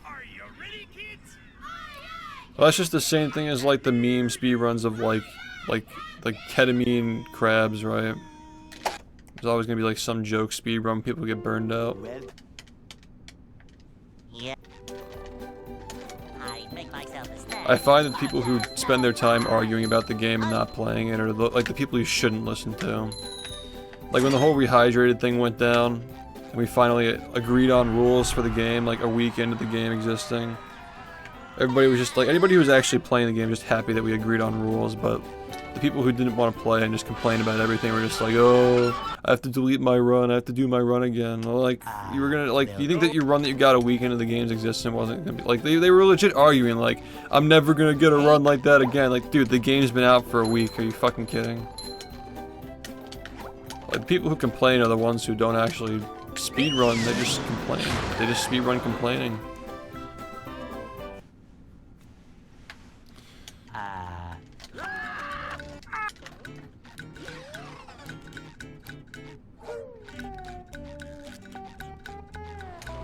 Speaker 4: Are you ready, kids?
Speaker 1: Well, that's just the same thing as like the meme speedruns of like ketamine crabs, right? There's always gonna be like some joke speedrun, people get burned out.
Speaker 5: Well,
Speaker 7: Yeah. I make myself a snack.
Speaker 1: I find that people who spend their time arguing about the game and not playing it are like the people you shouldn't listen to. Like when the whole rehydrated thing went down, and we finally agreed on rules for the game, like a week into the game existing. Everybody was just like, anybody who was actually playing the game was just happy that we agreed on rules, but the people who didn't want to play and just complained about everything were just like, oh, I have to delete my run, I have to do my run again. Well, like, you were gonna, like, you think that your run that you got a week into the game's existence wasn't gonna be, like, they were legit arguing, like, I'm never gonna get a run like that again. Like, dude, the game's been out for a week, are you fucking kidding? Like, the people who complain are the ones who don't actually speedrun, they just complain. They just speedrun complaining.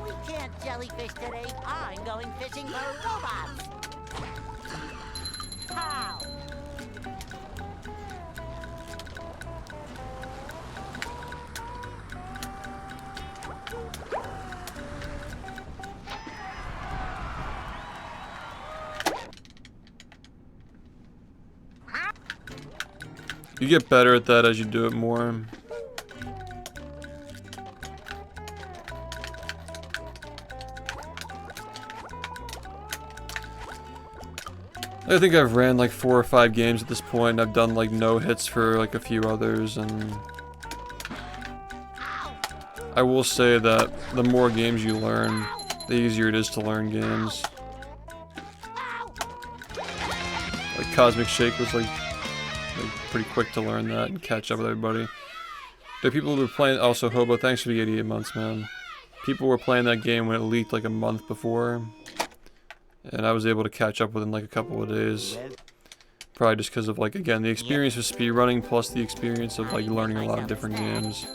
Speaker 7: We can't jellyfish today. I'm going fishing for robots. How?
Speaker 1: You get better at that as you do it more. I think I've ran like 4 or 5 games at this point. I've done like no hits for like a few others, and I will say that the more games you learn, the easier it is to learn games. Like Cosmic Shake was like pretty quick to learn that and catch up with everybody. There are people who were playing, also Hobo, thanks for the 88 months, man. People were playing that game when it leaked like a month before, and I was able to catch up within like a couple of days. Probably just because of like, again, the experience of speedrunning plus the experience of like learning a lot of different games.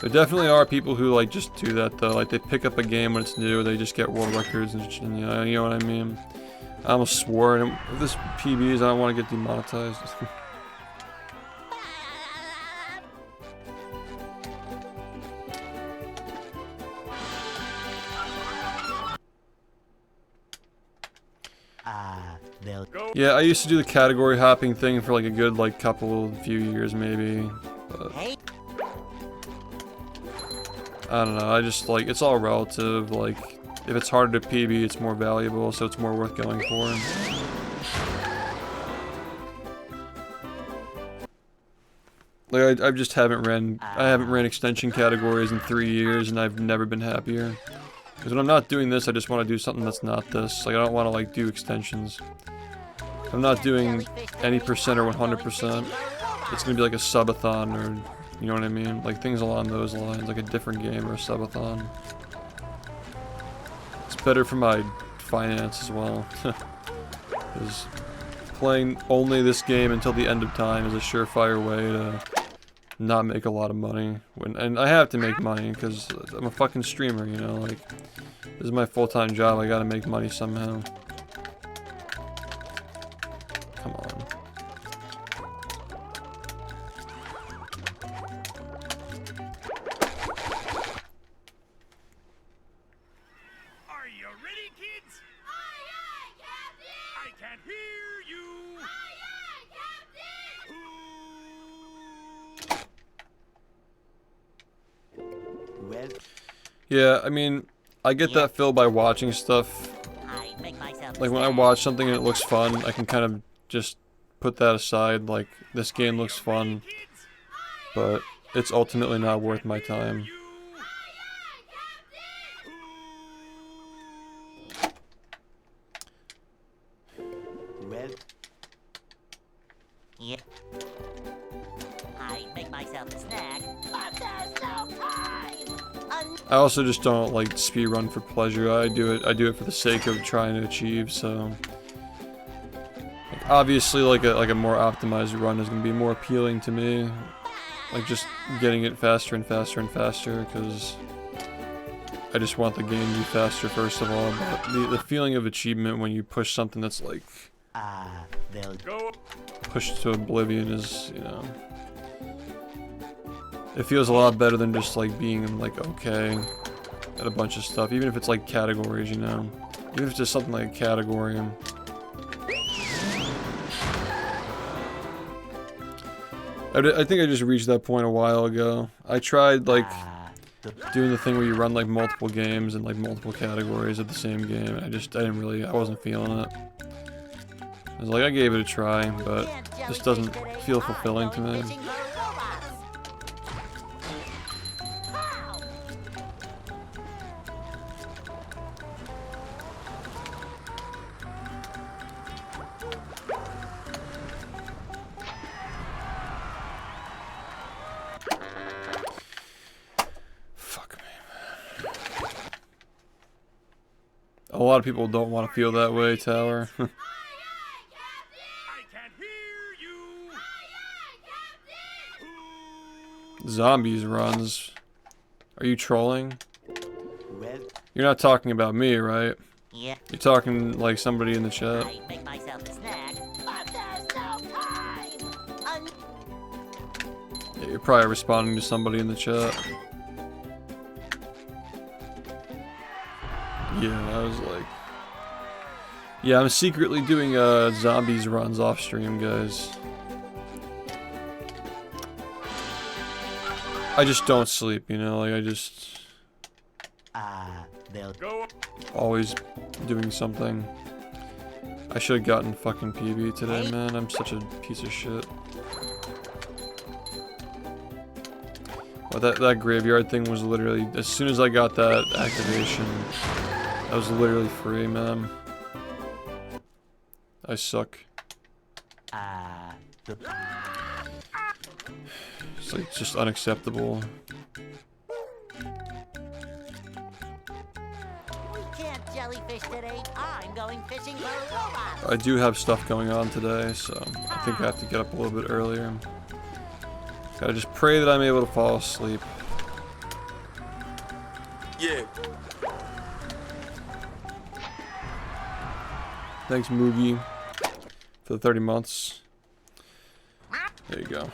Speaker 1: There definitely are people who like just do that though, like they pick up a game when it's new, they just get world records and you know what I mean? I almost swore, and if this PBs, I don't want to get demonetized.
Speaker 5: they'll
Speaker 1: Yeah, I used to do the category hopping thing for like a good like few years maybe. But
Speaker 7: Hey.
Speaker 1: I don't know, I just like, it's all relative, like if it's harder to PB, it's more valuable, so it's more worth going for. Like I just haven't ran extension categories in 3 years, and I've never been happier. Because when I'm not doing this, I just want to do something that's not this. Like I don't want to like do extensions. If I'm not doing any percent or 100%, it's gonna be like a subathon, or you know what I mean? Like things along those lines, like a different game or a subathon. It's better for my finance as well. Because playing only this game until the end of time is a surefire way to not make a lot of money. And I have to make money because I'm a fucking streamer, you know, like this is my full-time job, I gotta make money somehow. Come on.
Speaker 4: Are you ready, kids?
Speaker 2: Aye, aye, Captain!
Speaker 4: I can't hear you.
Speaker 2: Aye, aye, Captain!
Speaker 5: well,
Speaker 1: Yeah, I mean, I get that feel by watching stuff.
Speaker 7: I make myself a
Speaker 1: Like when I
Speaker 7: snack.
Speaker 1: watch something and it looks fun, I can kind of just put that aside, like this game looks fun,
Speaker 4: Kids?
Speaker 1: but it's ultimately not worth my time.
Speaker 4: You.
Speaker 5: well,
Speaker 7: Yeah. I make myself a snack, but there's no time.
Speaker 1: I also just don't like speedrun for pleasure. I do it for the sake of trying to achieve, so like, obviously like a more optimized run is going to be more appealing to me. Like just getting it faster and faster and faster, because I just want the game to be faster first of all, but the feeling of achievement when you push something that's like
Speaker 5: They'll
Speaker 4: Go.
Speaker 1: pushed to oblivion is, you know, it feels a lot better than just like being like okay at a bunch of stuff, even if it's like categories, you know, even if it's just something like a category. I think I just reached that point a while ago. I tried like doing the thing where you run like multiple games and like multiple categories of the same game, and I wasn't feeling it. I was like, I gave it a try, but it just doesn't feel fulfilling to me. Fuck me, man. A lot of people don't want to feel that way, Tower.
Speaker 4: I can't hear you.
Speaker 1: Zombies runs. Are you trolling?
Speaker 5: well,
Speaker 1: You're not talking about me, right?
Speaker 7: Yeah,
Speaker 1: You're talking like somebody in the chat.
Speaker 7: I make myself a snack, but there's no time.
Speaker 1: Yeah, you're probably responding to somebody in the chat. Yeah, I was like... Yeah, I'm secretly doing zombies runs off stream, guys. I just don't sleep, you know, like I just...
Speaker 5: they'll
Speaker 4: Go.
Speaker 1: always doing something. I should have gotten fucking PB today, man. I'm such a piece of shit. Well, that graveyard thing was literally, as soon as I got that activation, that was literally free, man. I suck.
Speaker 5: the
Speaker 1: It's like just unacceptable.
Speaker 7: We can't jellyfish today. I'm going fishing for robots.
Speaker 1: I do have stuff going on today, so I think I have to get up a little bit earlier. Gotta just pray that I'm able to fall asleep.
Speaker 6: Yeah.
Speaker 1: Thanks, Moogie, for the 30 months. There you go.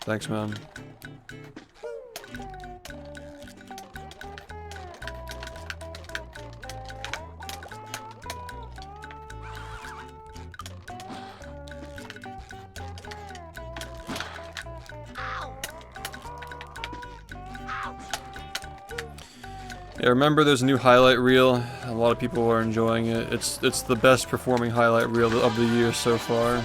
Speaker 1: Thanks, man. Yeah, remember there's a new highlight reel. A lot of people are enjoying it. It's the best performing highlight reel of the year so far.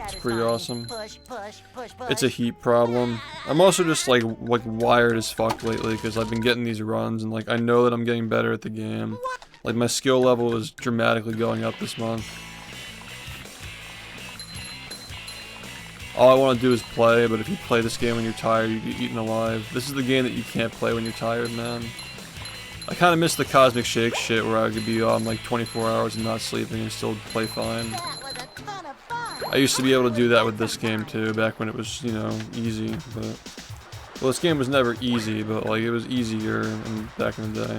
Speaker 7: It's
Speaker 1: pretty awesome.
Speaker 7: Push, push, push, push.
Speaker 1: It's a heat problem. I'm also just like wired as fuck lately because I've been getting these runs and like I know that I'm getting better at the game. Like my skill level is dramatically going up this month. All I want to do is play, but if you play this game when you're tired, you get eaten alive. This is the game that you can't play when you're tired, man. I kind of miss the Cosmic Shake shit where I could be on like 24 hours and not sleeping and still play fine.
Speaker 7: That was a ton of fun.
Speaker 1: I used to be able to do that with this game too, back when it was, you know, easy, but... Well, this game was never easy, but like it was easier back in the day.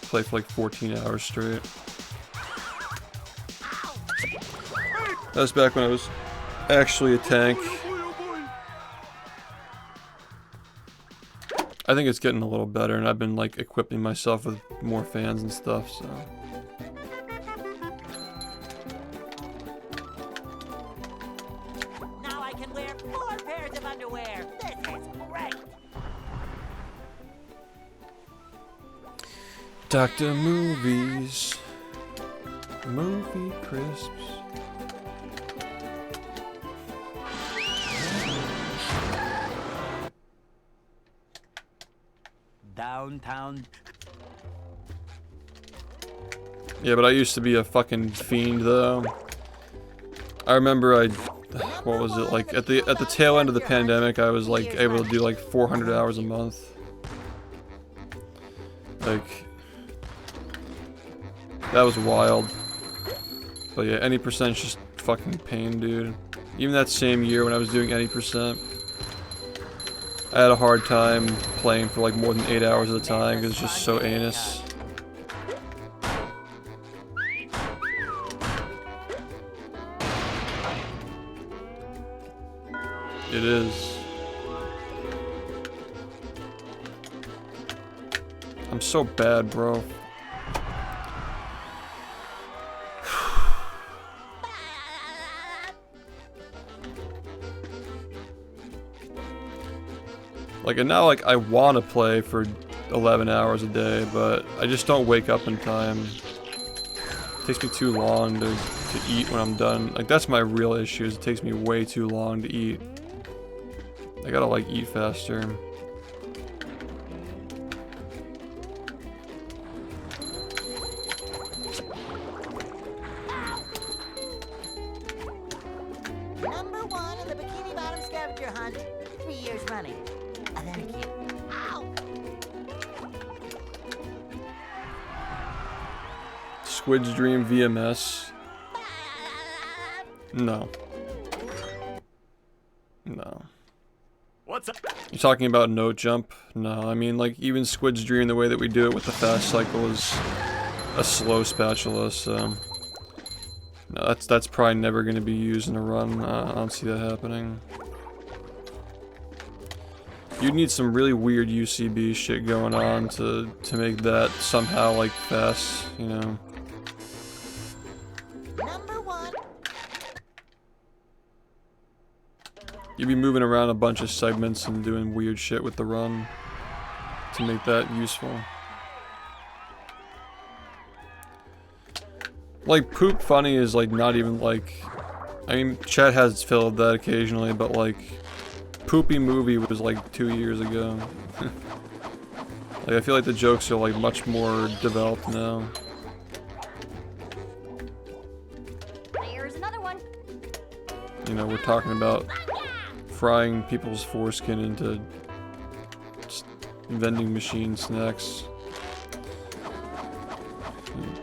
Speaker 1: Play for like 14 hours straight. That was back when I was actually a tank. I think it's getting a little better, and I've been like equipping myself with more fans and stuff, so...
Speaker 7: Now I can wear 4 pairs of underwear. This is great.
Speaker 1: Dr. Movies. Movie crisps.
Speaker 5: downtown.
Speaker 1: Yeah, but I used to be a fucking fiend though. I remember what was it, like at the tail end of the pandemic, I was like able to do like 400 hours a month. Like, that was wild. But yeah, any percent's just fucking pain, dude. Even that same year when I was doing any percent, I had a hard time playing for like more than 8 hours at a time because it's just so anus. It is. I'm so bad, bro. Like, and now, like, I want to play for 11 hours a day, but I just don't wake up in time. It takes me too long to eat when I'm done. Like, that's my real issue, is it takes me way too long to eat. I gotta, like, eat faster.
Speaker 7: Number 1 in the Bikini Bottom scavenger hunt, 3 years running. Thank you. Ow!
Speaker 1: Squid's Dream VMS. No. No.
Speaker 4: What's up?
Speaker 1: You're talking about note jump? No, I mean, like, even Squid's Dream, the way that we do it with the fast cycle is a slow spatula, so... No, that's probably never going to be used in a run. I don't see that happening. You'd need some really weird UCB shit going on to make that somehow, like, fast, you know?
Speaker 7: Number 1.
Speaker 1: You'd be moving around a bunch of segments and doing weird shit with the run to make that useful. Like, Poop Funny is, like, not even, like... I mean, chat has filled that occasionally, but, like... Poopy Movie was, like, 2 years ago. Like, I feel like the jokes are, like, much more developed now.
Speaker 2: There's another one.
Speaker 1: You know, we're talking about frying people's foreskin into vending machine snacks.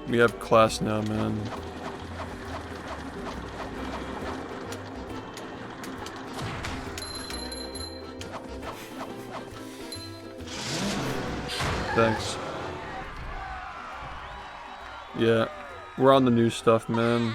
Speaker 1: We have class now, man. Thanks. Yeah, we're on the new stuff, man.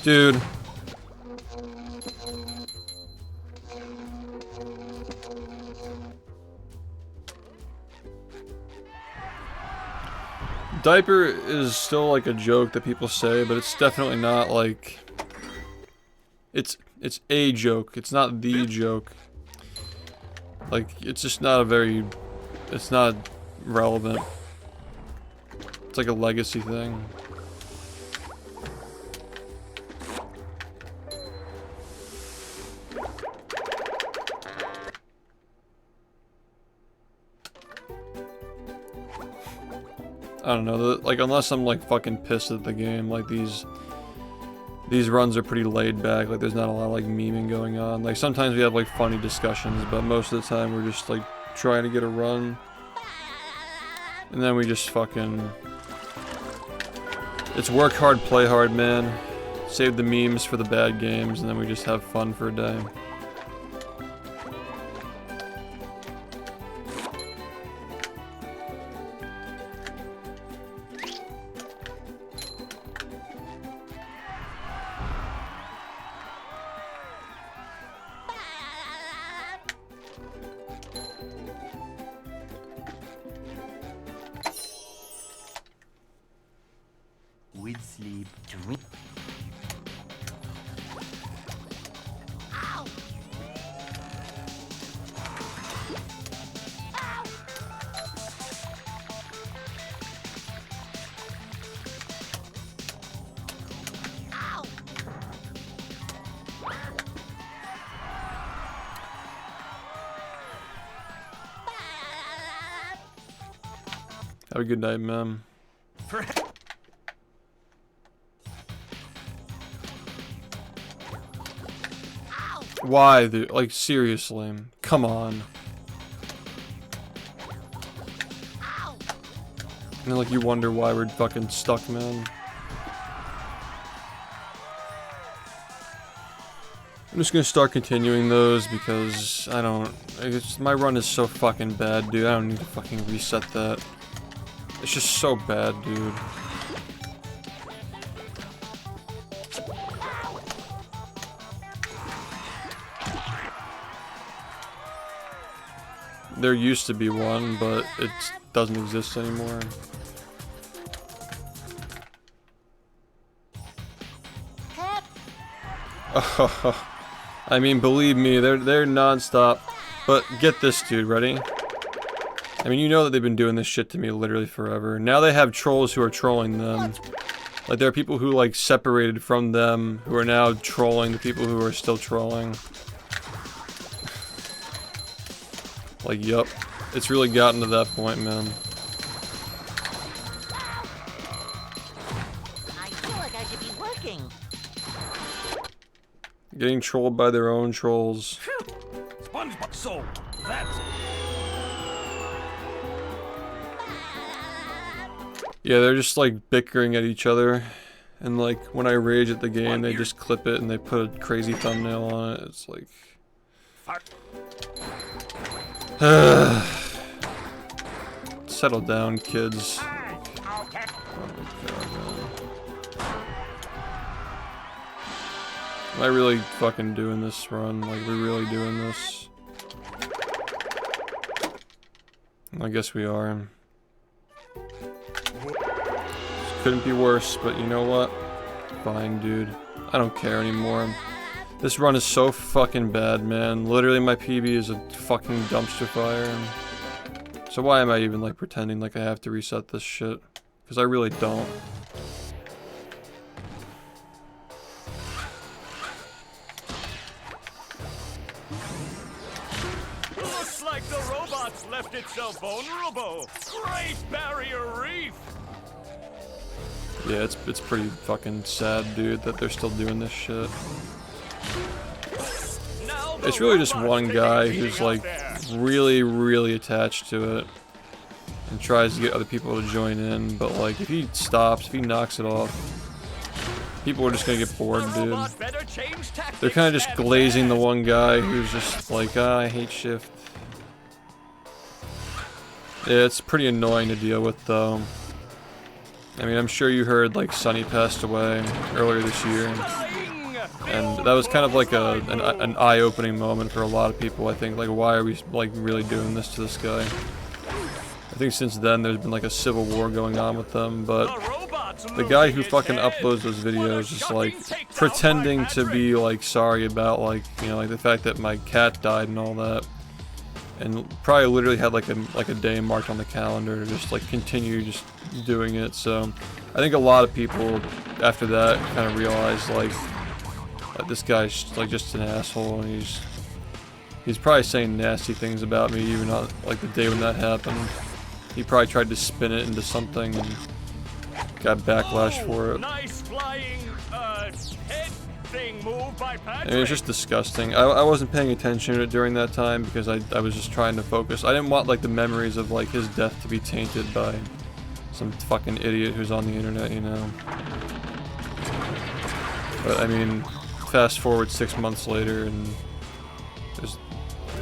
Speaker 1: Dude. Diaper is still like a joke that people say, but it's definitely not like... It's a joke, it's not the joke. Like, it's just not a very... It's not relevant. It's like a legacy thing. I don't know, like, unless I'm like fucking pissed at the game, like these runs are pretty laid back, like there's not a lot of like memeing going on. Like sometimes we have like funny discussions, but most of the time we're just like trying to get a run. And then we just fucking... It's work hard, play hard, man. Save the memes for the bad games, and then we just have fun for a day.
Speaker 5: With sleep, drink.
Speaker 7: Ow! Ow!
Speaker 1: Have a good night, man. Why, dude? Like, seriously. Come on. And then, like, you wonder why we're fucking stuck, man. I'm just gonna start continuing those because I don't. My run is so fucking bad, dude. I don't need to fucking reset that. It's just so bad, dude. There used to be one, but it doesn't exist anymore. Oh. I mean, believe me, they're non-stop. But get this, dude, ready? I mean, you know that they've been doing this shit to me literally forever. Now they have trolls who are trolling them. Like, there are people who, like, separated from them, who are now trolling the people who are still trolling. Like, yup. It's really gotten to that point, man.
Speaker 7: I feel like I should be working.
Speaker 1: Getting trolled by their own trolls.
Speaker 4: SpongeBob, so that's
Speaker 1: Yeah, they're just like bickering at each other. And like when I rage at the game, they just clip it and they put a crazy thumbnail on it. It's like settle down, kids. Oh God, man. Am I really fucking doing this run? Like, we really doing this? I guess we are. Couldn't be worse, but you know what? Fine, dude. I don't care anymore. This run is so fucking bad, man. Literally, my PB is a fucking dumpster fire. So why am I even, like, pretending like I have to reset this shit? Because I really don't.
Speaker 4: looks like the robots left it so vulnerable. Great Barrier Reef.
Speaker 1: Yeah, it's pretty fucking sad, dude, that they're still doing this shit. It's really just one guy who's like really, really attached to it and tries to get other people to join in, but like if he stops, if he knocks it off, people are just gonna get bored, dude. They're kind of just glazing the one guy who's just like, ah, I hate SHiFT. Yeah, it's pretty annoying to deal with, though. I mean, I'm sure you heard, like, Sunny passed away earlier this year. And that was kind of like an eye-opening moment for a lot of people, I think. Like, why are we, like, really doing this to this guy? I think since then there's been, like, a civil war going on with them, but the guy who fucking uploads those videos is, like, pretending to be, like, sorry about, like, you know, like, the fact that my cat died and all that. And probably literally had, like a day marked on the calendar to just, like, continue just doing it, so I think a lot of people after that kind of realized, like, that this guy's, like, just an asshole, and he's probably saying nasty things about me even on, like, the day when that happened. He probably tried to spin it into something and got backlash for it.
Speaker 4: Nice flying, head thing move by Patrick.
Speaker 1: And it's just disgusting. I wasn't paying attention to it during that time because I was just trying to focus. I didn't want, like, the memories of, like, his death to be tainted by some fucking idiot who's on the internet, you know. But I mean, fast forward 6 months later and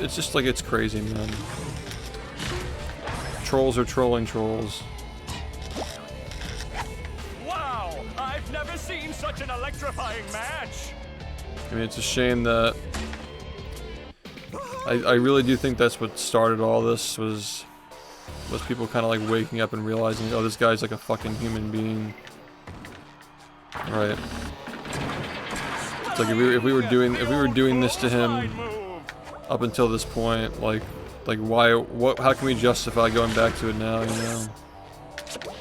Speaker 1: it's just like, it's crazy, man. Trolls are trolling trolls.
Speaker 4: Wow, I've never seen such an electrifying match.
Speaker 1: I mean, it's a shame that I really do think that's what started all this was people kind of like waking up and realizing, oh, this guy's like a fucking human being. Right. It's like if we were doing this to him up until this point, like how can we justify going back to it now, you know?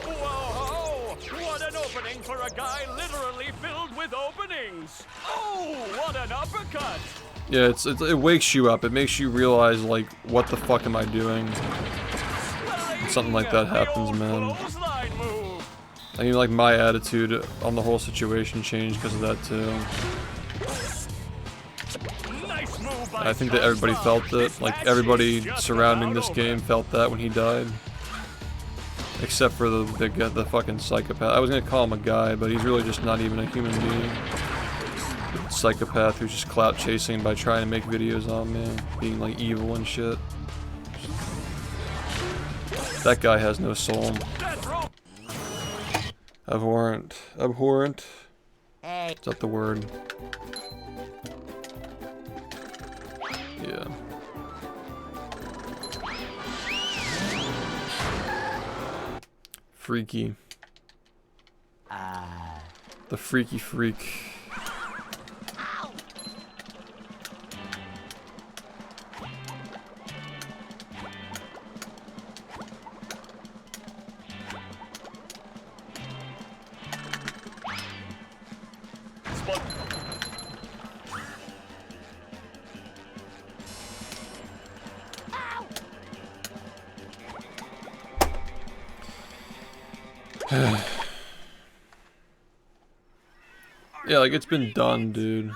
Speaker 4: Whoa, what an opening for a guy literally filled with openings. Oh, what an uppercut.
Speaker 1: Yeah, it wakes you up. It makes you realize, like, what the fuck am I doing? something like that happens, man.
Speaker 4: Clothesline move.
Speaker 1: I mean, like, my attitude on the whole situation changed because of that, too.
Speaker 4: Nice move by
Speaker 1: I think that everybody felt it. Like, everybody surrounding this game felt that when he died. Except for the fucking psychopath. I was gonna call him a guy, but he's really just not even a human being. The psychopath who's just clout chasing by trying to make videos on, man. Being, like, evil and shit. That guy has no soul. Abhorrent. Abhorrent.
Speaker 7: Hey.
Speaker 1: Is that the word? Yeah. Freaky. The freaky freak. Yeah, like, it's been done, dude.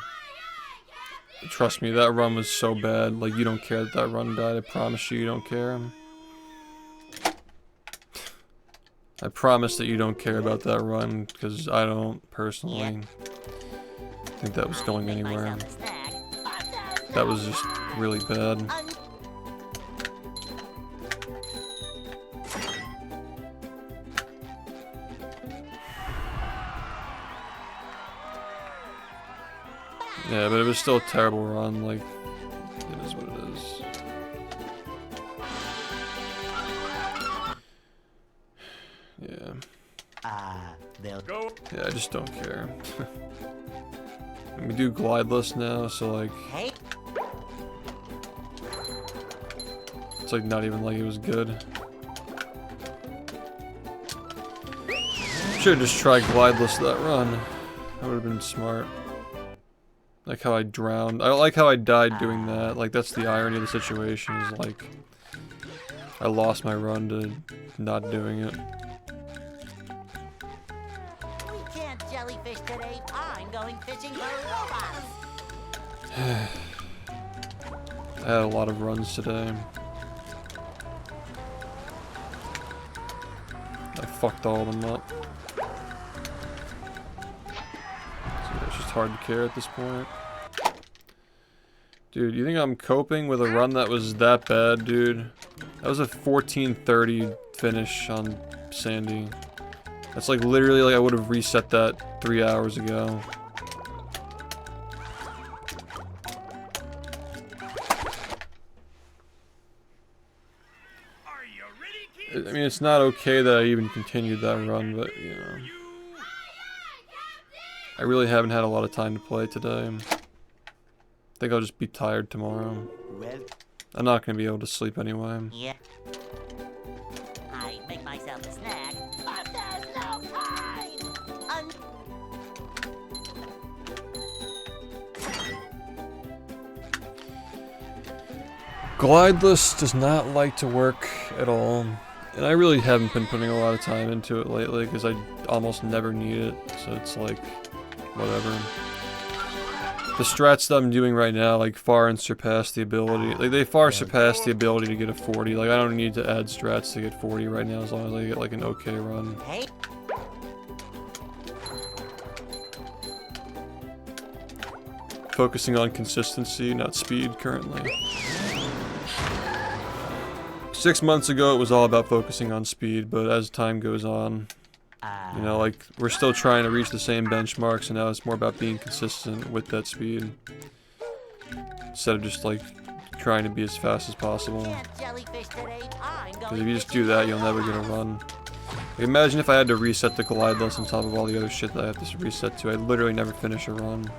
Speaker 1: Trust me, that run was so bad. Like, you don't care that that run died. I promise you, you don't care. I promise that you don't care about that run, because I don't, personally, think that was going anywhere. That was just really bad. Yeah, but it was still a terrible run, like, it is what it is. Yeah. Yeah, I just don't care. We do glideless now, so like... It's like not even like it was good. Should've just tried glideless that run. That would've been smart. Like how I drowned. I like how I died doing that. Like, that's the irony of the situation, is like... I lost my run to not doing it.
Speaker 7: We can't jellyfish today. I'm going fishing for robots.
Speaker 1: I had a lot of runs today. I fucked all of them up. So it's just hard to care at this point. Dude, you think I'm coping with a run that was that bad, dude? That was a 14:30 finish on Sandy. That's like literally like I would have reset that 3 hours ago. I mean, it's not okay that I even continued that run, but, you know. I really haven't had a lot of time to play today. I think I'll just be tired tomorrow. I'm not gonna be able to sleep anyway.
Speaker 7: Yeah. I make myself a snack, but there's no time.
Speaker 1: Glideless does not like to work at all. And I really haven't been putting a lot of time into it lately because I almost never need it, so it's like, whatever. The strats that I'm doing right now, like, far and surpass the ability, like, they far surpass the ability to get a 40. Like, I don't need to add strats to get 40 right now as long as I get, like, an okay run. Focusing on consistency, not speed, currently. 6 months ago, it was all about focusing on speed, but as time goes on, you know, like, we're still trying to reach the same benchmarks, and now it's more about being consistent with that speed. Instead of just, like, trying to be as fast as possible. Because if you just do that, you'll never get a run. Like, imagine if I had to reset the glideless on top of all the other shit that I have to reset to. I'd literally never finish a run.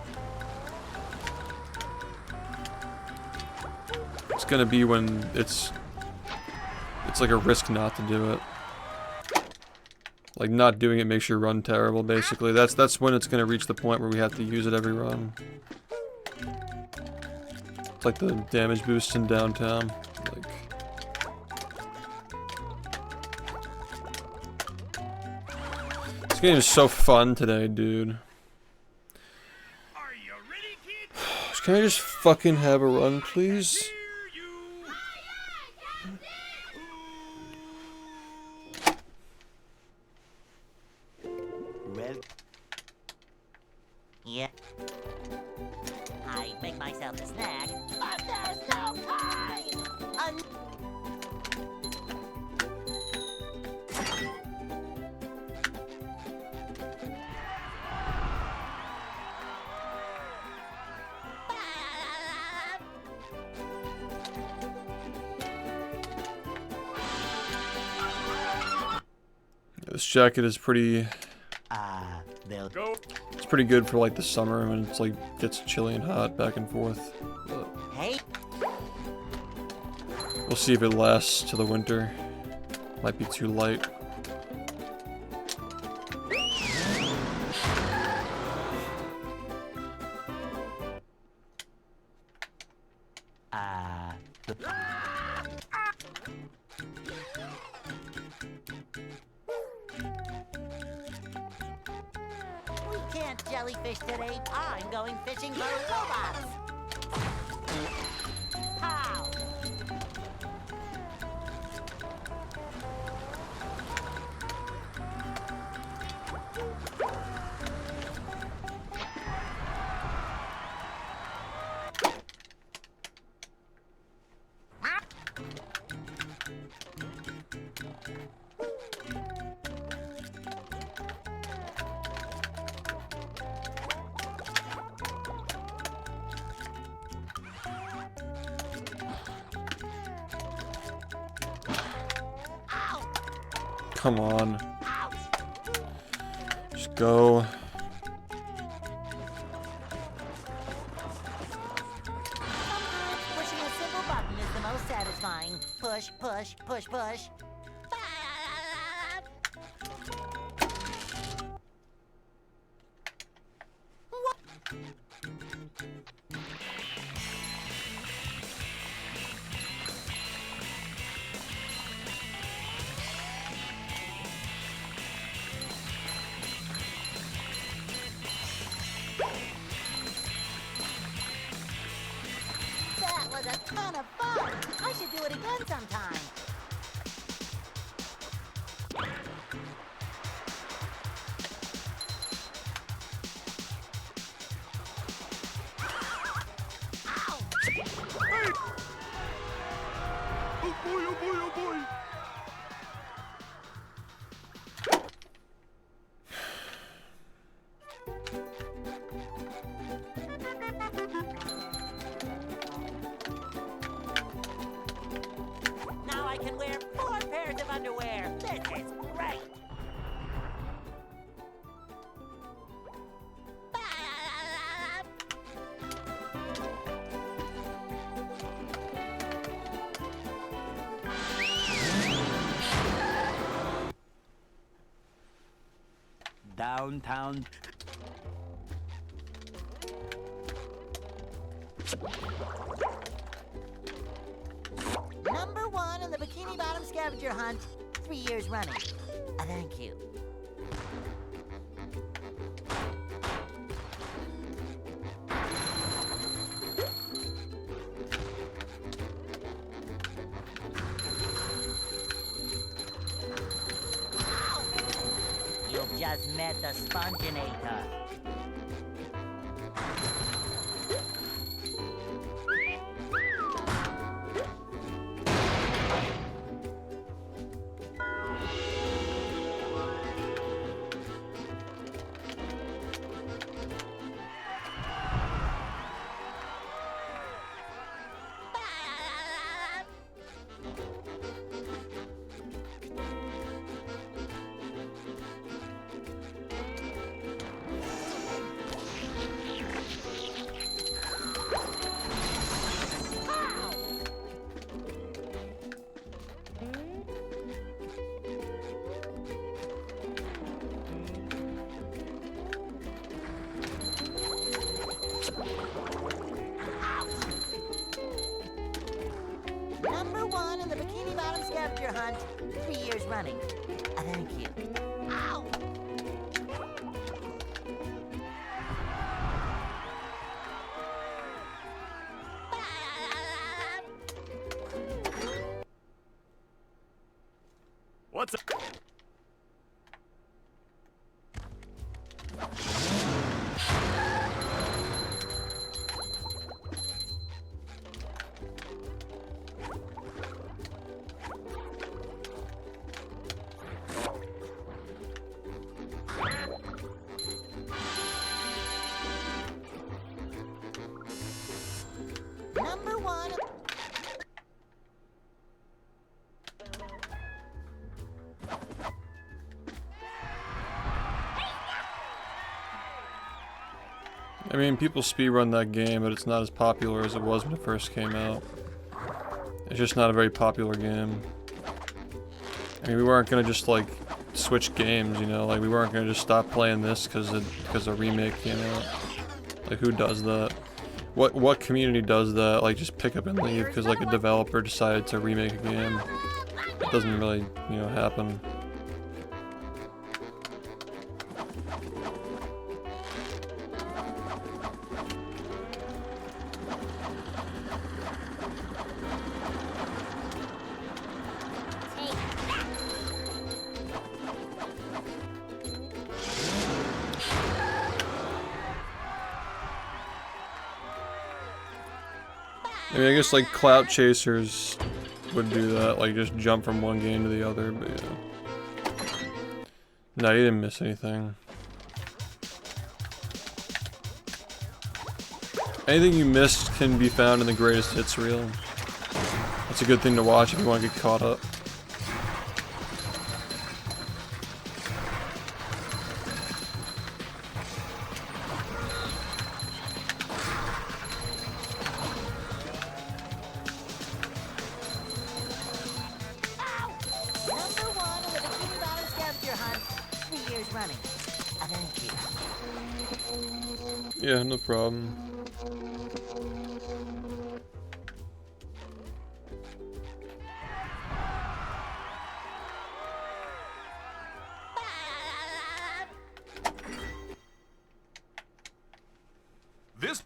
Speaker 1: It's gonna be when it's like a risk not to do it. Like, not doing it makes your run terrible, basically. That's when it's gonna reach the point where we have to use it every run. It's like the damage boosts in downtown. Like, game is so fun today, dude.
Speaker 4: Are you ready, kids?
Speaker 1: Can I just fucking have a run, please?
Speaker 4: Here you.
Speaker 5: Well,
Speaker 7: Yeah. I make myself a snack, but there's no time!
Speaker 1: This jacket is pretty.
Speaker 5: they'll
Speaker 4: Go.
Speaker 1: It's pretty good for like the summer when it's like gets chilly and hot back and forth. But
Speaker 7: Hey,
Speaker 1: we'll see if it lasts to the winter. Might be too light.
Speaker 7: we can't jellyfish today. I'm going fishing for robots. How?
Speaker 1: Come on. Just go.
Speaker 7: Pushing a simple button is the most satisfying. Push, push, push, push. That was a ton of fun. I should do it again sometime.
Speaker 4: Oh boy, oh boy, oh boy.
Speaker 7: Now I can wear 4 pairs of underwear. This is great.
Speaker 5: downtown.
Speaker 7: Number 1 in the Bikini Bottom scavenger hunt, 3 years running. Thank you. You've just met the Sponginator. Number 1 in the Bikini Bottom scavenger hunt, 3 years running. Thank you. Ow!
Speaker 4: What's up?
Speaker 7: Number one.
Speaker 1: I mean, people speedrun that game, but it's not as popular as it was when it first came out. It's just not a very popular game. I mean, we weren't gonna just like switch games, you know? Like, we weren't gonna just stop playing this because a remake came out. Like, who does that? What community does that? Like, just pick up and leave because like a developer decided to remake a game. It doesn't really, you know, happen. I mean, I guess like clout chasers would do that, like just jump from one game to the other, but yeah. No, you didn't miss anything. Anything you missed can be found in the greatest hits reel. It's a good thing to watch if you want to get caught up.
Speaker 7: Number one in the Bikini Bottom scavenger hunt. 3 years running. Thank you.
Speaker 1: Yeah, no problem.
Speaker 4: This.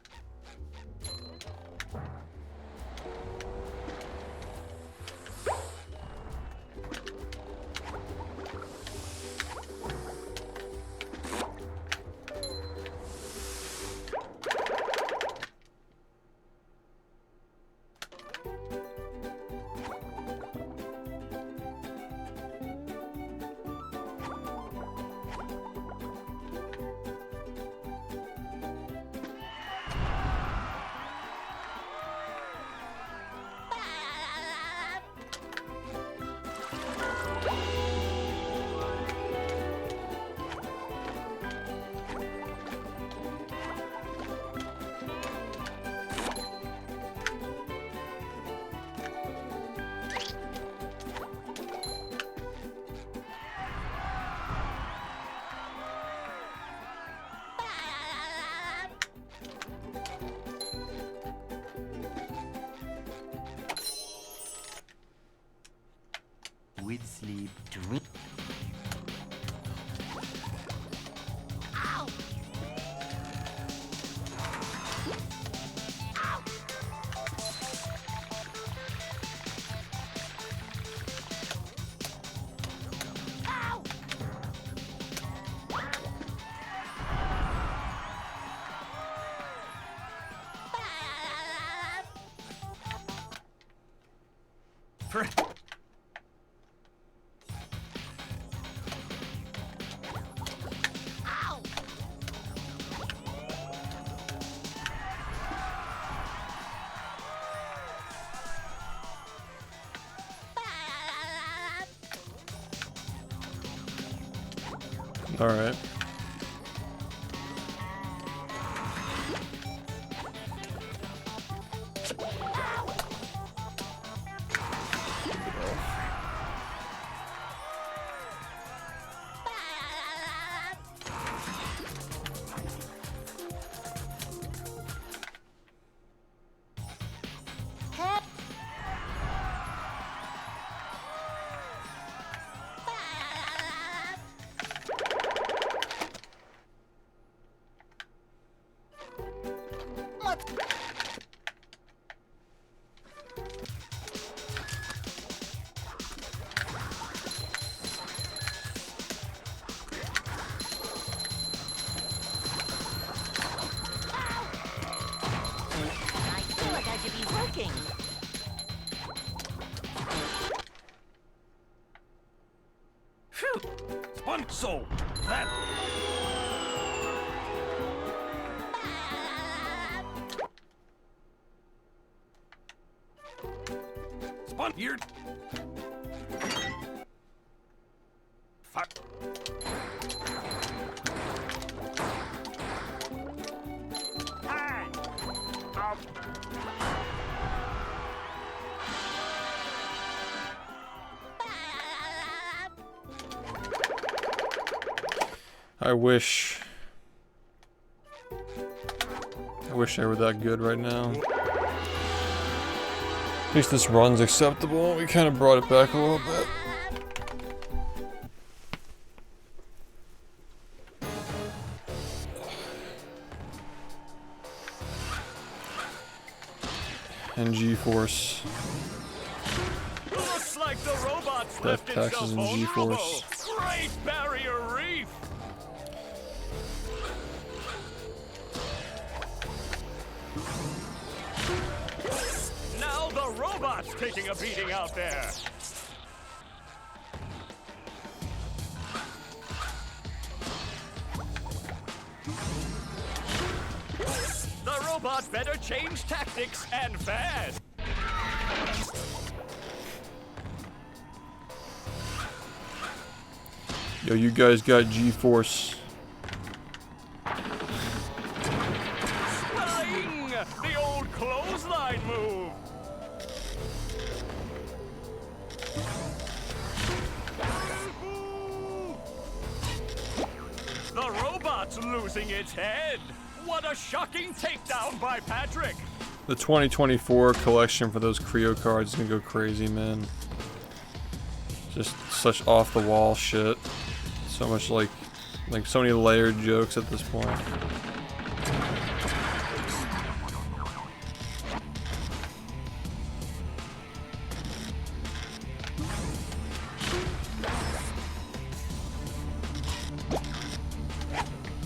Speaker 5: With sleep, drink.
Speaker 4: For.
Speaker 1: All right.
Speaker 7: Hep. Let's. moving.
Speaker 4: Phew! So, that... You're... Fuck.
Speaker 1: I wish I were that good right now. At least this run's acceptable. We kind of brought it back a little bit. And G-Force.
Speaker 4: Looks like the robots
Speaker 1: Death
Speaker 4: left
Speaker 1: taxes
Speaker 4: itself
Speaker 1: and
Speaker 4: vulnerable.
Speaker 1: G-Force.
Speaker 4: Great Barrier Reef! Now the robot's taking a beating out there. The robot better change tactics and fast.
Speaker 1: Yo, you guys got G-Force.
Speaker 4: Bang! The old clothesline move. The robot's losing its head. What a shocking takedown by Patrick.
Speaker 1: The 2024 collection for those Creo cards is gonna go crazy, man. Just such off-the-wall shit. So much like so many layered jokes at this point.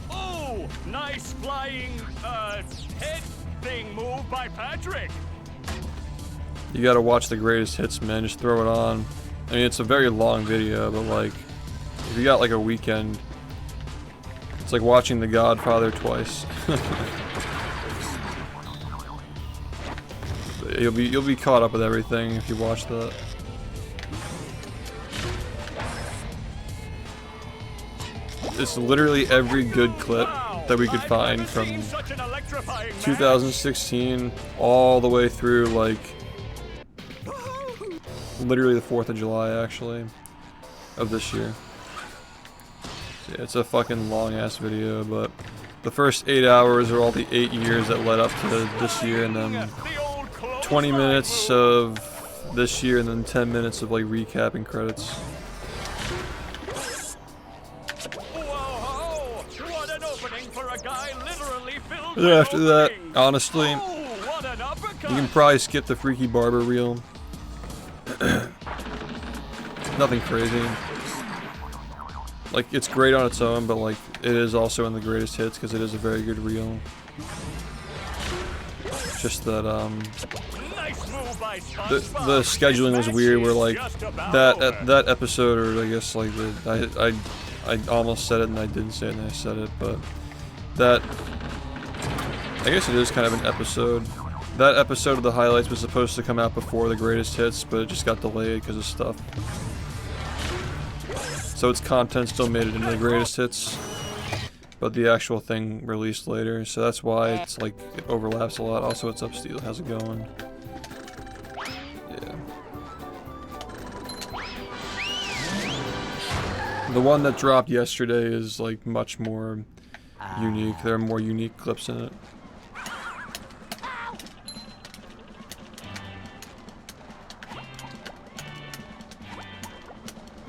Speaker 4: Oh, nice flying, head thing move by Patrick.
Speaker 1: You gotta watch the greatest hits, man. Just throw it on. I mean, it's a very long video, but like, if you got like a weekend, it's like watching The Godfather twice. You'll be caught up with everything if you watch that. It's literally every good clip that we could find from 2016 all the way through like literally the 4th of July actually of this year. So yeah, it's a fucking long ass video, but the first 8 hours are all the 8 years that led up to this year, and then 20 minutes of this year, and then 10 minutes of like recapping credits. And after that, honestly, you can probably skip the Freaky Barber reel. Nothing crazy. Like, it's great on its own, but like, it is also in the greatest hits because it is a very good reel. Just that, the scheduling was weird. Where like that episode, or I guess like I almost said it and I didn't say it and I said it, but that, I guess it is kind of an episode. That episode of the highlights was supposed to come out before the greatest hits, but it just got delayed because of stuff. So its content still made it into the greatest hits, but the actual thing released later. So that's why it's like it overlaps a lot. Also, what's up, Steel? How's it going? Yeah. The one that dropped yesterday is like much more unique. There are more unique clips in it.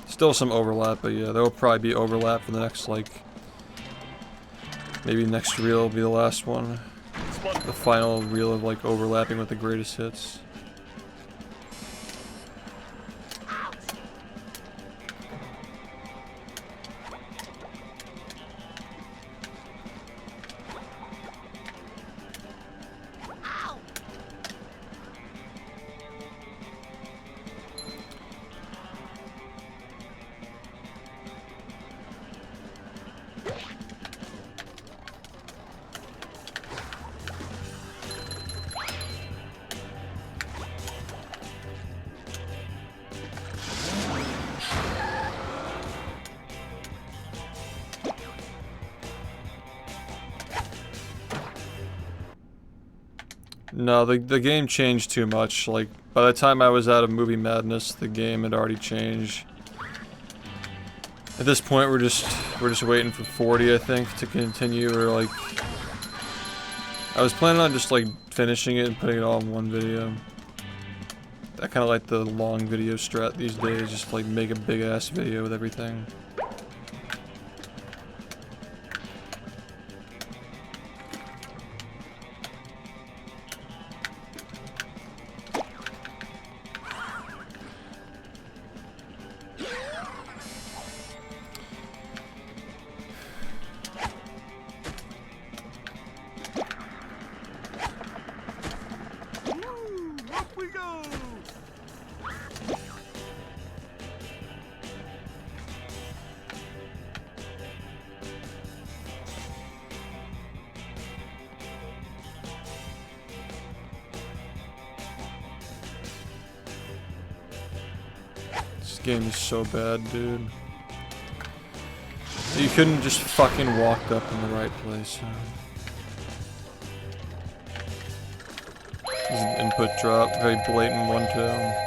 Speaker 1: Still some overlap, but yeah, there will probably be overlap for the next, like, maybe next reel will be the last one. The final reel of, like, overlapping with the greatest hits. No, the game changed too much. Like, by the time I was out of Movie Madness, the game had already changed. At this point, we're just waiting for 40, I think, to continue, or like... I was planning on just, like, finishing it and putting it all in one video. I kinda like the long video strat these days, just, like, make a big-ass video with everything. This game is so bad, dude. You couldn't just fucking walk up in the right place. This is an input drop, very blatant one too.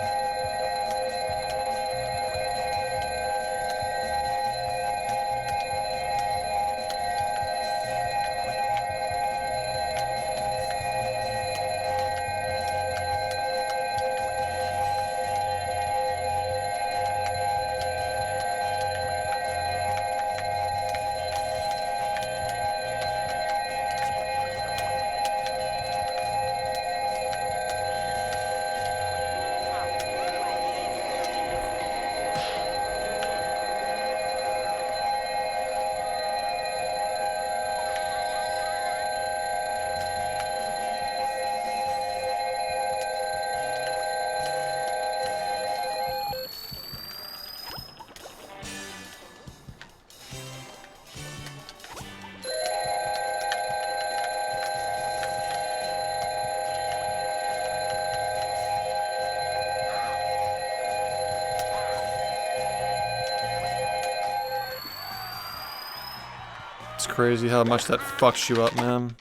Speaker 1: It's crazy how much that fucks you up, man.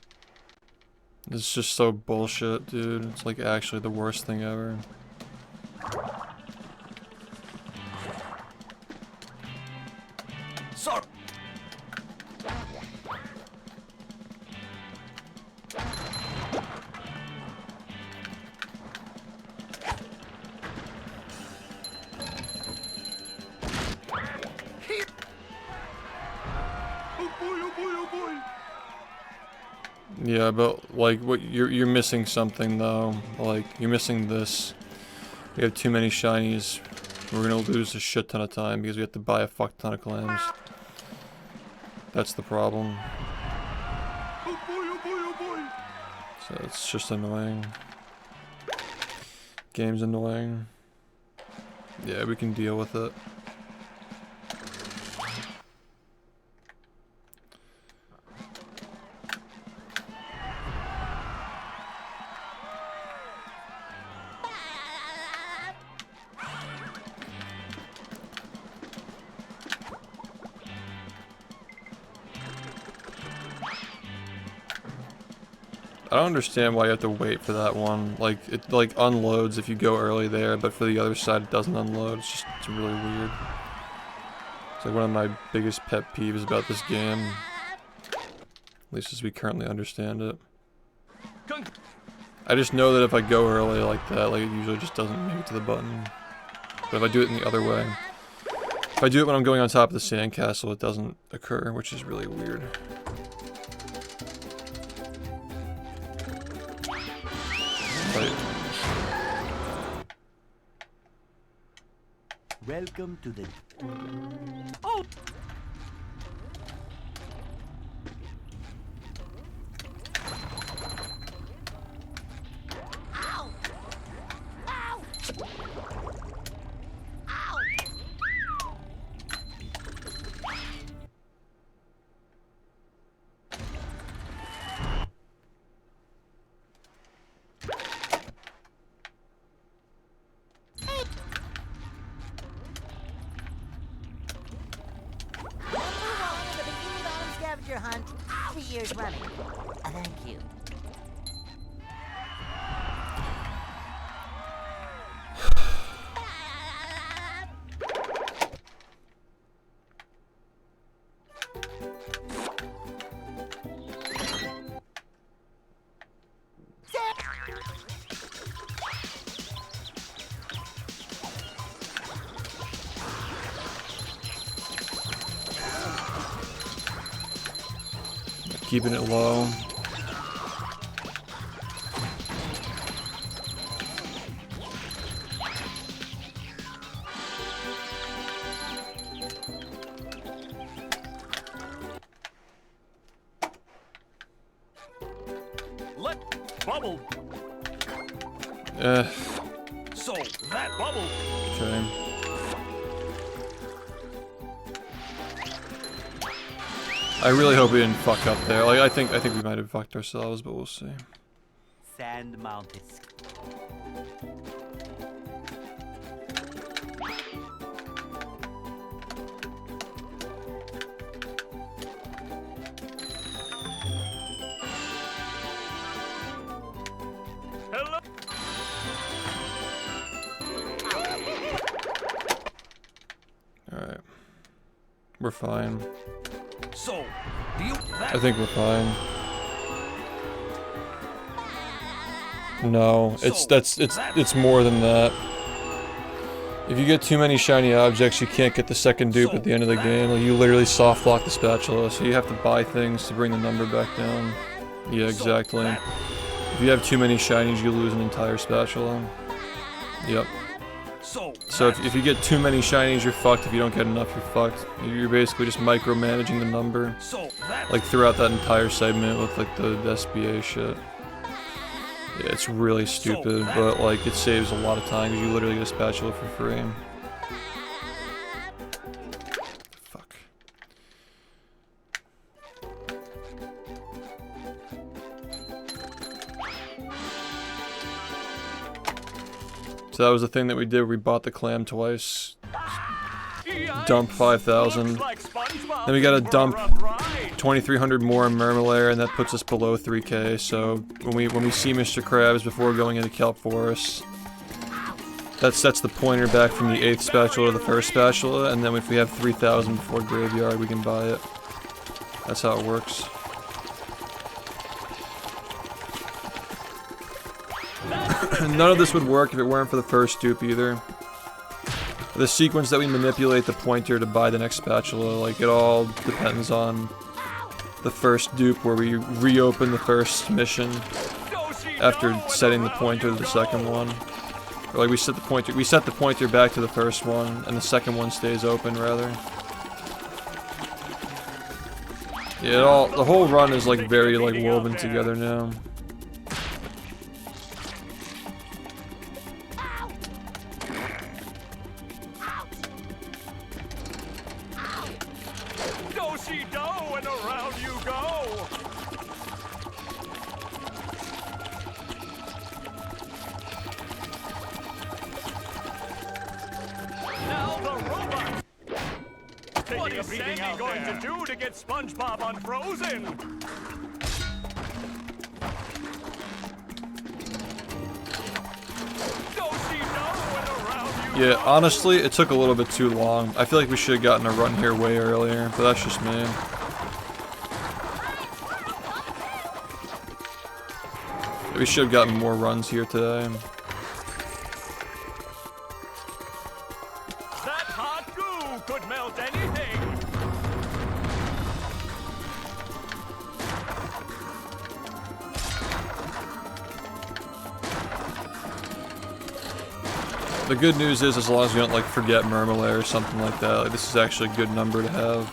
Speaker 1: It's just so bullshit, dude. It's like actually the worst thing ever.
Speaker 4: Sorry.
Speaker 1: Yeah, but like what you're missing something though. Like you're missing this. We have too many shinies. We're gonna lose a shit ton of time because we have to buy a fuck ton of clams. That's the problem. So it's just annoying. Game's annoying. Yeah, we can deal with it. I don't understand why you have to wait for that one. Like, it like unloads if you go early there, but for the other side it doesn't unload. It's really weird. It's like one of my biggest pet peeves about this game. At least as we currently understand it. I just know that if I go early like that, like it usually just doesn't make it to the button. But if I do it in the other way, if I do it when I'm going on top of the sandcastle, it doesn't occur, which is really weird.
Speaker 5: Welcome to the...
Speaker 3: Oh!
Speaker 2: Ow! Ow! Ow! Scavenger hunt 3 years running. Thank you.
Speaker 1: keeping it low.
Speaker 4: Bubble. So that bubble.
Speaker 1: Okay. I really hope we didn't fuck up there. Like I think we might have fucked ourselves, but we'll see.
Speaker 5: Sand mounted.
Speaker 4: Hello.
Speaker 1: Alright. We're fine.
Speaker 4: So, do you?
Speaker 1: I think we're fine. No, it's more than that. If you get too many shiny objects, you can't get the second dupe at the end of the game. Like, you literally soft lock the spatula, so you have to buy things to bring the number back down. Yeah, exactly. If you have too many shinies, you lose an entire spatula. Yep. So if you get too many shinies, you're fucked. If you don't get enough, you're fucked. You're basically just micromanaging the number. Like throughout that entire segment with like the SBA shit. Yeah, it's really stupid, but like it saves a lot of time because you literally get a spatula for free. Fuck. So that was the thing that we did. We bought the clam twice. Dump 5,000. Then we gotta dump 2,300 more in Murmelair, and that puts us below 3k. So when we see Mr. Krabs before going into Kelp Forest, that sets the pointer back from the 8th spatula to the 1st spatula, and then if we have 3,000 before Graveyard, we can buy it. That's how it works. None of this would work if it weren't for the first dupe either. The sequence that we manipulate the pointer to buy the next spatula, like it all depends on the first dupe where we reopen the first mission after setting the pointer to the second one. Or like we set the pointer back to the first one and the second one stays open rather. Yeah, the whole run is like very like woven together now.
Speaker 4: What is Sandy going to do to get SpongeBob unfrozen?
Speaker 1: Yeah, honestly, it took a little bit too long. I feel like we should have gotten a run here way earlier, but that's just me. We should have gotten more runs here today.
Speaker 4: That hot goo could melt anything.
Speaker 1: The good news is, as long as we don't like forget Murmelair or something like that, like, this is actually a good number to have.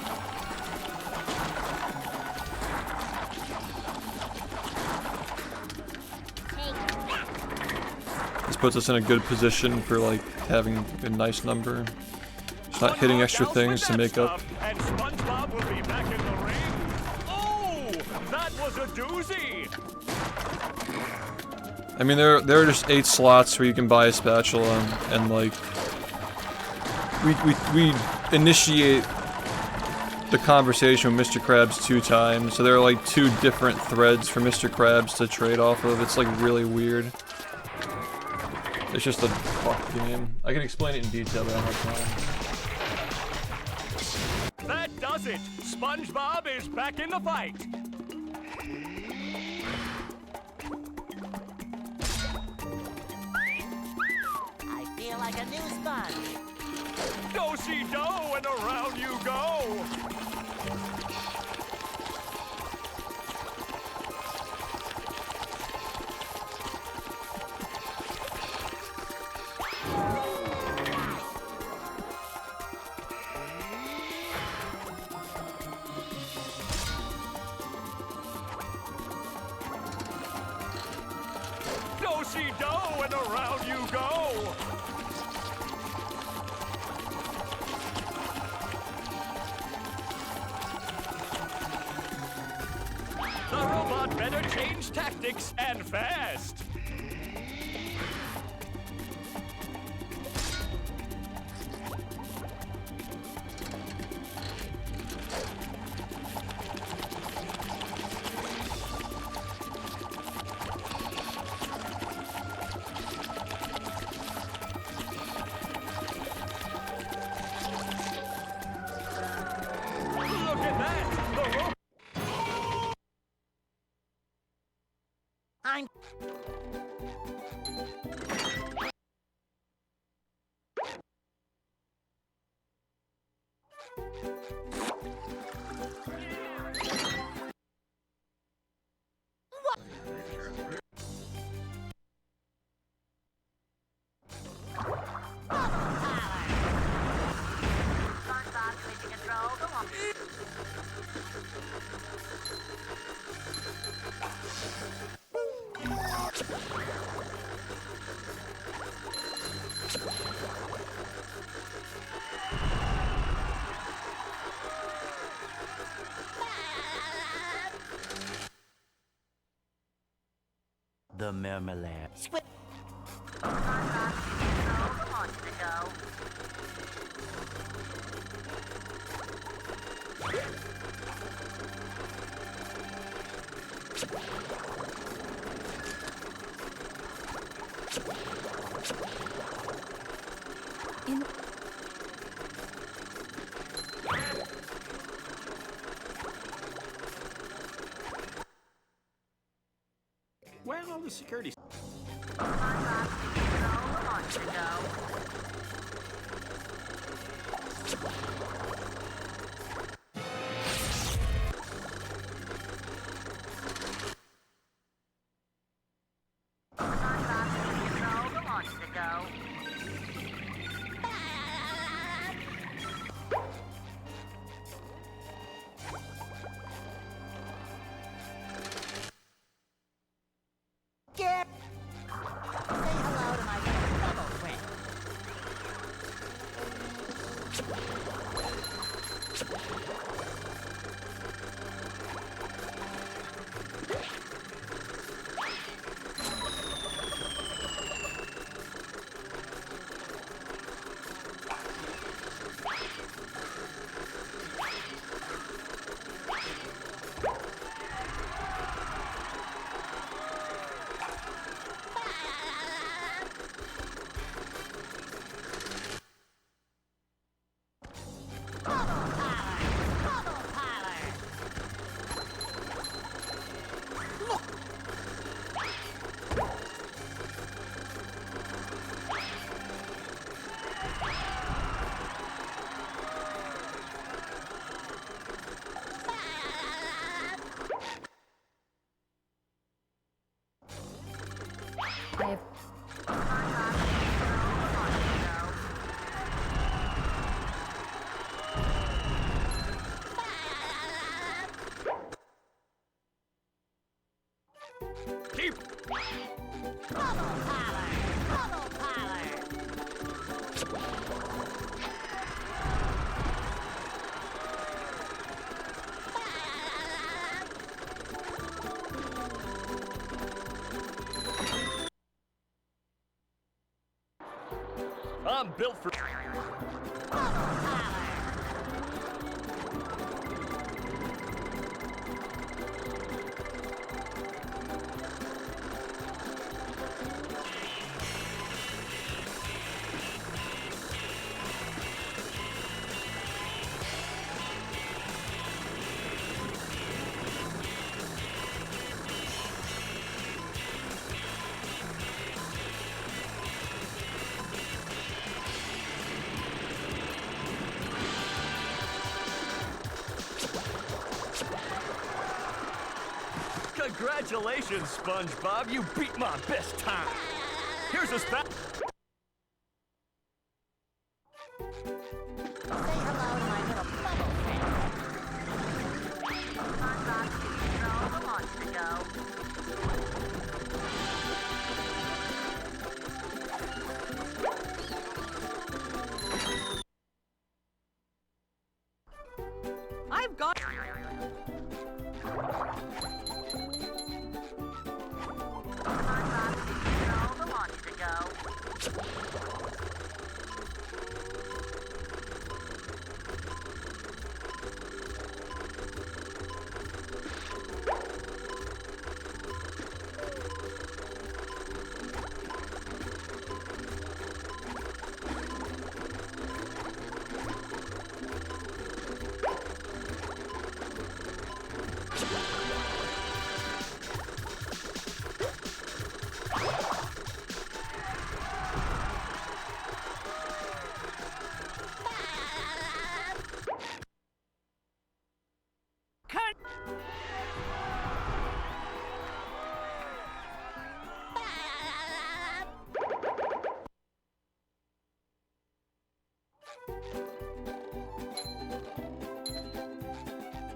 Speaker 1: This puts us in a good position for like having a nice number. Just not hitting extra things to make up.
Speaker 4: And SpongeBob will be back in the ring. Oh, that was a doozy.
Speaker 1: I mean, there are just 8 slots where you can buy a spatula, and like we initiate the conversation with Mr. Krabs 2 times, so there are like 2 different threads for Mr. Krabs to trade off of. It's like really weird. It's just a fuck game. I can explain it in detail, but I don't have time.
Speaker 4: That does it. SpongeBob is back in the fight.
Speaker 7: Like a new sponge.
Speaker 4: Do-si-do, and around you go. sticks and fast. Look at that! The rope.
Speaker 7: I'm...
Speaker 2: SpongeBob switching control. Come on.
Speaker 5: The marmalade.
Speaker 2: SpongeBob switching control. Come on, to go.
Speaker 3: Where's all the security?
Speaker 2: SpongeBob switching control. Come on, to go. SpongeBob switching control. Come on, to go.
Speaker 7: Get... Say hello to my little bubble friend. Bubble parlor!
Speaker 2: SpongeBob switching control. Come on, to go.
Speaker 4: Keep.
Speaker 7: Bubble parlor! Bubble parlor!
Speaker 4: I'm built for.
Speaker 7: Bubble parlor!
Speaker 4: Congratulations, SpongeBob. You beat my best time. Here's a spat.
Speaker 7: Say hello to my little bubble friend.
Speaker 2: SpongeBob switching control. Come on, to go.
Speaker 3: I've got.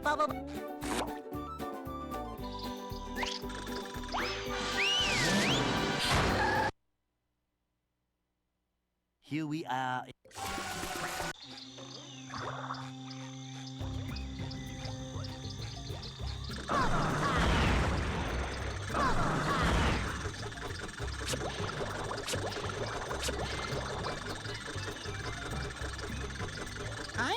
Speaker 7: Bubble.
Speaker 5: Here we are.
Speaker 7: Huh?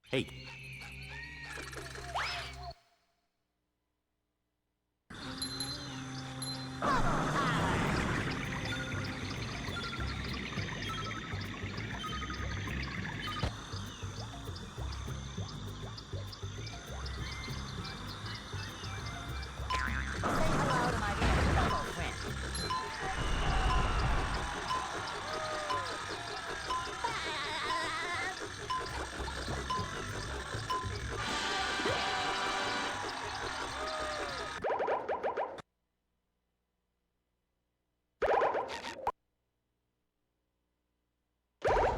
Speaker 5: Hey.
Speaker 7: Say hello to my little bubble friend.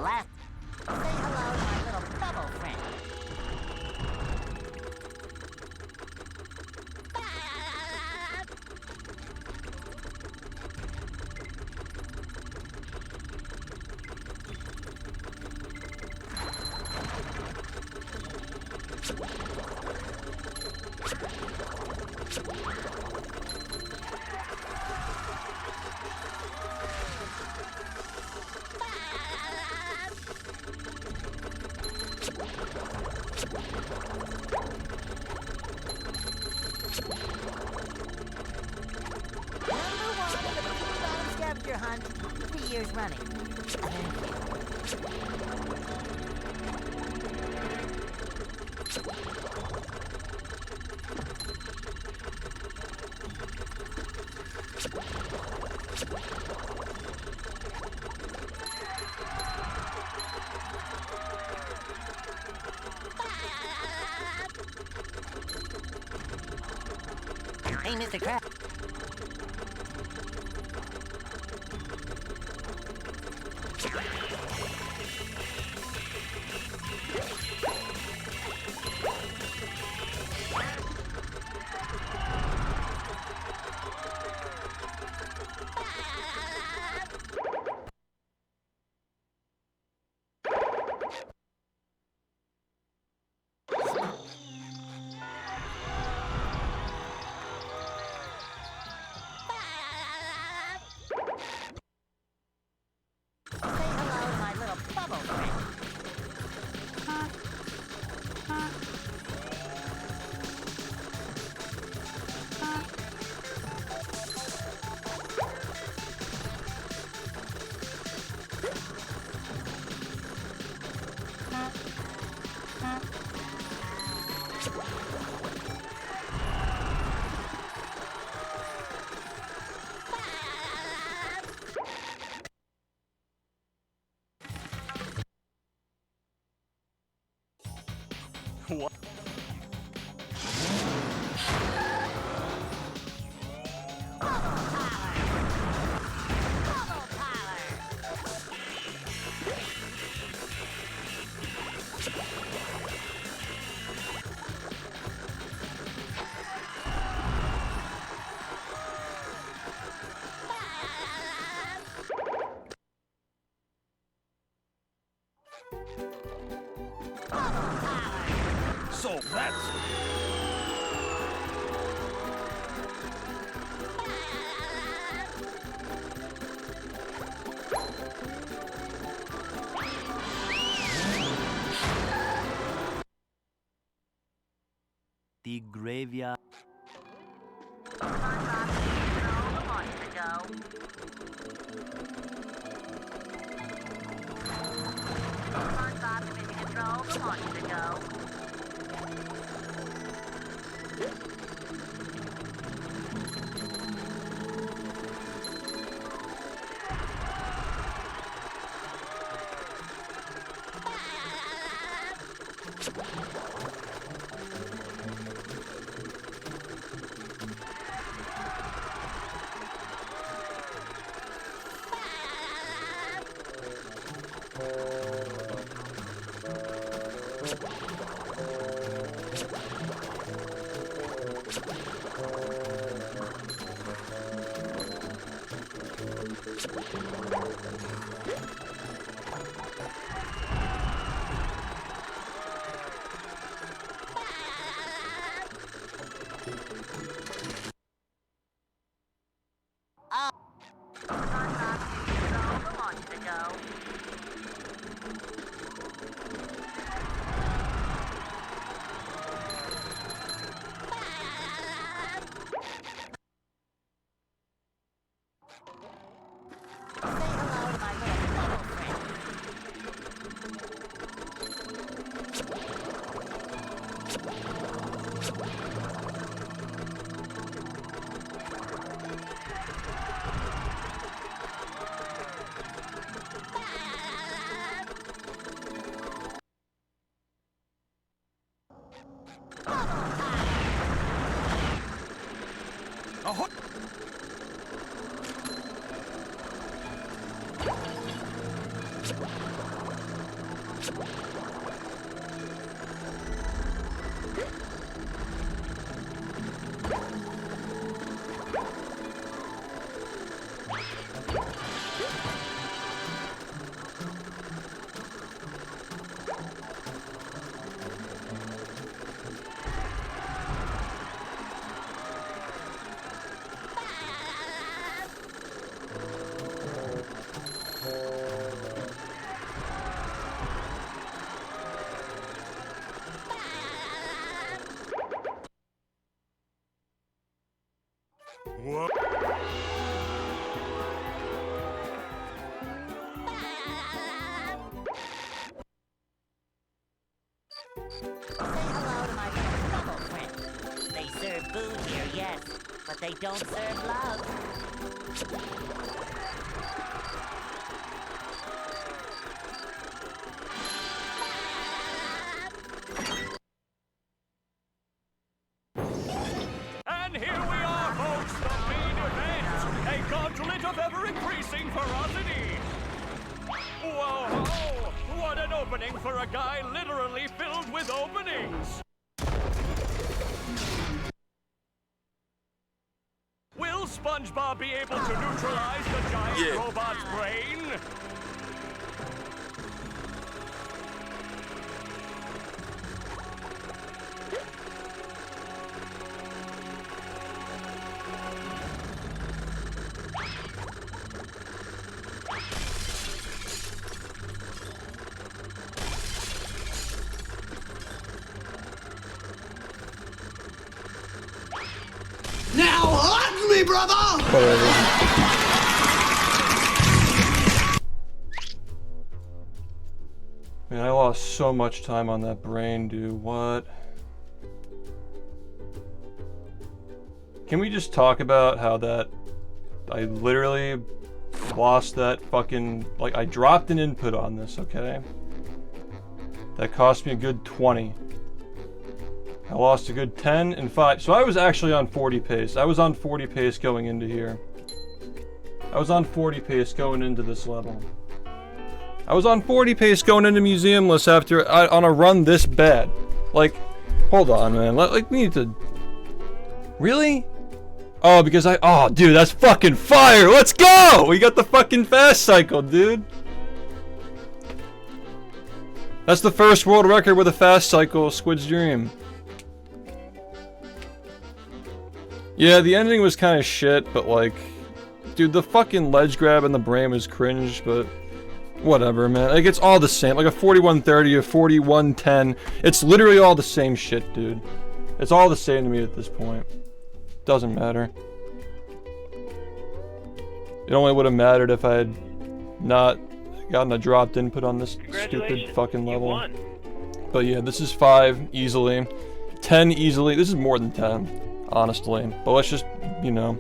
Speaker 7: Last. Say hello to my little bubble friend. Number one in the bikini bottom scavenger hunt, 3 years running. Thank you. Hey, Mr. Crab.
Speaker 4: So that's...
Speaker 5: The graveyard.
Speaker 2: SpongeBob, come on, you to go. SpongeBob, Division Control, come on, you to go. SpongeBob, Division Control, come on, you to go. Say hello to my little friend.
Speaker 4: Ahoy! What?
Speaker 2: Say hello to my little friend. They serve food here, yes, but they don't serve love.
Speaker 4: And here we are, folks, the main event. A gauntlet of ever-increasing ferocity. Whoa, what an opening for a guy literally filled with openings. Will SpongeBob be able to neutralize the giant robot's brain?
Speaker 3: Now hug me, brother!
Speaker 1: Man, I lost so much time on that brain, dude. What? Can we just talk about how that I literally lost that fucking, like, I dropped an input on this, okay? That cost me a good 20. I lost a good 10 and 5. So I was actually on 40 pace. I was on 40 pace going into here. I was on 40 pace going into this level. I was on 40 pace going into Museumless after on a run this bad. Like, hold on, man. Like, we need to. Really? Oh, because oh, dude, that's fucking fire! Let's go! We got the fucking fast cycle, dude. That's the first world record with a fast cycle, Squid's Dream. Yeah, the ending was kind of shit, but like, dude, the fucking ledge grab in the brain was cringe, but whatever, man. Like, it's all the same. Like a 4130 or 4110. It's literally all the same shit, dude. It's all the same to me at this point. Doesn't matter. It only would have mattered if I had not gotten a dropped input on this stupid fucking level. But yeah, this is 5 easily. 10 easily. This is more than 10, honestly. But let's just, you know,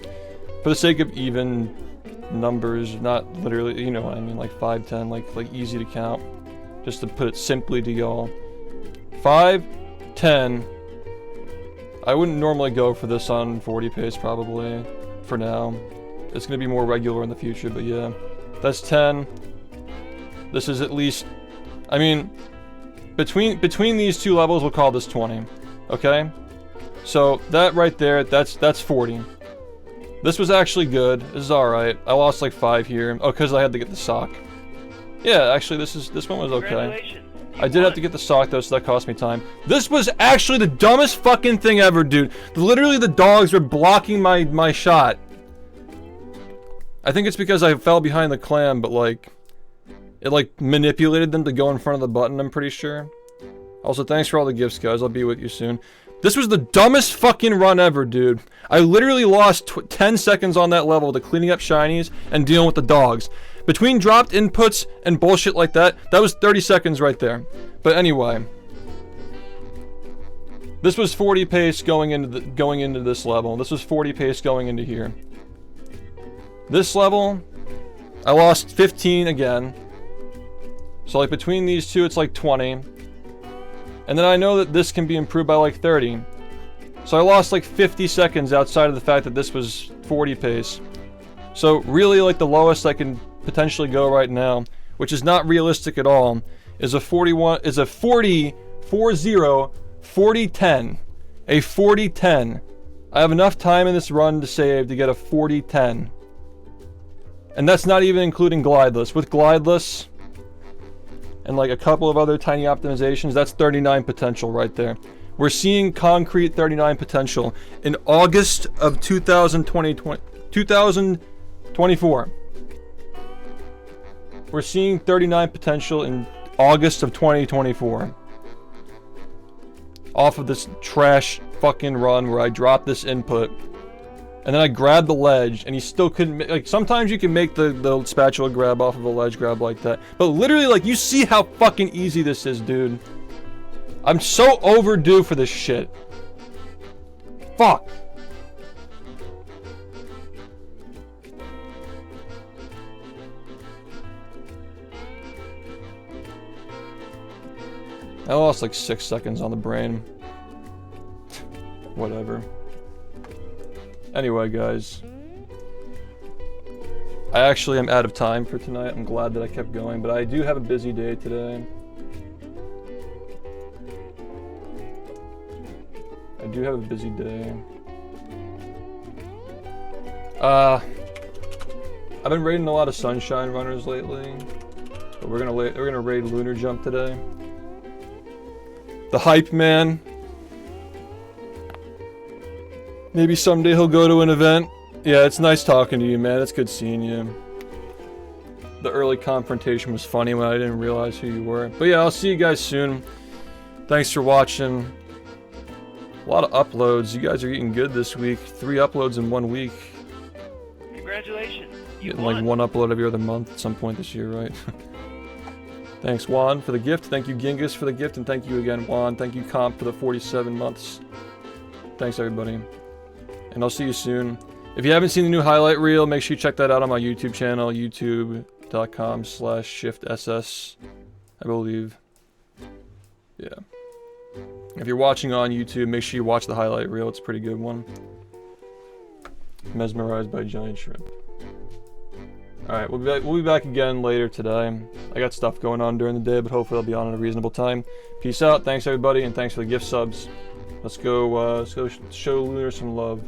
Speaker 1: for the sake of even numbers, not literally, you know what I mean, like 5, 10, like easy to count. Just to put it simply to y'all. 5, 10. I wouldn't normally go for this on 40 pace probably, for now. It's gonna be more regular in the future, but yeah. That's 10. This is at least, I mean, between these two levels, we'll call this 20. Okay? So, that right there, that's 40. This was actually good. This is alright. I lost like 5 here. Oh, because I had to get the sock. Yeah, actually, this one was okay. I did have to get the sock though, so that cost me time. This was actually the dumbest fucking thing ever, dude. Literally, the dogs were blocking my shot. I think it's because I fell behind the clam, but like, it like manipulated them to go in front of the button, I'm pretty sure. Also, thanks for all the gifts, guys. I'll be with you soon. This was the dumbest fucking run ever, dude. I literally lost 10 seconds on that level to cleaning up shinies and dealing with the dogs. Between dropped inputs and bullshit like that, that was 30 seconds right there. But anyway, this was 40 pace going into this level. This was 40 pace going into here. This level, I lost 15 again. So like between these two, it's like 20. And then I know that this can be improved by like 30. So I lost like 50 seconds outside of the fact that this was 40 pace. So really like the lowest I can potentially go right now, which is not realistic at all, is a 40 10. A 40 10. I have enough time in this run to save to get a 40 10. And that's not even including glideless. With glideless and like a couple of other tiny optimizations, that's 39 potential right there. We're seeing concrete 39 potential in August of 2024. We're seeing 39 potential in August of 2024. Off of this trash fucking run where I dropped this input. And then I grabbed the ledge, and he still couldn't like, sometimes you can make the spatula grab off of a ledge grab like that. But literally, like, you see how fucking easy this is, dude. I'm so overdue for this shit. Fuck. I lost like 6 seconds on the brain. Whatever. Anyway, guys. I actually am out of time for tonight. I'm glad that I kept going, but I do have a busy day today. I do have a busy day. I've been raiding a lot of sunshine runners lately, but we're gonna raid Lunar Jump today. The hype man. Maybe someday he'll go to an event. Yeah, it's nice talking to you, man. It's good seeing you. The early confrontation was funny when I didn't realize who you were. But yeah, I'll see you guys soon. Thanks for watching. A lot of uploads. You guys are getting good this week. 3 uploads in 1 week.
Speaker 8: Congratulations. You
Speaker 1: Getting
Speaker 8: won.
Speaker 1: like 1 upload every other month at some point this year, right? Thanks, Juan, for the gift. Thank you, Genghis, for the gift. And thank you again, Juan. Thank you, Comp, for the 47 months. Thanks, everybody. And I'll see you soon. If you haven't seen the new highlight reel, make sure you check that out on my YouTube channel, youtube.com/ShiftSS, I believe. Yeah. If you're watching on YouTube, make sure you watch the highlight reel. It's a pretty good one. Mesmerized by giant shrimp. Alright, we'll be back again later today. I got stuff going on during the day, but hopefully I'll be on at a reasonable time. Peace out, thanks everybody, and thanks for the gift subs. Let's go show Lunar some love.